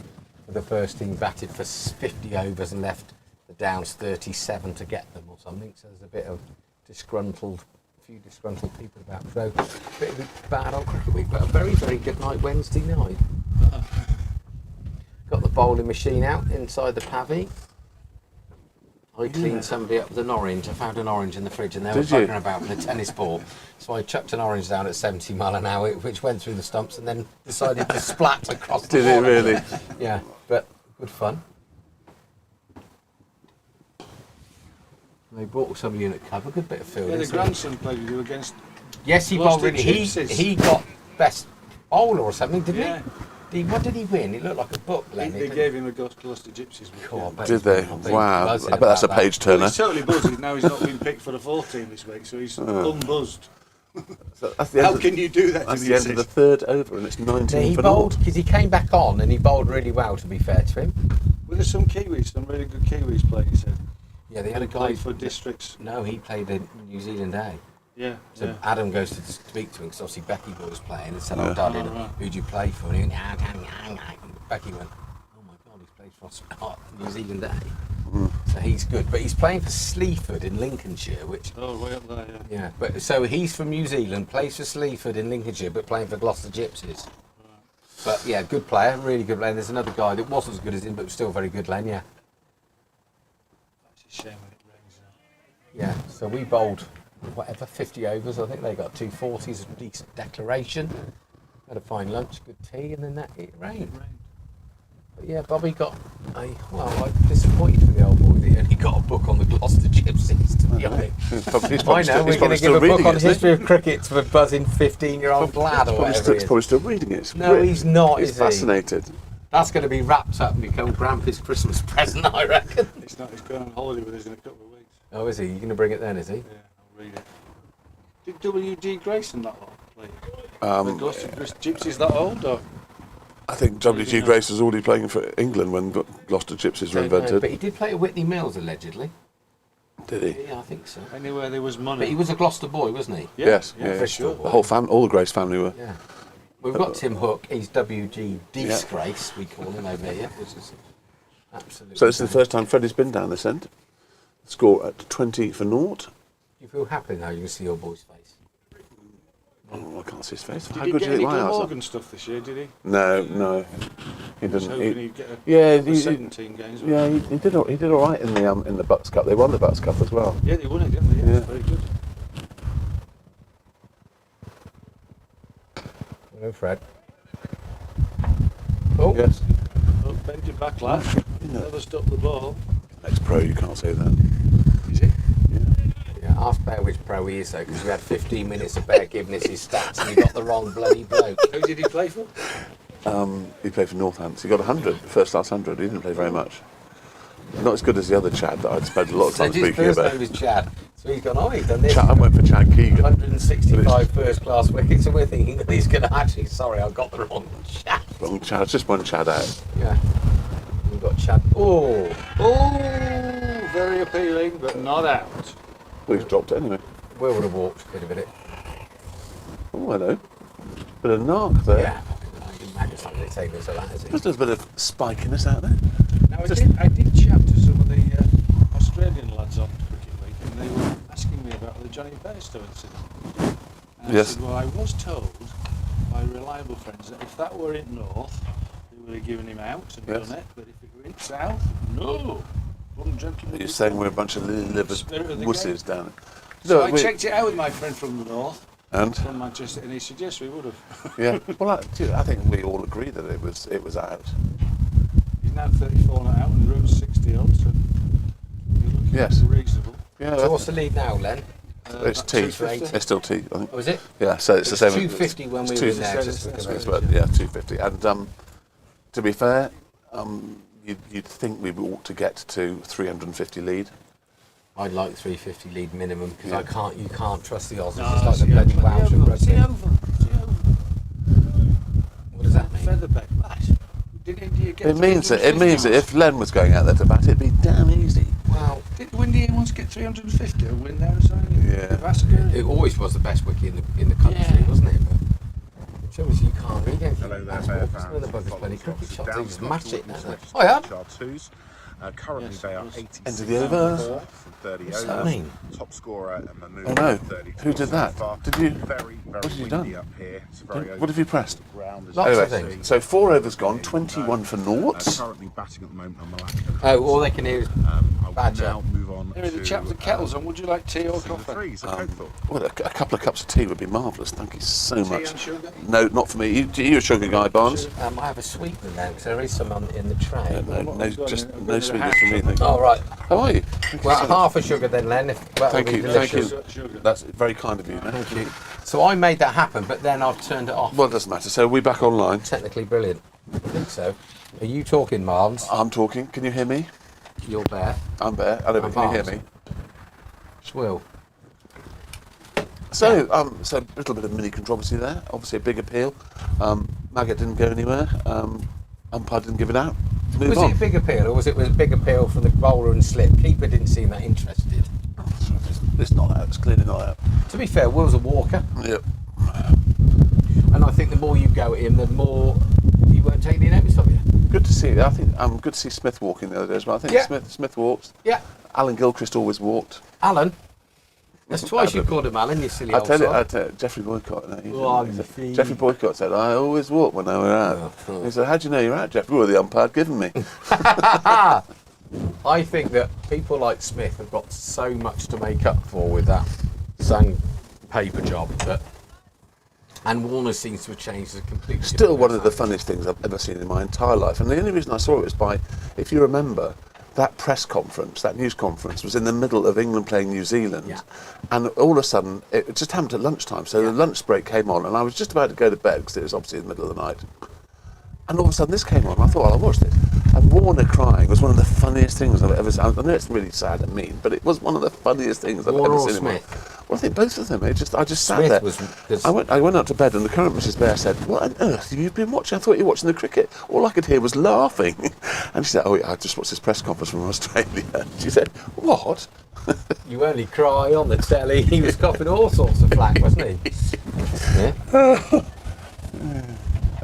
The first team batted for 50 overs and left the Downs 37 to get them or something. So there's a bit of few disgruntled people about. So a bit of a bad old cricket week, but a very, very good night Wednesday night. Got the bowling machine out inside the pavvy. I cleaned somebody up with an orange. I found an orange in the fridge and they were bugging about with a tennis ball. So I chucked an orange down at 70 mile an hour, which went through the stumps and then decided to splat across the Did it ball. really? Yeah, but good fun. They brought somebody in at cover, good bit of fielding. Yeah, the grandson played with you against. Yes, he bowled really. Gypsies. He got best bowler or something, didn't Yeah. What did he win? It looked like a book, Len. They gave him a Gloucester Gypsies. Cool, Did they? Wow. I bet that's a page Well, turner. he's totally buzzing. Now he's not been picked for the 14 this week, so he's unbuzzed. So that's the end How of- can you do that to That's me? the end of the 3rd over, and it's 19 He for bowled naught. because he came back on and he bowled really well. To be fair to him. Well, there's some Kiwis, some really good Kiwis playing, he said. Yeah, they had a Who guy played for districts. No, he played in New Zealand A. Yeah, So yeah. Adam goes to speak to him because obviously Becky was playing and said, Yeah. "Oh, darling, Oh, right. who'd you play for?" And he went, and Becky went, "Oh my God, he's played for New Zealand A." So he's good, but he's playing for Sleaford in Lincolnshire, which. Oh, way up there, yeah. Yeah, but so he's from New Zealand, plays for Sleaford in Lincolnshire, but playing for Gloucester Gypsies. But yeah, good player, really good player. There's another guy that wasn't as good as him, but was still very good, Len. Yeah. It's a shame when it rains now. Yeah. So we bowled whatever 50 overs. I think they got 240s, a decent declaration. Had a fine lunch, good tea, and then it rained. But yeah, Bobby got I'm disappointed for the old boy that he only got a book on the Gloucester Gypsies, to be honest. I know, we're going to give a book on history of cricket to a buzzing 15-year-old lad or whatever He's probably still reading it. No, he's not, He's is he? fascinated. That's going to be wrapped up and become Grandpa's Christmas present, I reckon. He's not. He's going on holiday with us in a couple of weeks. Oh, is he? You're going to bring it then, is he? Yeah, I'll read it. Did W.G. Grayson that lot play? The Gloucester Gypsies that old, or? I think W.G. Grace was already playing for England when Gloucester Gypsies were Don't know, invented. but he did play at Whitney Mills, allegedly. Did he? Yeah, I think so. Anywhere there was money. But he was a Gloucester boy, wasn't he? Yeah, Yes, yeah, yeah. for sure. The whole family, all the Grace family were. Yeah. We've got Tim Hook. He's W.G. Disgrace, we call him over here, which is absolutely. So this is the first time Freddie's been down this end. Score at 20 for naught. You feel happy now you can see your boy's face? Oh, I can't see his face. Did How he good get did any he lie Glamorgan stuff this year, did he? No. He I was didn't. hoping he'd get Yeah, the 17 games. Yeah, he did all right in the Bucks Cup. They won the Bucks Cup as well. Yeah, they won it, didn't they? Yeah. Very good. Hello, Fred. Oh, Yes. Oh, bend your back, lad. Never stop the ball. Ex-pro, you can't say that. Is it? yeah, ask Bear which pro he is, though, because we had 15 minutes of Bear giving us his stats and he got the wrong bloody bloke. Who did he play for? He played for Northants. He got 100, first class 100. He didn't play very much. Not as good as the other Chad that I'd spent a lot of So time his speaking first about. name is Chad. So he's gone, he's done this. I went for Chad Keegan. 165 first class wickets, and we're thinking that he's going to actually, sorry, I got the wrong Chad. Wrong Chad, just one Chad out. Yeah. We've got Chad. Oh, Very appealing, but not out. Well, he's dropped it anyway. Will would have walked, could have been it. Oh, hello. Bit of narc there. Yeah. I can imagine something they take this or that, is it? Just there's a bit of spikiness out there. Now, I did chat to some of the Australian lads on Cricket Week, and they were asking me about the Johnny Bairstow incident. And Yes. I said, well, I was told by reliable friends that if that were in North, they would have given him out and Yes. done it, but if it were in South, no. One gentleman. You're saying we're a bunch of lily-livered Spirit of the wusses down So there. I checked it out with my friend from the North, And? from Manchester, and he suggests we would have. Yeah. Well, I think we all agree that it was out. He's now 34 not out and room's 60 odd, so you're looking Yes. reasonable. Yeah. So what's the lead now, Len? It's about T. 250. It's still T, I think. Oh, is it? Yeah, so it's the same. 250 when it's we two- were in there. it's Just two- because it's of- But yeah, 250. And To be fair, you'd think we ought to get to 350 lead. I'd like 350 lead minimum because Yeah. you can't trust the Aussies. No, It's like the see bloody over, Welsh and rugby. see over. What does that mean? Featherback bat. Did India get It means that 350? if Len was going out there to bat, it'd be damn easy. Well, Did India once get 350 or win there or something? Yeah. Vasco? it always was the best wicket in the country, Yeah. wasn't it? But the trouble is you can't read anything. Hello there, That's fair what fans. some of the buggers Follow bloody the cricket boxes shots. down They just to match the it, don't they? Wickets, Oh, yeah? which are twos. Currently Yes, they are yes. 86 End of the over. from 30 What's overs. that mean? Top scorer and Mahmood. Oh no, 32 who did so that? far. Did you? Very, very have you windy done? up here. It's very What have you pressed? ground as Lots you of can things. see. So 4 overs gone, 21 for noughts. Currently batting at the moment on Malacca. Oh, all they can hear is I will Badger. now move on Here are the to, chaps with kettles on. Would you like tea or some of the coffee? threes. Cockthorpe. Well, a couple of cups of tea would be marvellous. Thank you so Tea much. and sugar? No, not for me. You a sugar guy, Barnes? I have a sweetener now because there is some in the tray. No, just no sweetness for me. Thank you. Oh, right. How are you? Thank you Well, so much. half a sugar then, Len. Thank you, thank you. That's very kind of you. No? Thank you. So I made that happen, but then I've turned it off. Well, it doesn't matter. So we're back online. Technically brilliant. I think so. Are you talking, Marvins? I'm talking. Can you hear me? You're Bear. I'm there. I don't know. I'm Can you hear Barnes. me? Swill. So, so a little bit of mini controversy there. Obviously, a big appeal. Maggot didn't go anywhere. Umpire didn't give it out. Move Was on. it a big appeal, or was it a big appeal from the bowler and slip? Keeper didn't seem that interested. It's not out. It's clearly not out. To be fair, Will's a walker, Yep. and I think the more you go at him, the more he won't take any notice of you. Good to see. I think good to see Smith walking the other day as well. I think Yeah. Smith walks. Yeah. Alan Gilchrist always walked. Alan. That's twice you called him Alan, you silly I old tell you, sod. Jeffrey Boycott. One Jeffrey Boycott said, "I always walk when I were out." Oh. He said, "How do you know you're out, Jeffrey?" Well, the umpire'd given me. I think that people like Smith have got so much to make up for with that sandpaper job that, and Warner seems to have changed as a completely Still different one of the personality. funniest things I've ever seen in my entire life. And the only reason I saw it was by, if you remember, that press conference, that news conference, was in the middle of England playing New Zealand. Yeah. And all of a sudden, it just happened at lunchtime. So the lunch break came on, and I was just about to go to bed because it was obviously in the middle of the night. And all of a sudden, this came on. I thought, well, I'll watch this. And Warner crying was one of the funniest things I've ever seen. I know it's really sad and mean, but it was one of the funniest things I've Warner ever or seen. Smith? Well, I think both of them. I just sat Smith there. was- 'cause- I went up to bed, and the current Mrs. Bear said, "What on earth have you been watching? I thought you were watching the cricket." All I could hear was laughing. And she said, "Oh yeah, I just watched this press conference from Australia." She said, "What?" You only cry on the telly. He was coughing all sorts of flack, wasn't he? Yeah.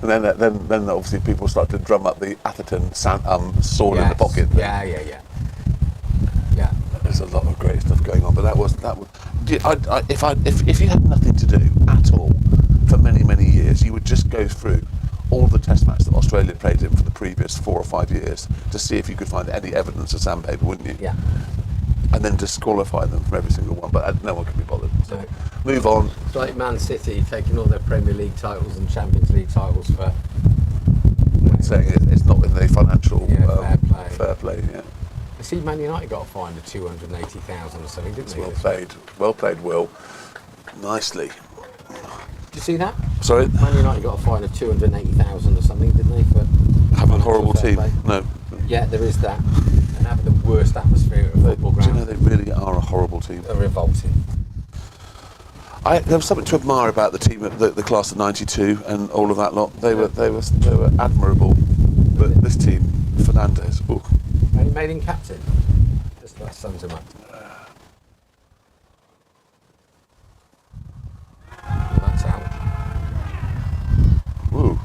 And then obviously people started to drum up the Atherton sword in the Yes. pocket. Yeah. Yeah. There's a lot of great stuff going on, but that was. If you had nothing to do at all for many years, you would just go through all the Test matches that Australia played in for the previous 4 or 5 years to see if you could find any evidence of sandpaper, wouldn't you? Yeah. And then disqualify them from every single one, but no one can be bothered. So No. move on. It's like Man City taking all their Premier League titles and Champions League titles for. Saying it's not in the financial Yeah, fair play. Yeah, I see Man United got a fine of 280,000 or something, didn't it's they? well this played. Well played, Will. Nicely. week? Did you see that? Sorry, Man United got a fine of 280,000 or something, didn't they? For having a horrible fair team. play? No, Yeah, there is that. And having the worst atmosphere at a football do you ground. know they really are a horrible team? Revolting. There was something to admire about the team, the class of '92, and all of that lot. They were admirable, but this team, Fernandez. Ooh. And he made him captain. Just that sums him up. Well, that's out. Ooh,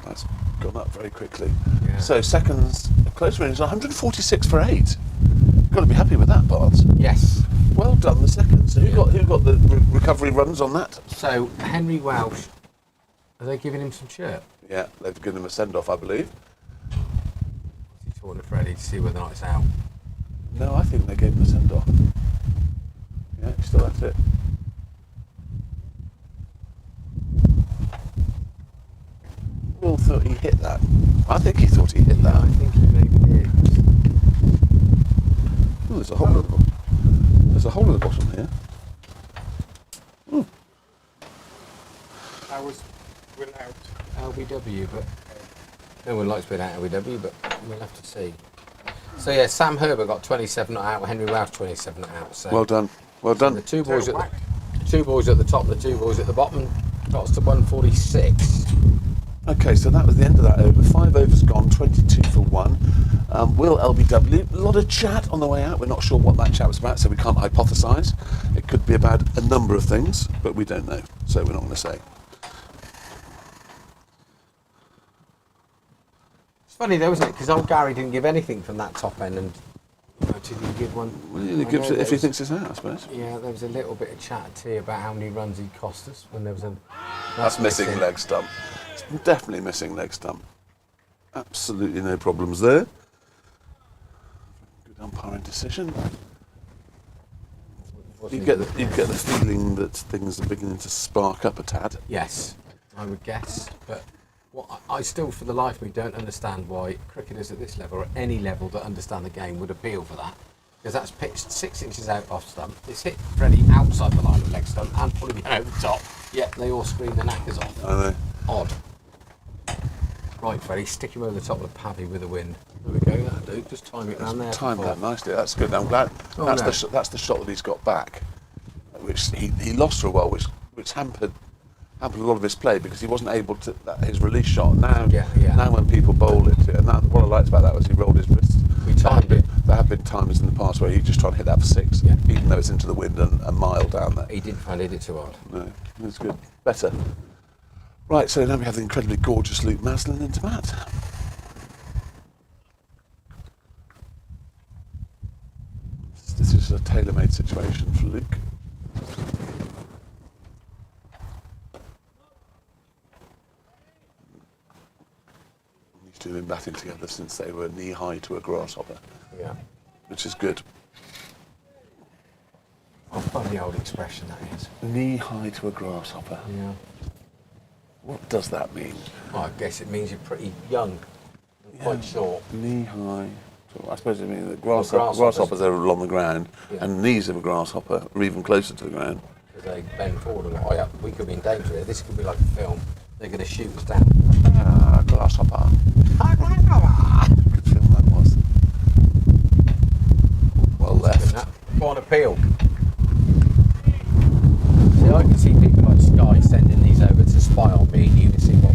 that's gone up very quickly. Yeah. So seconds, close range, 146 for 8. Got to be happy with that, Barnes. Yes. Well done, the seconds. So who got the recovery runs on that? So Henry Welsh, are they giving him some shirt? Yeah, they've given him a send off, I believe. He's talking to Freddie to see whether or not it's out. No, I think they gave him a send off. Yeah, he's still at it. Will thought he hit that. I think he thought he hit that. I think he maybe did. Ooh, there's a hole at the bottom. There's a hole at the bottom here. Ooh. I was without. LBW, but No one likes being out of WW, but we'll have to see. So yeah, Sam Herbert got 27 not out, Henry Welsh 27 not out. So Well done. Well done. the two boys at the top and the two boys at the bottom got us to 146. Okay, so that was the end of that over. 5 overs gone, 22 for 1. Will LBW, a lot of chat on the way out. We're not sure what that chat was about, so we can't hypothesise. It could be about a number of things, but we don't know, so we're not going to say. It's funny though, isn't it? Because old Gary didn't give anything from that top end, and did he give one? Well, he gives it if he thinks it's out, I suppose. Yeah, there was a little bit of chat at tea about how many runs he cost us when there was a. That's missing leg stump. It's definitely missing leg stump. Absolutely no problems there. Good umpiring decision. You get the feeling that things are beginning to spark up a tad. Yes, I would guess, but what I still, for the life of me, don't understand why cricketers at this level or any level that understand the game would appeal for that. Because that's pitched 6 inches out off stump. It's hit Freddie outside the line of leg stump and pulling it over the top. Yet they all scream their knackers off. I know. Odd. Right, Freddie, stick him over the top of the pavvy with the wind. There we go, that'll do. Just time it round there. Time that nicely. That's good. I'm glad. That's the shot that he's got back, which he lost for a while, which hampered a lot of his play because he wasn't able to his release shot. Now, now when people bowl it, and what I liked about that was he rolled his wrists. We timed it. There have been times in the past where he just tried to hit that for 6, even though it's into the wind and a mile down there. He didn't find it too hard. No, that's good. Better. Right, so now we have the incredibly gorgeous Luke Maslin into bat. This is a tailor-made situation for Luke. These two have been batting together since they were knee-high to a grasshopper. Yeah. Which is good. What a funny old expression that is. Knee-high to a grasshopper. Yeah. What does that mean? Well, I guess it means you're pretty young and quite short. Knee-high. I suppose it means that grasshoppers are along the ground, and knees of a grasshopper are even closer to the ground. Because they bend forward a lot. Oh, yeah, we could be in danger here. This could be like a film. They're going to shoot us down. Grasshopper. Good film that was. Well left. Go on, appeal. See, I can see people like Sky sending these over to spy on me and you to see what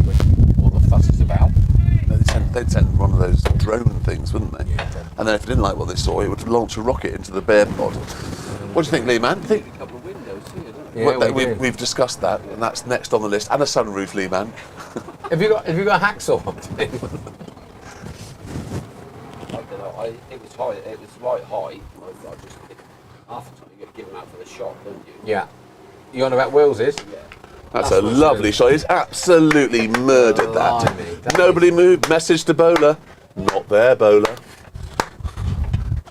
all the fuss is about. They'd send one of those drone things, wouldn't they? Yeah. And then if it didn't like what they saw, it would launch a rocket into the bear pod. What do you think, Lee, man? A couple of windows here, don't Yeah, we've discussed that, and that's next on the list. And a sunroof, Lee, man. Have you got a hacksaw? I don't know. It was high. It was right high. I just half the time you get given out for the shot, don't you? Yeah. You on about Wills's? Yeah. That's a lovely shot. He's absolutely murdered that. Nobody moved. Message to bowler. Not there, bowler.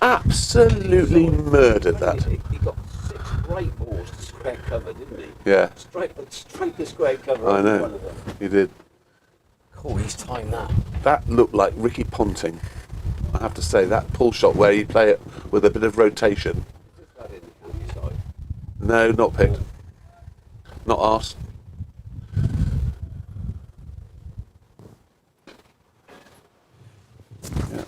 Absolutely murdered that. He got 6 great balls to square cover, didn't he? Yeah. Straight to square cover. I One know. of them. He did. Cool, he's timed that. That looked like Ricky Ponting. I have to say, that pull shot where you play it with a bit of rotation. Is that in the county side? No, not picked. Not asked. Yeah.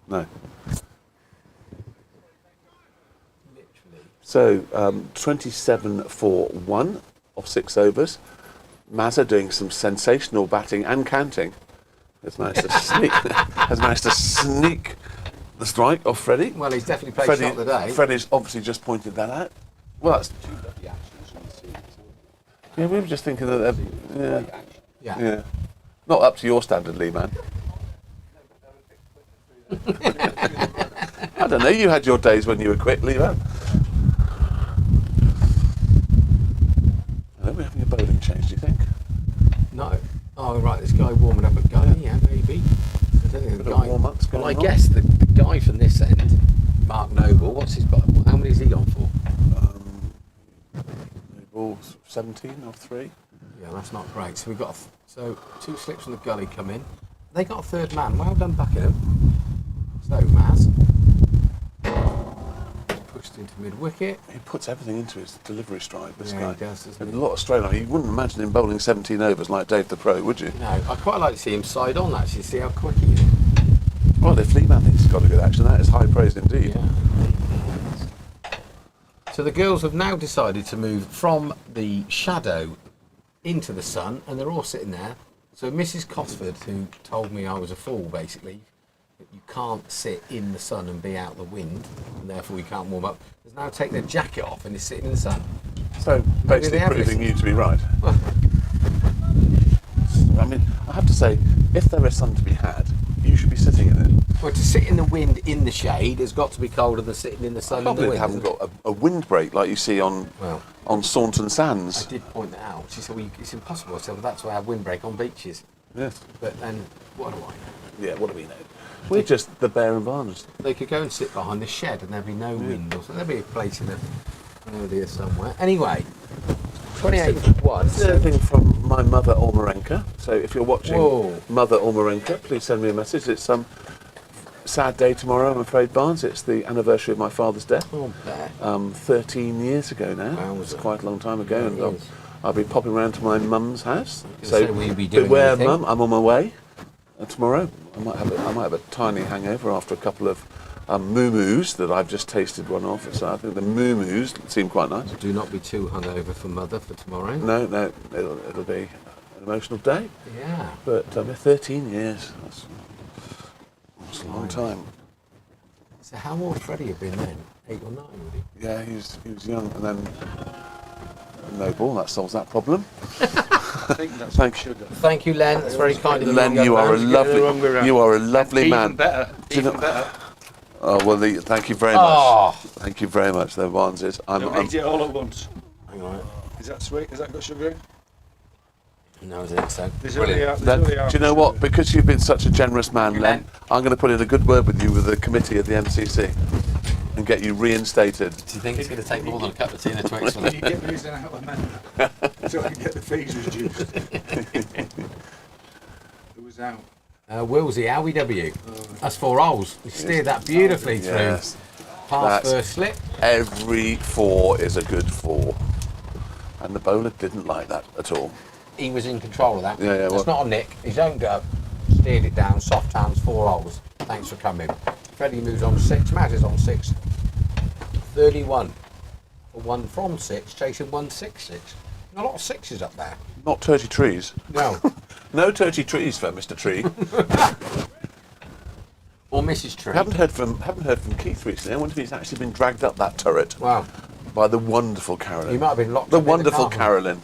No. So, 27 for 1 of 6 overs. Mazza doing some sensational batting and counting. Has managed to sneak the strike off Freddie. Well, he's definitely played shot of the day. Freddie's obviously just pointed that out. Well, that's... Yeah, we were just thinking that... Yeah. Not up to your standard, Lee, man. I don't know, you had your days when you were quick, Lee, man. Are we having a bowling change, do you think? No. Oh, right, this guy warming up at gun. Yeah, maybe. I don't think the guy... warm-ups well, going I on. guess the guy from this end, Mark Noble, what's his... How many has he gone for? Ball 17 off 3. Yeah, that's not great. So we've got... So, 2 slips from the gully come in. They got a third man. Well done, Buckingham. So, Maz. Just into mid wicket. He puts everything into his delivery stride, this Yeah, guy. he does, doesn't A he? lot of strain on. You wouldn't imagine him bowling 17 overs like Dave the Pro, would you? No, I quite like to see him side on actually, see how quick he is. Well, if Lee Manning's got a good action, that is high praise indeed. Yeah. So the girls have now decided to move from the shadow into the sun, and they're all sitting there. So Mrs. Cosford, who told me I was a fool, basically, that you can't sit in the sun and be out the wind, and therefore you can't warm up, has now taken their jacket off and is sitting in the sun. So basically they have proving listened. you to be right. Well, I mean, I have to say, if there is sun to be had, you should be sitting in it. well, to sit in the wind in the shade has got to be colder than sitting in the I sun in can't the believe wind. they haven't hasn't got a windbreak like you see on Well, Saunton it? I Sands. did point that out. She said, well, it's impossible. I said, well, that's why I have windbreak on beaches. Yes. But then, what do I know? Yeah, what do we know? We're just the bare environment. They could go and sit behind the shed and there'd be no wind or something. There'd be a place in the area somewhere. Anyway, 28th one. This is anything from my mother Ormarenka. So if you're watching Whoa. Mother Ormarenka, please send me a message. It's some sad day tomorrow, I'm afraid, Barnes. It's the anniversary of my father's death. Oh, there. 13 years ago now. Wow, It's was it? quite a long time ago. Yeah, and it is. I'll be popping round to my mum's house. gonna So say, will you be doing beware, anything? mum. I'm on my way tomorrow. I might have a tiny hangover after a couple of moo-moos that I've just tasted one of. So I think the moo-moos seem quite nice. Do not be too hungover for mother for tomorrow. No, it'll be an emotional day. Yeah. But 13 years. That's a long time. So how old Freddie had been then? 8 or 9, would he? Yeah, he was young, and then no ball. That solves that problem. I think that's Thank sugar. Thank you, Len. That's very kind of you. Len, young you are a man. lovely man. Even better. Do you Even know- better. Oh well, thank you very much. Oh. Thank you very much. There, Barnes is. Don't eat it all at once. Hang on. Is that sweet? Has that got sugar in? No, I think so. There's Brilliant. only Len, only do you know what? Because you've been such a generous man, you, Len, Len. I'm going to put in a good word with you with the committee of the MCC and get you reinstated. Do you think it's going to take more than a cup of tea and a Twix for Can you that? get these out of man so I can get the fees reduced? It was out. Willsey, OEW. That's 4 holes. You steered that beautifully Yes. through. Pass That's- first slip. Every 4 is a good 4. And the bowler didn't like that at all. He was in control of that. Yeah, yeah, That's well- not a nick. His own go. Steered it down. Soft hands, 4 holes. Thanks for coming. Freddie moves on 6. Matt is on 6. 31. For 1 from 6, chasing 166. A lot of 6s up there. Not turty trees. No. No turty trees for Mr. Tree. Or Mrs. Tree. haven't heard from Keith recently. I wonder if he's actually been dragged up that turret Wow. by the wonderful Carolyn. He might have been locked The up in the wonderful car. Carolyn.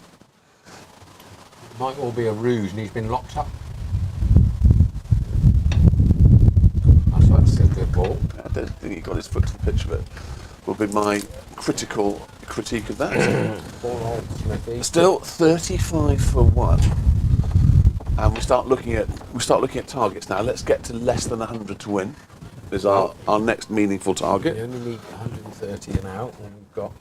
Might all be a ruse and he's been locked up. That's a good ball. I don't think he got his foot to the pitch of it. Will be my critical critique of that. 4 holes, Smithy. Still 35 for 1. And we start looking at targets now. Let's get to less than 100 to win. Is our next meaningful We target. only need 130 and out, and we've got,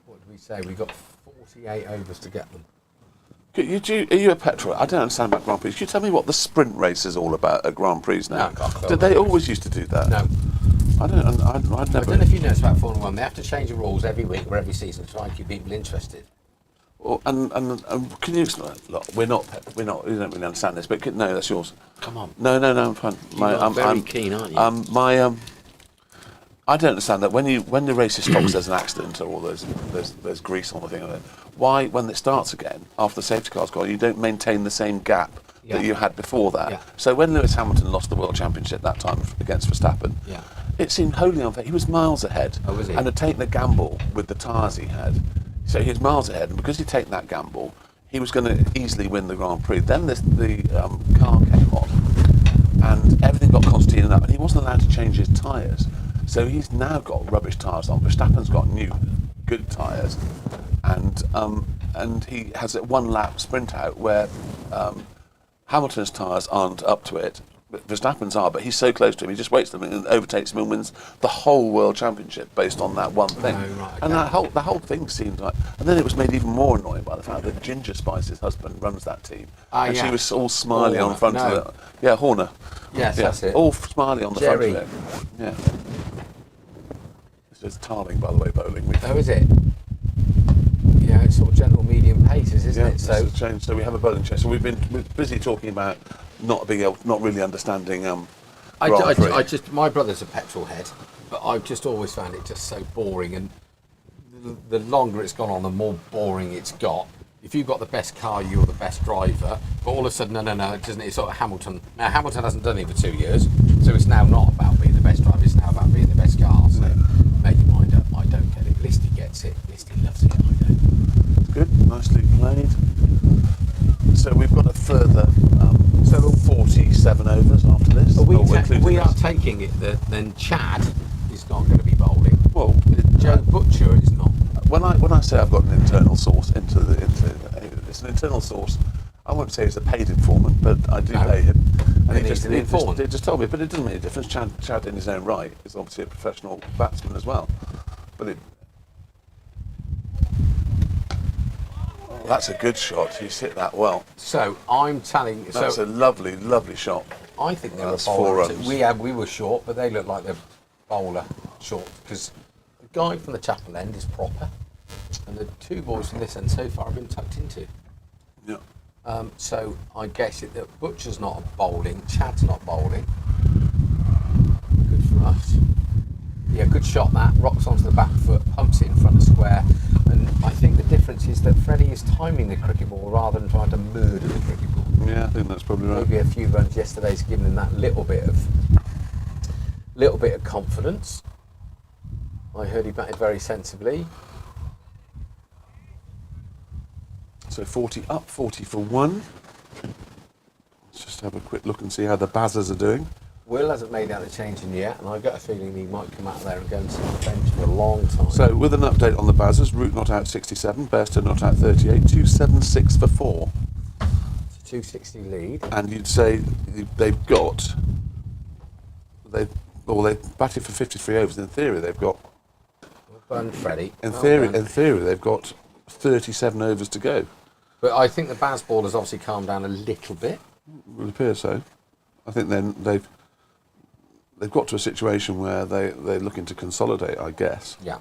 what did we say? We've got 48 overs to get them. Are you a petrol? I don't understand about Grand Prix. Could you tell me what the sprint race is all about at Grand Prix now? No, I can't Did they always used to do that? No. I don't. I'd I never. don't know if you know it's about Formula 1. They have to change the rules every week or every season to try and keep people interested. And can you explain? Look, we don't really understand this, but no, that's yours. Come on. No, I'm fine. You're very keen, aren't you? I don't understand that when the race stops, there's an accident or there's grease on the thing. Why, when it starts again after the safety car's gone, you don't maintain the same gap that you had before that? Yeah. So when Lewis Hamilton lost the World Championship that time against Verstappen, Yeah. it seemed wholly unfair. He was miles ahead, Oh, was he? and had taken a gamble with the tyres he had. So he was miles ahead, and because he'd taken that gamble, he was going to easily win the Grand Prix. Then the car came on, and everything got concertinaed up, and he wasn't allowed to change his tyres. So he's now got rubbish tyres on. Verstappen's got new, good tyres, and he has a 1 lap sprint out where Hamilton's tyres aren't up to it. Verstappen's are, but he's so close to him, he just waits them and overtakes him and wins the whole World Championship based on that one thing. Oh, right, And okay. the whole thing seemed like, and then it was made even more annoying by the fact that Ginger Spice's husband runs that team, and she was all smiley on front of it. Yeah, Horner. Yes, Yeah, that's it. all smiley on the Jerry. front of it. Yeah. It's Tarling, by the way, bowling. Oh, is it? Yeah, it's sort of general medium paces, isn't it? So it's a change. So we have a bowling change. So we're busy talking about not really understanding. My brother's a petrol head, but I've just always found it just so boring, and the longer it's gone on, the more boring it's got. If you've got the best car, you're the best driver. But all of a sudden, no, it doesn't. It's sort of Hamilton. Now Hamilton hasn't done it for 2 years, so it's now not about being the best driver. It's now about being the best car. So make your mind up. I don't get it. Listy gets it. Listy loves it. I don't. Good, nicely played. So we've got a further 47 overs after this. We are taking it that then Chad is not going to be bowling. Well, Joe Butcher is not. When I say I've got an internal source it's an internal source. I won't say he's a paid informant, but I do pay him. And he just told me, but it doesn't make a difference. Chad in his own right is obviously a professional batsman as well. But that's a good shot. He's hit that well. So I'm telling you, that's a lovely, lovely shot. I think they were That's 4 runs. We were short, but they look like they're bowler short because the guy from the Chapel end is proper, and the 2 boys from this end so far have been tucked into. Yeah. So I guess that Butcher's not bowling, Chad's not bowling. Good for us. Yeah, good shot that. Rocks onto the back foot, pumps it in front of square. And I think the difference is that Freddie is timing the cricket ball rather than trying to murder the cricket ball. Yeah, I think that's probably right. Maybe a few runs yesterday's given him that little bit of confidence. I heard he batted very sensibly. So 40 up, 40 for 1. Let's just have a quick look and see how the Bazzers are doing. Will hasn't made out the changing yet, and I've got a feeling he might come out there and go and sit on the bench for a long time. So with an update on the Bazzers, Root not out 67, Bairstow not out 38, 276 for 4. It's a 260 lead. And you'd say they batted for 53 overs. In theory, they've got. And Freddie. In theory, they've got 37 overs to go. But I think the Baz ball has obviously calmed down a little bit. It would appear so. I think then they've got to a situation where they're looking to consolidate, I guess. Yeah.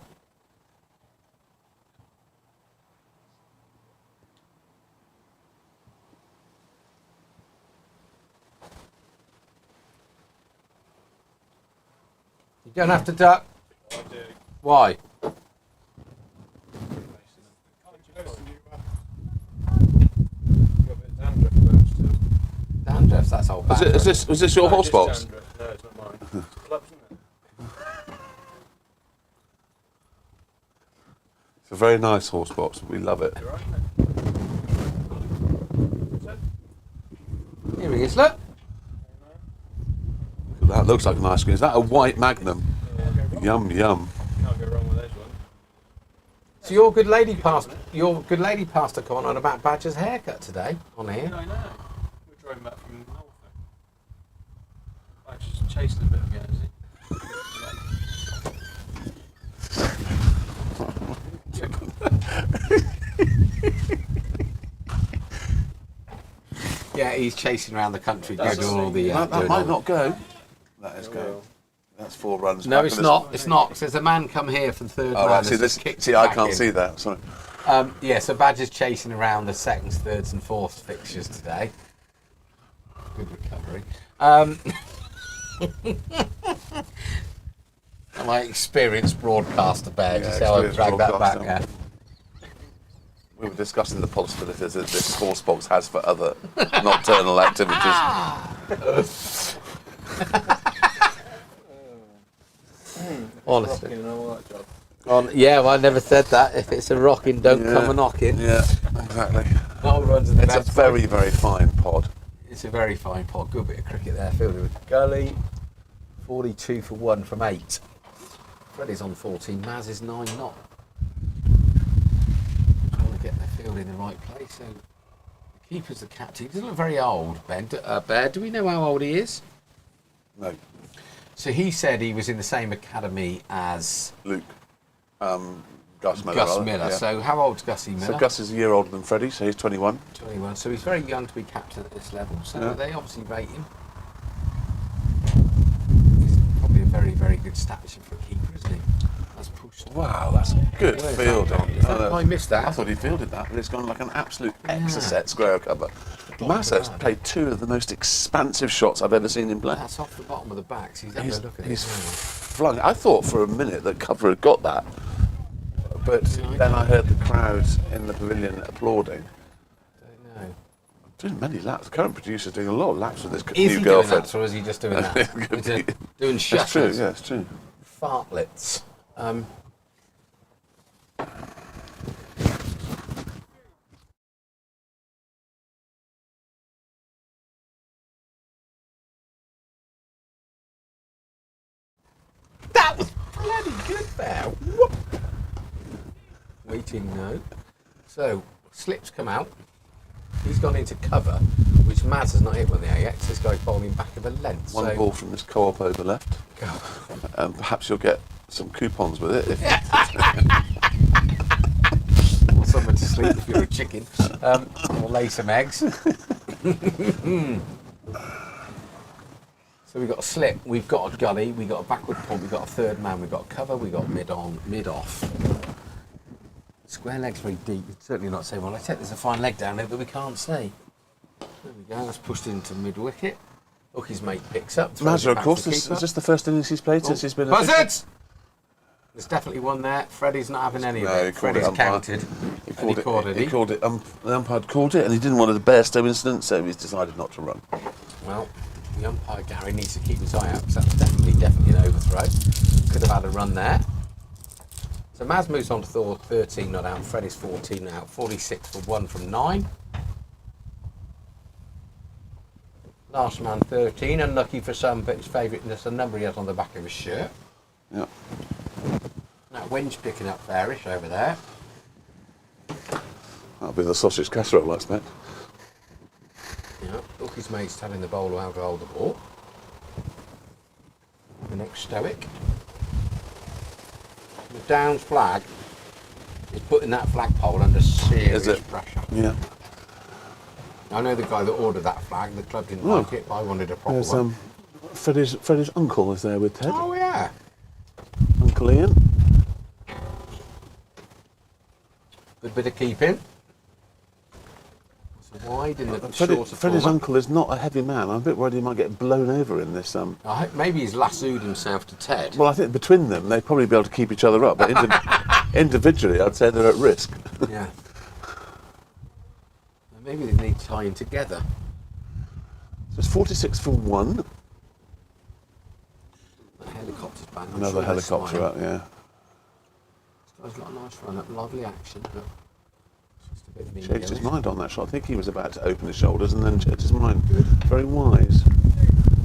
You don't have to duck. I do. Why? Dandruff, that's old. Was this your horse box? No, it's not mine. It's clubs, isn't it? It's a very nice horse box. We love it. Here he is, look. That looks like an ice cream. Is that a white Magnum? Yum, yum. Can't go wrong with those ones. So your good lady pastor come on about Badger's haircut today on here. I know. We're driving back from Norfolk. I just chased a bit of Guernsey. Yeah, he's chasing around the country. That's doing all the. That might not go. That is going. That's 4 runs. No, it's not. It's not. Because there's a man come here for the third Oh, round. right. See, I can't see that. Sorry. Yeah, so Badger's chasing around the seconds, thirds, and fourths fixtures today. Good recovery. My experienced broadcaster badge is how I drag that back now. We were discussing the possibilities that this horse box has for other nocturnal activities. Honestly. Yeah, well, I never said that. If it's a rocking, don't come a knocking. Yeah, exactly. No runs in the It's a very, very fine pod. It's a very fine pod. Good bit of cricket there. Fielded with Gully. 42 for 1 from 8. Freddie's on 14. Maz is 9 not. Trying to get their field in the right place. So the keeper's the captain. He doesn't look very old, Ben. Bear, do we know how old he is? No. So he said he was in the same academy as Luke. Gus Miller. Gus Miller. Yeah. So how old's Gussie Miller? So Gus is a year older than Freddie, so he's 21. 21. So he's very young to be captain at this level. So they obviously rate him. He's probably a very, very good stature for a keeper, isn't he? That's post. Wow, that's good Where's that fielding. gone? I missed that. I thought he fielded that, but it's gone like an absolute exocet square cover. Massa's played two of the most expansive shots I've ever seen him play. That's off the bottom of the back. So he's look at He's it. flung. I thought for a minute that cover had got that, but then I heard the crowd in the pavilion applauding. Don't know. Doing many laps. The current producer's doing a lot of laps with this Is new he doing girlfriend. that, or is he just doing that? Doing That's true. shuttles? Yeah, it's true. Fartlets. That was bloody good there. Whoop. Waiting now. So, slips come out. He's gone into cover, which Maz has not hit with the AX. This guy's bowling back of a length. One ball from this co-op over left. And perhaps you'll get some coupons with it. Or someone to sleep if you're a chicken. Or lay some eggs. So we've got a slip, we've got a gully, we've got a backward punt, we've got a third man, we've got a cover, we've got mid on, mid off. Square leg's very deep. It's certainly not saying, well, I take there's a fine leg down there, but we can't see. There we go, that's pushed into mid wicket. Look, his mate picks up. Mazza, of course, is this the first innings he's played since he's been a Buzzards! There's definitely one there. Freddie's not having any of it. Freddie's counted. He called it. The umpire called it, and he didn't want a Bairstow incident, so he's decided not to run. Well, the umpire, Gary, needs to keep his eye out, because that's definitely an overthrow. Could have had a run there. So Maz moves on to 13 not out, Freddie's 14 out, 46 for 1 from 9. Last man 13, unlucky for some, but his favourite, and that's the number he has on the back of his shirt. Yeah. That wind's picking up fairish over there. That'll be the sausage casserole, I expect. Yeah, look, his mate's telling the bowler how to hold the ball. The next stoic. The Downs flag is putting that flagpole under serious pressure. Yeah. I know the guy that ordered that flag. The club didn't like it, but I wanted a proper one. Freddie's uncle is there with Ted. Oh yeah. Uncle Ian. Good bit of keeping. It's wide in the shorter Freddie's format. uncle is not a heavy man. I'm a bit worried he might get blown over in this. I hope maybe he's lassoed himself to Ted. Well, I think between them, they'd probably be able to keep each other up, but individually, I'd say they're at risk. Yeah. Maybe they need tying together. So it's 46 for 1. The helicopter's back. I'm Another sure helicopter up, yeah. This guy's got a nice run up, lovely action, but it's just a bit mean. Changed his mind on that shot. I think he was about to open his shoulders and then changed his mind. Good. Very wise.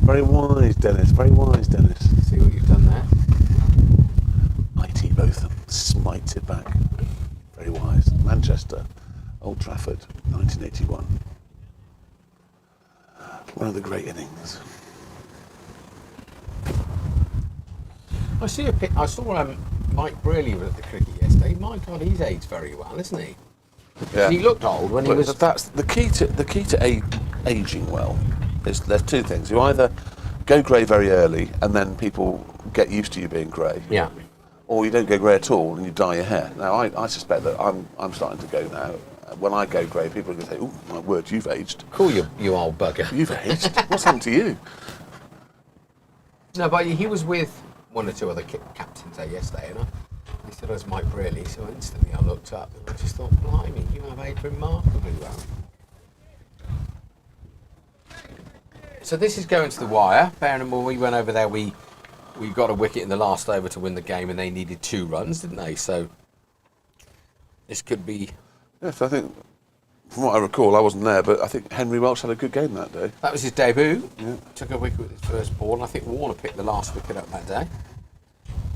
Very wise, Dennis. Very wise, Dennis. See what you've done there? IT Botham smited back. Very wise. Manchester, Old Trafford, 1981. One of the great innings. I saw Mike Brearley was at the cricket yesterday. My God, he's aged very well, isn't he? Yeah. He looked old when he was. That's the key to aging well. Is there's two things. You either go grey very early, and then people get used to you being grey. Yeah. Or you don't go grey at all, and you dye your hair. Now, I suspect that I'm starting to go now. When I go grey, people are going to say, "Oh, my word, you've aged." Cool, you old bugger. You've aged. What's happened to you? No, but he was with one or two other captains there yesterday, and he said it was Mike Brearley, so instantly I looked up and I just thought, blimey, you have aged remarkably well. So this is going to the wire. Bearing in mind, we went over there, we got a wicket in the last over to win the game, and they needed 2 runs, didn't they? So this could be... Yes, I think, from what I recall, I wasn't there, but I think Henry Welch had a good game that day. That was his debut. Yeah. Took a wicket with his first ball, and I think Warner picked the last wicket up that day.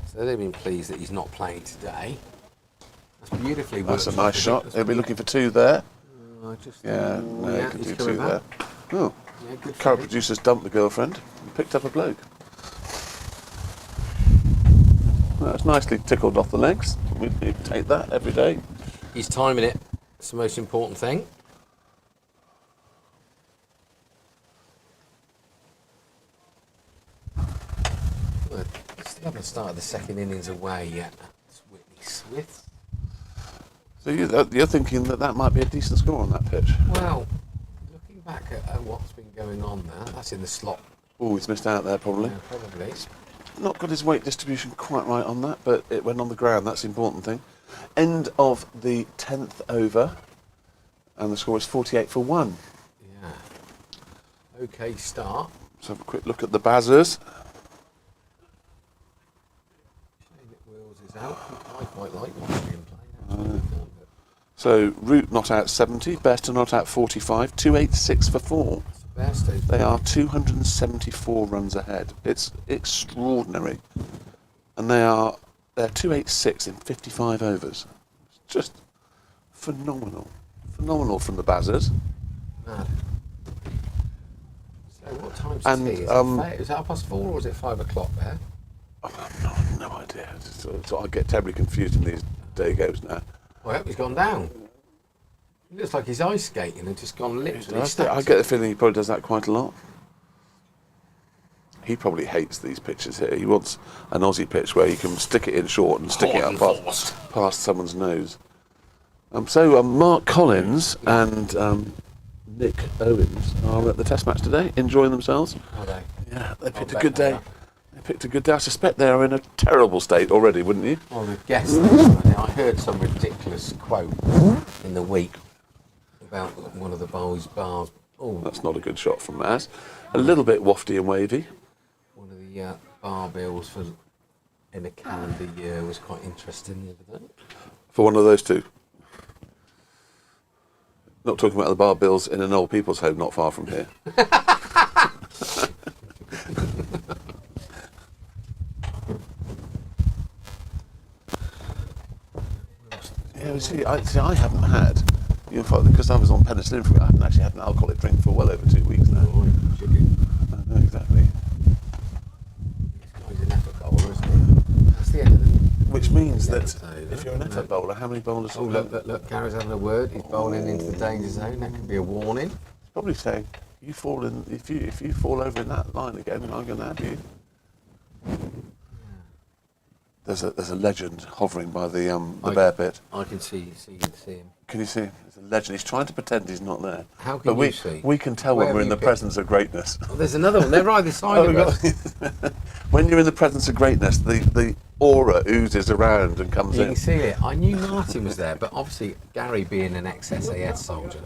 So they've been pleased that he's not playing today. That's beautifully worked. That's a nice shot. He'll be looking for 2 there. No, he can do 2 back. there. Oh, Yeah, good current finish. producer's dumped the girlfriend and picked up a bloke. That's nicely tickled off the legs. We take that every day. He's timing it. It's the most important thing. Well, still haven't started the second innings away yet. It's widths. So you're thinking that might be a decent score on that pitch? Well, looking back at what's been going on there, that's in the slot. Oh, he's missed out there probably. Yeah, probably. Not got his weight distribution quite right on that, but it went on the ground. That's the important thing. End of the 10th over, and the score is 48 for 1. Yeah. Okay start. Let's have a quick look at the Bazzers. Shane that Wills is out. I quite like watching him play. So Root not out 70, Best are not out 45, 286 for 4. Best is They are 274 runs ahead. It's extraordinary, and they're 286 in 55 overs. It's just phenomenal from the Bazzers. mad. So what time's And, tea? Is it 4:30 or is it 5 o'clock there? I've no idea. So I get terribly confused in these day goes now. Well, I hope he's gone down. It looks like he's ice skating and just gone literally. I get the feeling he probably does that quite a lot. He probably hates these pitches here. He wants an Aussie pitch where you can stick it in short and stick it up past someone's nose. So Mark Collins and Nick Owens are at the Test match today, enjoying themselves. Are they? Yeah, they picked a good day. They picked a good day. I suspect they are in a terrible state already, wouldn't you? Well, the guest. I heard some ridiculous quote in the week about one of the boys' bars. Oh, That's not a good shot from Maz. A little bit wafty and wavy. one of the bar bills for in a calendar year was quite interesting the other day. For one of those two. Not talking about the bar bills in an old people's home not far from here. Yeah, I haven't had, because I was on penicillin for it, I haven't actually had an alcoholic drink for well over 2 weeks now. I know, exactly. He's an effort bowler, isn't he? That's the end of it. Which means that if you're an effort bowler, how many bowlers? Oh, look, Gary's having a word. He's bowling into the danger zone. That could be a warning. He's probably saying, you fall in, if you fall over in that line again, I'm going to have you. There's a legend hovering by the bear pit. I can see him. Can you see? There's a legend. He's trying to pretend he's not there. How can but you see? We can tell Where when we're have in you the been? presence of greatness. Oh, there's another one. They're either side of us. When you're in the presence of greatness, the aura oozes around and comes You in. can see it. I knew Martin was there, but obviously Gary being an ex-SAS soldier.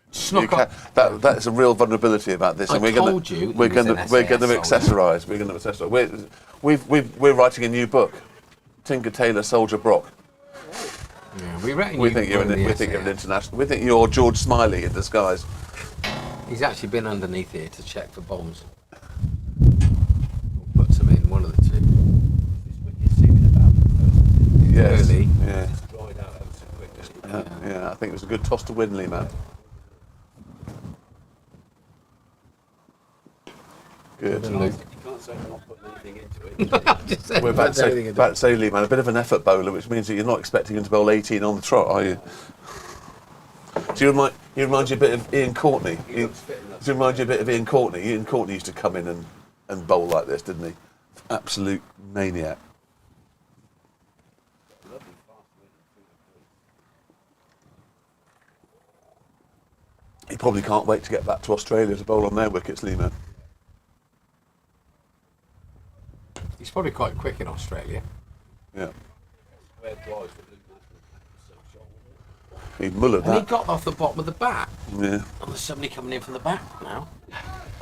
Snuck up. That is a real vulnerability about this, and we're going to accessorise. We're going to accessorise. We're writing a new book, Tinker Tailor Soldier Brock. Yeah, we think you're an international. We think you're George Smiley in disguise. He's actually been underneath here to check for bombs. Or puts them in, one of the two. Yes. Early. Yeah. Yeah, I think it was a good toss to Winley, man. Good. Luke. We're about to say, Lee, man, a bit of an effort bowler, which means that you're not expecting him to bowl 18 on the trot, are you? Do he remind you a bit of Ian Courtney? Does he remind you a bit of Ian Courtney? Ian Courtney used to come in and bowl like this, didn't he? Absolute maniac. He probably can't wait to get back to Australia to bowl on their wickets, Lee, man. He's probably quite quick in Australia. Yeah. He mullered And he that. got off the bottom of the bat. Yeah. Oh, there's somebody coming in from the back now.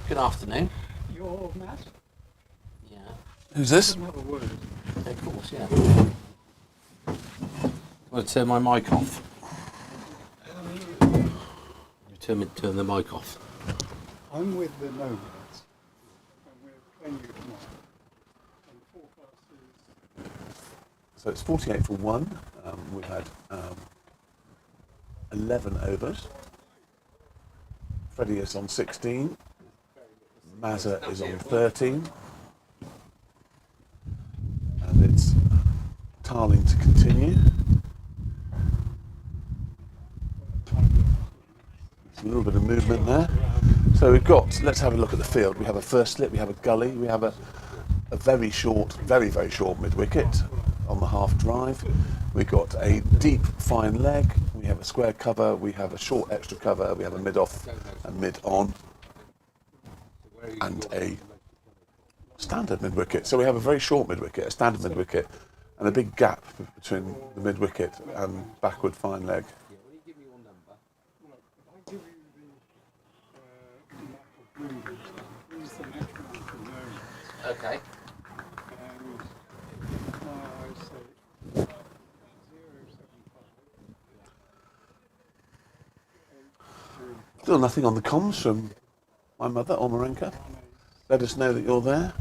Good afternoon. You're Matt? Yeah. Who's this? Have a word. Of course, yeah. I'll turn my mic off. Turn the mic off. I'm with the Nomads, and we're playing you tomorrow. And the forecast is So it's 48 for 1. We've had 11 overs. Freddie is on 16. Mazza is on 13. And it's Tarling to continue. There's a little bit of movement there. So we've got, let's have a look at the field. We have a first slip, we have a gully, we have a very short, very, very short mid-wicket. on the half drive. We've got a deep fine leg, we have a square cover, we have a short extra cover, we have a mid off and mid on, and a standard mid wicket. So we have a very short mid wicket, a standard mid wicket, and a big gap between the mid wicket and backward fine leg. Okay. Still nothing on the comms from my mother, Olmarenka. Let us know that you're there.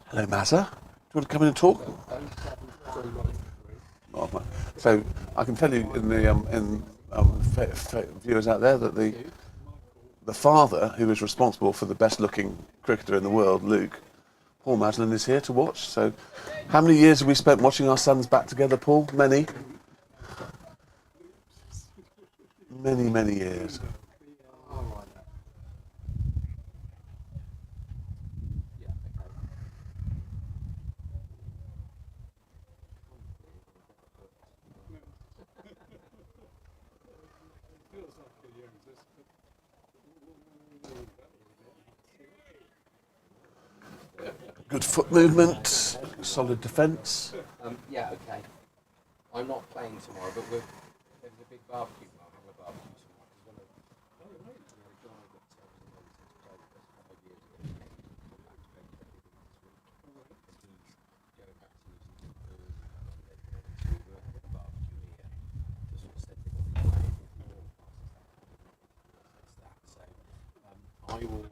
Hello, Mazza. Do you want to come in and talk? Oh, so I can tell you in the viewers out there that the father who is responsible for the best-looking cricketer in the world, Luke, Paul Maslin, is here to watch. So, how many years have we spent watching our sons back together, Paul? Many. Many, many years. Good foot movement, solid defence. Yeah, okay. I'm not playing tomorrow, but there's a big barbecue. I'll have a barbecue tomorrow. I will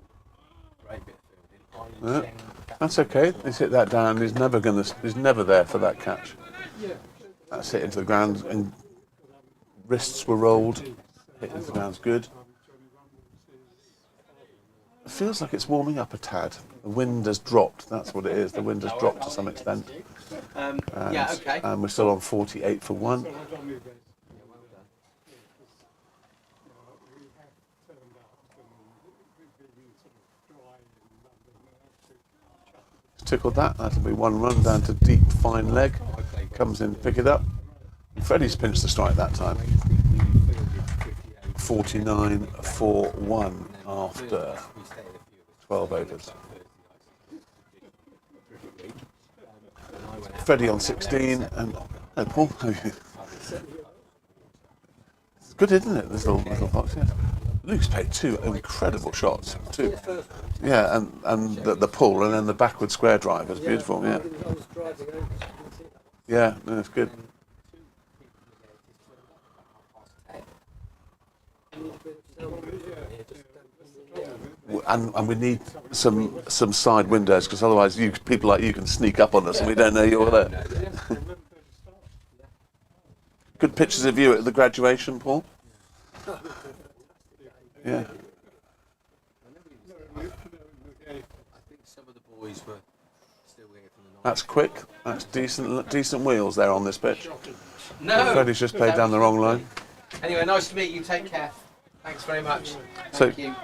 break it. That's okay. He's hit that down. He's never there for that catch. That's hit into the ground, and wrists were rolled. Hit into the ground's good. It feels like it's warming up a tad. The wind has dropped. That's what it is. The wind has dropped to some extent. And we're still on 48 for 1. Tickled that. That'll be 1 run down to deep fine leg. Comes in, pick it up. And Freddie's pinched the strike that time. 49 for 1 after 12 overs. Freddie on 16 and Paul. It's good, isn't it? This little box, yeah. Luke's played 2 incredible shots. 2. Yeah, and the pull and then the backward square drive was beautiful, yeah. Yeah, no, it's good. And we need some side windows, because otherwise people like you can sneak up on us and we don't know you're there. Good pictures of you at the graduation, Paul? Yeah. That's quick. That's decent wheels there on this pitch. No. Freddie's just played down the wrong line. Anyway, nice to meet you. Take care. Thanks very much. So, Thank you.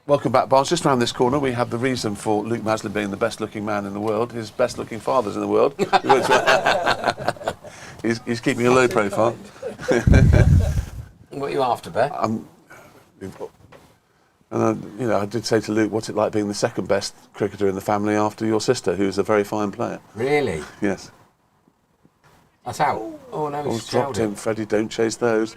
Welcome back, Barnes. Just round this corner, we have the reason for Luke Maslin being the best-looking man in the world. His best-looking father's in the world. he's keeping a low profile. What are you after, Bear? I did say to Luke, what's it like being the second best cricketer in the family after your sister, who's a very fine player? Really? Yes. That's out. Oh no, he's dropped him. Freddie, don't chase those.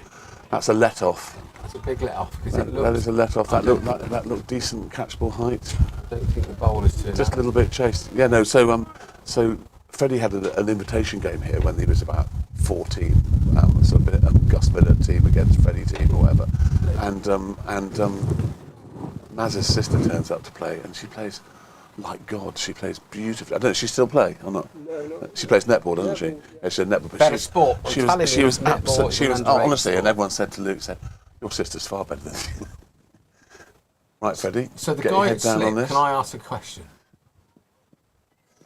That's a let-off. That's a big let-off. That is a let-off. That looked decent catchable height. I don't think the bowler's turned just a little bit chased. Yeah, no. So Freddie had an invitation game here when he was about 14, sort of a Gus Miller team against Freddie team or whatever, and Maz's sister turns up to play, and she plays like God. She plays beautifully. I don't know. Does she still play or not? No. She plays netball, doesn't she? Yeah, she's a netball. But better sport. She was honestly, and everyone said to Luke, your sister's far better than you. Right, Freddie. So the guy at slip. Can I ask a question?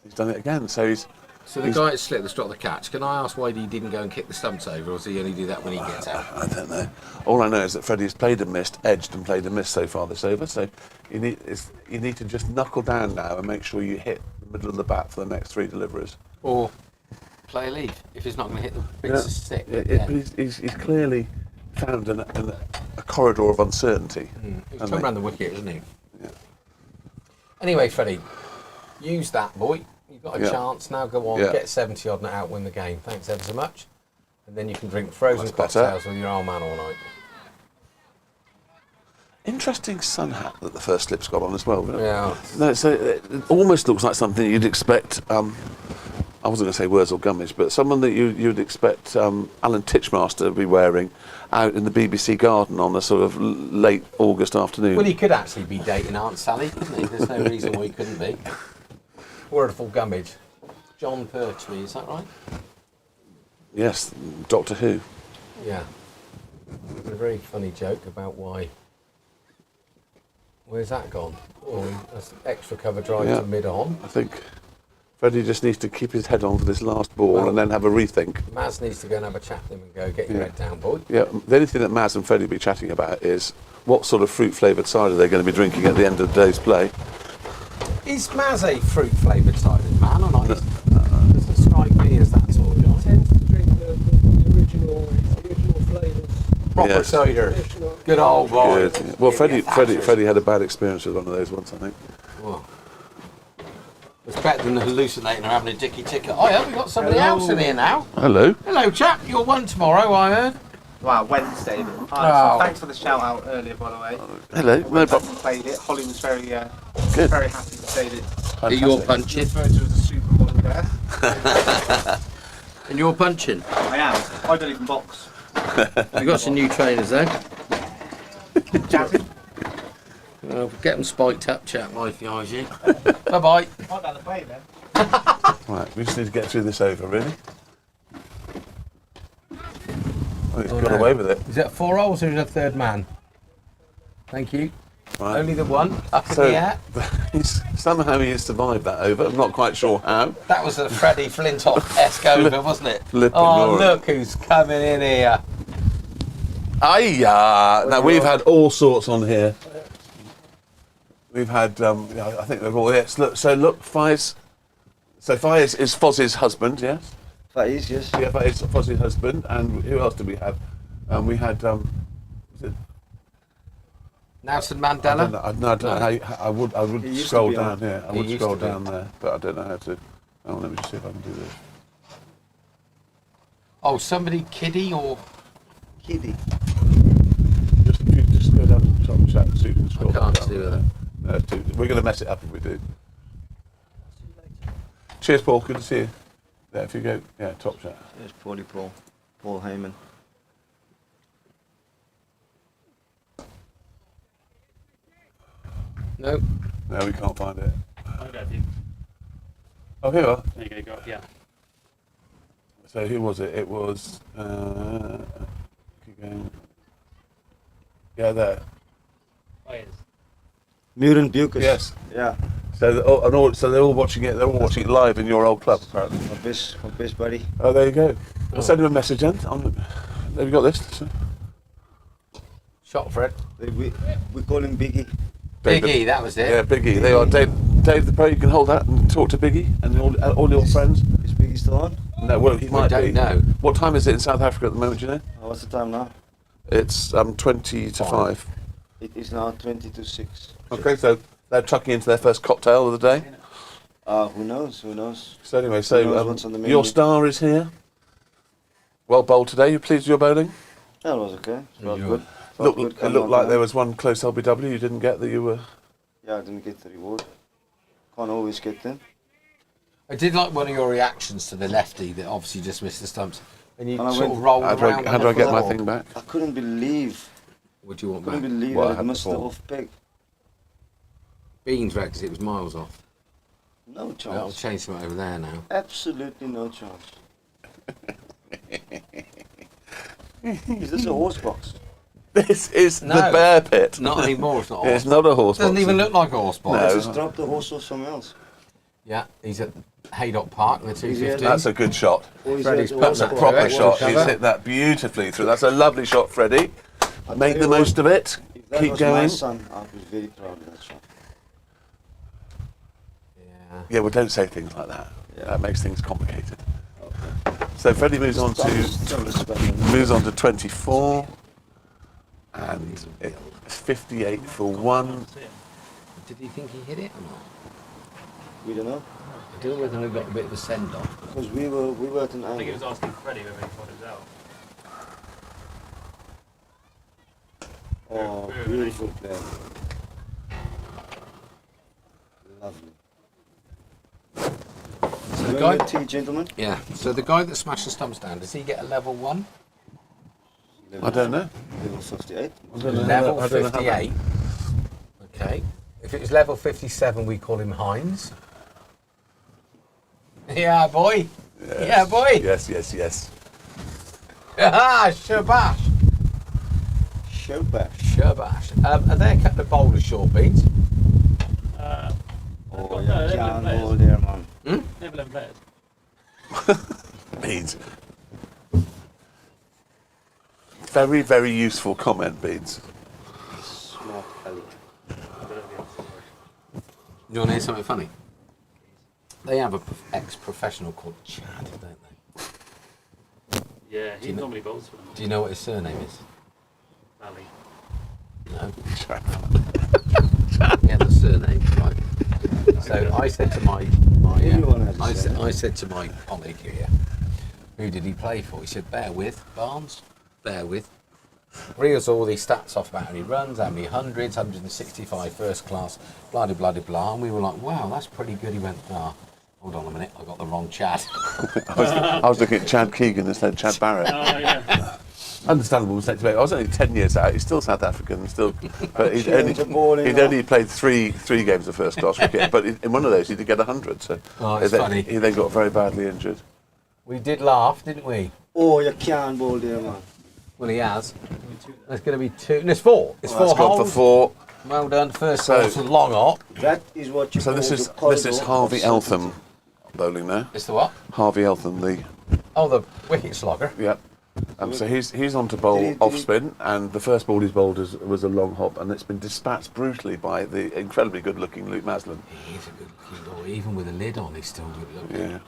He's done it again. So the guy at slip that's dropped the catch. Can I ask why he didn't go and kick the stumps over, or does he only do that when he gets out? I don't know. All I know is that Freddie has played and missed, edged and played and missed so far this over. So you need to just knuckle down now and make sure you hit the middle of the bat for the next 3 deliveries. Or play a leave if he's not going to hit the bits of stick. But he's clearly found a corridor of uncertainty. He's come around the wicket, isn't he? Yeah. Anyway, Freddie, use that, boy. You've got a chance. Now go on, get 70 odd and out, win the game. Thanks ever so much. And then you can drink frozen cocktails with your old man all night. Interesting sun hat that the first slip's got on as well. Yeah. No, so it almost looks like something you'd expect. I wasn't going to say Wurzel Gummidge, but someone that you'd expect Alan Titchmaster to be wearing out in the BBC garden on a sort of late August afternoon. Well, he could actually be dating Aunt Sally, couldn't he? There's no reason why he couldn't be. Wonderful Gummidge. John Pertwee, is that right? Yes, Doctor Who. Yeah. A very funny joke about why. Where's that gone? Oh, that's extra cover drive to mid-on. I think Freddie just needs to keep his head on for this last ball and then have a rethink. Maz needs to go and have a chat with him and go, get your head down, boy. Yeah, the only thing that Maz and Freddie will be chatting about is what sort of fruit-flavoured cider they're going to be drinking at the end of the day's play. Is Maz a fruit-flavoured cider man or not? Doesn't strike me as that sort of guy. I tend to drink the original flavours. Proper cider. Good old boy. Good. Well, Freddie had a bad experience with one of those once, I think. Oh. It's better than hallucinating or having a dicky ticker. Oh yeah, we've got somebody else in here now. Hello. Hello, chap. You're one tomorrow, I heard. Wow, Wednesday. So thanks for the shout out earlier, by the way. Hello. No problem. Played it. Holly was very happy to say that. You're punching. Referred to as a supermodel there. And you're punching. I am. I don't even box. We've got some new trainers though. Jazzy. Get them spiked up, chap, if you you. Bye-bye. I'm down the play then. Right, we just need to get through this over, really. Oh, he's got away with it. Is that 4 holes or is it a third man? Thank you. Right. Only the one up in the air. Somehow he has survived that over. I'm not quite sure how. That was a Freddie Flintoff-esque over, wasn't it? Look who's coming in here. Now we've had all sorts on here. We've had, I think they've all. Yes, look. So look, Faiz. So Faiz is Foz's husband, yes. Faiz, yes. Yeah, Faiz is Foz's husband, and who else did we have? We had. Was it Nelson Mandela? I don't know how I would scroll down. Yeah, I would scroll down there, but I don't know how to. Oh, let me just see if I can do this. Oh, somebody kiddie or kiddie? Just go down to the top and chat so you can scroll down. I can't do that. We're going to mess it up if we do. Cheers, Paul. Good to see you. There, if you go, top chat. There's Paul Heyman. No. No, we can't find it. I got you. Oh, here we are. There you go. Yeah. So who was it? It was. Keep going. Yeah, there. Oh, yes. Muren Bucas. Yes. Yeah. So so they're all watching it. They're all watching it live in your old club, apparently. My best buddy. Oh, there you go. I'll send him a message then. Have you got this? Shot Fred. We call him Biggie. Biggie, that was it. Yeah, Biggie. They are Dave the Pro. You can hold that and talk to Biggie and all your friends. Is Biggie still on? No, well he might be. I don't know. What time is it in South Africa at the moment? Do you know? What's the time now? It's 20 to 5. It is now 20 to 6. Okay, so they're tucking into their first cocktail of the day. Who knows? So anyway, what's on the menu? your star is here. Well bowled today. You pleased with your bowling? That was okay. It was good. It looked like there was one close LBW you didn't get that you were. Yeah, I didn't get the reward. Can't always get them. I did like one of your reactions to the lefty that obviously just missed the stumps. And you And I sort went- of rolled around. How do I get my thing back? I couldn't believe. What do you want couldn't back? believe What that it happened missed the before? off peg. Beans right, because it was miles off. No I'll chance. change something over there now. Absolutely no chance. Is this a horse box? This is No, the bear pit. Not anymore. It's not. A It's horse. not a horse. Doesn't box. even look like a horse box. No. Just drop the horse off somewhere else. Yeah, he's at Haydock Park, the 250. That's a good shot. Or is Freddie's that put horse that That's a box? proper Correct. shot. Cover. He's hit that beautifully through. That's a lovely shot, Freddie. I'll Make tell the you what, most of it. If that Keep was my going. son, I was very proud of that shot. Yeah. Yeah, well, don't say things like that. Yeah. That makes things complicated. So Freddie moves on to 24, and it's 58 for 1. Did he think he hit it or not? We don't know. I don't know whether we got a bit of a send off. Because we were at an I think he angle. was asking Freddie whether he thought it was out. Oh, beautiful play. Lovely. So the Going guy, with tea, gentlemen? yeah. So the guy that smashed the stumps down, does he get a level 1? I don't know. Level 58. Level 58. Okay. If it was level 57, we call him Hines. Yeah, boy. Yes. Yeah, boy. Yes. Ah, shabash. Showback. Shabash. Are there a couple of bowler short beats? Oh, No, you they're can't players. hold there, man. Never 11 players. Beans. Very, very useful comment, Beans. Smart Ellie. You want to hear something funny? They have an ex-professional called Chad, don't they? Yeah, he normally bowls for them. Do you know what his surname is? Valley. No. Yeah, the surname, right. So I said to my Everyone has a I surname. said to my colleague here, who did he play for? He said, bear with, Barnes, bear with. Reels all these stats off about how many runs, how many hundreds, 165 first class, blah, blah, blah, blah. And we were like, wow, that's pretty good. He went, hold on a minute, I got the wrong Chad. I was looking at Chad Keegan instead of Chad Barrett. Oh, yeah. Understandable mistake to make. I was only 10 years out. He's still South African, but he'd only played three games of first class cricket. But in one of those, he did get 100. So it's funny. He then got very badly injured. We did laugh, didn't we? Oh, you can't bowl there, man. Well, he has. There's going to be 2. No, it's 4. It's 4 That's gone holes. for 4. Well done. First course, a long hop. That is what you So call this is the corridor Harvey of Eltham bowling now. It's the what? Harvey Eltham, the wicket slogger. Yep. So he's on to bowl off spin, and the first ball he's bowled was a long hop, and it's been dispatched brutally by the incredibly good-looking Luke Maslin. He's a good-looking boy. Even with a lid on, he's still good-looking. Yeah.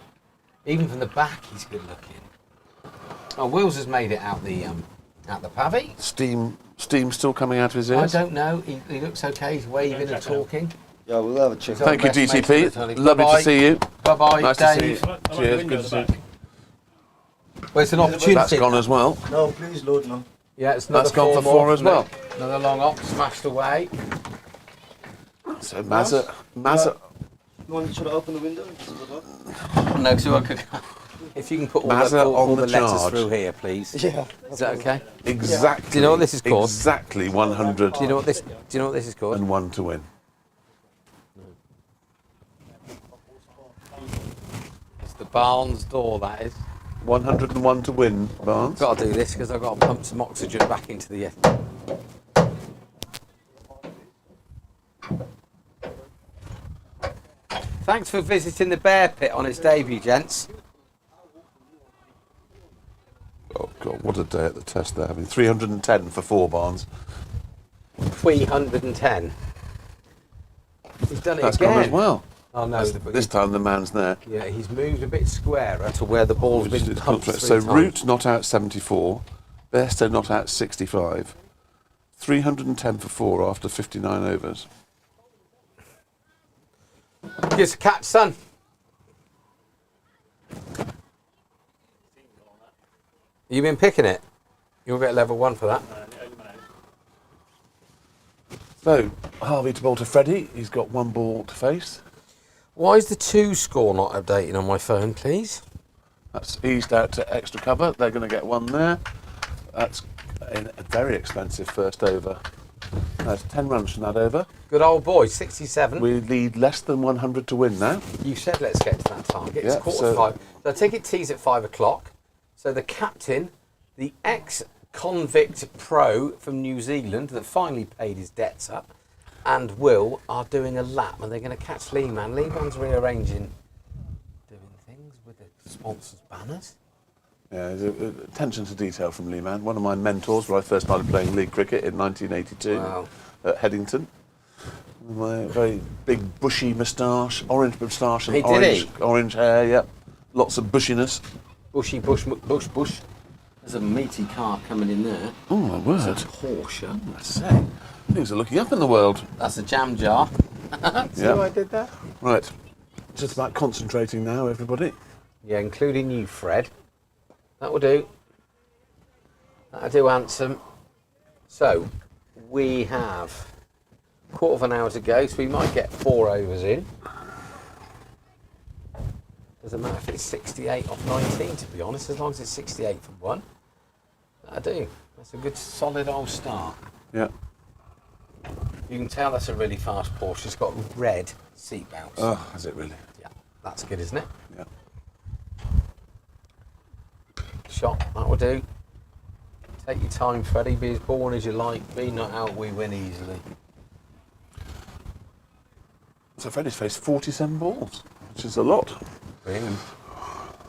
Even from the back, he's good-looking. Oh, Wills has made it out the pavy. Steam still coming out of his I ears. don't know. He looks okay. He's waving and talking. Yeah, we'll have a check. Thank you, DTP. Lovely to see you. Bye-bye, Nice Dave. to see you. Cheers. Good to see you. Well, it's an opportunity. That's gone as well. No, please load now. Yeah, it's another That's gone for more. 4 as well. Another long hop, smashed away. So Mazza. You want to open the window? No, so I could. If you can put all Mazza all on the the letters charge. through here, please. Yeah. Is that okay? Exactly. Do you know what this is called? Exactly 100. Do you know what this is called? And 1 to win. It's the Barnes door, that is. 101 to win, Barnes. Got to do this because I've got to pump some oxygen back into the. Thanks for visiting the Bear Pit on its debut, gents. Oh God, what a day at the test they're having. 310 for 4, Barnes. 310. He's done it That's again. gone as well. Oh no! This time the man's there. Yeah, he's moved a bit squarer to where the ball's been pumped through So time. Root not out 74, Bairstow not out 65. 310 for 4 after 59 overs. Give us a catch, son. You been picking it? You'll get level 1 for that. So Harvey to bowl to Freddie. He's got 1 ball to face. Why is the 2 score not updating on my phone, please? That's eased out to extra cover. They're going to get 1 there. That's a very expensive first over. That's 10 runs from that over. Good old boy, 67. We lead less than 100 to win now. You said let's get to that target. Yeah, It's quarter so- to 5. So I take it tees at 5 o'clock. So the captain, the ex-convict pro from New Zealand that finally paid his debts up, and Will are doing a lap, and they're going to catch Lehman. Lehman's rearranging, doing things with the sponsors' banners. Yeah, there's attention to detail from Lee Man. One of my mentors when I first started playing league cricket in 1982 at Headington. My very big bushy moustache, orange moustache and Hey, did he? orange hair, yep. Lots of bushiness. Bushy, bush. There's a meaty car coming in there. Oh my word! It's a Porsche. I say, things are looking up in the world. That's a jam jar. See how I did that? Right, just about concentrating now, everybody. Yeah, including you, Fred. That will do. That'll do, handsome. So, we have a quarter of an hour to go, so we might get 4 overs in. Doesn't matter if it's 68 off 19, to be honest, as long as it's 68 for 1. That'll do. That's a good, solid old start. Yeah. You can tell that's a really fast Porsche. It's got red seat belts. Oh, has it really? Yeah, that's good, isn't it? Yeah. Shot, that will do. Take your time, Freddie. Be as born as you like. Be not out, we win easily. So Freddie's faced 47 balls, which is a lot. Brilliant.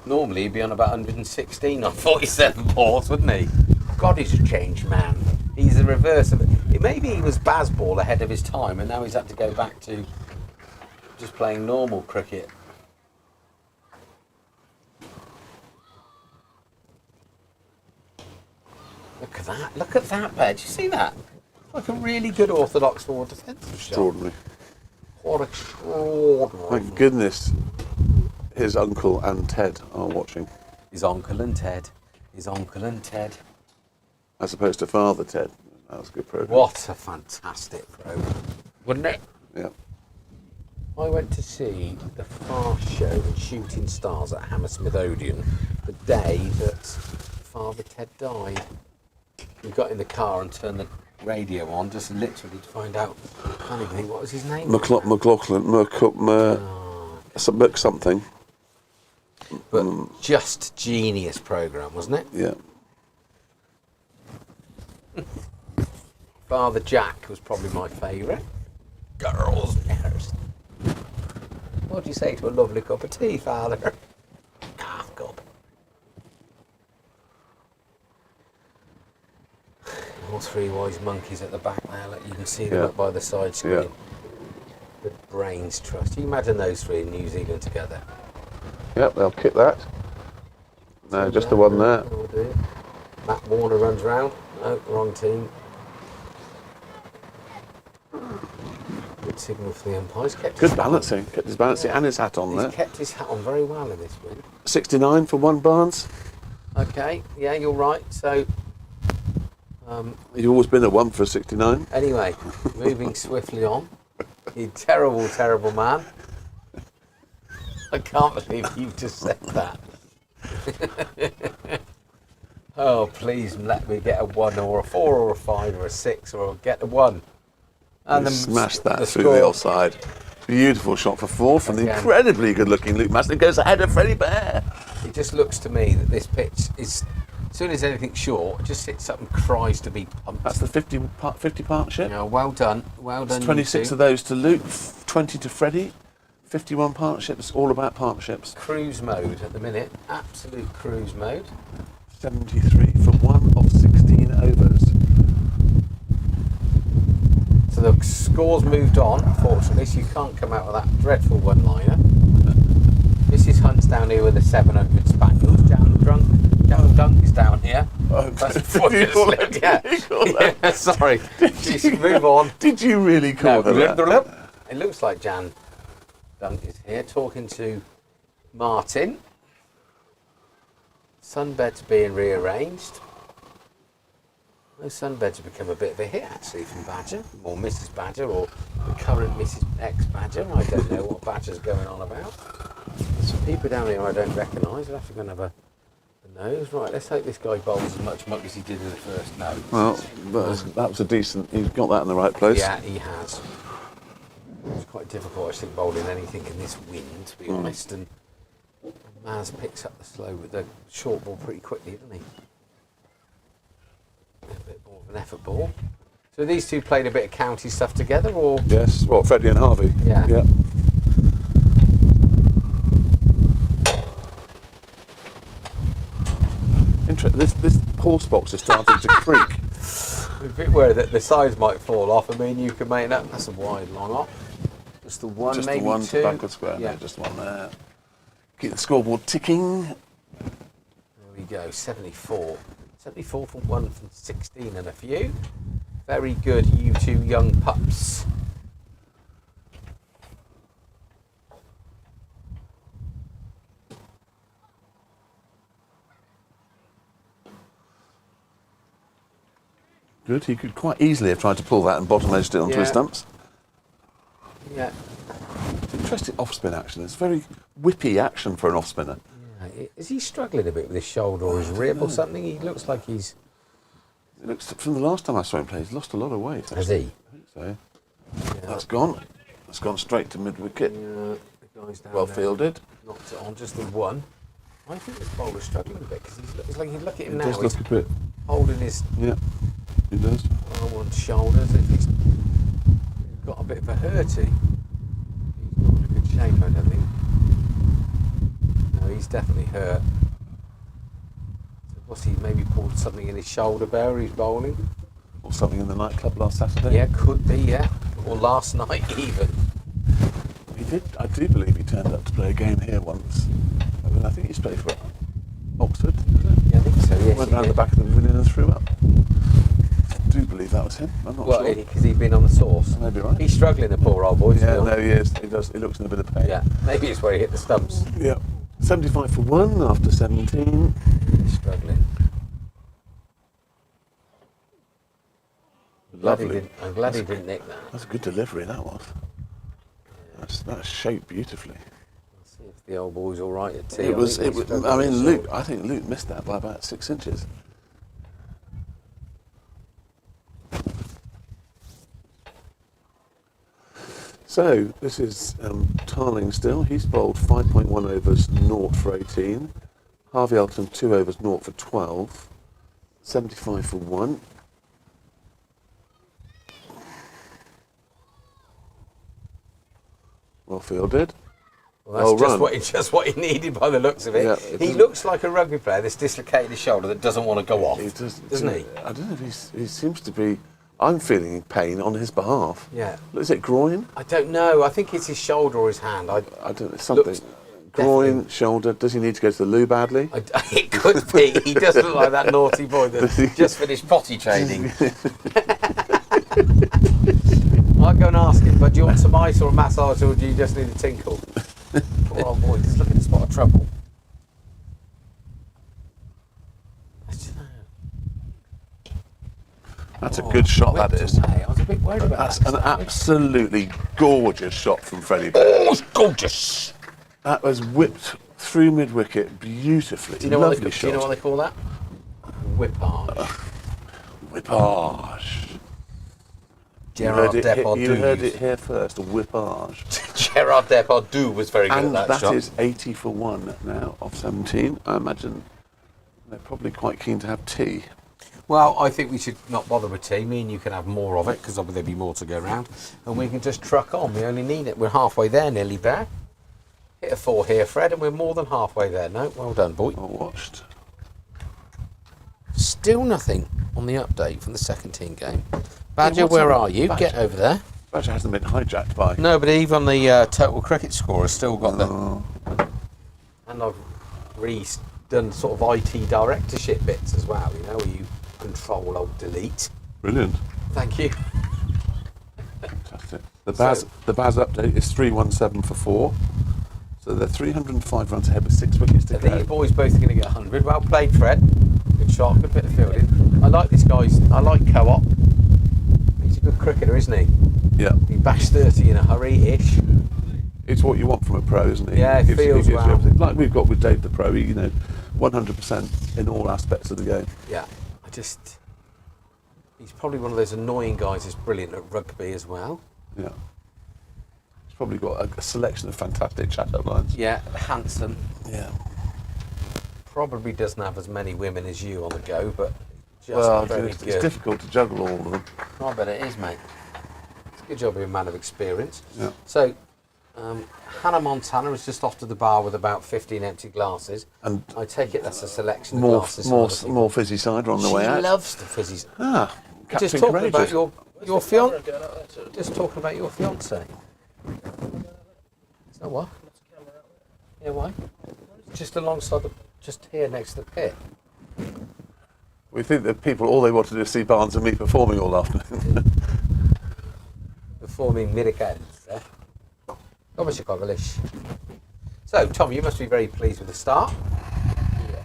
Normally he'd be on about 116 on 47 balls, wouldn't he? God, he's a changed man. He's the reverse of it. Maybe he was Bazball ahead of his time, and now he's had to go back to just playing normal cricket. Look at that. Look at that, Bed. You see that? Like a really good orthodox forward defensive shot. Extraordinary. What extraordinary. Thank goodness his uncle and Ted are watching. His uncle and Ted. His uncle and Ted. As opposed to Father Ted. That was a good programme. What a fantastic programme. Wouldn't it? Yeah. I went to see the Fast Show and Shooting Stars at Hammersmith Odeon the day that Father Ted died. We got in the car and turned the radio on just literally to find out, I can't even think, what was his name? McLaughlin, something. But just genius programme, wasn't it? Yeah. Father Jack was probably my favourite. Girls' nurse. What do you say to a lovely cup of tea, Father? Half cup. All 3 wise monkeys at the back there, look, you can see them up by the side screen. Yeah. The brains trust. You imagine those 3 in New Zealand together. Yep, they'll kick that. No, just the one there. Matt Warner runs round. No, wrong team. Good signal for the umpires. Good balancing. Kept his balancing and his hat on there. He's kept his hat on very well in this win. 69 for 1, Barnes. Okay, yeah, you're right. So, You've always been a 1 for a 69. Anyway, moving swiftly on. You terrible, terrible man. I can't believe you just said that. Oh, please let me get a 1 or a 4 or a 5 or a 6 or get a 1. And then smash that through the offside. Beautiful shot for 4 from the incredibly good-looking Luke Maston. Goes ahead of Freddie Bear. It just looks to me that this pitch is, as soon as anything's short, it just sits up and cries to be pumped. That's the 50 partnership. Yeah, well done. Well done. It's 26 of those to Luke, 20 to Freddie. 51 partnerships, all about partnerships. Cruise mode at the minute. Absolute cruise mode. 73 for 1 of 16 overs. So the score's moved on, unfortunately, so you can't come out with that dreadful one-liner. Mrs. Hunt's down here with the 700 Spaniels. Jan Dunk is down here. Oh, that's unfortunate. Yeah. Sorry. Move on. Did you really call her that? It looks like Jan Dunk is here talking to Martin. Sunbed's being rearranged. Those sunbeds have become a bit of a hit actually from Badger, or Mrs. Badger, or the current Mrs. X Badger. I don't know what Badger's going on about. Some people down here I don't recognise. I'll have to go and have a nose. Right, let's hope this guy bowls as much muck as he did in the first nose. Well, that was a decent. He's got that in the right place. Yeah, he has. It's quite difficult, I think, bowling anything in this wind, to be honest. And Maz picks up the slow with the short ball pretty quickly, doesn't he? A bit more of an effort ball. So these two played a bit of county stuff together, or? Yes, well, Freddie and Harvey. Yeah. Yeah. This horse box is starting to creak. A bit worried that the sides might fall off. I mean, you can make that. That's a wide long off. Just the one, Just maybe the one two. backward square. Yeah. No, just one there. Keep the scoreboard ticking. go. 74. 74 from 1 from 16 and a few. Very good, you two young pups. Good. He could quite easily have tried to pull that and bottom edged it onto his stumps. Yeah. It's interesting off spin action. It's very whippy action for an off spinner. Yeah. Is he struggling a bit with his shoulder or his rib or something? He looks like he's. It looks, from the last time I saw him play, he's lost a lot of weight. Has he? I think so. Yeah. That's gone. That's gone straight to mid wicket. Yeah, the guy's down Well there. fielded. Knocked it on just the one. I think this bowler's struggling a bit because it's like you look at him It now. does He's look a bit. holding his Yeah, he does. arm on shoulders. If he's got a bit of a hurty, he's not in a good shape, I don't think. No, he's definitely hurt. What's he maybe pulled something in his shoulder bear? He's bowling. Or something in the nightclub last Saturday. Yeah, could be. Yeah, or last night even. He did. I do believe he turned up to play a game here once. I mean, I think he's played for Oxford. Yeah, I think so. Yes, Went he round did. the back of the pavilion and threw up. I do believe that was him. I'm not Well, sure. because he's been on the source. Maybe right. He's struggling, the poor old boy. Yeah, still. no, he is. He does. He looks in a bit of pain. Yeah, maybe it's where he hit the stumps. Yeah. 75 for 1 after 17. He's struggling. Lovely. I'm glad he didn't nick that. That's a good delivery, that was. That's shaped beautifully. Let's see if the old boy's all right at tea. It was. I think he's I struggling mean, with the Luke. short. I think Luke missed that by about 6 inches. So this is Tarling still. He's bowled 5.1 overs, 0 for 18. Harvey Elton 2 overs, 0 for 12. 75 for 1. Well fielded. Well, that's just what he needed by the looks of it. Yeah, He looks like a rugby player that's dislocated his shoulder that doesn't want to go off, doesn't he? I don't know if he seems to be. I'm feeling pain on his behalf. Yeah. Is it groin? I don't know. I think it's his shoulder or his hand. I don't know. Something. Groin, shoulder. Does he need to go to the loo badly? It could be. He does look like that naughty boy that just finished potty training. I'll go and ask him, but do you want some ice or a massage or do you just need a tinkle? Poor old boy, just looking to spot a trouble. That's a good shot, that is. I was a bit worried about That's that. an absolutely gorgeous shot from Freddie Baird. Oh, it's gorgeous. That was whipped through mid-wicket beautifully. Do you know Lovely what they, shot. do you know what they call that? Whippage. Whippage. Gerard Depardieu. You heard it here first, whippage. Gerard Depardieu was very good And at that shot. that is 80 for 1 now of 17. I imagine they're probably quite keen to have tea. Well, I think we should not bother with tea. Me and you can have more of it because there'll be more to go around, and we can just truck on. We only need it. We're halfway there, nearly there. Hit a 4 here, Fred, and we're more than halfway there. No, well done, boy. Well watched. Still nothing on the update from the second team game. Badger, where are you? Badger. Get over there. Badger hasn't been hijacked by. No, but even the total cricket score has still got the. And I've done sort of IT directorship bits as well. You know, where you control alt delete. Brilliant. Thank you. Fantastic. The Baz update is 317 for 4. So they're 305 runs ahead with 6 wickets to Are go. these boys both going to get 100? Well played, Fred. Good shot, good bit of fielding. I like this guy's. I like Co-op. He's a good cricketer, isn't he? Yeah. He bashed 30 in a hurry-ish. It's what you want from a pro, isn't it? Yeah, it He feels gives you well. everything. Like we've got with Dave the Pro, you know, 100% in all aspects of the game. Yeah, he's probably one of those annoying guys who's brilliant at rugby as well. Yeah. He's probably got a selection of fantastic chat-up lines. Yeah, handsome. Yeah. Probably doesn't have as many women as you on the go, but just very it's good. difficult to juggle all of them. I bet it is, mate. It's a good job you're a man of experience. Yeah. So, Hannah Montana is just off to the bar with about 15 empty glasses. And I take it that's a selection of More, glasses. more fizzy cider on the way out. She loves the fizzies. Ah, Captain Just talking Courageous. about your fiance. Just talking about your fiance. Is that what? Yeah, why? Just alongside just here next to the pit. We think that people, all they want to do is see Barnes and me performing all afternoon. Performing miracles. Obviously, Cogalish. So, Tom, you must be very pleased with the start. Yeah.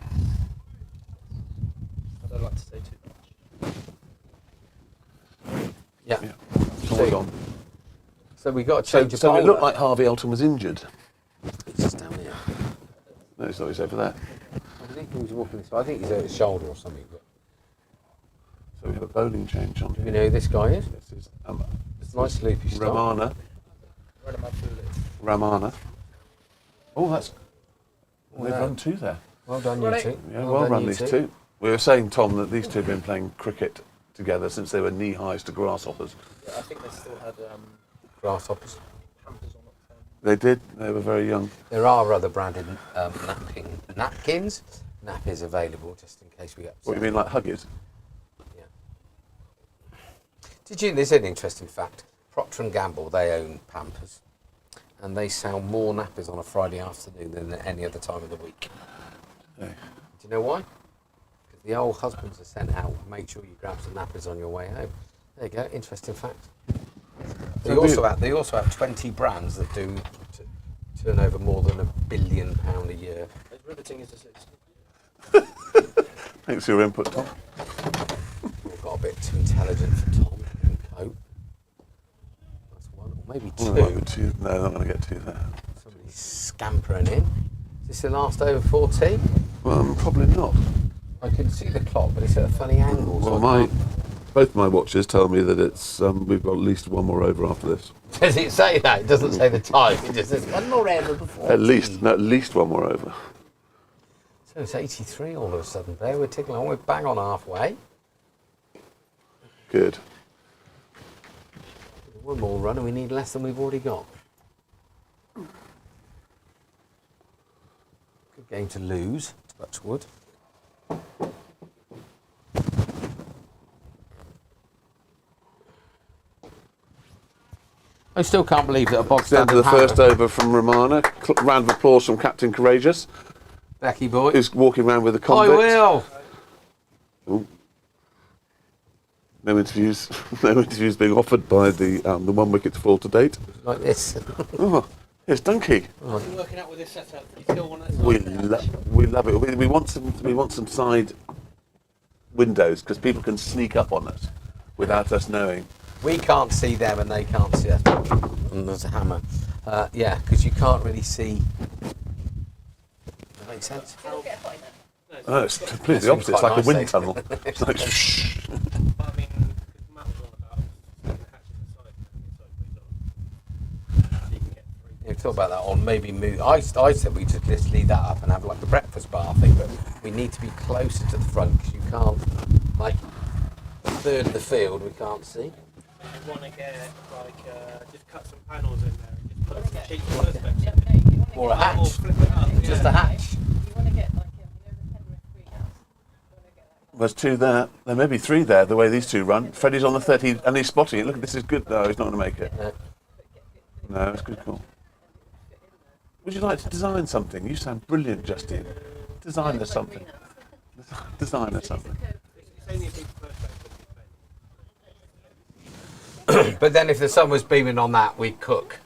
I don't like to say too much. Yeah. Hold on. So we got to change a So it bowler. looked like Harvey Elton was injured. It's just down here. No, it's not. He's over there. I think he was walking this way. I think he's hurt his shoulder or something. But So we have a bowling change on do you here. know who this guy is? This is It's a nice loopy start. Ramana. Ramana. Oh, that's. They've run two there. Well done, you two. Yeah, well done, run, you these two. two. We were saying, Tom, that these two have been playing cricket together since they were knee-highs to grasshoppers. Yeah, I think they still had Grasshoppers. hampers on the They did. They were very young. There are other branded napkins, nappies available just in case we upset. What, you mean like Huggies? Did you? There's an interesting fact. Procter & Gamble, they own Pampers, and they sell more nappies on a Friday afternoon than at any other time of the week. Yeah. Do you know why? Because the old husbands are sent out. Make sure you grab some nappies on your way home. There you go. Interesting fact. They also have 20 brands that do turn over more than £1 billion a year. riveting is deceased. Thanks for your input, Tom. We've got a bit too intelligent for Tom and Cope. That's one, or maybe two. Well, maybe two. No, they're not going to get two there. Somebody's scampering in. Is this the last over 14? Probably not. I can see the clock, but it's at a funny angle. Well, both my watches tell me that it's we've got at least one more over after this. Does it say that? It doesn't say the time. It just says one more over before. At least one more over. So it's 83 all of a sudden there. We're ticking along. We're bang on halfway. Good. One more run and we need less than we've already got. Good game to lose, touch wood. I still can't believe that a box Down to the first over from Romana. Round of applause from Captain Courageous. Becky boy. Who's walking around with a I convict. will. Ooh. No interviews. No interviews being offered by the 1 wicket to fall to date. Like this. Oh, here's Donkey. Are you working out with this setup? You still want to We love it. We want some side windows because people can sneak up on us without us knowing. We can't see them and they can't see us. And there's a hammer. Yeah, because you can't really see. That makes sense. Oh, it's completely opposite. It's like a wind tunnel. It's like shh. Yeah, talk about that on maybe move. I said we just leave that up and have like a breakfast bar thing, but we need to be closer to the front because you can't, like, a third of the field we can't see. You want to get just cut some panels in there and just put some cheap perspex. Or a hatch. Just a hatch. There's two there. There may be three there, the way these two run. Freddie's on the 30 and he's spotting it. Look, this is good. No, he's not going to make it. No, it's good call. Would you like to design something? You sound brilliant, Justine. Design us something. Design us something. But then if the sun was beaming on that, we'd cook.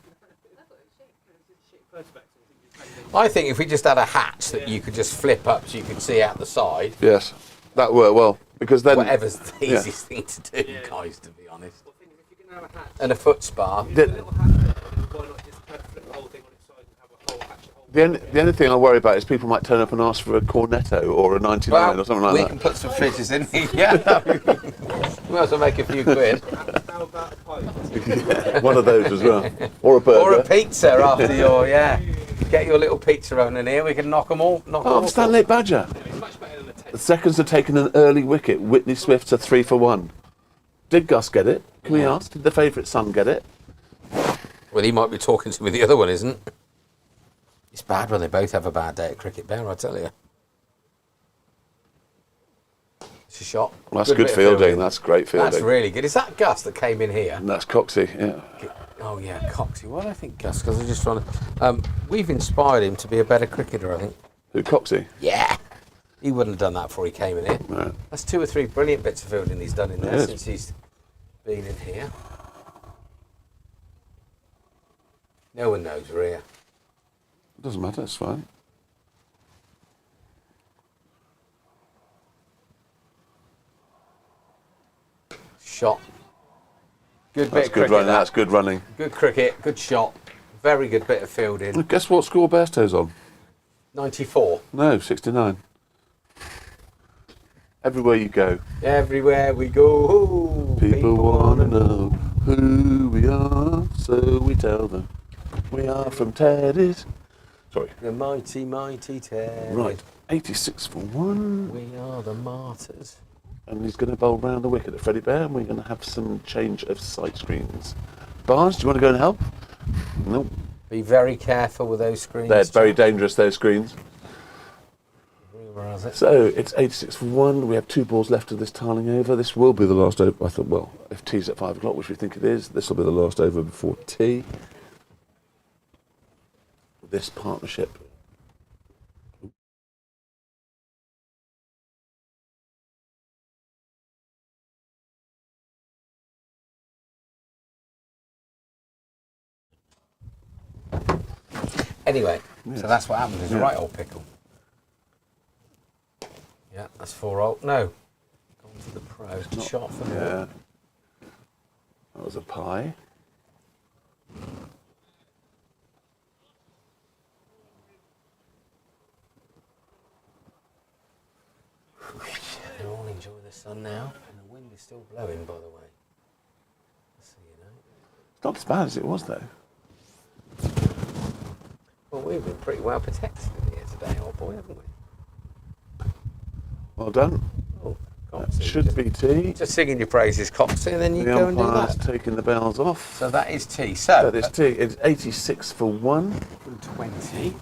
I think if we just had a hatch that you could just flip up so you could see out the side. Yes, that worked well. Because then... Whatever's the easiest thing to do, guys, to be honest. And a foot spar. The only thing I worry about is people might turn up and ask for a cornetto or a 99 or something like that. We can put some fridges in here. Yeah. We might as well make a few quid. One of those as well. Or a burger. Or a pizza after your, Get your little pizza oven in here. We can knock them all. I'm Stanley Badger. The seconds have taken an early wicket. Whitney Swift's a 3 for 1. Did Gus get it? Can we ask? Did the favourite son get it? Well, he might be talking to me. The other one isn't. It's bad when they both have a bad day at cricket, Bear, I tell you. It's a shot. Well, that's good fielding. That's great fielding. That's really good. Is that Gus that came in here? And that's Coxey, yeah. Oh, yeah, Coxey. Why do I think Gus? Because I'm just trying to... we've inspired him to be a better cricketer, I think. Who, Coxey? Yeah. He wouldn't have done that before he came in here. No. That's 2 or 3 brilliant bits of fielding he's done in there is. since he's been in here. No one knows we're here. It doesn't matter, it's fine. Shot. Good That's bit of good cricket. running. That. That's good running. Good cricket. Good shot. Very good bit of fielding. Guess what score Bairstow's on? 94. No, 69. Everywhere you go. Everywhere we go, People want to know who we are, so we tell them. We are from Teddy's. Sorry. The mighty, mighty Terry. Right, 86 for 1. We are the martyrs. And he's going to bowl round the wicket at Freddie Bear, and we're going to have some change of sight screens. Barnes, do you want to go and help? Nope. Be very careful with those screens. They're very dangerous, those screens. Where is it? So it's 86 for 1. We have 2 balls left of this tiling over. This will be the last over. I thought, well, if tea's at 5 o'clock, which we think it is, this will be the last over before tea. This partnership. Anyway, Yes. so that's what happened. It's a right old pickle. Yeah, that's 4 old. No. Gone to the pros. Shot for Yeah. That was a pie. They all enjoy the sun now, and the wind is still blowing, by the way. So you know. It's not as bad as it was, though. Well, we've been pretty well protected in here today, old boy, haven't we? Well done. Oh, That should be tea. Just singing your praises, Coxie, and then you The go and do umpire's that. taking the bells off. So that is tea. So That is tea. It's 86 for 1. 20.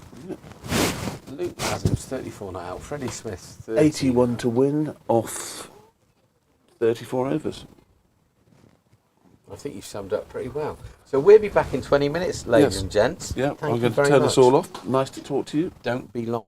Luke Adams, 34 not out. Freddie Smith, 30. 81 to win off 34 overs. I think you've summed up pretty well. So we'll be back in 20 minutes, ladies Yes. and gents. Yeah, Thank I'm you going to very turn much. this all off. Nice to talk to you. Don't be long.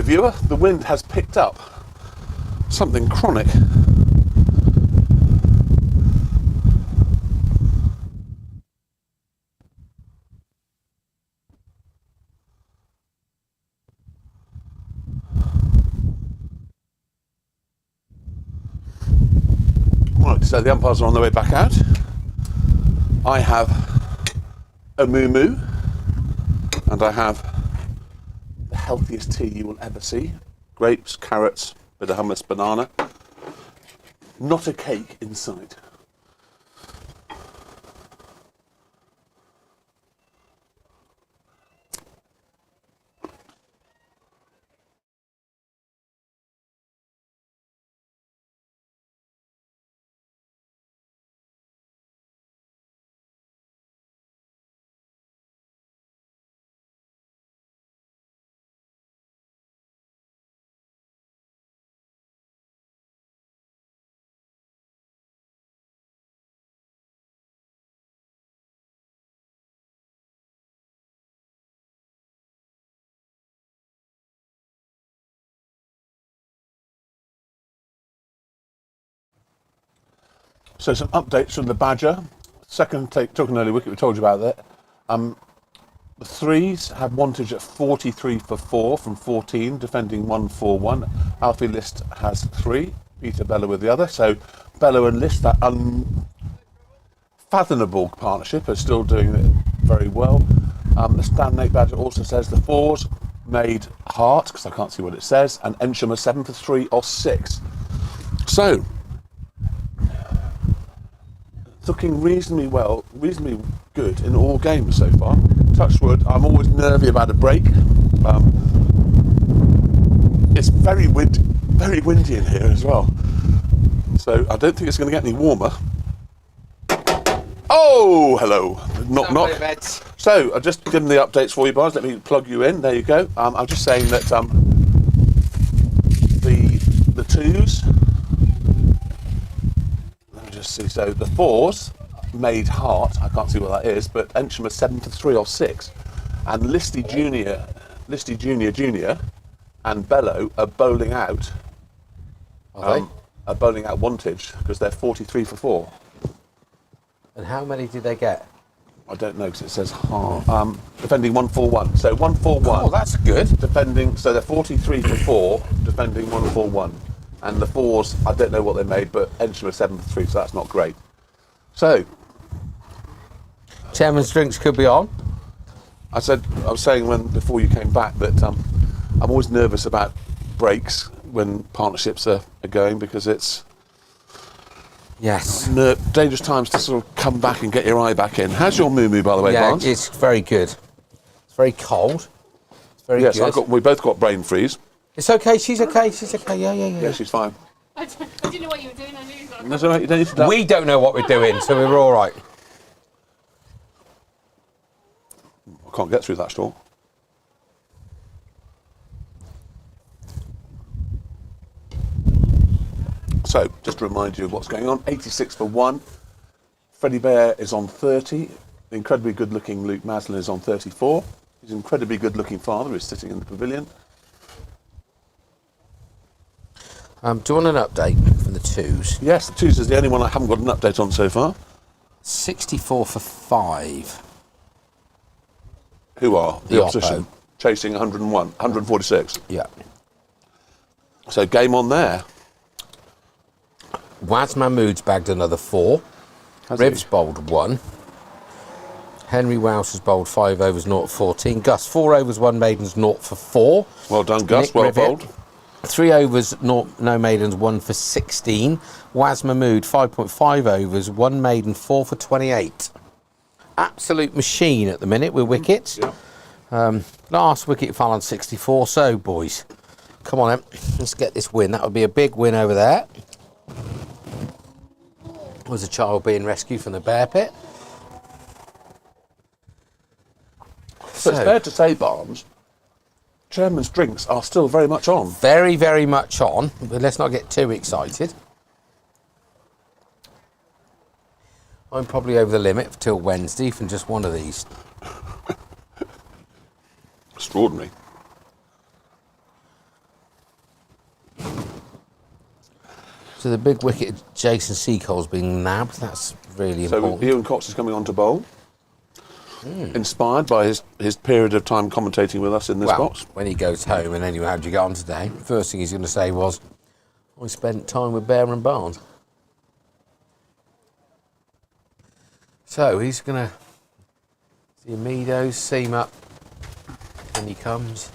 viewer, the wind has picked up. Something chronic. Right, so the umpires are on their way back out. I have a moo-moo, and I have the healthiest tea you will ever see. Grapes, carrots, bit of hummus, banana. Not a cake in sight. So some updates from the Badger. Second take, took an early wicket, we told you about that. The threes had wantage at 43 for 4 from 14, defending 141. Alfie List has 3, Peter Bello with the other. So Bello and List, that unfathomable partnership, are still doing it very well. The Stan Nate Badger also says the fours made heart, because I can't see what it says, and Ensham are 7 for 3 or 6. So, looking reasonably well, reasonably good in all games so far. Touch wood, I'm always nervy about a break. It's very windy in here as well. So I don't think it's going to get any warmer. Oh, hello. Knock, knock. So I'll just give them the updates for you, guys. Let me plug you in. There you go. I'm just saying that the twos, let me just see. So the fours made heart. I can't see what that is, but Ensham are 7 for 3 or 6, and Listy Junior, and Bello are bowling out. Are bowling out wantage because they're 43 for 4. And how many did they get? I don't know because it says heart. Defending 141. So 141. Oh, that's good. Defending. So they're 43 for 4, defending 141, and the fours. I don't know what they made, but Ensham are 7 for 3, so that's not great. So, Chairman's drinks could be on. I was saying before you came back that I'm always nervous about breaks when partnerships are going, because it's dangerous times to sort of come back and get your eye back in. How's your moo-moo, by the way, Barnes? Yeah, it's very good. It's very cold. It's very good. Yes, we both got brain freeze. It's okay. She's okay. She's okay. Yeah. Yeah, she's fine. I didn't know what you were doing. I knew you got That's all right. You don't need to. We don't know what we're doing, so we're all right. I can't get through that store. So, just to remind you of what's going on, 86 for 1. Freddie Bear is on 30. The incredibly good-looking Luke Maslin is on 34. His incredibly good-looking father is sitting in the pavilion. Do you want an update from the twos? Yes, the twos is the only one I haven't got an update on so far. 64 for 5. Who are the opposition? Oppo. Chasing 146. Yeah. So, game on there. Waz Mahmood's bagged another 4. Riv's bowled 1. Henry Welsh has bowled 5 overs, 0 for 14. Gus, 4 overs, 1 maidens, 0 for 4. Well done, Gus. Nick Well Rivet, bowled. 3 overs, no maidens, 1 for 16. Waz Mahmood, 5.5 overs, 1 maiden, 4 for 28. Absolute machine at the minute with wickets. Yeah. Last wicket fell on 64. So, boys, come on then. Let's get this win. That would be a big win over there. Was a child being rescued from the bear pit. So it's fair to say, Barnes, Chairman's drinks are still very much on. Very, very much on, but let's not get too excited. I'm probably over the limit till Wednesday from just one of these. Extraordinary. So the big wicket, Jason Seacole's being nabbed. That's really important. So Ewan Cox is coming on to bowl. Inspired by his period of time commentating with us in this box. When he goes home and anyway, how'd you get on today? First thing he's going to say was, I spent time with Bear and Barnes. So he's going to see Meadows, seam up, and he comes.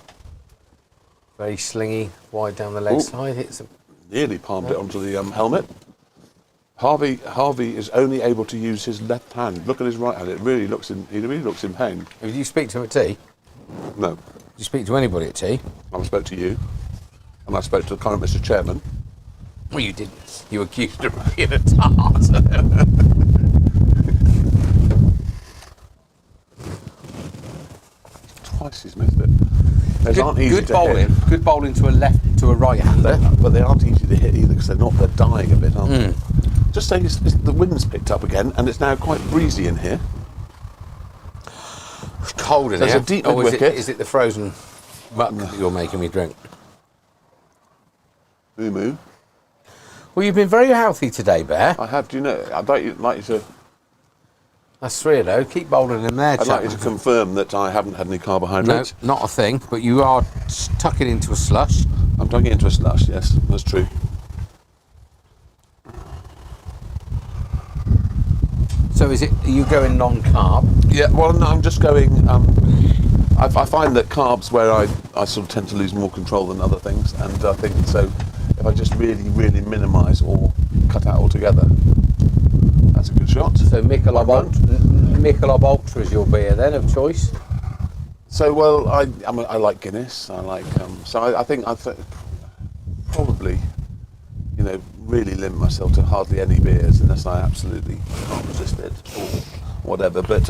Very slingy, wide down the leg side, hits him. Nearly palmed it onto the helmet. Harvey is only able to use his left hand. Look at his right hand. He really looks in pain. Did you speak to him at tea? No. Did you speak to anybody at tea? I spoke to you, and I spoke to the current Mr. Chairman. Well, you didn't. You accused him of being a tart. Twice he's missed it. Those aren't easy Good to bowling. hit. Good bowling to a left, to a right-hander. But they aren't easy to hit either because they're dying a bit, aren't they? Just saying, the wind's picked up again, and it's now quite breezy in here. It's cold in There's here. a deep wicket. Is it the frozen muck that you're making me drink? Moo moo. Well, you've been very healthy today, Bear. I have. Do you know? I'd like you to. That's 3 though. Keep bowling in there, I'd like you to confirm that I haven't had any No, carbohydrates. not a thing. But you are tucking into a slush. I'm tucking into a slush. Yes, that's true. So are you going non-carb? Yeah. Well, no, I'm just going. I find that carbs where I sort of tend to lose more control than other things, and I think so. If I just really minimise or cut out altogether, that's a good shot. So Michelob Ultra is your beer then of choice? So well, I like Guinness. I like I think probably, really limit myself to hardly any beers unless I absolutely can't resist it or whatever. But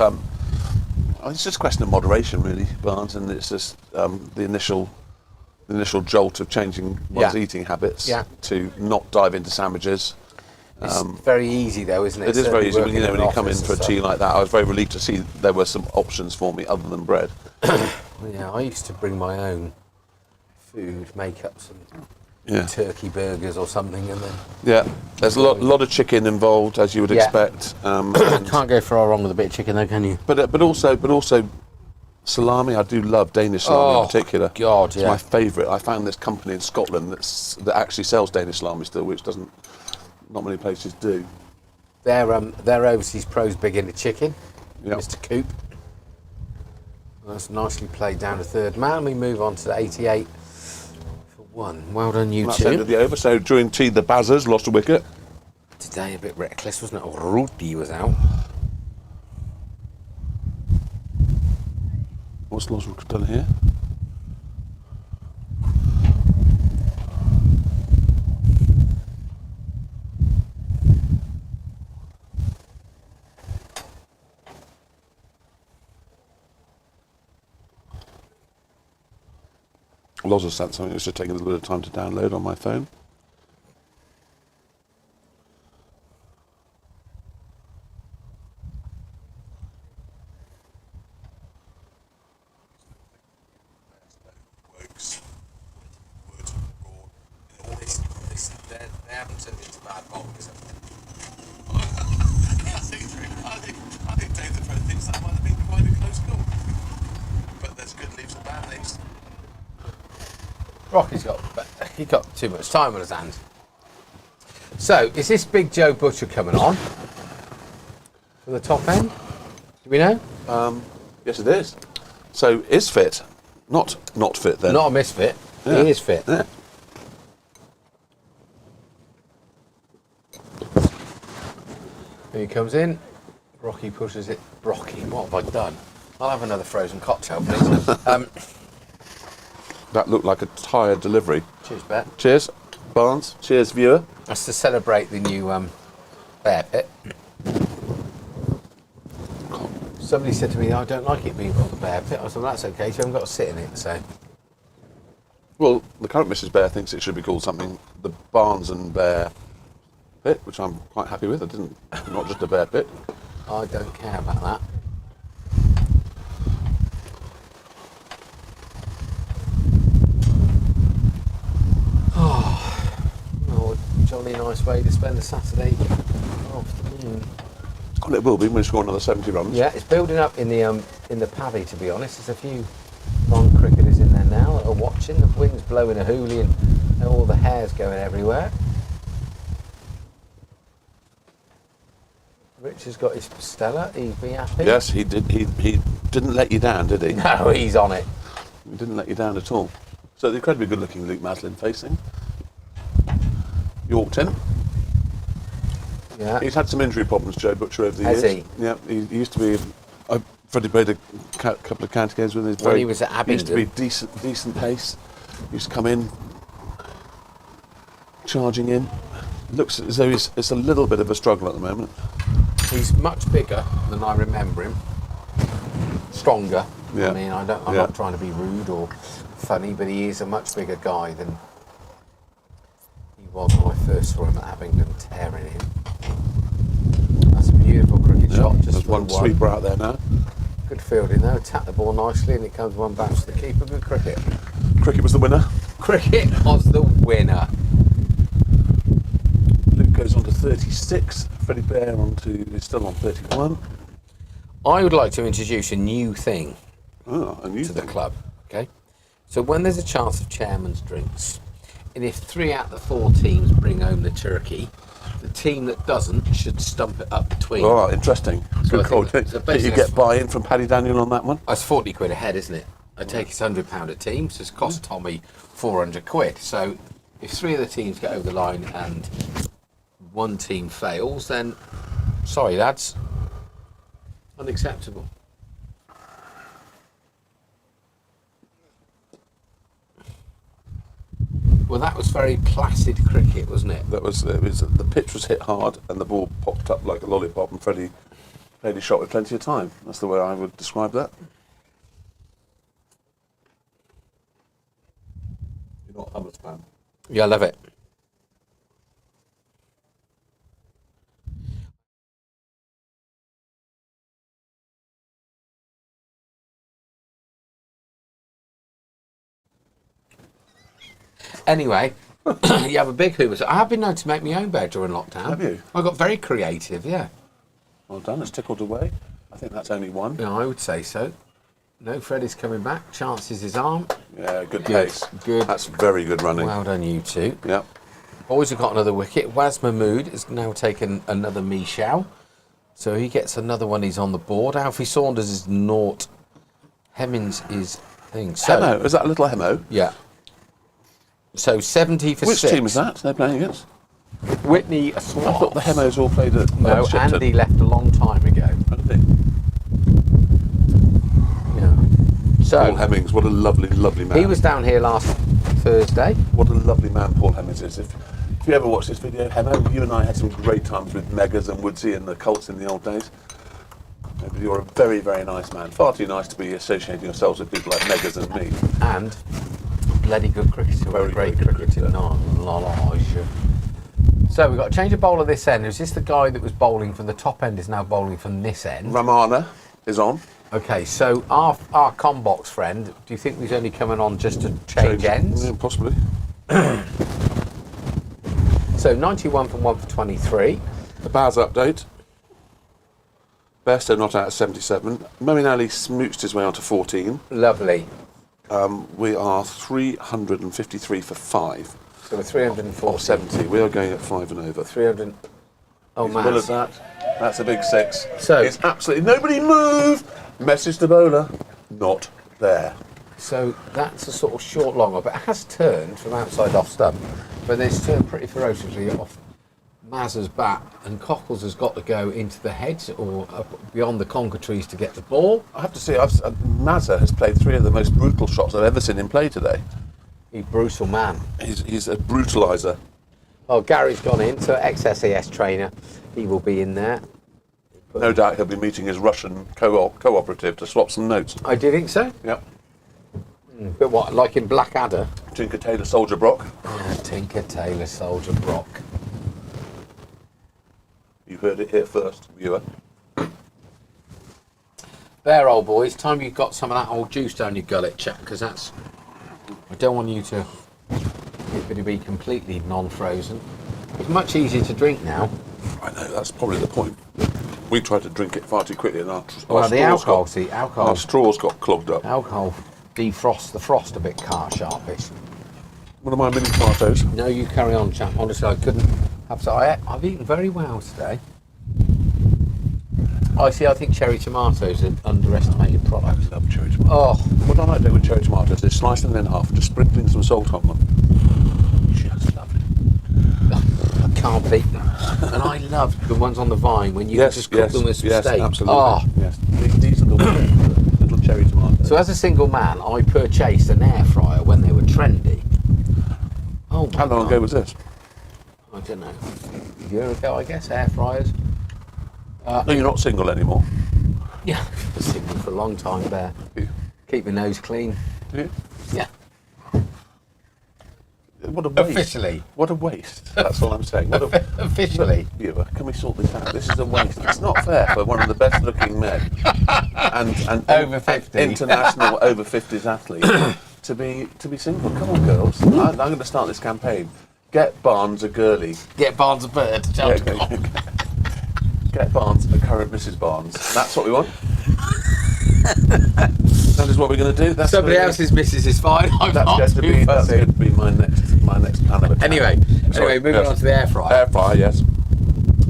it's just a question of moderation, really, Barnes, and it's just the initial jolt of changing one's eating habits to not dive into sandwiches. It's very easy though, isn't it? It is very easy. When you come in for a tea like that, I was very relieved to see there were some options for me other than bread. Yeah, I used to bring my own food, make up some turkey burgers or something, and then there's a lot of chicken involved, as you would expect. Can't go far wrong with a bit of chicken, though, can you? But also salami. I do love Danish salami in particular. God, it's my favourite. I found this company in Scotland that actually sells Danish salami still, which not many places do. Their overseas pros big into chicken. Mr. Coop. That's nicely played down to third man. We move on to 88 for 1. Well done, you That's two. the end of the over. So during tea, the Bazzers lost a wicket. Today a bit reckless, wasn't it? Rudy was out. What's Loswick done here? Loz has sent something that's just taking a little bit of time to download on my phone. They haven't turned into bad bowlers, have they? I think David Pro thinks that might have been quite a close call. But there's good leaves and bad leaves. Rocky's got too much time on his hands. So, is this Big Joe Butcher coming on for the top end? Do we know? Yes, it is. So, is fit. Not fit then. Not a misfit. Yeah. He is fit. Yeah. He comes in. Rocky pushes it. Rocky, what have I done? I'll have another frozen cocktail, please. That looked like a tired delivery. Cheers, Bet. Cheers, Barnes. Cheers, viewer. That's to celebrate the new bear pit. Somebody said to me, I don't like it being called the bear pit. I said, well, that's okay, so I haven't got to sit in it, so. Well, the current Mrs. Bear thinks it should be called something, the Barnes and Bear pit, which I'm quite happy with. Not just a bear pit. I don't care about that. Oh, jolly nice way to spend a Saturday afternoon. Well, it will be when we score another 70 runs. Yeah, it's building up in the paddy, to be honest. There's a few non-cricketers in there now that are watching. The wind's blowing a hoolie and all the hair's going everywhere. Rich has got his Stella. He'd be happy. Yes, he did. He didn't let you down, did he? No, he's on it. He didn't let you down at all. So the incredibly good-looking Luke Maslin facing. Yorkton. Yeah. He's had some injury problems, Joe Butcher, over the Has years. he? Yeah, he used to be. Freddie played a couple of county games with him. When he was at Abingdon. Used to be decent pace. Used to come in, charging in. Looks as though it's a little bit of a struggle at the moment. He's much bigger than I remember him. Stronger. Yeah. I mean, I'm not trying to be rude or funny, but he is a much bigger guy than he was when I first saw him at Abingdon, tearing him. That's a beautiful cricket shot. Just There's one sweeper out there now. Good fielding though. Tap the ball nicely, and it comes one bounce to the keeper. Good cricket. Cricket was the winner. Cricket was the winner. Luke goes on to 36. Freddie Bear is still on 31. I would like to introduce a new thing to the club. Okay, so when there's a chance of chairman's drinks, and if 3 out of the 4 teams bring home the turkey, the team that doesn't should stump it up between. Oh, interesting. So Good call. so Did you get buy-in from Paddy Daniel on that one? That's 40 quid a head, isn't it? I take it's £100 a team, so it's cost Tommy 400 quid. So if 3 of the teams get over the line and 1 team fails, then sorry lads, unacceptable. Well, that was very placid cricket, wasn't it? It was the pitch was hit hard and the ball popped up like a lollipop, and Freddie played his shot with plenty of time. That's the way I would describe that. You're not a Hummers fan. Yeah, I love it. Anyway, you have a big Hoover. So I have been known to make my own bed during lockdown. Have you? I got very creative, yeah. Well done. It's tickled away. I think that's only one. Yeah, I would say so. No, Freddie's coming back. Chances his arm. Yeah, good pace. Good. That's very good running. Well done, you two. Yep. Boys have got another wicket. Waz Mahmood has now taken another Michelle. So he gets another one. He's on the board. Alfie Saunders is naught. Hemmings is thing. So, Hemo. Is that a little Hemo? Yeah. So 70 for Which 6. team is that they're playing against? Whitney I thought the Hemos all played at No, Shipton. Andy left a long time ago. Yeah. So Paul Hemmings, what a lovely, lovely man. he was down here last Thursday. What a lovely man Paul Hemmings is. If you ever watch this video, Hemo, you and I had some great times with Megas and Woodsy and the Colts in the old days. You're a very, very nice man. Far too nice to be associating yourselves with people like Megas and me. And bloody good cricketer. Very great good cricketer. So we've got to change a bowler this end. Is this the guy that was bowling from the top end is now bowling from this end? Ramana is on. Okay, so our Combox friend, do you think he's only coming on just to change ends? Yeah, possibly. So 91 from 1 for 23. The Baz update. Bairstow not out at 77. Moeen Ali smooched his way onto 14. Lovely. We are 353 for 5. So we're 340. Or 70. We are going at 5 and over. 300. Oh, He's man. well as that. That's a big 6. So it's absolutely nobody move. Message to bowler. Not there. So that's a sort of short long one, but it has turned from outside off stump, but it's turned pretty ferociously off Mazza's bat, and Cockles has got to go into the hedge or up beyond the conker trees to get the ball. I have to say, Mazza has played 3 of the most brutal shots I've ever seen him play today. He's a brutal man. He's a brutaliser. Oh, Gary's gone in, so ex-SAS trainer, he will be in there. No doubt he'll be meeting his Russian cooperative to swap some notes. I do think so. Yep. But what, like in Blackadder? Tinker Tailor Soldier Brock. Yeah, Tinker Tailor Soldier Brock. You heard it here first, viewer. There, old boys, time you've got some of that old juice down your gullet, chap, because that's... I don't want you to be completely non-frozen. It's much easier to drink now. I know, that's probably the point. We tried to drink it far too quickly and our Well, the straws alcohol, got, see, alcohol. our straws got clogged up. Alcohol defrosts the frost a bit sharpish. One of my mini tomatoes. No, you carry on, chap. Honestly, I couldn't have. So I've eaten very well today. I think cherry tomatoes are an underestimated product. I love cherry tomatoes. Oh, What I like to do with cherry tomatoes is slice them in half, just sprinkling some salt on them. Just lovely. I can't beat them. And I love the ones on the vine when you can just cook them with some steak. Absolutely. Oh. Yes. These are the little cherry tomatoes. So as a single man, I purchased an air fryer when they were trendy. Oh my How long God. ago was this? I don't know. A year ago, I guess, air fryers. No, you're not single anymore. Yeah, I was single for a long time there. Keep my nose clean. Do you? Yeah. What a waste. Officially. What a waste. That's all I'm saying. What a, Officially. Viewer, can we sort this out? This is a waste. It's not fair for one of the best looking men and Over 50. international over 50s athlete to be single. Come on, girls. I'm going to start this campaign. Get Barnes a girly. Get Barnes a bird. Get Barnes a current Mrs. Barnes. That's what we want. That is what we're going to do. That's Somebody else's missus is fine. That's going to be my next plan of attack. Anyway, moving on to the air fryer. Air fryer, yes.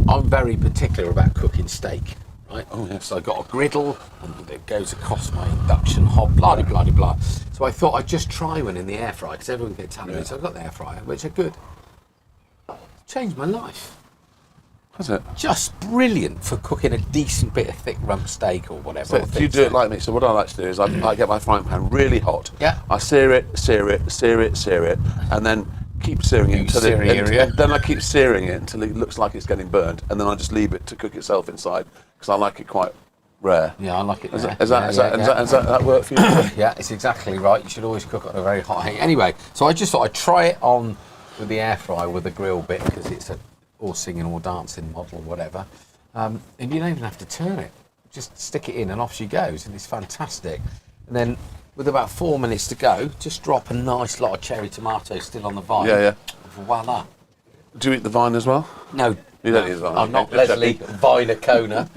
I'm very particular about cooking steak, right? Oh, yes. So I've got a griddle and it goes across my induction hob, blah, blah, blah, blah. So I thought I'd just try one in the air fryer because everyone kept telling me. So I've got the air fryer, which are good. Changed my life. Has it? Just brilliant for cooking a decent bit of thick rump steak or whatever. So or you do it like me. So what I like to do is I get my frying pan really hot. Yeah. I sear it, and then keep searing it until and then I keep searing it until it looks like it's getting burned, and then I just leave it to cook itself inside because I like it quite rare. Yeah, I like it. Does rare. that work for you? Yeah, it's exactly right. You should always cook it on a very hot heat. Anyway, so I just thought I'd try it on with the air fryer with the grill bit because it's a all singing or dancing model or whatever. And you don't even have to turn it. Just stick it in and off she goes, and it's fantastic. And then with about 4 minutes to go, just drop a nice lot of cherry tomatoes still on the vine. Yeah. Voila. Do you eat the vine as well? No. You don't eat the vine. I'm not Leslie Viner-Kona.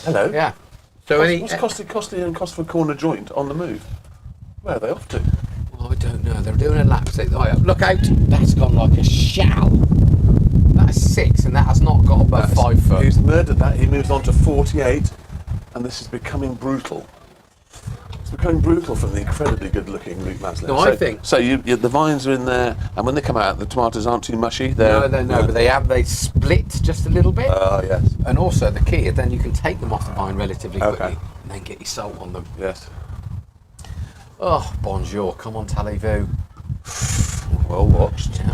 Hello. Yeah. So what's Costley and Cosford Corner joint on the move? Where are they off to? Well, I don't know. They're doing a lap. Look out! That's gone like a shell. That's 6, and that has not got above 5 foot. He's murdered that. He moves on to 48, and this is becoming brutal. It's becoming brutal from the incredibly good-looking Luke Maslin. No, I think so. The vines are in there, and when they come out, the tomatoes aren't too mushy. No, but they split just a little bit. Oh yes. And also the key, then you can take them off the vine relatively quickly, and then get your salt on them. Yes. Oh, bonjour! Come on, Tallyvoo. Well watched. Yeah.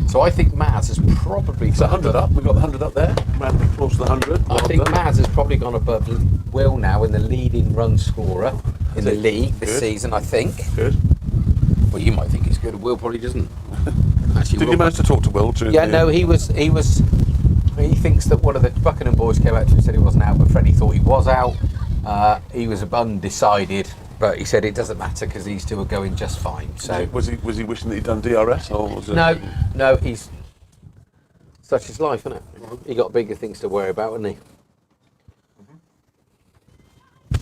So I think Maz has probably. It's 100 up. We've got the 100 up there. Round of applause to the 100. I think Maz has probably gone above Will now in the leading run scorer in the league this season. I think. Good. Well, you might think he's good. Will probably doesn't. Actually, Did you manage to talk to Will? No, he was. He thinks that one of the Buckingham boys came out to him and said he wasn't out, but Freddie thought he was out. He was undecided. But he said it doesn't matter because these two are going just fine. So was he wishing that he'd done DRS or was it? No. He's such his life, isn't it? He got bigger things to worry about, hasn't he?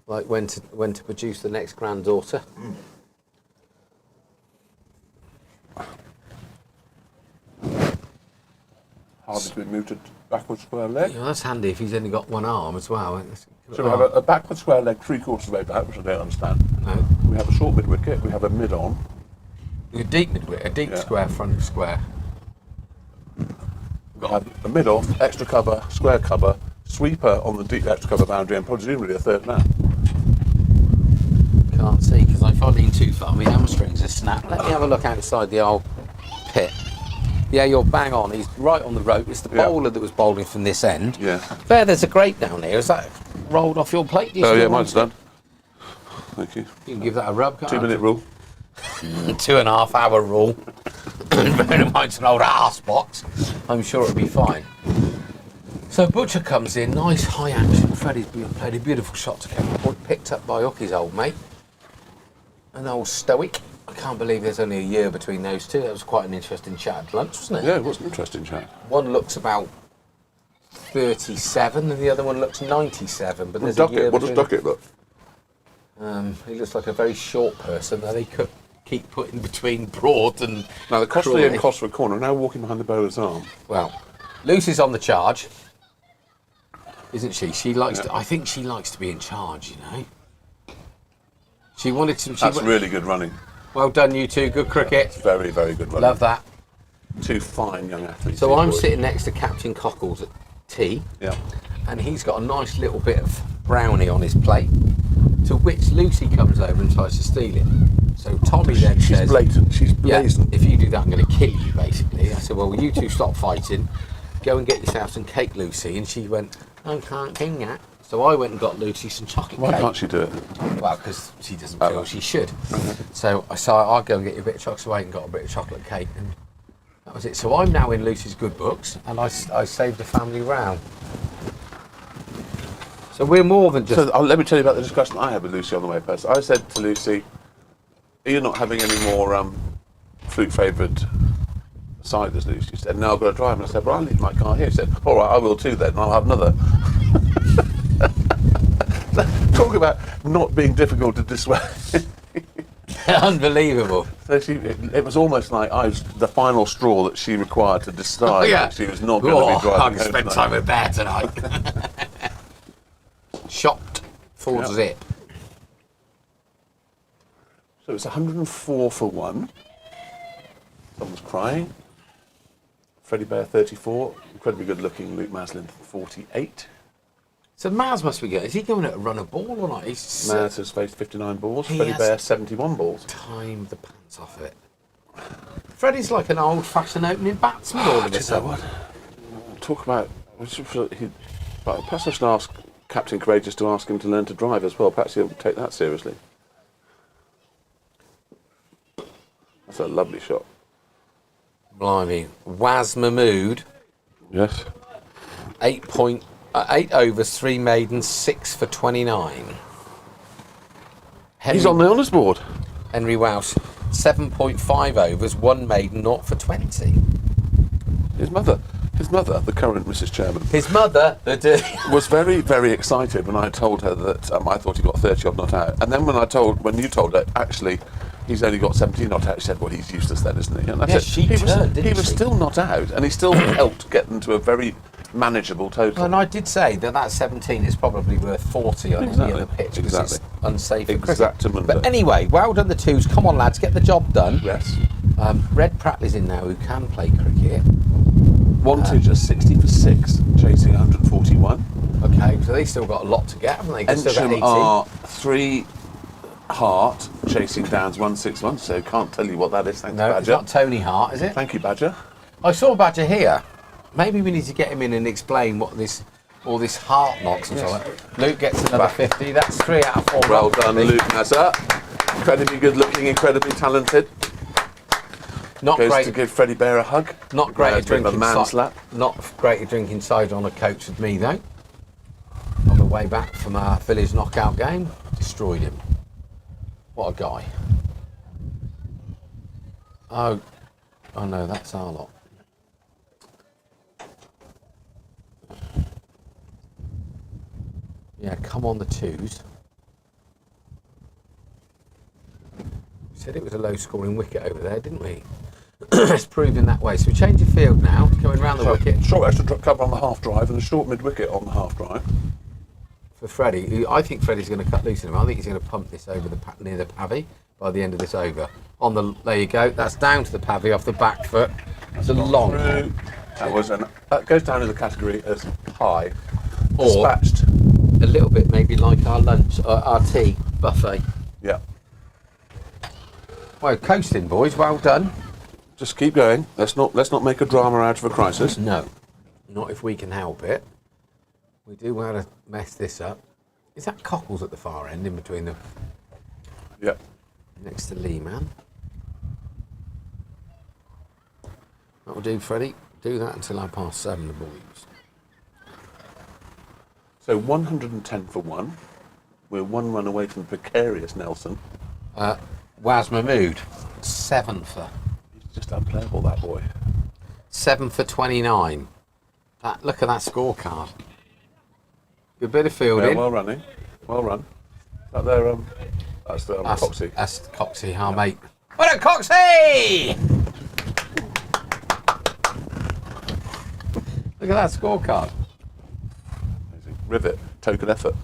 Like when to produce the next granddaughter. Hardly to be moved to backward square leg. Yeah, that's handy if he's only got one arm as well. So we have a backward square leg 3/4 way back, which I don't understand. No. We have a short mid wicket. We have a mid on. A deep mid wicket, a deep square front square. We have a mid off, extra cover, square cover, sweeper on the deep extra cover boundary, and presumably a third man. Can't see because if I lean too far, my hamstrings are snapped. Let me have a look outside the old pit. Yeah, you're bang on. He's right on the rope. It's the bowler that was bowling from this end. Yeah. There's a grate down there. Is that rolled off your plate? Oh yeah, mine's done. Thank you. You can give that a rub, can't 2 minute rule. 2.5 hour rule. Bear in mind it's an old arse box. I'm sure it'll be fine. So Butcher comes in, nice high action. Freddie's played a beautiful shot to Kevin Point, picked up by Hookie's old mate. An old stoic. can't believe there's only a year between those two. That was quite an interesting chat at lunch, wasn't it? Yeah, it was an interesting chat. One looks about 37 and the other one looks 97. But there's a year What does Duckett look? He looks like a very short person that they could keep putting between Broad and Now, the Costley Crawley. and Cosford corner are now walking behind the bowler's arm. Well, Lucy's on the charge, isn't she? She likes to. I think she likes to be in charge. You know. She wanted to. That's really good running. Well done, you two. Good cricket. Very, very good running. Love that. Two fine young athletes. So I'm boys. sitting next to Captain Cockles at tea, Yeah. and he's got a nice little bit of brownie on his plate, to which Lucy comes over and tries to steal it. So Tommy then She's says, blatant. She's blazing. "Yeah, if you do that, I'm going to kill you." Basically, I said, "Well, you two stop fighting. Go and get yourself some cake, Lucy." And she went, "I can't do that." So I went and got Lucy some chocolate Why cake. can't she do it? Well, because she doesn't feel she should. So I said, "I'll go and get you a bit of chocolate." So I went and got a bit of chocolate cake, and that was it. So I'm now in Lucy's good books, and I saved the family row. So we're more than just... So let me tell you about the discussion I had with Lucy on the way past. I said to Lucy, "Are you not having any more fruit flavoured ciders, Lucy?" She said, "No, I've got to drive." And I said, "Well, I'll leave my car here." She said, "All right, I will too then, and I'll have another." Talk about not being difficult to dissuade. Unbelievable. So it was almost like I was the final straw that she required to decide that she was not going to be driving I home can spend tonight. time with Bear tonight. Shocked for zip. So it's 104 for 1. Someone's crying. Freddie Bear 34. Incredibly good looking Luke Maslin 48. So Maz must be good. Is he going to run a ball or not? He's Maz has faced 59 balls. He Freddie has Bear 71 balls. timed the pants off it. Freddie's like an old-fashioned opening batsman all of a sudden. Talk about... Perhaps I should ask Captain Courageous to ask him to learn to drive as well. Perhaps he'll take that seriously. That's a lovely shot. Blimey. Waz Mahmood. Yes. 8 overs, 3 maidens, 6 for 29. He's on the honours board. Henry Welsh, 7.5 overs, 1 maiden, 0 for 20. His mother, the current Mrs. Chairman. His mother, was very, very excited when I told her that I thought he got 30 odd not out. And then when you told her, actually, he's only got 17 not out, she said, "Well, he's useless then, isn't he?" And I Yeah, said, she he turned, was still not out, and he still helped get them to a very manageable total. And I did say that 17 is probably worth 40 on any other pitch because it's unsafe for cricket. But anyway, well done the twos. Come on, lads, get the job done. Yes. Red Prattley's in now who can play cricket. Wantage are 60 for 6, chasing 141. Okay, so they still got a lot to get, haven't they? They've still got 80. Ensham are 3 Hart, chasing Downs 161, so can't tell you what that is. Thanks, No, Badger. it's not Tony Hart, is it? Thank you, Badger. I saw Badger here. Maybe we need to get him in and explain what all this Hart nonsense on it. Luke gets another 50. That's 3 out of 4. Well done, Luke Nazar. Incredibly good looking, incredibly talented. Not Goes great to give Freddie Bear a hug. Not great at drinking a man's lap. Not great at drinking cider on a coach with me though. On the way back from our village knockout game, destroyed him. What a guy. Oh no, that's our lot. Yeah, come on the twos. We said it was a low scoring wicket over there, didn't we? It's proving that way. So we change the field now, coming round the wicket. Short extra cover on the half drive and a short mid wicket on the half drive. For Freddie, I think Freddie's going to cut loose in him. I think he's going to pump this over near the pavy by the end of this over. There you go. That's down to the pavy off the back foot. It's a long one. That goes down in the category as high. Or dispatched. A little bit maybe like our lunch, our tea buffet. Yeah. Well, coasting, boys. Well done. Just keep going. Let's not make a drama out of a crisis. No, not if we can help it. We do want to mess this up. Is that Cockles at the far end, in between the? Yeah. Next to Lee, man. That'll do, Freddie. Do that until 7:30, the boys. So 110 for 1. We're 1 run away from precarious Nelson. Waz Mahmood. 7 for. He's just unplayable, that boy. 7 for 29. Look at that scorecard. Good bit of fielding. Yeah, well running. Well run. That there, that's the Coxey. That's Coxey, our mate. What a Coxey! Look at that scorecard. Amazing. Rivet, token effort.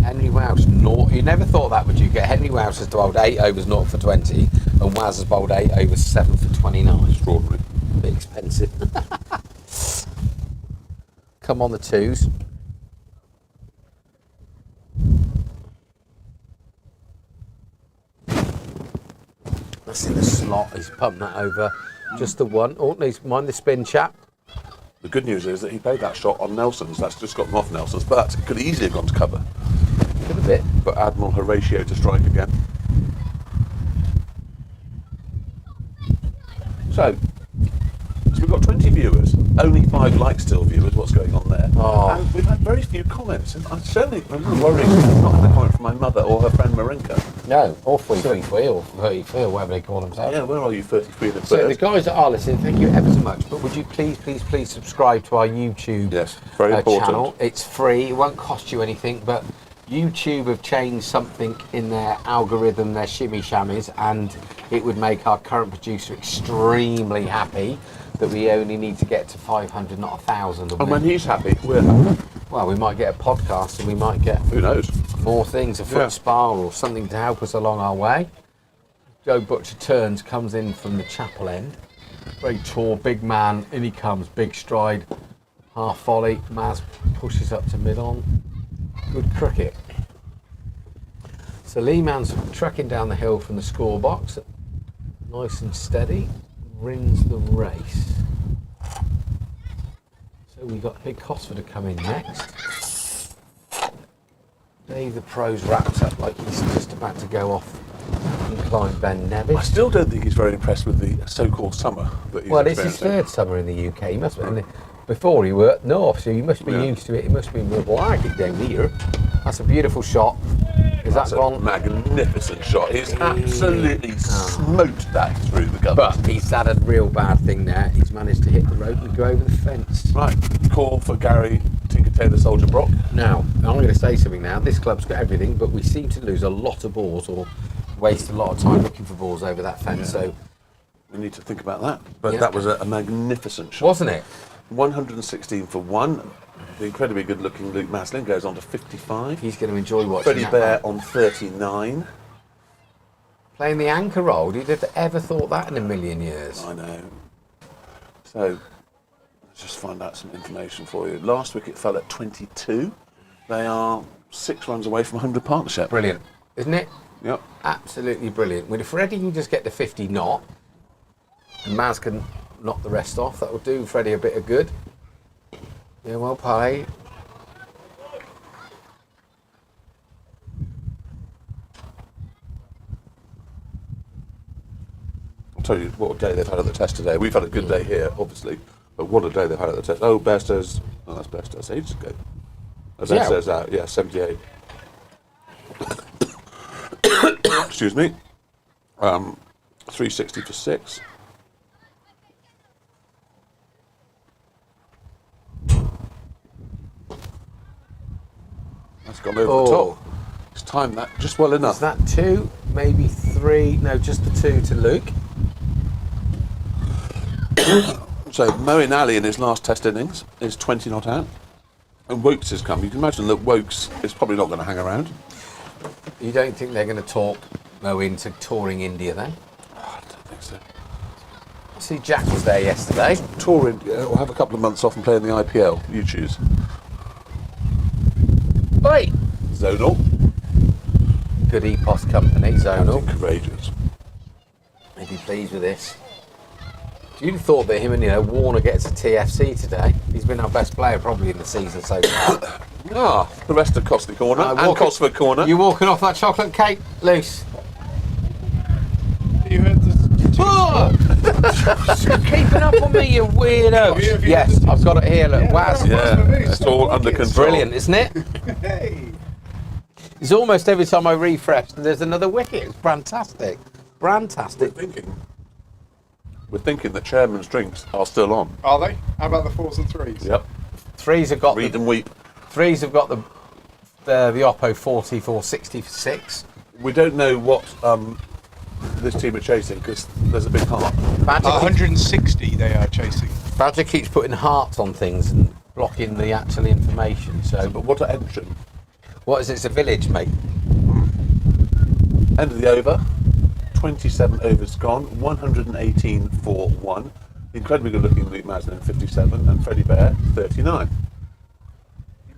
Henry Welsh, you never thought that, would you? Get Henry Welsh has bowled 8 overs, 0 for 20, and Waz has bowled 8 overs, 7 for 29. Extraordinary. A bit expensive. Come on the twos. That's in the slot. He's pumped that over. Just the one. Oh, he's mind the spin, chap. The good news is that he played that shot on Nelson's. That's just got him off Nelson's, but it could easily have gone to cover. Could a bit. But Admiral Horatio to strike again. So we've got 20 viewers, only 5 like still viewers. What's going on there? Oh. And we've had very few comments. And I'm certainly worried not had a comment from my mother or her friend Marinka. No, or 33 or 33 or whatever they call themselves. Yeah, where are you, 33 and a So third? the guys that are listening, thank you ever so much. But would you please subscribe to our YouTube very important. channel? It's free. It won't cost you anything. But YouTube have changed something in their algorithm, their shimmy shammies, and it would make our current producer extremely happy that we only need to get to 500, not 1,000. And when he's happy, we're happy. Well, we might get a podcast and we might get, who knows, more things, a foot spa or something to help us along our way. Joe Butcher turns, comes in from the chapel end. Very tall, big man, in he comes, big stride, half volley. Maz pushes up to mid-on. Good cricket. So Lee Man's trekking down the hill from the score box, nice and steady, wins the race. So we got Big Cosford to come in next. Dave the Pro's wrapped up like he's just about to go off and climb Ben Nevis. I still don't think he's very impressed with the so-called summer that he's Well, it's his experiencing. 3rd summer in the UK. He must be, and before he worked north, so he must be used to it. He must be like it down here. That's a beautiful shot. Is That's that gone? a magnificent shot. He's absolutely smoked that through the guns. But he's had a real bad thing there. He's managed to hit the rope and go over the fence. Right, call for Gary Tinker Taylor Soldier Brock. Now, I'm going to say something now. This club's got everything, but we seem to lose a lot of balls or waste a lot of time looking for balls over that fence. Yeah. So we need to think about that. But Yeah. that was a magnificent shot. Wasn't it? 116 for 1. The incredibly good-looking Luke Maslin goes on to 55. He's going to enjoy watching Freddie that. Bear on 39. Playing the anchor role. Who'd have ever thought that in a million years? I know. So, let's just find out some information for you. Last wicket fell at 22. They are 6 runs away from 100 partnership. Brilliant, isn't it? Yep. Absolutely brilliant. Well, if Freddie can just get to 50 knot, and Maz can knock the rest off, that will do Freddie a bit of good. Yeah, well played. I'll tell you what a day they've had at the test today. We've had a good day here, obviously, but what a day they've had at the test. Oh, Bairstow's, oh, that's Bairstow's ages ago. Bairstow's out, yeah, 78. Excuse me. 360 for 6. That's gone over the top. It's timed that just well enough. Is that 2, maybe 3? No, just the 2 to Luke. So Moeen Ali in his last test innings is 20 not out. And Wokes has come. You can imagine that Wokes is probably not going to hang around. You don't think they're going to talk Mo into touring India then? Oh, I don't think so. See, Jack was there yesterday. Tour India, or have a couple of months off and play in the IPL. You choose. Oi! Zonal. Good Epos company, Zonal. Courageous. He'd be pleased with this. You'd have thought that him and Warner gets a TFC today. He's been our best player probably in the season so far. The rest of Costley corner and Cosford corner. You walking off that chocolate cake loose? You heard the Keeping up on me, you weirdo. Yes, I've got it here. Look, wow. Yeah, it's all under control. Brilliant, isn't it? It's almost every time I refresh, there's another wicket. It's fantastic. Fantastic. We're thinking that chairman's drinks are still on. Are they? How about the 4s and 3s? Yep. Threes have got Read and weep. Threes have got the Oppo 40 460 for 6. We don't know what this team are chasing because there's a big heart. 160 they are chasing. Badger keeps putting hearts on things and blocking the actual information. So, but what at Edgerton? What is it? It's a village, mate. End of the over. 27 overs gone. 118 for 1. Incredibly good looking Luke Maslin 57 and Freddie Bear 39.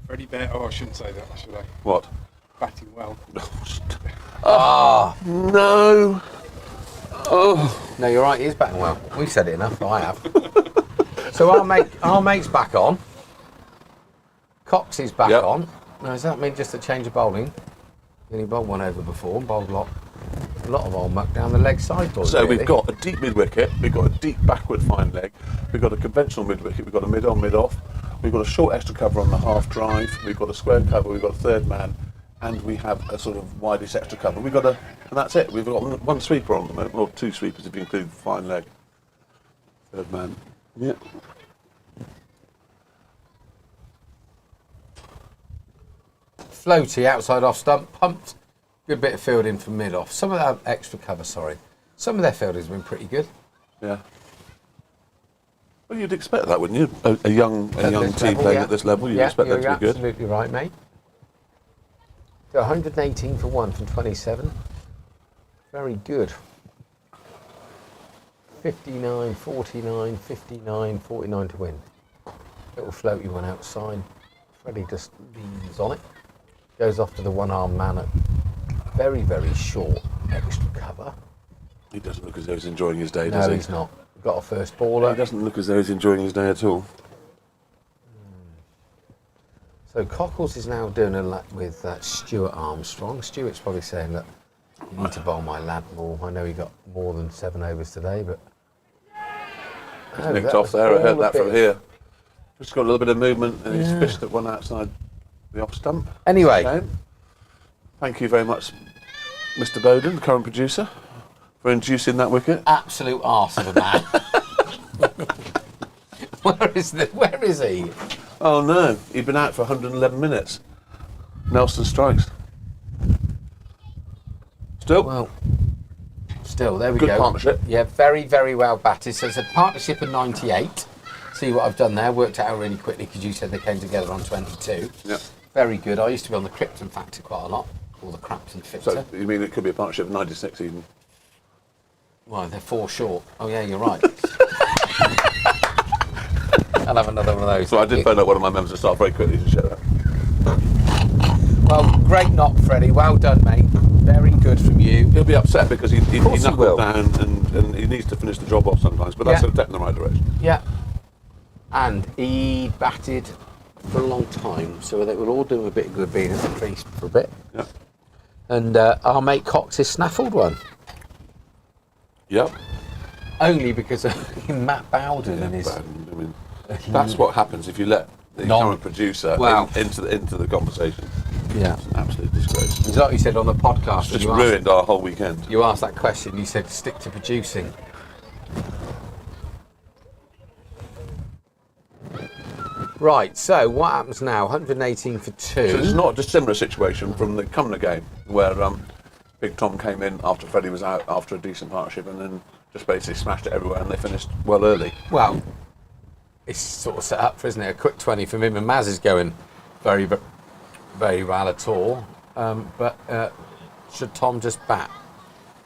Freddie Bear. Oh, I shouldn't say that, should I? What? Batting well. Ah, no. Oh. No, you're right. He is batting well. We've said it enough. I have. So our mate's back on. Cox is back on. Now, does that mean just a change of bowling? He only bowled one over before and bowled a lot of old muck down the leg side. So we've got a deep mid wicket, we've got a deep backward fine leg, we've got a conventional mid wicket, we've got a mid on, mid off, we've got a short extra cover on the half drive, we've got a square cover, we've got a third man, and we have a sort of widest extra cover. We've got and that's it. We've got one sweeper on the moment, or 2 sweepers if you include the fine leg. Third man. Yeah. Floaty outside off stump, pumped. Good bit of fielding from mid off. Some of that extra cover, sorry. Some of their fielding's been pretty good. Yeah. Well, you'd expect that, wouldn't you? A young team playing at this level, you'd expect that to be good. You're absolutely right, mate. So 118 for 1 from 27. Very good. 59, 49, 59, 49 to win. Little floaty one outside. Freddie just leans on it. Goes off to the one-arm man at very, very short extra cover. He doesn't look as though he's enjoying his day, does he? No, he's not. Got a first baller. He doesn't look as though he's enjoying his day at all. So Cockles is now doing a lap with Stuart Armstrong. Stuart's probably saying, look, you need to bowl my lad more. I know he got more than 7 overs today, but... He's nicked off there, I heard that from here. Just got a little bit of movement and he's fished at one outside the off stump. Anyway. Shame. Thank you very much, Mr. Bowden, the current producer, for inducing that wicket. Absolute arse of a man. Where is he? Oh no, he'd been out for 111 minutes. Nelson strikes. Still? Well, still, there we go. Good partnership. Yeah, very, very well batted. So it's a partnership of 98. See what I've done there? Worked it out really quickly because you said they came together on 22. Yeah. Very good. I used to be on the Krypton Factor quite a lot, or the Crampton Factor. So you mean it could be a partnership of 96 even? Well, they're 4 short. Oh yeah, you're right. I'll have another one of those. So I did phone up one of my members of staff very quickly to share that. Well, great knock, Freddie. Well done, mate. Very good from you. He'll be upset because he knuckled down and he needs to finish the job off sometimes, but that's a step in the right direction. Yeah. And he batted for a long time, so they will all do a bit of good being at the crease for a bit. Yeah. And our mate Cox has snaffled one. Yep. Only because of Matt Bowden and his... Bowden, I mean, that's what happens if you let the current producer into the conversation. Yeah. It's an absolute disgrace. It's like you said on the podcast. It's just ruined our whole weekend. You asked that question, you said stick to producing. Right, so what happens now? 118 for 2. So it's not a dissimilar situation from the Cumnor game where Big Tom came in after Freddie was out after a decent partnership and then just basically smashed it everywhere and they finished well early. Well, it's sort of set up for, isn't it? A quick 20 from him and Maz is going very, very well at all. But should Tom just bat?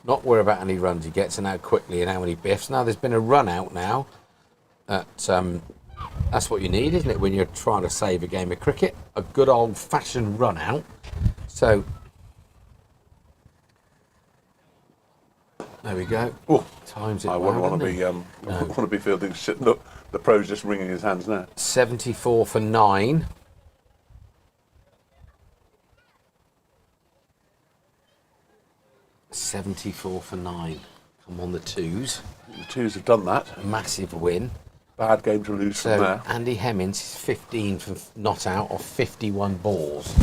Not worry about any runs he gets and how quickly and how many biffs. Now there's been a run out now at... that's what you need, isn't it, when you're trying to save a game of cricket? A good old-fashioned run-out. So, there we go. Oh, times it. I wouldn't want to be fielding shit. Look, the pro's just wringing his hands now. 74 for 9. $74 for 9. I'm on the twos. The twos have done that. Massive win. Bad game to lose So from there. Andy Hemmings is 15 for not out of 51 balls.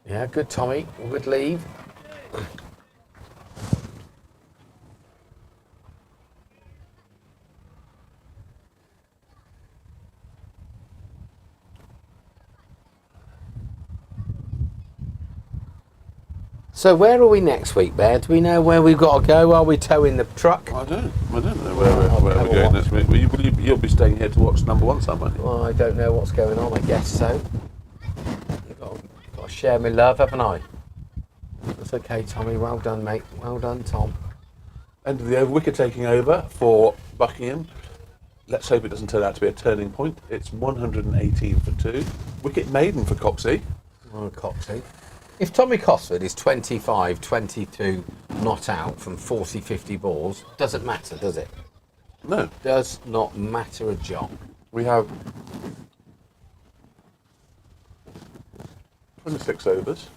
Yeah, good Tommy. Good leave. So where are we next week, Bear? Do we know where we've got to go? Are we towing the truck? I don't know where we're going next week. You'll be staying here to watch number one, son, won't you? Well, I don't know what's going on. I guess so. I've got to share my love, haven't I? That's okay, Tommy. Well done, mate. Well done, Tom. End of the over. Wicket taking over for Buckingham. Let's hope it doesn't turn out to be a turning point. It's 118 for 2. Wicket maiden for Coxey. Oh, Coxey. If Tommy Costley is 25, 22 not out from 40, 50 balls, doesn't matter, does it? No. Does not matter a jot. We have 26 overs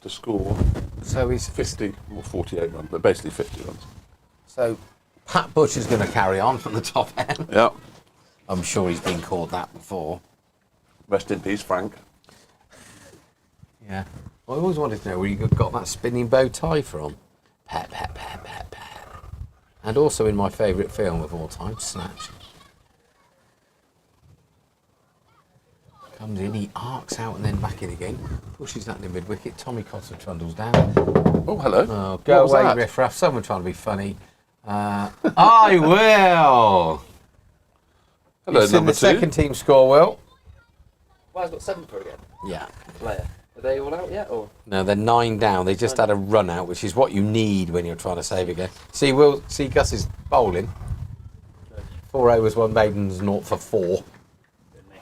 to score. So he's 50 or 48 runs, but basically 50 runs. So Pat Bush is going to carry on from the top end. Yeah. I'm sure he's been called that before. Rest in peace, Frank. Yeah. I always wanted to know where you got that spinning bow tie from. Pat, pat, pat, pat, pat. And also in my favourite film of all time, Snatch. Comes in, he arcs out and then back in again. Pushes that in the mid-wicket. Tommy Cotter trundles down. Oh, hello. Oh, go away, riff-raff. Someone trying to be funny. I will! Hello, You've seen number the 2. second team score, Will? Well, I've got 7 for again. Yeah. Player. Are they all out yet, or? No, they're 9 down. They just had a run out, which is what you need when you're trying to save again. See, Gus is bowling. 4 overs, 1 maidens, 0 for 4.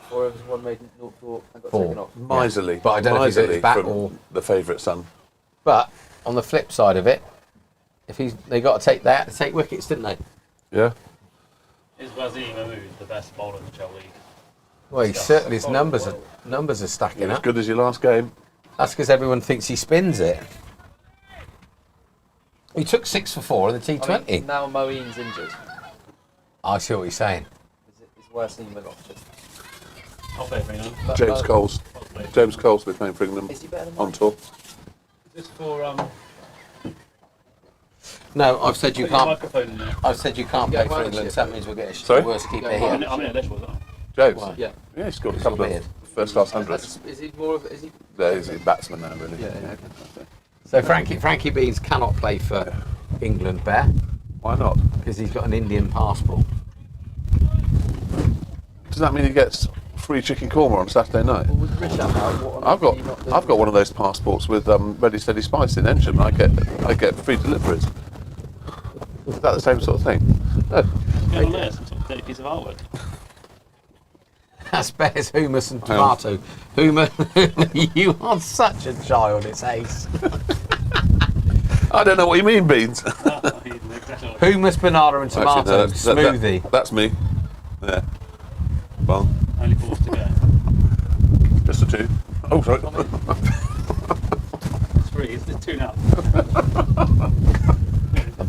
4 overs, 1 maiden, 0 for. I got 4. taken off. Miserly. Yeah. But I don't know if he's at his back from or. the favourite son. But on the flip side of it, they got to take that to take wickets, didn't they? Yeah. Is Wazim Mahmood the best bowler in the Joe League? Well, he certainly his numbers are stacking As up. good as your last game. That's because everyone thinks he spins it. He took 6 for 4 in the T20. I mean, now Moeen's injured. I see what you're saying. It's worse than you would have got. I'll play for you. James Coles. James Coles will be playing for England Is he better than on tour. Is this for No, I've said you put your can't. microphone in there? I've said you can't Yeah, play for why England. don't So that means we'll get a Sorry? worse keeper Yeah, here. I'm in a dashboard. Though. James? Why? Yeah. Yeah, he scored a He's couple weird. of first-class hundreds. Is he more of? Is he? Yeah, he's a batsman now, really. Yeah. So Frankie Beans cannot play for England, Bear, Why not? because he's got an Indian passport. Does that mean he gets free chicken korma on Saturday night? Well, with Rich out, what on I've earth do you not do? got one of those passports with ready steady spice in Ensham. I get free deliveries. Is that the same sort of thing? No. Get on there, some sort of dirty piece of artwork. That's Bear's hummus and tomato. Hummus, you are such a child, it's ace. I don't know what you mean, Beans. Hummus, banana and tomato Actually, no, smoothie. That's me. Yeah. Well, Only 4 to go. just the 2. Oh, sorry. It's 3. It's 2 now.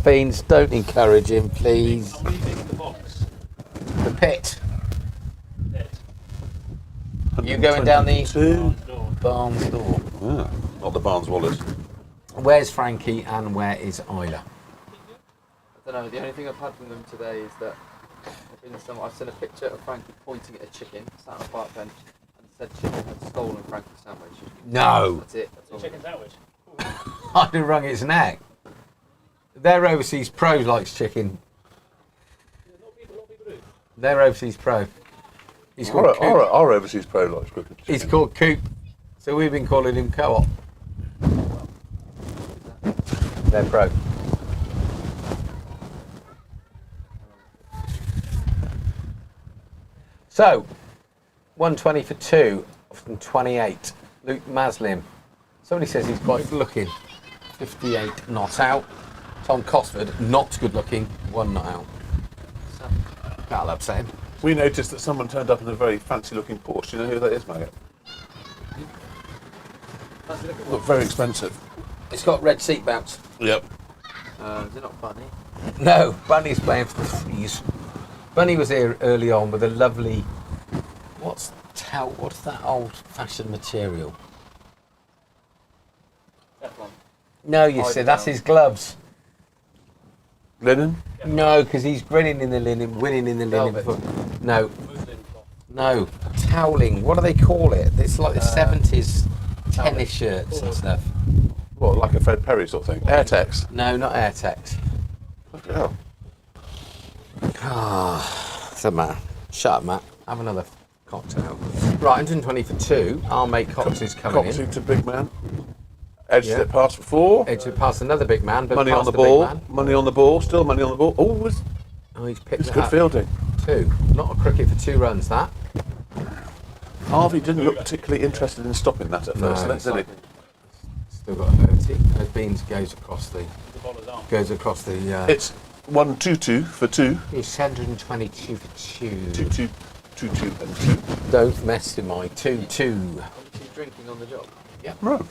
Beans, don't encourage him, please. What do you think of the box? The pit. Dead. You going down the Two. Barnes door. Yeah, not the Barnes Wallet. Where's Frankie and where is Isla? I don't know. The only thing I've had from them today is that I've seen a picture of Frankie pointing at a chicken sat on a park bench and said chicken had stolen Frankie's sandwich. No. That's it. That's all. Chicken sandwich. I'd have wrung its neck. Their overseas pro likes chicken. Their overseas pro. He's called Coop. Our overseas pro likes cricket. He's called Coop. So we've been calling him Co-op. They're pro. So, 120 for 2 from 28. Luke Maslim. Somebody says he's quite good looking. 58 not out. Tom Cosford, not good looking. 1 not out. That'll upset him. We noticed that someone turned up in a very fancy looking Porsche. Do you know who that is, Maggot? Look very expensive. It's got red seat belts. Yep. Is it not Bunny? No, Bunny's playing for the Threes. Bunny was here early on with a lovely. What's that old-fashioned material? Teflon. No, you see, that's his gloves. Linen? No, because he's grinning in the linen, winning in the linen. No. No. Toweling. What do they call it? It's like the 70s tennis shirts and stuff. What, like a Fred Perry sort of thing? Airtex? No, not Airtex. Bloody hell. Doesn't matter. Shut up, Matt. Have another cocktail. Right, 120 for 2. Our mate Cox is coming in. Coxie to big man. Edged it past before. Edged it past another big man. But Money past on the ball. big man. Money on the ball. Still money on the ball. He's picked it's it good up. fielding. 2. Not a cricket for 2 runs, that. Harvey didn't look particularly interested in stopping that at first, did he? Still got a 30. As Beans goes across the. It's 1-2-2 for 2. It's 122 for 2. 2-2, 2-2 and 2. Don't mess with my 2-2. He's drinking on the job. Yeah. Right.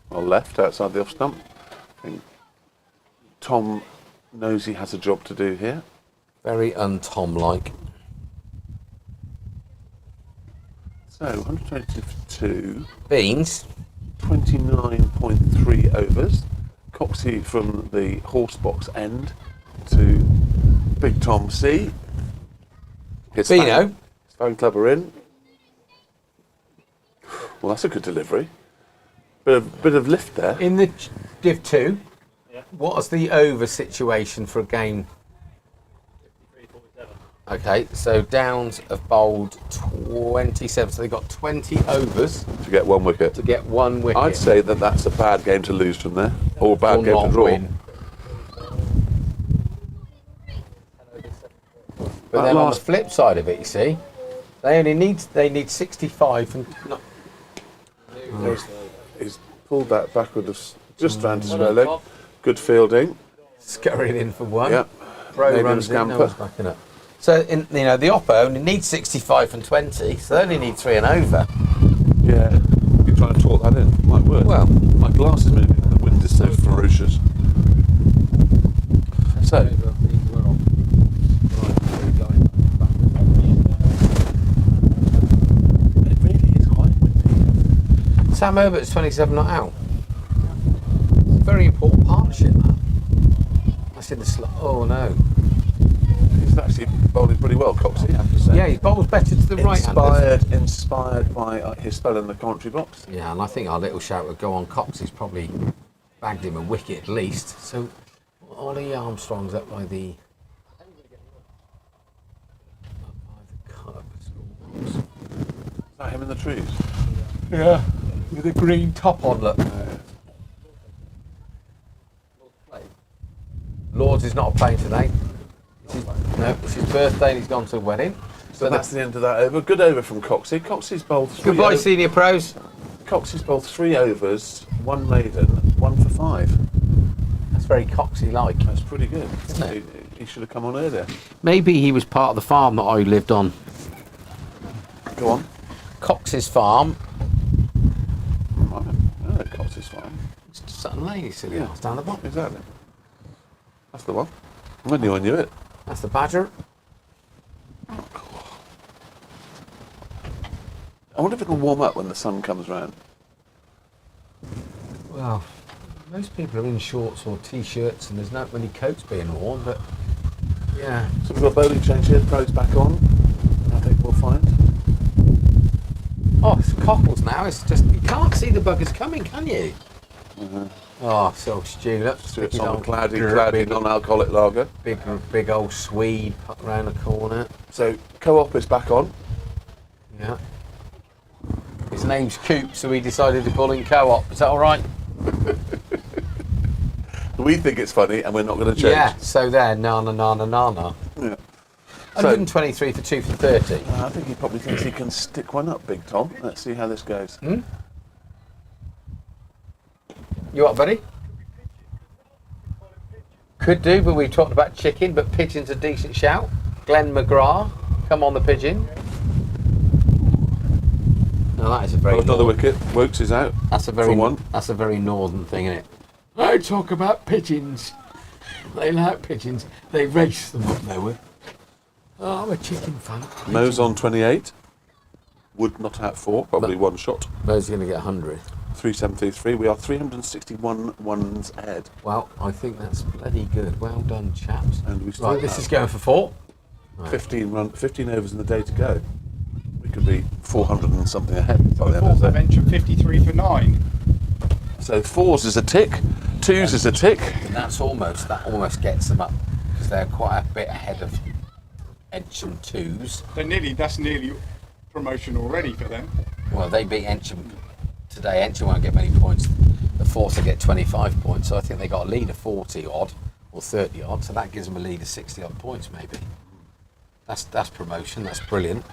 Well, left outside the off stump. I think Tom knows he has a job to do here. Very un-Tom-like. So 122 for 2. Beans. 29.3 overs. Coxie from the horse box end to Big Tom C. His Bino. Fan club are in. Well, that's a good delivery. Bit of lift there. In the Div 2, what's the over situation for a game? 53-47. Okay, so Downs have bowled 27, so they've got 20 overs To get 1 wicket. to get 1 wicket. I'd say that's a bad game to lose from there, or a bad Or game not to draw. win. But That then on the last- flip side of it, you see, they need 65 and not. He's pulled that backward just round his leg. Good fielding. Scurrying in for 1. Yep. Pro Maybe runs the in, no scamper. one's backing up. So the Oppo only needs 65 and 20, so they only need 3 and over. Yeah. You're trying to talk that in. Might work. Well, my glass is moving. The wind is so ferocious. So. It really is quite windy. Sam Herbert's 27 not out. It's a very important partnership, that. That's in the slot. Oh no. He's actually bowling pretty well, Coxie, I have to say. Yeah, he bowls better to the right-handers. Inspired by his spell in the commentary box. Yeah, and I think our little shout would go on. Cox. He's probably bagged him a wicket at least. So Ollie Armstrong's up by the. Is that him in the trees? Yeah, with a green top on. Look. Lords is not playing today. It's his birthday and he's gone to a wedding. So that's the end of that over. Good over from Coxie. Coxie's bowled 3 Goodbye, senior pros. Coxie's bowled 3 overs, 1 maiden, 1 for 5. That's very Coxie-like. That's pretty good. He should have come on earlier. Maybe he was part of the farm that I lived on. Go on. Cox's farm. Oh, Coxie's farm. It's Sutton Lane, you see. Yeah. It's down the bottom. Exactly. That's the one. I knew I knew it. That's the badger. I wonder if it'll warm up when the sun comes round. Well, most people are in shorts or t-shirts and there's not many coats being worn, but yeah. So we've got bowling change here, pros back on. I think we'll find. Oh, it's cockles now. It's just, you can't see the buggers coming, can you? Oh, so Stu, look. It's on cloudy non-alcoholic lager. Big old Swede put round the corner. So co-op is back on. Yeah. His name's Coop, so we decided to call him co-op. Is that all right? We think it's funny, and we're not going to change. Yeah. So there, na. Yeah. 123 for 2 for 30. I think he probably thinks he can stick one up, Big Tom. Let's see how this goes. You up, buddy? Could do, but we talked about chicken, but pigeon's a decent shout. Glenn McGrath, come on the pigeon. Now that is a very another wicket. Wokes is out. That's a very for one. That's a very northern thing, isn't it? They talk about pigeons. They like pigeons. They race them up nowhere. Oh, I'm a chicken fan. Mo's on 28. Wood not out 4, probably one shot. Mo's going to get 100. 373. We are 361 ones ahead. Well, I think that's bloody good. Well done, chaps. And we still Right, this have is going for 4. Right. 15 overs in the day to go. We could be 400 and something ahead by the end Fourth of the day. venture 53 for 9. So 4s is a tick, 2s is a tick. And that almost gets them up because they're quite a bit ahead of Encham 2s. That's nearly promotion already for them. Well, they beat Encham today. Encham won't get many points. The 4s will get 25 points, so I think they got a lead of 40 odd or 30 odd, so that gives them a lead of 60 odd points maybe. That's promotion. That's brilliant.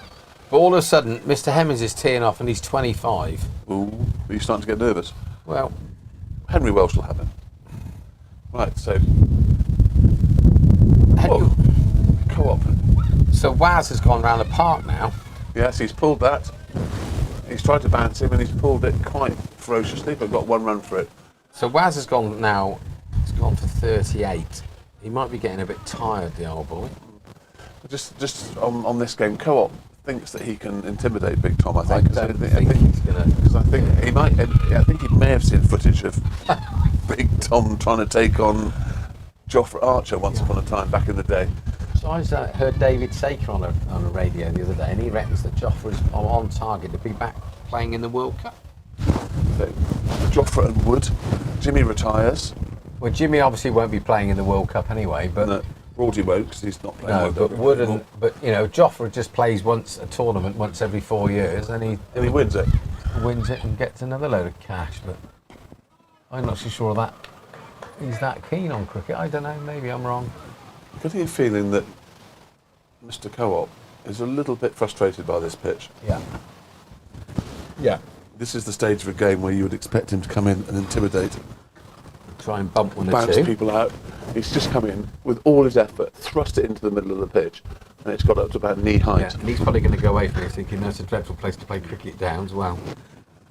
But all of a sudden, Mr. Hemmings is teeing off and he's 25. Ooh, are you starting to get nervous? Well, Henry Welsh will have him. Right, so co-op. So Waz has gone round the park now. Yes, he's pulled that. He's tried to bounce him and he's pulled it quite ferociously, but got one run for it. So Waz has gone now. He's gone for 38. He might be getting a bit tired, the old boy. Just on this game, co-op thinks that he can intimidate Big Tom. I think. I don't think he's gonna. Because I think he might. I think he may have seen footage of Big Tom trying to take on Joffrey Archer once upon a time back in the day. So I heard David Saker on a radio the other day, and he reckons that Joffrey's on target to be back playing in the World Cup. So Joffrey and Wood. Jimmy retires. Well, Jimmy obviously won't be playing in the World Cup anyway, but. No. Broady won't, because he's not playing. No, but Wood and Joffrey just plays a tournament once every 4 years, and he wins it. Wins it and gets another load of cash. But I'm not so sure that he's that keen on cricket. I don't know. Maybe I'm wrong. Getting a feeling that Mr. Co-op is a little bit frustrated by this pitch. Yeah. Yeah. This is the stage of a game where you would expect him to come in and intimidate. Try and bump one or bounce two. people out. He's just come in with all his effort, thrust it into the middle of the pitch, and it's got up to about knee height. Yeah, and he's probably going to go away from it thinking that's a dreadful place to play cricket down as well.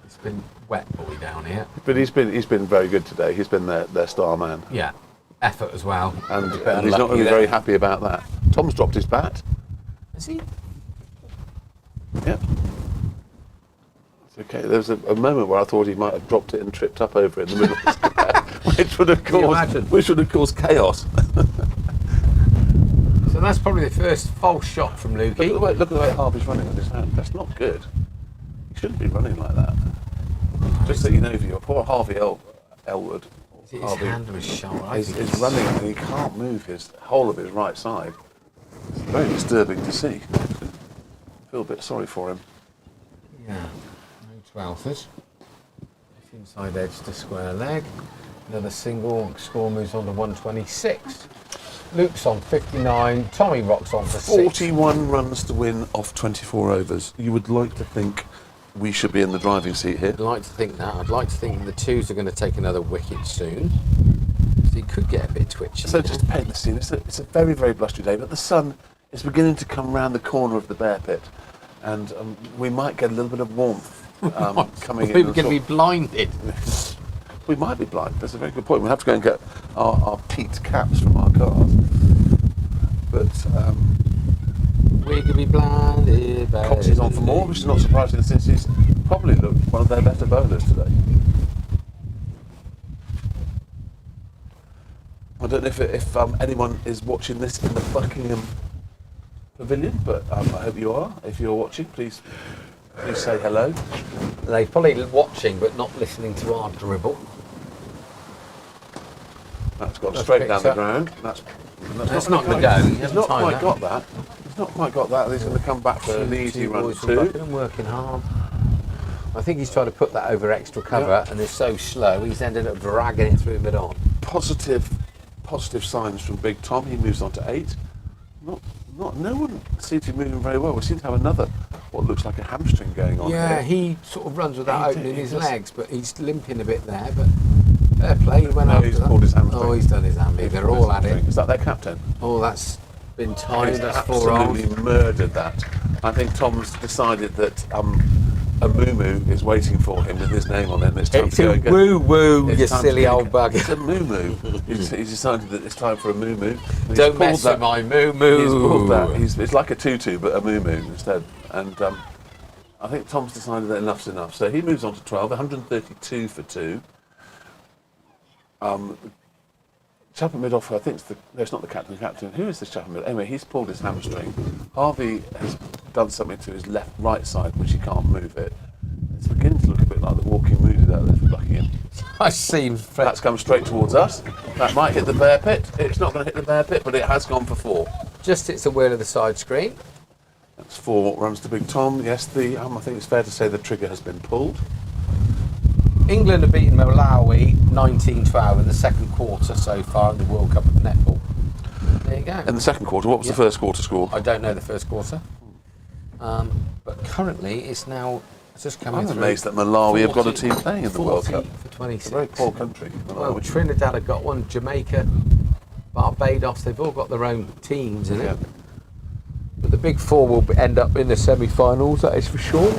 It's been wet boy down here. But he's been very good today. He's been their star man. Yeah, effort as well. And he's not going to be very happy about that. Tom's dropped his bat. Is he? Yep. It's okay. There was a moment where I thought he might have dropped it and tripped up over it in the middle of the square, which would have caused chaos. So that's probably the first false shot from Lukey. Look at the way Harvey's running with his hand. That's not good. He shouldn't be running like that. Just so you know, for your poor Harvey Elwood. His hand was sharp. He's running and he can't move his whole of his right side. It's very disturbing to see. I feel a bit sorry for him. Yeah, no 12ers. Inside edge to square leg. Another single. Score moves on to 126. Luke's on 59. Tommy Rock's on for 41 runs to win off 24 overs. You would like to think we should be in the driving seat here. I'd like to think that. I'd like to think the 2s are going to take another wicket soon. So he could get a bit twitchy. So just to paint the scene, it's a very, very blustery day, but the sun is beginning to come round the corner of the bear pit, and we might get a little bit of warmth coming in. We're going to be blinded. We might be blind. That's a very good point. We'll have to go and get our peaked caps from our cars. But we could be blinded. Cox is on for more, which is not surprising since he's probably one of their better bowlers today. I don't know if anyone is watching this in the Buckingham Pavilion, but I hope you are. If you're watching, please say hello. They're probably watching but not listening to our dribble. That's gone straight down the ground. That's not going to go. He's not quite got that. He's not quite got that. He's going to come back for an easy run too. Working hard. I think he's trying to put that over extra cover, and it's so slow he's ended up dragging it through mid-on. Positive signs from Big Tom. He moves on to 8. No one seems to be moving very well. We seem to have another what looks like a hamstring going on. Yeah, here. he sort of runs without opening his legs, but he's limping a bit there. But fair play. He went after he's that. pulled his hamstring. Oh, he's done his hamstring. They're all at it. Is that their captain? Oh, that's been timed. He's That's 4 arms. absolutely murdered that. I think Tom's decided that a moo is waiting for him with his name on it, and it's time It's to go a again. woo-woo, It's you time to silly go old again. bugger. It's a moo. He's decided that it's time for a moo. Don't mess with my moo-moo. He's pulled that. It's like a tutu, but a moo instead. And I think Tom's decided that enough's enough. So he moves on to 12, 132 for 2. Chap at mid-off, I think it's not the captain. Who is this chap at mid? Anyway, he's pulled his hamstring. Harvey has done something to his right side, which he can't move it. It's beginning to look a bit like the walking wounded out there for Buckingham. I seem That's come straight towards us. That might hit the bear pit. It's not going to hit the bear pit, but it has gone for 4. Just hits the wheel of the side screen. That's 4 runs to Big Tom. Yes, I think it's fair to say the trigger has been pulled. England have beaten Malawi 19-12 in the second quarter so far in the World Cup of Netball. There you go. In the second quarter, what was the first quarter score? I don't know the first quarter. But currently it's just coming through. I'm amazed that Malawi have got a team playing in the World Cup. For 26. It's a very poor country. Well, Trinidad have got one, Jamaica, Barbados, they've all got their own teams in it. But the big 4 will end up in the semi-finals, that is for sure.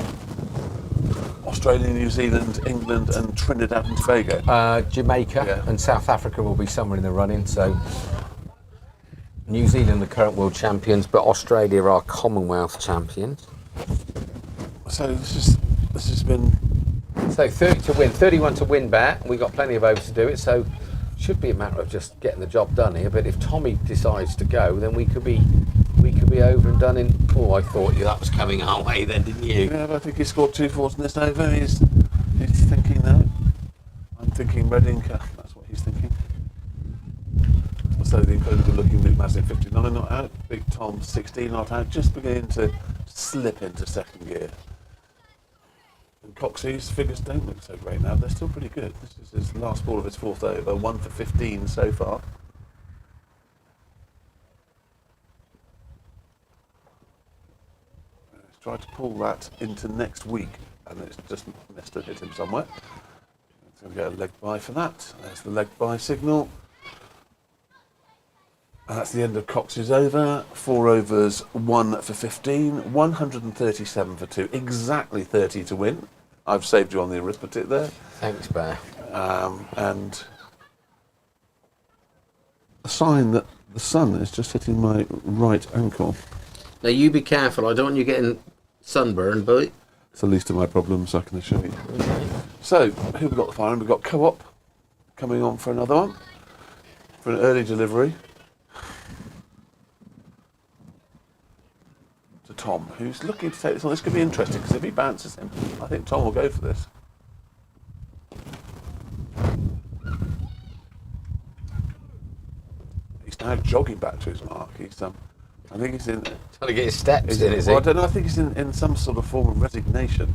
Australia, New Zealand, England and Trinidad and Tobago. Jamaica and South Africa will be somewhere in the running. So New Zealand are current world champions, but Australia are Commonwealth champions. So this has been... So 30 to win, 31 to win bat. We've got plenty of overs to do it, so should be a matter of just getting the job done here. But if Tommy decides to go, then we could be over and done in... Oh, I thought that was coming our way then, didn't you? Yeah, but I think he scored 2 fours in this over. He's thinking that. I'm thinking Reading. That's what he's thinking. So the incredible looking Luke Maslin 59 not out. Big Tom 16 not out. Just beginning to slip into second gear. And Coxey's figures don't look so great now. They're still pretty good. This is his last ball of his 4th over. 1 for 15 so far. Tried to pull that into next week, and it's just missed to hit him somewhere. So we get a leg bye for that. There's the leg bye signal. And that's the end of Cox's over. 4 overs, 1 for 15, 137 for 2. Exactly 30 to win. I've saved you on the arithmetic there. Thanks, Bear. And a sign that the sun is just hitting my right ankle. Now you be careful, I don't want you getting sunburned, but... It's the least of my problems, I can assure you. Okay. So, who we got the firing? We've got Co-op coming on for another one, for an early delivery. To Tom, who's looking to take this on. This could be interesting, because if he bounces him, I think Tom will go for this. He's now jogging back to his mark. I think he's in... Trying to get his steps in, is he? Well, I don't know. I think he's in some sort of form of resignation.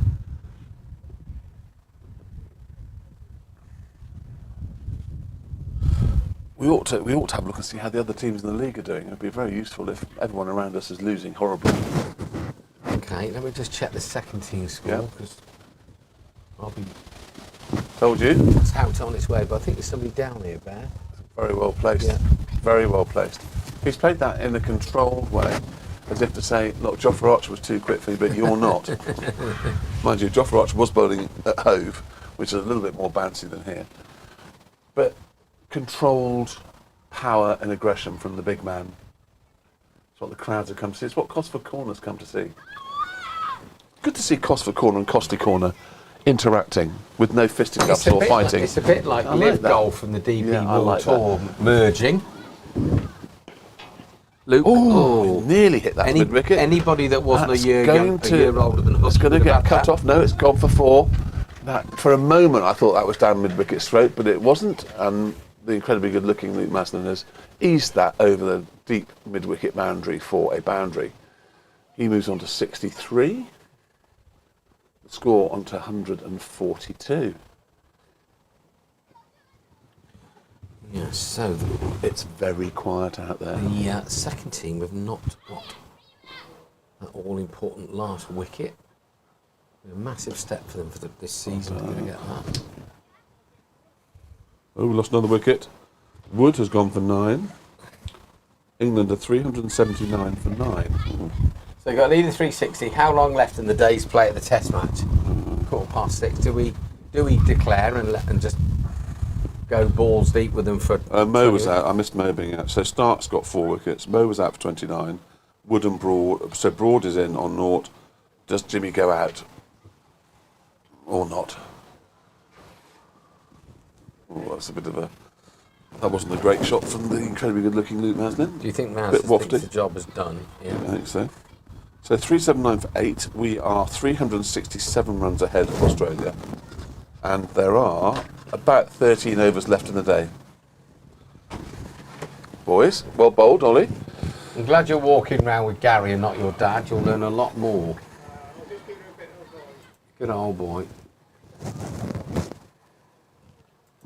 We ought to have a look and see how the other teams in the league are doing. It would be very useful if everyone around us is losing horribly. Okay, let me just check the second team score, because I'll be... Told you. It's out on its way, but I think there's somebody down here, Bear. Very well placed. Yeah. Very well placed. He's played that in a controlled way, as if to say, look, Jofra Archer was too quick for you, but you're not. Mind you, Jofra Archer was bowling at Hove, which is a little bit more bouncy than here. But controlled power and aggression from the big man. It's what the crowds have come to see. It's what Cosford Corner's come to see. Good to see Cosford Corner and Costy Corner interacting with no fisticuffs or fighting. It's a bit like Live Golf and the DP World Tour merging. Luke, nearly hit that mid-wicket. Anybody that wasn't a year older than us. It's going to get cut off. No, it's gone for 4. That, for a moment, I thought that was down mid-wicket throat, but it wasn't. And the incredibly good-looking Luke Maslin has eased that over the deep mid-wicket boundary for a boundary. He moves on to 63. The score on to 142. Yeah, so it's very quiet out there. The second team have not got that all-important last wicket. A massive step for them for this season. They're going to get that. Oh, we lost another wicket. Wood has gone for 9. England are 379 for 9. So you've got leading 360. How long left in the day's play at the Test match? past 6. Do we declare and just go balls deep with them for? Mo was out. I missed Mo being out. So Stark's got 4 wickets. Mo was out for 29. Wood and Broad. So Broad is in on 0. Does Jimmy go out or not? Oh, that's a bit of a. That wasn't a great shot from the incredibly good-looking Luke Maslin. Do you think Maz Bit thinks wafty. the job is done? Yeah. I think so. So 379 for 8. We are 367 runs ahead of Australia. And there are about 13 overs left in the day. Boys, well bowled, Ollie. I'm glad you're walking around with Gary and not your dad. You'll learn a lot more. Good old boy.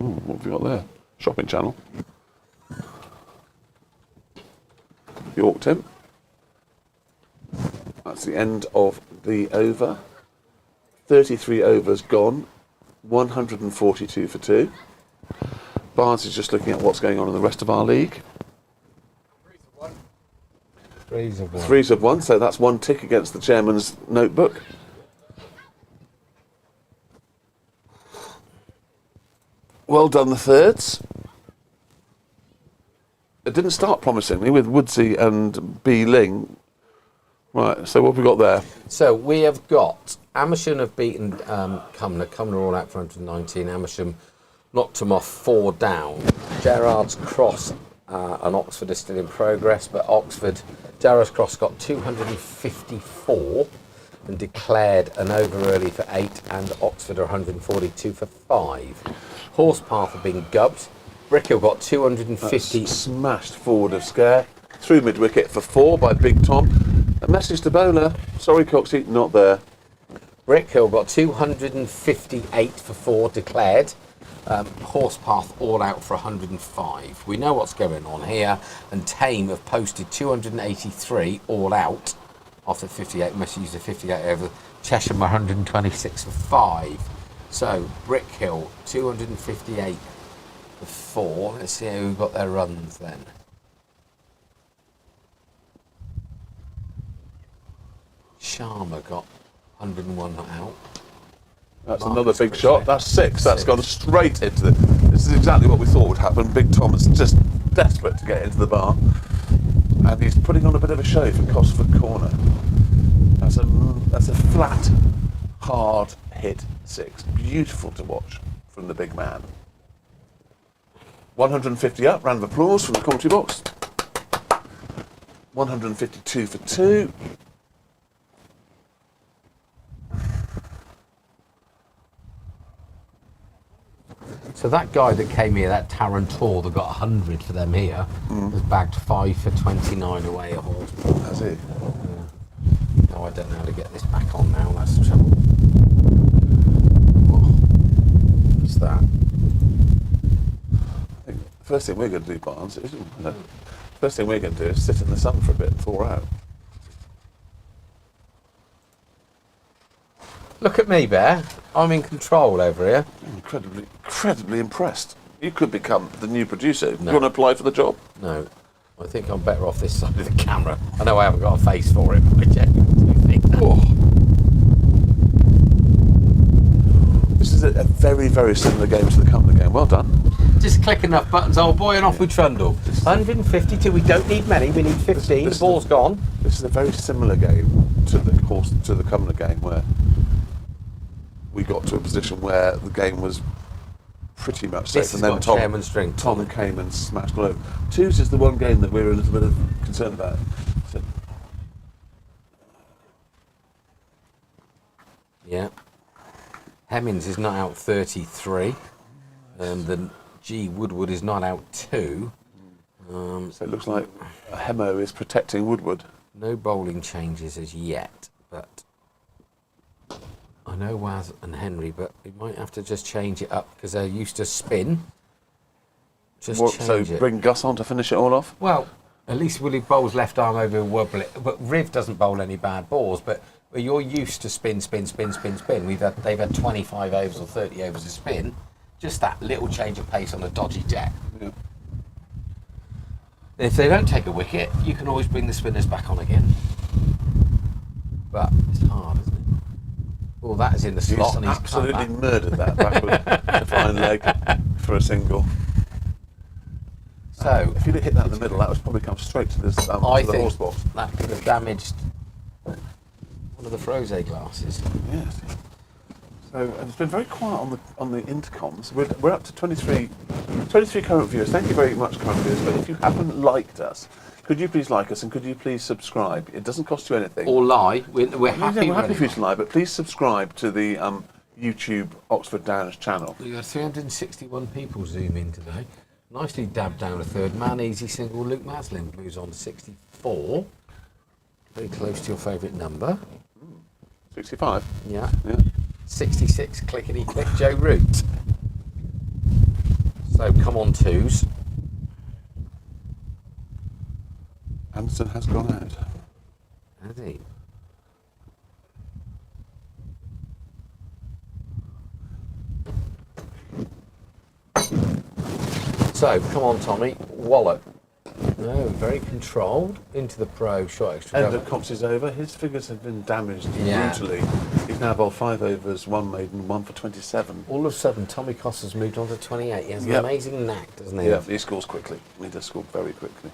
Ooh, what have we got there? Shopping channel. York Tim. That's the end of the over. 33 overs gone. 142 for 2. Barnes is just looking at what's going on in the rest of our league. 3's of 1. 3's of 1, so that's 1 tick against the chairman's notebook. Well done, the thirds. It didn't start promisingly with Woodsy and B. Ling. Right, so what have we got there? So we have got Amersham have beaten Cumnor. Cumnor all out for 119. Amersham knocked them off 4 down. Gerrard's Cross and Oxford are still in progress, but Gerrard's Cross got 254 and declared an over early for 8, and Oxford are 142 for 5. Horsepath have been gubbed. Brickhill got 250. That's smashed forward of scare. Through mid-wicket for 4 by Big Tom. A message to bowler. Sorry, Coxie, not there. Brickhill got 258 for 4 declared. Horsepath all out for 105. We know what's going on here. And Tame have posted 283 all out after 58. Must use the 58 over. Chesham 126 for 5. So Brickhill 258 for 4. Let's see who got their runs then. Sharma got 101 out. That's another big shot. That's 6. That's gone straight into the. This is exactly what we thought would happen. Big Tom is just desperate to get into the bar, and he's putting on a bit of a show for Cosford Corner. That's a flat, hard hit 6. Beautiful to watch from the big man. 150 up. Round of applause from the commentary box. 152 for 2. So that guy that came here, that Tarantor that got 100 for them here, has bagged 5 for 29 away at Horsepath. Has he? Yeah. No, I don't know how to get this back on now, that's the trouble. What's that? I think the first thing we're going to do, Barnes, is first thing we're going to do is sit in the sun for a bit and thaw out. Look at me, Bear. I'm in control over here. Incredibly impressed. You could become the new producer. No. Do you want to apply for the job? No. I think I'm better off this side of the camera. I know I haven't got a face for it, but I genuinely think that. This is a very, very similar game to the Cumnor game. Well done. Just click enough buttons, old boy, and off we trundle. 152. We don't need many. We need 15. The ball's gone. This is a very similar game to the Cumnor game, where we got to a position where the game was pretty much safe, This and has then got chairman string. Tom came and smashed all over. 2's is the one game that we're a little bit concerned about. So, Yeah. Hemmings is not out 33. The G Woodward is not out 2. so it looks like Hemo is protecting Woodward. No bowling changes as yet, but I know Waz and Henry, but we might have to just change it up because they're used to spin. Just change it. Bring Gus on to finish it all off? Well, at least Willie bowls left arm over a wobble it. But Riv doesn't bowl any bad balls, but you're used to spin. They've had 25 overs or 30 overs of spin. Just that little change of pace on a dodgy deck. Yeah. If they don't take a wicket, you can always bring the spinners back on again. But it's hard, isn't it? Well, that is in the He's slot, and he's cut absolutely that. murdered that backward fine leg for a single. So, if you'd have hit that in the middle, that would probably come straight to this I to the think horse box. that could have damaged one of the Frosé glasses. Yes. So it's been very quiet on the intercoms. We're up to 23 current viewers. Thank you very much, current viewers. But if you haven't liked us, could you please like us and could you please subscribe? It doesn't cost you anything. Or lie. We're happy. We're happy for you to lie, but please subscribe to the YouTube Oxford Downs channel. We had 361 people zoom in today. Nicely dabbed down a third man. Easy single. Luke Maslin moves on to 64. Very close to your favourite number. 65. Yeah. Yeah. 66. Clickety click. Joe Root. So come on, twos. Anderson has gone out. Has he? So, come on, Tommy. Wallop. No, very controlled. Into the pro. Short extra End cover. of comps is over. His figures have been damaged Yeah. brutally. He's now bowled 5 overs, 1 maiden, 1 for 27. All of a sudden, Tommy Costley's moved on to 28. He has an Yep. amazing knack, doesn't he? Yeah, he scores quickly. He does score very quickly.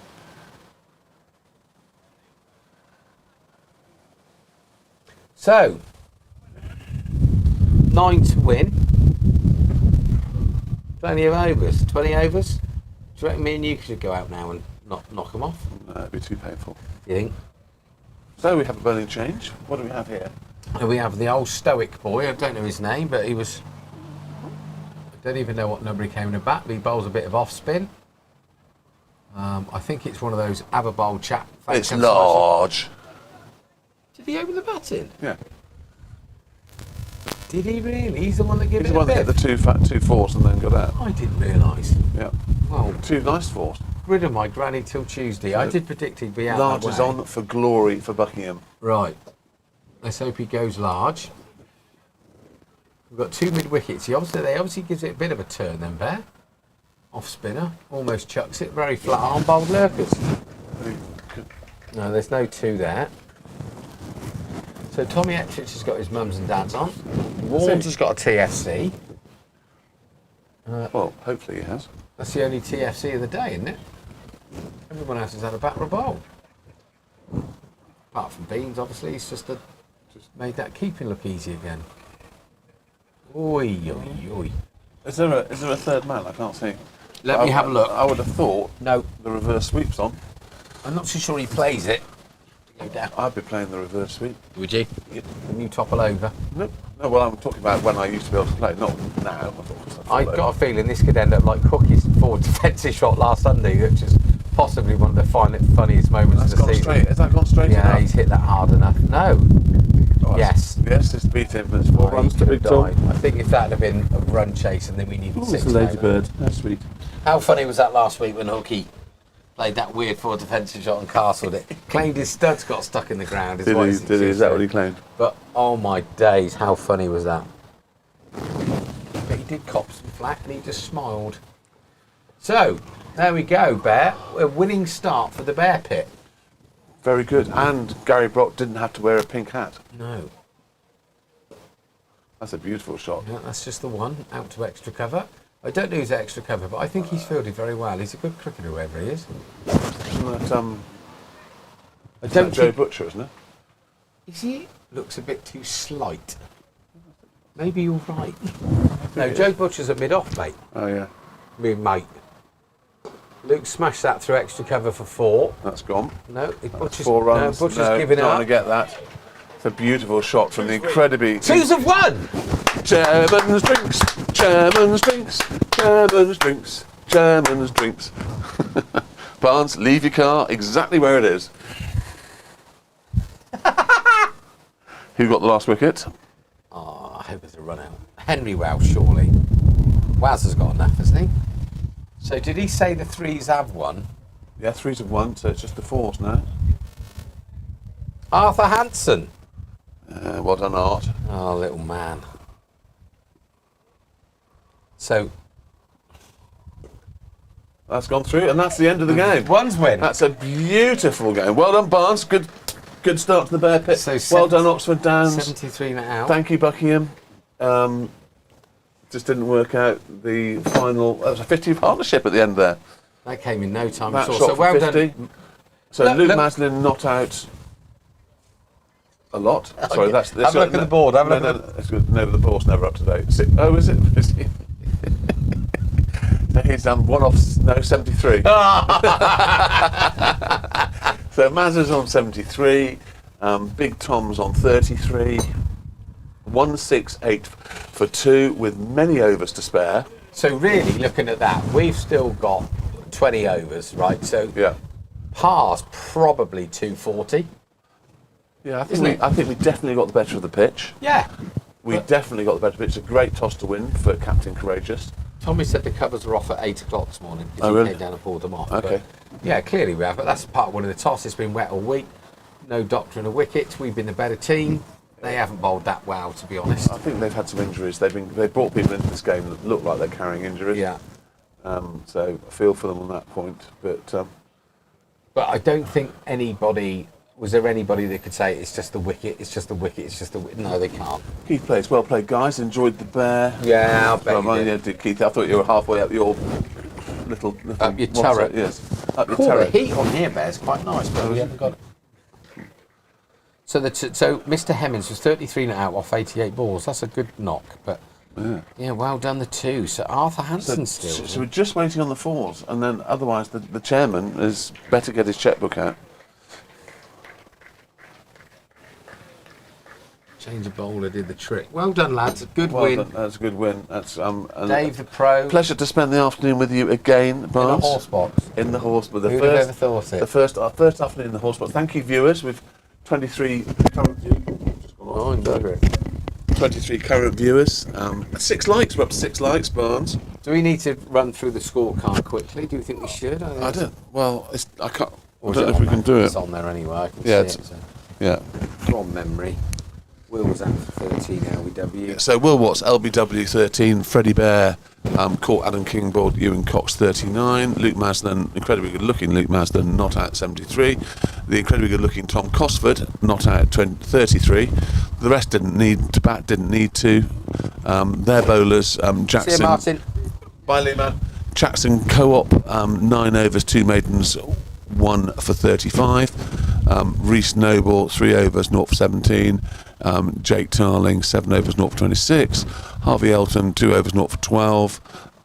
So, 9 to win. Plenty of overs. 20 overs. Do you reckon me and you could go out now and knock them off? No, it'd be too painful. You think? So we have a bowling change. What do we have here? And we have the old stoic boy. I don't know his name, but he was... I don't even know what number he came in a bat, but he bowls a bit of off spin. I think it's one of those Aberbowl chap. It's large. Did he open the bat in? Yeah. Did he really? He's the one that gave He's it the a one that hit bit. the two fours and then got out. I didn't realise. Yeah. Well, 2 nice fours. rid of my granny till Tuesday. I did predict he'd be out Large that is way. on for glory for Buckingham. Right. Let's hope he goes large. We've got 2 mid wickets. They obviously gives it a bit of a turn then, Bear. Off spinner. Almost chucks it. Very flat arm bowled lurkers. No, there's no 2 there. So Tommy Ettrich has got his mums and dads on. Warnes has got a TFC. Well, hopefully he has. That's the only TFC of the day, isn't it? Everyone else has had a bat or a bowl. Apart from Beans, obviously, he's just made that keeping look easy again. Oi, oi, oi. Is there a third man? I can't see. Let me have a look. I would have thought No. the reverse sweep's on. I'm not too sure he plays it. Go down. I'd be playing the reverse sweep. Would you? Can you topple over? No, well, I'm talking about when I used to be able to play, not now. I've got a feeling this could end up like Cookie's forward defensive shot last Sunday, which is possibly one of the funniest moments That's of the gone season. straight. Has that gone straight Yeah, enough? he's hit that hard enough. No. Oh, Yes. Yes, it's beat him. It's 4 Oh, runs he to could have Big Tom. died. I think if that had been a run chase and then we needed 6 It's a ladybird. That's sweet. How funny was that last week when Hookie played that weird forward defensive shot and castled it? Claimed his studs got stuck in the ground. Did he? Is that what he claimed? But oh my days, how funny was that? But he did cop some flack and he just smiled. So, there we go, Bear. A winning start for the Bear Pit. Very good. And Gary Brock didn't have to wear a pink hat. No. That's a beautiful shot. Yeah, that's just the one, out to extra cover. I don't know who's extra cover, but I think he's fielded very well. He's a good cricketer, whoever he is. Isn't that, I don't Joe think... Butcher, isn't it? Is he? Looks a bit too slight. Maybe you're right. No, Joe Butcher's at mid-off, mate. Oh, yeah. Mate. Luke smashed that through extra cover for 4. That's gone. No, That's Butcher's, 4 runs. No, Butcher's giving don't up. want to get that. It's a beautiful shot from the incredibly... 2s have won! Chairman's drinks, Chairman's drinks, Chairman's drinks, Chairman's drinks. Barnes, leave your car exactly where it is. Who got the last wicket? Oh, I hope it's a run out. Henry Wells, surely. Waz has got enough, hasn't he? So did he say the 3s have won? Yeah, 3s have won, so it's just the 4s now. Arthur Hanson. Well done, Art. Oh, little man. So that's gone through, and that's the end of the game. One's win. That's a beautiful game. Well done, Barnes. Good Good start to the bear pit. So well done, Oxford Downs. 73 not out. Thank you, Buckingham. Just didn't work out the final. There was a 50 partnership at the end there. That came in no time That at all. shot So for well 50. done. So Luke Maslin not out a lot. Sorry, that's this. Have a look at the board. Have a look at it's good. No, the board's never up to date. Oh, is it? So he's done one off. No, 73. So Mazza's on 73. Big Tom's on 33. 168 for 2 with many overs to spare. So really, looking at that, we've still got 20 overs, right? So yeah, par's probably 240. Yeah, I think we definitely got the better of the pitch. Yeah. We definitely got the better of the pitch. It's a great toss to win for Captain Courageous. Tommy said the covers were off at 8 o'clock this morning because Oh, he really? came down and pulled them off. Okay. But yeah, clearly we have, but that's part of winning the toss. It's been wet all week. No doctor and a wicket. We've been the better team. They haven't bowled that well, to be honest. I think they've had some injuries. They brought people into this game that look like they're carrying injuries. Yeah. So I feel for them on that point. But I don't think anybody. Was there anybody that could say it's just the wicket? It's just the wicket. It's just the wicket? No, they can't. Keith plays well played, guys. Enjoyed the bear. Yeah, I'll bet you did. Did, Keith. I thought you were halfway up your little Up your what's turret. that? Yes. Up your Cool, turret. the heat on here, Bear's quite nice, but we haven't got it. So Mr. Hemmings was 33 not out off 88 balls. That's a good knock, but yeah, well done the 2. So Arthur Hansen still. So we're just waiting on the 4s, and then otherwise the chairman is better get his chequebook out. Change of bowler did the trick. Well done, lads. A good Well win. done. That's a good win. That's and Dave the pro. Pleasure to spend the afternoon with you again, Barnes. In the horse box. In the horse, but Who'd have ever thought it? Our first afternoon in the horse box. Thank you, viewers. We've 23 current viewers. 23 current viewers. 6 likes. We're up to 6 likes, Barnes. Do we need to run through the scorecard quickly? Do you think we should? I don't. Well, I can't. Or I is don't it know if on we can there? do it. It's on there anyway. I can Yeah, see it. So. Yeah. From memory. Will was out for 13 LBW. So Will Watts, LBW 13, Freddie Bear, caught Adam King, bowled Ewan Cox 39, Luke Maslin, incredibly good looking Luke Maslin, not out 73, the incredibly good looking Tom Costley, not out 33, the rest didn't need to bat, didn't need to, their bowlers, Jackson. See you, Martin. Bye, Lee, man. Jackson Co-op, 9 overs, 2 maidens, 1 for 35, Reece Noble, 3 overs, 0 for 17, Jake Tarling, 7 overs, 0 for 26. Harvey Elton, 2 overs, 0 for 12.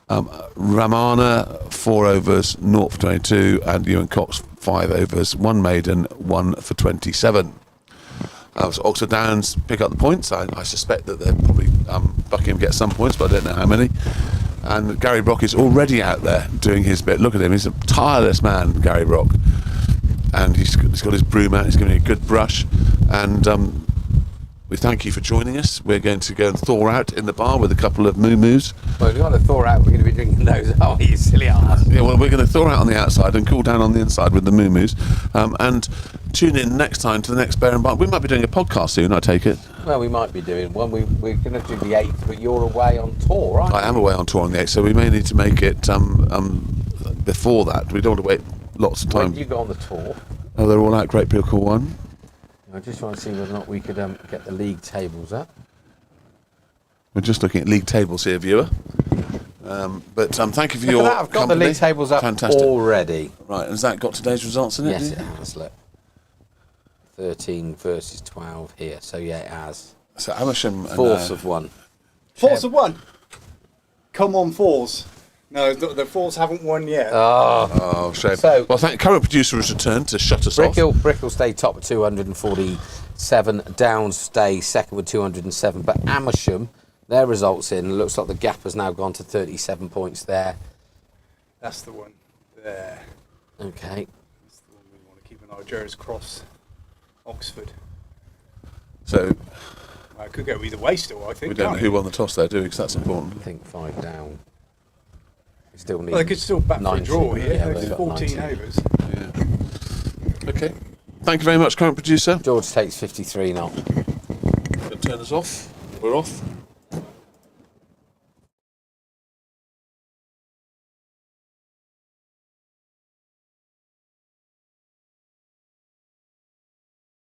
Ramana, 4 overs, 0 for 22. And Ewan Cox, 5 overs, 1 maiden, 1 for 27. So Oxford Downs pick up the points. I suspect that they'll probably Buckingham get some points, but I don't know how many. And Gary Brock is already out there doing his bit. Look at him, he's a tireless man, Gary Brock. And he's got his broom out, he's giving me a good brush. And we thank you for joining us. We're going to go and thaw out in the bar with a couple of moo-moos. Well, if you want to thaw out, we're going to be drinking those. Oh, you silly ass. Yeah, well, we're going to thaw out on the outside and cool down on the inside with the moo-moos. And tune in next time to the next Bear and Bar. We might be doing a podcast soon, I take it. Well, we might be doing one. We're going to do the 8th, but you're away on tour, aren't you? I am away on tour on the 8th, so we may need to make it before that. We don't want to wait lots of time. When did you go on the tour? Oh, they're all out. Great People 1. I just want to see whether or not we could get the league tables up. We're just looking at league tables here, viewer. But thank you for your I've got company. the league tables up already. Right, has that got today's results in it? Yes, it has. Look, 13 versus 12 here. So yeah, it has. So Amersham, fourth of 1. Fourth of 1. Come on, 4s. No, the 4s haven't won yet. Oh, shame. So, well, current producer has returned to shut us off. Brickell stay top with 247. Downs stay second with 207. But Amersham, their results in, looks like the gap has now gone to 37 points there. That's the one there. Okay. That's the one we want to keep an eye on. Jerry's Cross, Oxford. So It could go either way still, I think. We don't know who won the toss there, do we? Because that's important. I think 5 down. We still need. Well, they could still back for a draw here. Yeah, There's 14 overs. Yeah. Okay. Thank you very much, current producer. George takes 53 now. Turn us off. We're off.